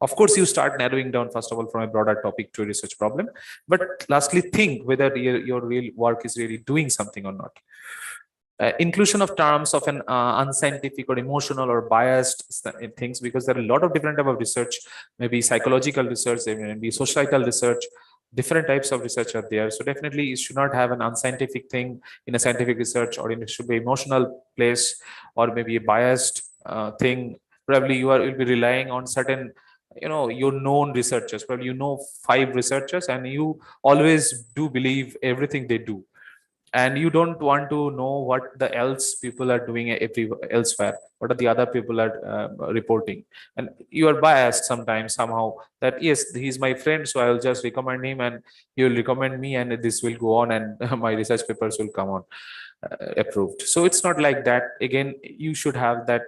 of course, you start narrowing down first of all from a broader topic to a research problem. But lastly, think whether your real work is really doing something or not. Inclusion of terms of an unscientific or emotional or biased things, because there are a lot of different types of research, maybe psychological research, maybe societal research, different types of research are there. So definitely you should not have an unscientific thing in a scientific research, or it should be emotional place, or maybe a biased thing. Probably you'll be relying on certain, your known researchers. Probably 5 researchers and you always do believe everything they do, and you don't want to know what the else people are doing elsewhere, what are the other people are reporting, and you are biased sometimes somehow that yes, he's my friend, so I'll just recommend him and he will recommend me, and this will go on, and my research papers will come on approved. So it's not like that. Again, you should have that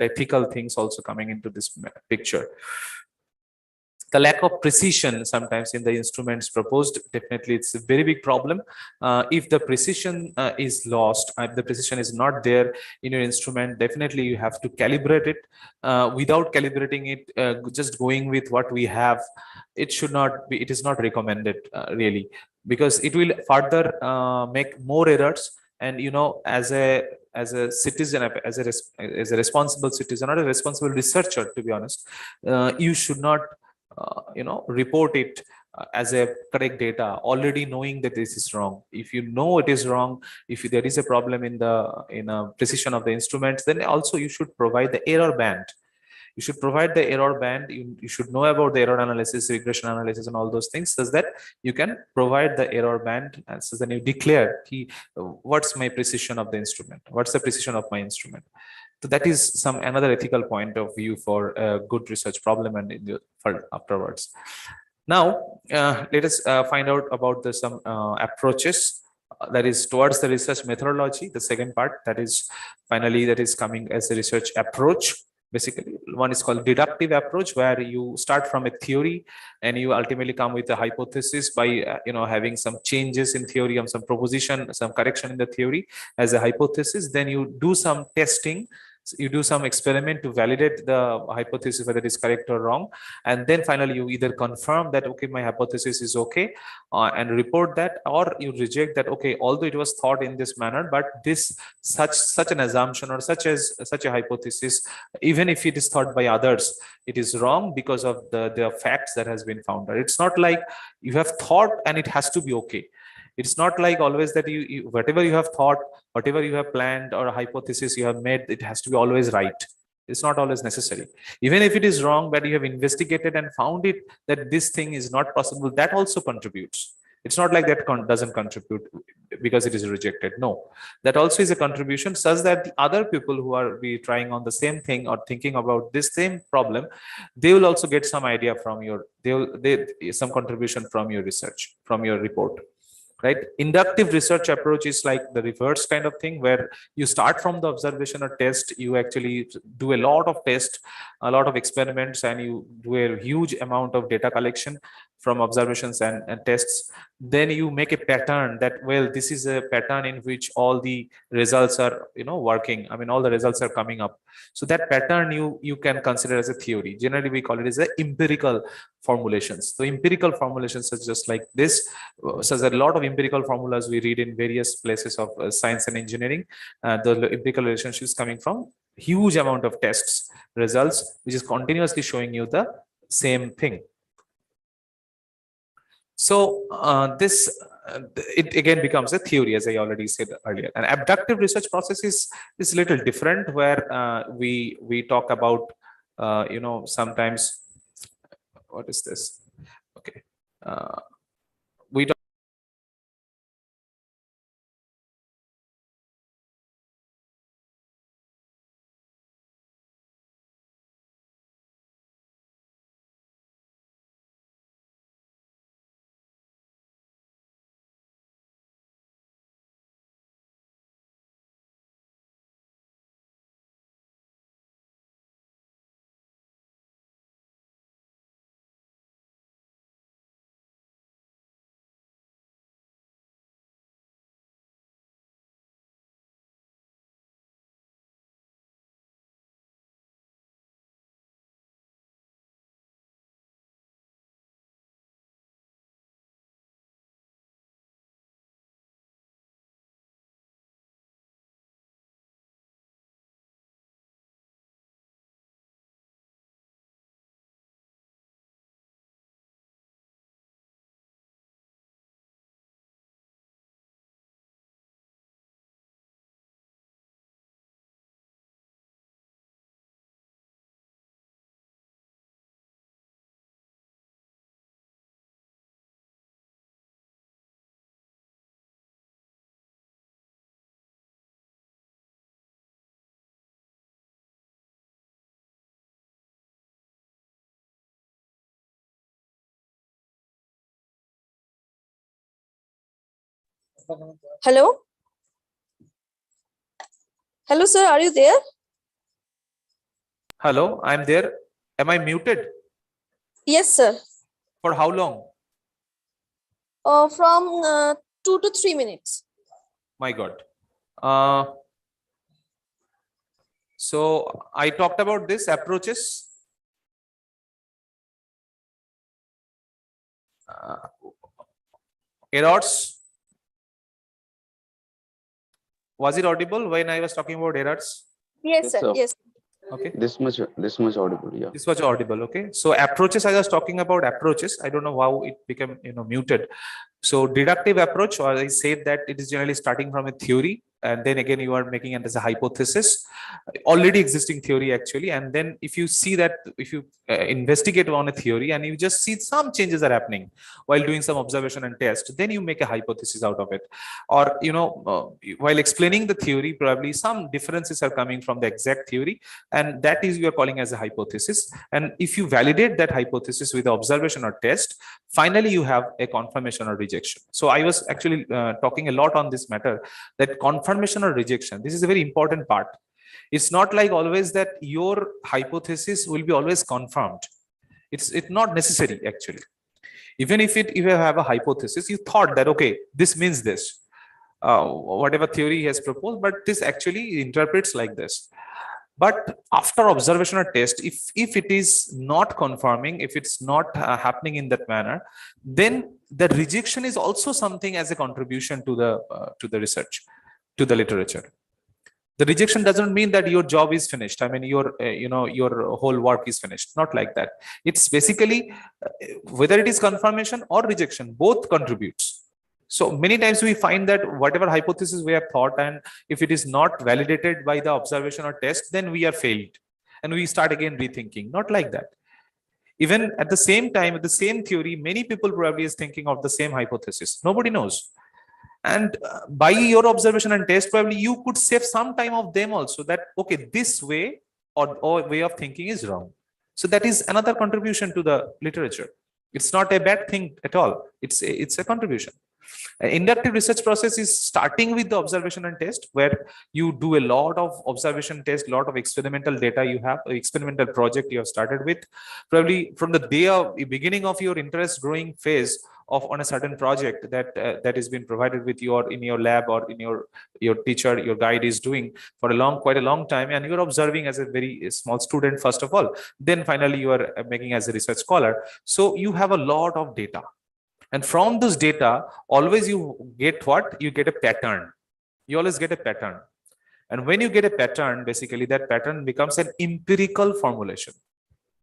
ethical things also coming into this picture. The lack of precision sometimes in the instruments proposed, definitely it's a very big problem. If the precision is lost, if the precision is not there in your instrument, definitely you have to calibrate it. Without calibrating it, just going with what we have, it is not recommended really, because it will further make more errors. And as a citizen, as a responsible citizen, or a responsible researcher, to be honest, you should not report it as a correct data, already knowing that this is wrong. If you know it is wrong, if there is a problem in the precision of the instruments, then also you should provide the error band. You should provide the error band. You should know about the error analysis, regression analysis, and all those things, so that you can provide the error band, and so then you declare what's my precision of the instrument, what's the precision of my instrument. So that is another ethical point of view for a good research problem, and afterwards. Now, let us find out about some approaches that is towards the research methodology. The second part that is coming as a research approach. Basically, one is called deductive approach, where you start from a theory and you ultimately come with a hypothesis by having some changes in theory, some proposition, some correction in the theory as a hypothesis. Then you do some testing. You do some experiment to validate the hypothesis whether it is correct or wrong, and then finally you either confirm that okay, my hypothesis is okay, and report that, or you reject that, okay, although it was thought in this manner, but this such an assumption or such a hypothesis, even if it is thought by others, it is wrong because of the facts that has been found. It's not like you have thought and it has to be okay. It's not like always that you whatever you have thought, whatever you have planned, or a hypothesis you have made, it has to be always right. It's not always necessary. Even if it is wrong, but you have investigated and found it that this thing is not possible, that also contributes. It's not like that doesn't contribute because it is rejected. No, that also is a contribution, such that the other people who are trying on the same thing or thinking about this same problem, they will also get some idea from some contribution from your research, from your report. Right? Inductive research approach is like the reverse kind of thing, where you start from the observation or test. You actually do a lot of tests, a lot of experiments, and you do a huge amount of data collection from observations and tests. Then you make a pattern that, well, this is a pattern in which all the results are working. I mean, all the results are coming up. So that pattern you can consider as a theory. Generally we call it as a empirical formulations. So empirical formulations are just like this. So there's a lot of empirical formulas we read in various places of science and engineering. The empirical relationships coming from huge amount of tests, results, which is continuously showing you the same thing. So it again becomes a theory, as I already said earlier. An abductive research process is little different, where we talk about sometimes, what is this? Okay, we talk. Hello? Hello, sir. Are you there? Hello, I'm there. Am I muted? Yes, sir. For how long? From 2 to 3 minutes. My God. So I talked about this approaches. Errors. Was it audible when I was talking about errors? Yes, sir. Yes. Okay. This much audible, yeah. This was audible. Okay. So approaches, I was talking about approaches. I don't know how it became muted. So deductive approach, or I said that it is generally starting from a theory, and then again you are making it as a hypothesis, already existing theory actually. And then if you see that, if you investigate on a theory and you just see some changes are happening while doing some observation and test, then you make a hypothesis out of it. Or while explaining the theory, probably some differences are coming from the exact theory, and that is you are calling as a hypothesis. And if you validate that hypothesis with the observation or test, finally you have a confirmation or rejection. So I was actually talking a lot on this matter, that confirmation or rejection, this is a very important part. It's not like always that your hypothesis will be always confirmed. It's not necessary actually. Even if you have a hypothesis, you thought that, okay, this means this, whatever theory he has proposed, but this actually interprets like this. But after observation or test, if it is not confirming, if it's not happening in that manner, then the rejection is also something as a contribution to the research, to the literature. The rejection doesn't mean that your job is finished. I mean, your whole work is finished. Not like that. It's basically whether it is confirmation or rejection, both contributes. So many times we find that whatever hypothesis we have thought, and if it is not validated by the observation or test, then we are failed and we start again rethinking. Not like that. Even at the same time, with the same theory, many people probably is thinking of the same hypothesis. Nobody knows. And by your observation and test, probably you could save some time of them also, that, okay, this way or way of thinking is wrong. So that is another contribution to the literature. It's not a bad thing at all. It's a contribution. Inductive research process is starting with the observation and test, where you do a lot of observation test, lot of experimental data you have, experimental project you have started with, probably from the day of beginning of your interest growing phase on a certain project that has been provided with you, or in your lab, or in your teacher, your guide is doing for quite a long time, and you're observing as a very small student first of all, then finally you are making as a research scholar. So you have a lot of data. And from this data, always you get what? You get a pattern. You always get a pattern. And when you get a pattern, basically that pattern becomes an empirical formulation,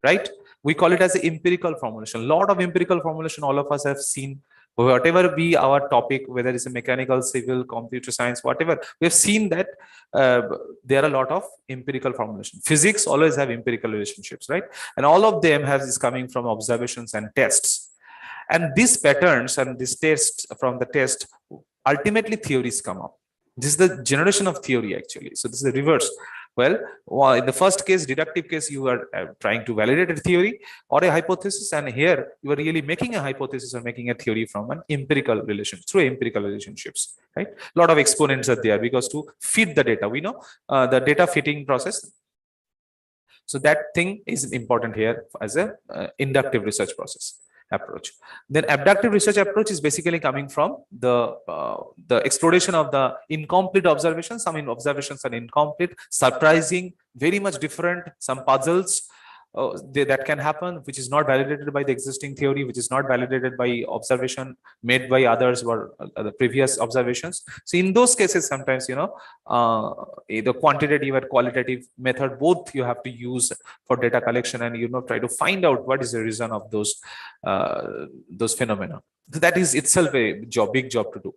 right? We call it as the empirical formulation. A lot of empirical formulation all of us have seen. Whatever be our topic, whether it's a mechanical, civil, computer science, whatever, we have seen that there are a lot of empirical formulation. Physics always have empirical relationships, right? And all of them is coming from observations and tests. And these patterns and these tests from the test, ultimately theories come up. This is the generation of theory actually. So this is the reverse. Well, in the first case, deductive case, you are trying to validate a theory or a hypothesis, and here you are really making a hypothesis or making a theory from an empirical relation, through empirical relationships, right? A lot of exponents are there because to fit the data, we know the data fitting process. So that thing is important here as a inductive research process approach. Then abductive research approach is basically coming from the exploration of the incomplete observations. Some observations are incomplete, surprising, very much different, some puzzles that can happen, which is not validated by the existing theory, which is not validated by observation made by others or the previous observations. So in those cases, sometimes, you know, the quantitative or qualitative method, both you have to use for data collection and, you know, try to find out what is the reason of those phenomena. So that is itself a big job to do.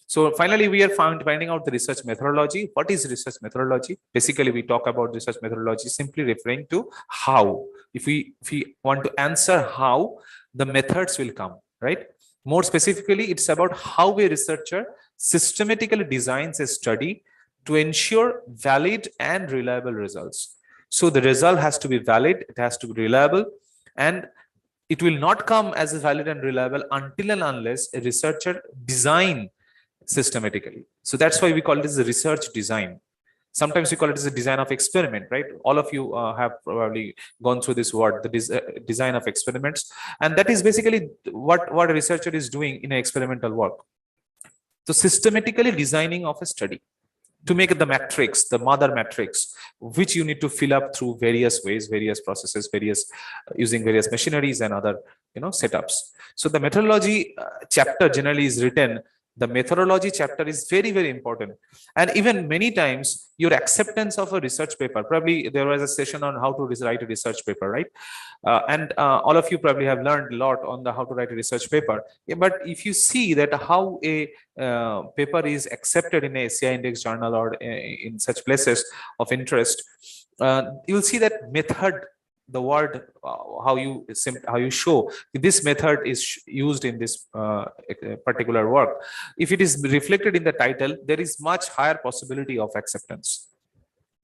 So finally, we are finding out the research methodology. What is research methodology? Basically, we talk about research methodology simply referring to how. If we want to answer how, the methods will come, right? More specifically, it's about how a researcher systematically designs a study to ensure valid and reliable results. So the result has to be valid, it has to be reliable, and it will not come as valid and reliable until and unless a researcher design systematically. So that's why we call this a research design. Sometimes we call it as a design of experiment, right? All of you have probably gone through this word, the design of experiments. And that is basically what a researcher is doing in an experimental work. So systematically designing of a study to make the matrix, the mother matrix, which you need to fill up through various ways, various processes, using various machineries and other, you know, setups. So the methodology chapter generally is written. The methodology chapter is very, very important. And even many times your acceptance of a research paper, probably there was a session on how to write a research paper, right? And all of you probably have learned a lot on how to write a research paper. Yeah, but if you see that how a paper is accepted in a SCI index journal or in such places of interest, you will see that method, the word, how you show this method is used in this particular work. If it is reflected in the title, there is much higher possibility of acceptance.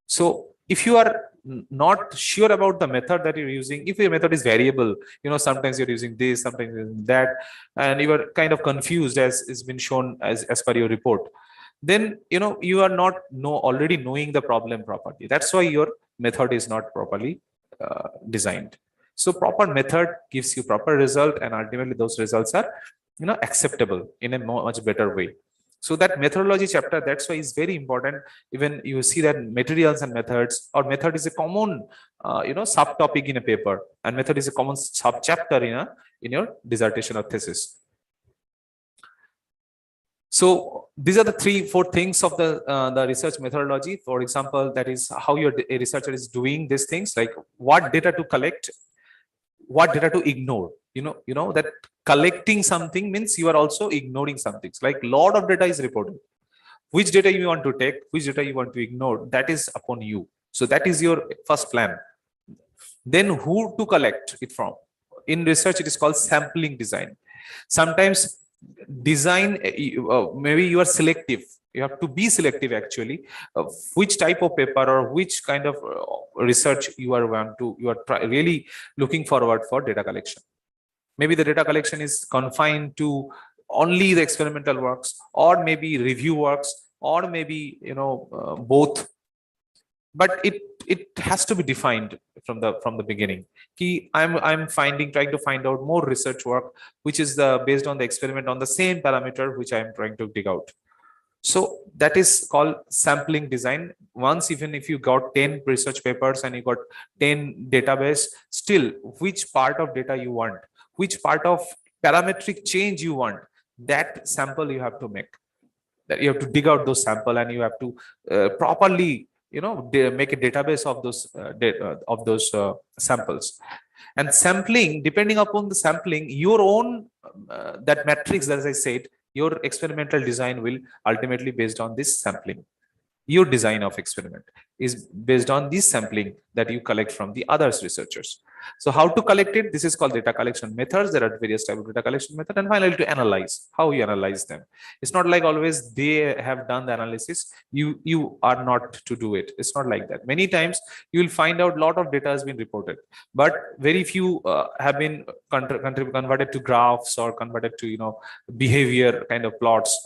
So if you are not sure about the method that you're using, if your method is variable, you know, sometimes you're using this, sometimes you're using that, and you are kind of confused as is been shown as per your report, then, you know, you are not already knowing the problem properly. That's why your method is not properly designed. So proper method gives you proper result, and ultimately those results are, you know, acceptable in a much better way. So that methodology chapter, that's why is very important. Even you see that materials and methods, or method is a common you know, subtopic in a paper, and method is a common sub chapter in your dissertation or thesis. So these are the 3-4 things of the research methodology. For example, that is how a researcher is doing these things, like what data to collect, what data to ignore. You know that collecting something means you are also ignoring some things. Like lot of data is reported. Which data you want to take, which data you want to ignore, that is upon you. So that is your first plan. Then who to collect it from. In research, it is called sampling design. Sometimes design, maybe you are selective. You have to be selective actually, which type of paper or which kind of research you are really looking forward for data collection. Maybe the data collection is confined to only the experimental works, or maybe review works, or maybe, you know, both. But it has to be defined from the beginning. I'm trying to find out more research work which is based on the experiment on the same parameter which I am trying to dig out. So that is called sampling design. Once, even if you got 10 research papers and you got 10 database, still which part of data you want, which part of parametric change you want, that sample you have to make. That you have to dig out those sample, and you have to properly, make a database of those samples. And sampling, depending upon the sampling, your own that matrix, as I said, your experimental design will ultimately based on this sampling. Your design of experiment is based on this sampling that you collect from the others researchers. So how to collect it? This is called data collection methods. There are various types of data collection method. And finally, to analyze, how you analyze them. It's not like always they have done the analysis. You are not to do it. It's not like that. Many times you will find out a lot of data has been reported, but very few have been converted to graphs or converted to behavior kind of plots.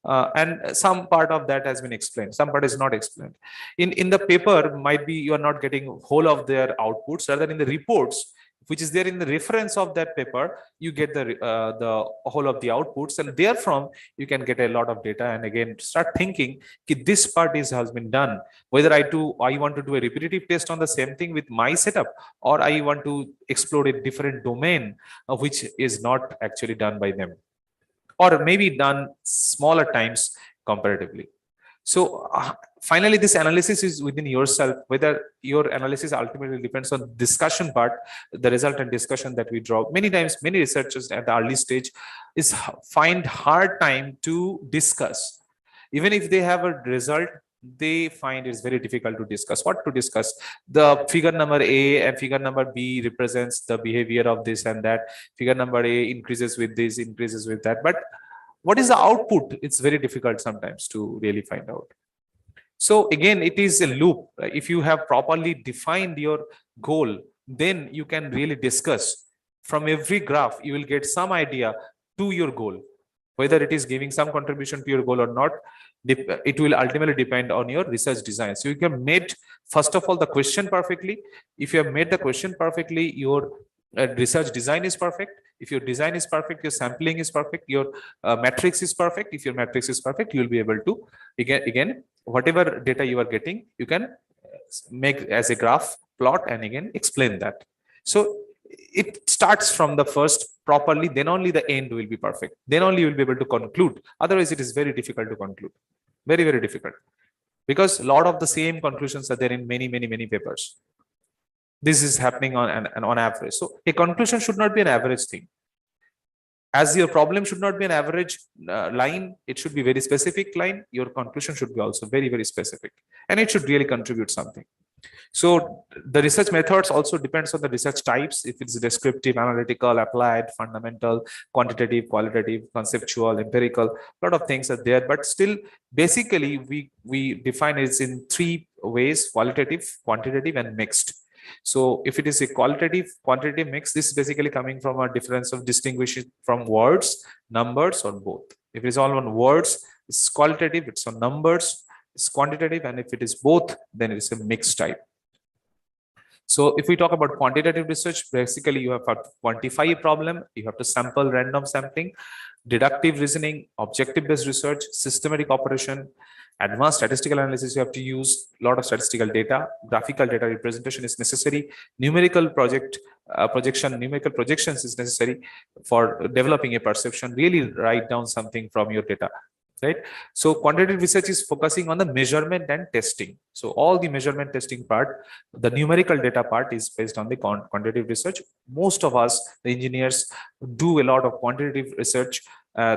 And some part of that has been explained, some part is not explained. In the paper, might be you are not getting whole of their outputs, rather in the reports, which is there in the reference of that paper, you get the whole of the outputs, and therefrom you can get a lot of data. And again, start thinking, this part has been done, whether I want to do a repetitive test on the same thing with my setup, or I want to explore a different domain which is not actually done by them, or maybe done smaller times comparatively. So finally, this analysis is within yourself, whether your analysis ultimately depends on discussion part, the resultant discussion that we draw. Many times, many researchers at the early stage find hard time to discuss. Even if they have a result, they find it's very difficult to discuss. What to discuss? The figure number A and figure number B represents the behavior of this and that. Figure number A increases with this, increases with that. But what is the output? It's very difficult sometimes to really find out. So again, it is a loop. If you have properly defined your goal, then you can really discuss. From every graph, you will get some idea to your goal. Whether it is giving some contribution to your goal or not, it will ultimately depend on your research design. So you can made, first of all, the question perfectly. If you have made the question perfectly, your research design is perfect. If your design is perfect, your sampling is perfect, your matrix is perfect. If your matrix is perfect, you will be able to, again, whatever data you are getting, you can make as a graph plot and again explain that. So it starts from the first properly, then only the end will be perfect. Then only you will be able to conclude. Otherwise, it is very difficult to conclude. Very, very difficult. Because a lot of the same conclusions are there in many, many, many papers. This is happening on average. So a conclusion should not be an average thing. As your problem should not be an average line, it should be very specific line. Your conclusion should be also very, very specific. And it should really contribute something. So the research methods also depends on the research types. If it's descriptive, analytical, applied, fundamental, quantitative, qualitative, conceptual, empirical, a lot of things are there. But still, basically, we define it in three ways: qualitative, quantitative, and mixed. So if it is a quantitative mix, this is basically coming from a difference of distinguishing from words, numbers, or both. If it is all on words, it's qualitative. It's on numbers, it's quantitative. And if it is both, then it's a mixed type. So if we talk about quantitative research, basically you have to quantify a problem, you have to sample random sampling, deductive reasoning, objective-based research, systematic operation, advanced statistical analysis. You have to use a lot of statistical data, graphical data representation is necessary, numerical numerical projections is necessary for developing a perception. Really write down something from your data. Right. So quantitative research is focusing on the measurement and testing. So all the measurement testing part, the numerical data part is based on the quantitative research. Most of us, the engineers, do a lot of quantitative research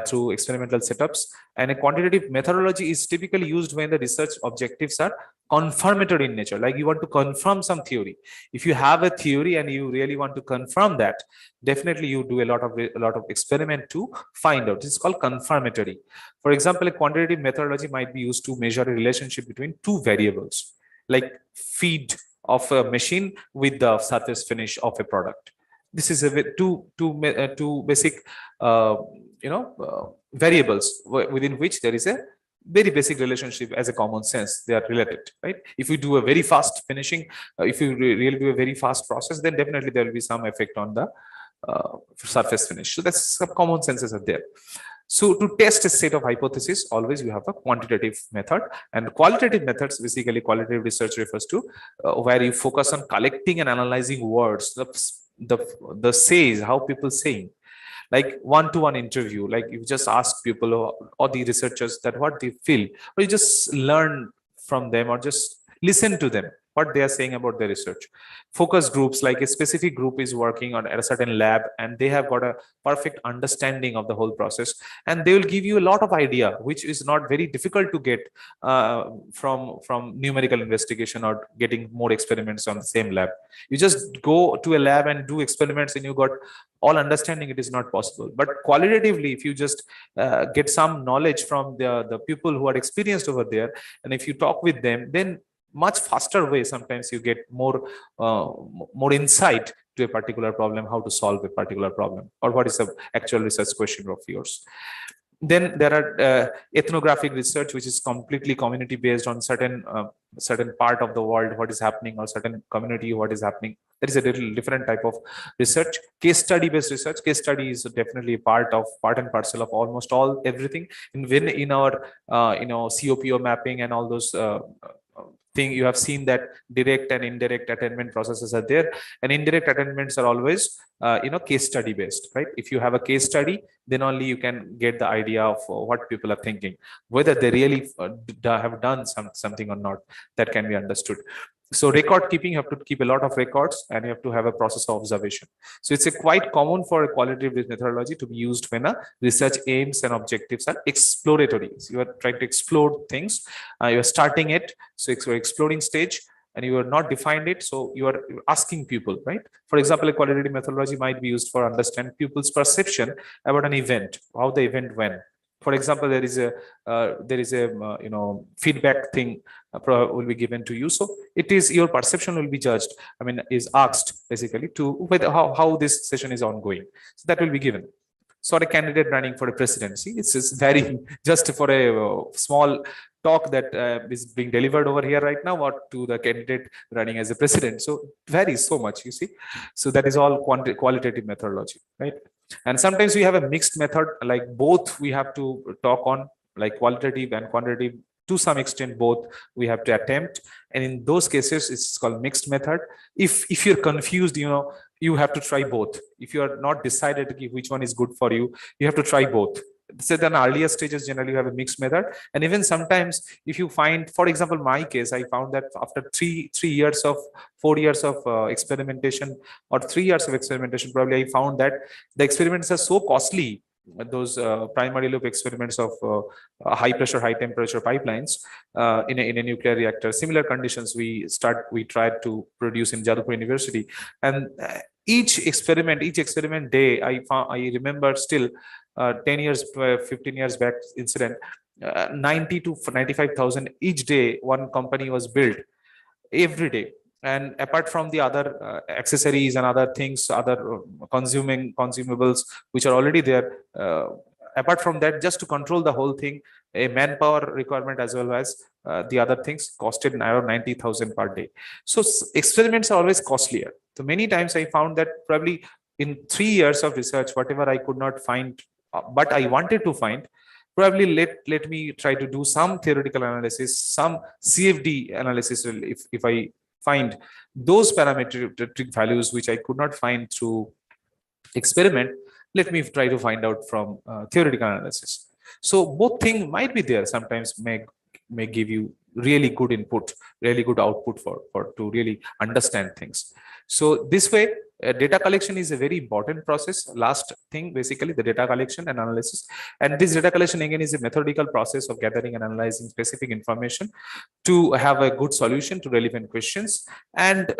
through experimental setups. And a quantitative methodology is typically used when the research objectives are confirmatory in nature, like you want to confirm some theory. If you have a theory and you really want to confirm that, definitely you do a lot of experiment to find out. This is called confirmatory. For example, a quantitative methodology might be used to measure a relationship between two variables, like feed of a machine with the surface finish of a product. This is a two basic variables within which there is a very basic relationship. As a common sense, they are related, right? If you do a very fast finishing, if you really do a very fast process, then definitely there will be some effect on the surface finish. So that's some common senses are there. So to test a set of hypotheses, always you have a quantitative method, and qualitative methods, basically qualitative research refers to where you focus on collecting and analyzing words, the says, how people saying, like one-to-one interview, like you just ask people or the researchers that what they feel, or you just learn from them, or just listen to them, what they are saying about their research. Focus groups, like a specific group is working on at a certain lab and they have got a perfect understanding of the whole process, and they will give you a lot of idea which is not very difficult to get from numerical investigation or getting more experiments on the same lab. You just go to a lab and do experiments and you got all understanding. It is not possible. But qualitatively, if you just get some knowledge from the people who are experienced over there, and if you talk with them, then much faster way sometimes you get more insight to a particular problem, how to solve a particular problem, or what is the actual research question of yours. Then there are ethnographic research, which is completely community based on certain part of the world, what is happening, or certain community, what is happening. There is a little different type of research. Case study based research. Case study is definitely part and parcel of almost everything. In our COPO mapping and all those thing, you have seen that direct and indirect attainment processes are there, and indirect attainments are always case study based, right? If you have a case study, then only you can get the idea of what people are thinking, whether they really have done something or not. That can be understood. So record keeping, you have to keep a lot of records, and you have to have a process of observation. So it's a quite common for a qualitative methodology to be used when a research aims and objectives are exploratory. So you are trying to explore things, you are starting it, so it's your exploring stage, and you are not defined it, so you are asking people, right? For example, a qualitative methodology might be used for understand people's perception about an event, how the event went. For example, there is a feedback thing will be given to you. So it is your perception will be judged. I mean, is asked basically to whether how this session is ongoing. So that will be given. So a candidate running for a presidency, it's very just for a small talk that is being delivered over here right now, or to the candidate running as a president. So varies so much, you see. So that is all qualitative methodology, right? And sometimes we have a mixed method, like both we have to talk on, like qualitative and quantitative. To some extent, both we have to attempt, and in those cases, it's called mixed method. If you're confused, you have to try both. If you are not decided which one is good for you, you have to try both. So then earlier stages generally you have a mixed method, and even sometimes if you find, for example, my case, I found that after 4 years of experimentation, or 3 years of experimentation, probably I found that the experiments are so costly. Those primary loop experiments of high pressure, high temperature pipelines in a nuclear reactor. Similar conditions we tried to produce in Jadavpur University, and each experiment day, I remember still 10 years, 15 years back incident, 90 to 95,000 each day. One company was built every day. And apart from the other accessories and other things, other consumables which are already there, apart from that, just to control the whole thing, a manpower requirement as well as the other things costed around 90,000 per day. So experiments are always costlier. So many times I found that probably in 3 years of research, whatever I could not find, but I wanted to find, probably let me try to do some theoretical analysis, some CFD analysis. If I find those parametric values which I could not find through experiment, let me try to find out from theoretical analysis. So both things might be there. Sometimes may give you really good input, really good output for to really understand things. So this way, data collection is a very important process. Last thing, basically, the data collection and analysis. And this data collection again is a methodical process of gathering and analyzing specific information to have a good solution to relevant questions and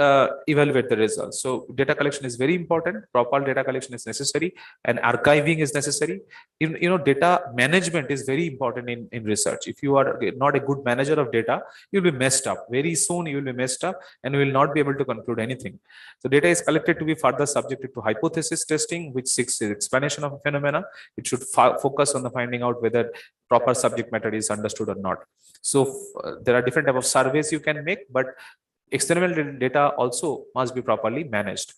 evaluate the results. So data collection is very important. Proper data collection is necessary, and archiving is necessary. Data management is very important in research. If you are not a good manager of data, you'll be messed up. Very soon you will be messed up and you will not be able to conclude anything. So data is collected to be further subjected to hypothesis testing, which seeks explanation of a phenomena. It should focus on the finding out whether proper subject matter is understood or not. So there are different types of surveys you can make, but experimental data also must be properly managed.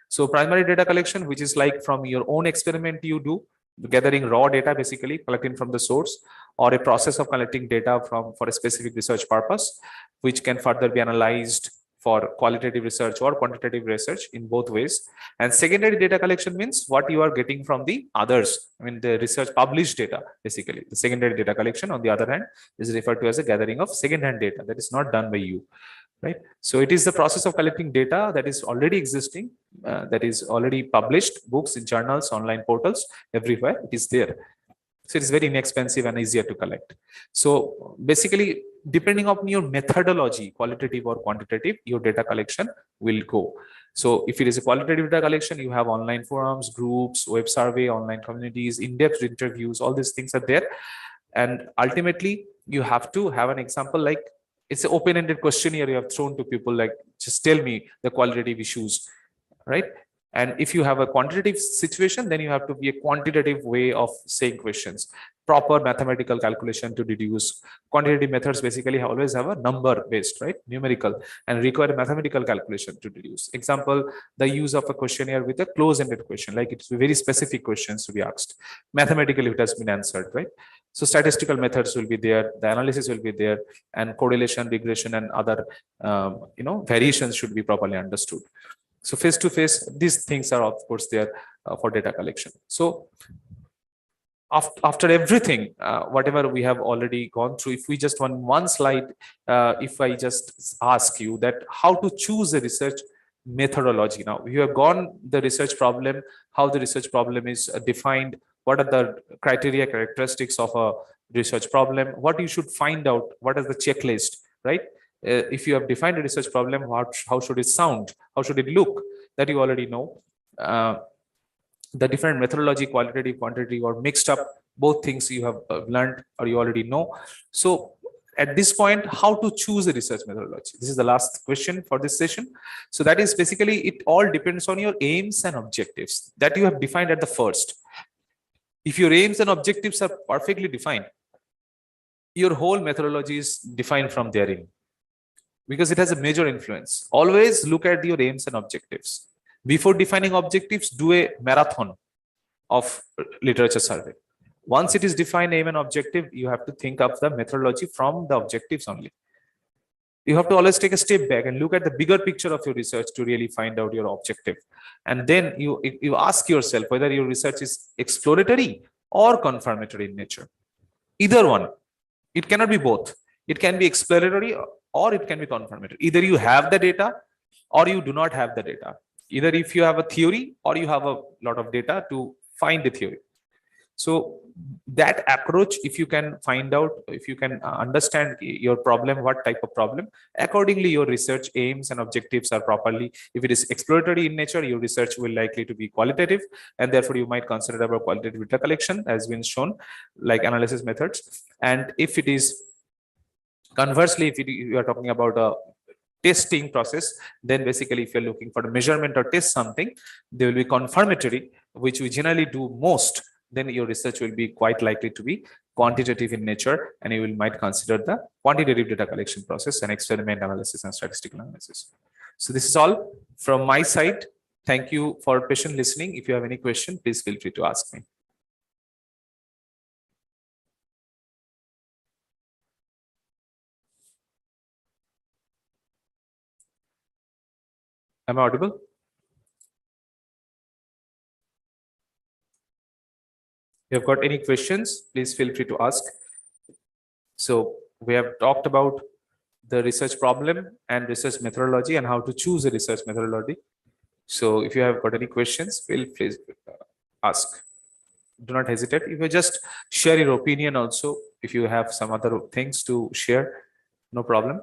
So primary data collection, which is like from your own experiment you do, gathering raw data, basically collecting from the source, or a process of collecting data for a specific research purpose, which can further be analyzed for qualitative research or quantitative research in both ways. And secondary data collection means what you are getting from the others. I mean, the research published data, basically. The secondary data collection, on the other hand, is referred to as a gathering of second-hand data that is not done by you, right? So it is the process of collecting data that is already existing, that is already published, books in journals, online portals, everywhere it is there. So it is very inexpensive and easier to collect. So basically, depending on your methodology, qualitative or quantitative, your data collection will go. So if it is a qualitative data collection, you have online forums, groups, web survey, online communities, in-depth interviews, all these things are there. And ultimately, you have to have an example, like it's an open-ended questionnaire you have thrown to people, like, just tell me the qualitative issues, right? And if you have a quantitative situation, then you have to be a quantitative way of saying questions, proper mathematical calculation to deduce. Quantitative methods basically always have a number based, right? Numerical, and require mathematical calculation to deduce. Example, the use of a questionnaire with a close-ended question, like it's very specific questions to be asked. Mathematically, it has been answered, right? So statistical methods will be there, the analysis will be there, and correlation, regression, and other variations should be properly understood. So face to face, these things are of course there for data collection. So after everything, whatever we have already gone through, if we just want one slide, if I just ask you that how to choose a research methodology. Now we have gone the research problem, how the research problem is defined, what are the criteria, characteristics of a research problem, what you should find out, what is the checklist, right? If you have defined a research problem, how should it sound, how should it look, that you already know. The different methodology, qualitative, quantitative, or mixed up, both things you have learned or you already know. So at this point, how to choose a research methodology? This is the last question for this session. So that is basically, it all depends on your aims and objectives that you have defined at the first. If your aims and objectives are perfectly defined, your whole methodology is defined from therein, because it has a major influence. Always look at your aims and objectives. Before defining objectives, do a marathon of literature survey. Once it is defined aim and objective, you have to think of the methodology from the objectives only. You have to always take a step back and look at the bigger picture of your research to really find out your objective. And then you ask yourself whether your research is exploratory or confirmatory in nature. Either one. It cannot be both. It can be exploratory or it can be confirmatory. Either you have the data or you do not have the data. Either if you have a theory or you have a lot of data to find the theory. So that approach, if you can find out, if you can understand your problem, what type of problem, accordingly your research aims and objectives are properly. If it is exploratory in nature, your research will likely to be qualitative, and therefore you might consider about qualitative data collection as been shown, like analysis methods. And if it is conversely, if you are talking about a testing process, then basically if you're looking for a measurement or test something, they will be confirmatory, which we generally do most. Then your research will be quite likely to be quantitative in nature, and you might consider the quantitative data collection process and experiment analysis and statistical analysis. So this is all from my side. Thank you for patient listening. If you have any question, please feel free to ask me. Am I audible? If you've got any questions, please feel free to ask. So we have talked about the research problem and research methodology and how to choose a research methodology. So if you have got any questions, feel free to ask. Do not hesitate. If you just share your opinion also, if you have some other things to share, no problem.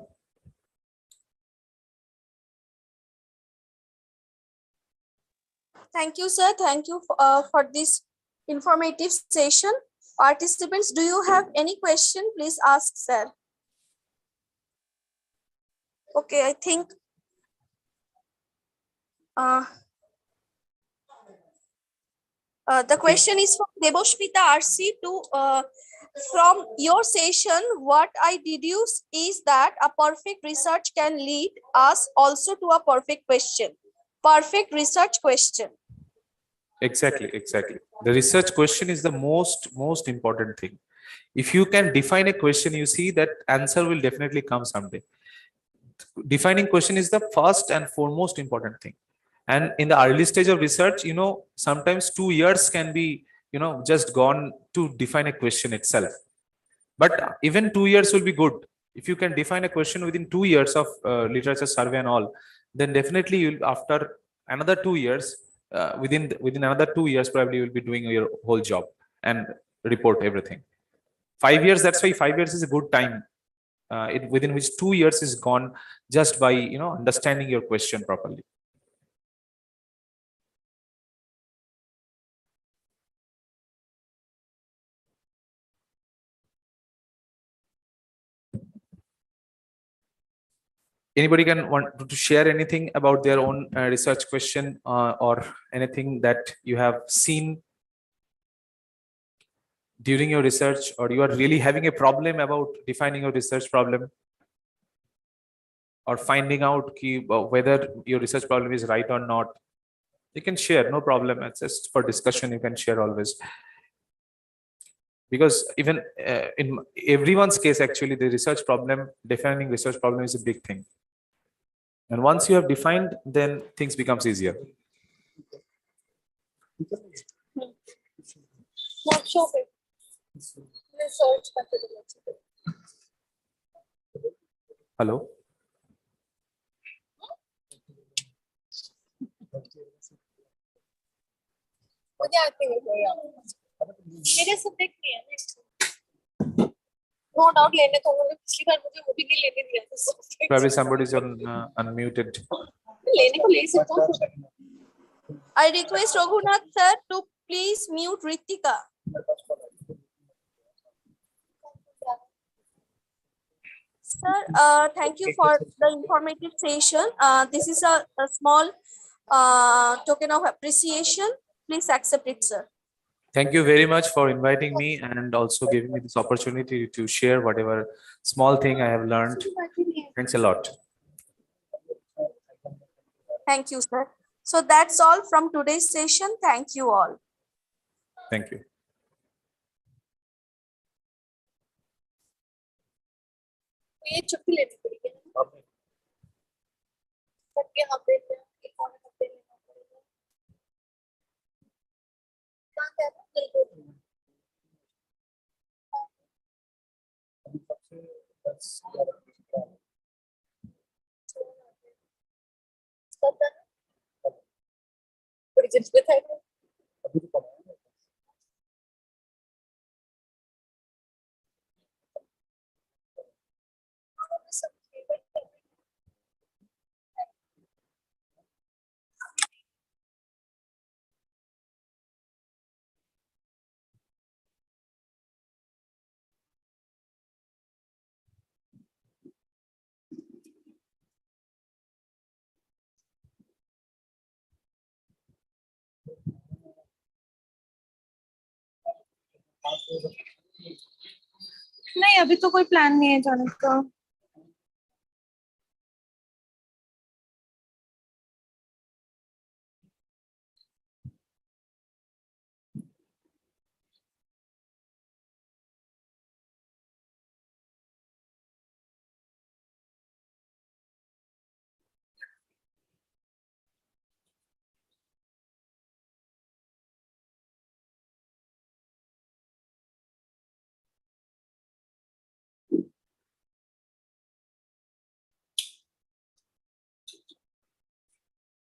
Thank you, sir. Thank you for this informative session. Participants, do you have any question? Please ask, sir. Okay, I think the question is from Deboshpita RC to from your session, what I deduce is that a perfect research can lead us also to a perfect question. Perfect research question. Exactly. The research question is the most important thing. If you can define a question, you see that answer will definitely come someday. defining question is the first and foremost important thing. And in the early stage of research, sometimes 2 years can be, just gone to define a question itself. But even 2 years will be good. If you can define a question within 2 years of literature survey and all, then definitely you'll, after another 2 years, within another 2 years, probably you'll be doing your whole job and report everything. 5 years, that's why 5 years is a good time, within which 2 years is gone just by, understanding your question properly. Anybody can want to share anything about their own research question, or anything that you have seen during your research, or you are really having a problem about defining your research problem, or finding out whether your research problem is right or not. You can share, no problem. It's just for discussion, you can share always. Because even in everyone's case, actually, the research problem, defining research problem is a big thing. And once you have defined, then things becomes easier. Hello. मेरे subject में है no doubt लेने तो उन्होंने पिछली बार मुझे वो भी नहीं लेने दिया था Probably somebody is on unmuted. लेने को ले सकता हूँ. I request Raghunath sir to please mute Ritika. Sir, thank you for the informative session. This is a small token of appreciation. Please accept it, sir. Thank you very much for inviting me and also giving me this opportunity to share whatever small thing I have learned. Thanks a lot. Thank you, sir. So that's all from today's session. Thank you all. Thank you. ये छुट्टी लेनी पड़ेगी ना सबके हफ्ते में एक और हफ्ते लेना पड़ेगा कहाँ क्या बड़ी जरूरत है नहीं अभी तो कोई प्लान नहीं है जाने का.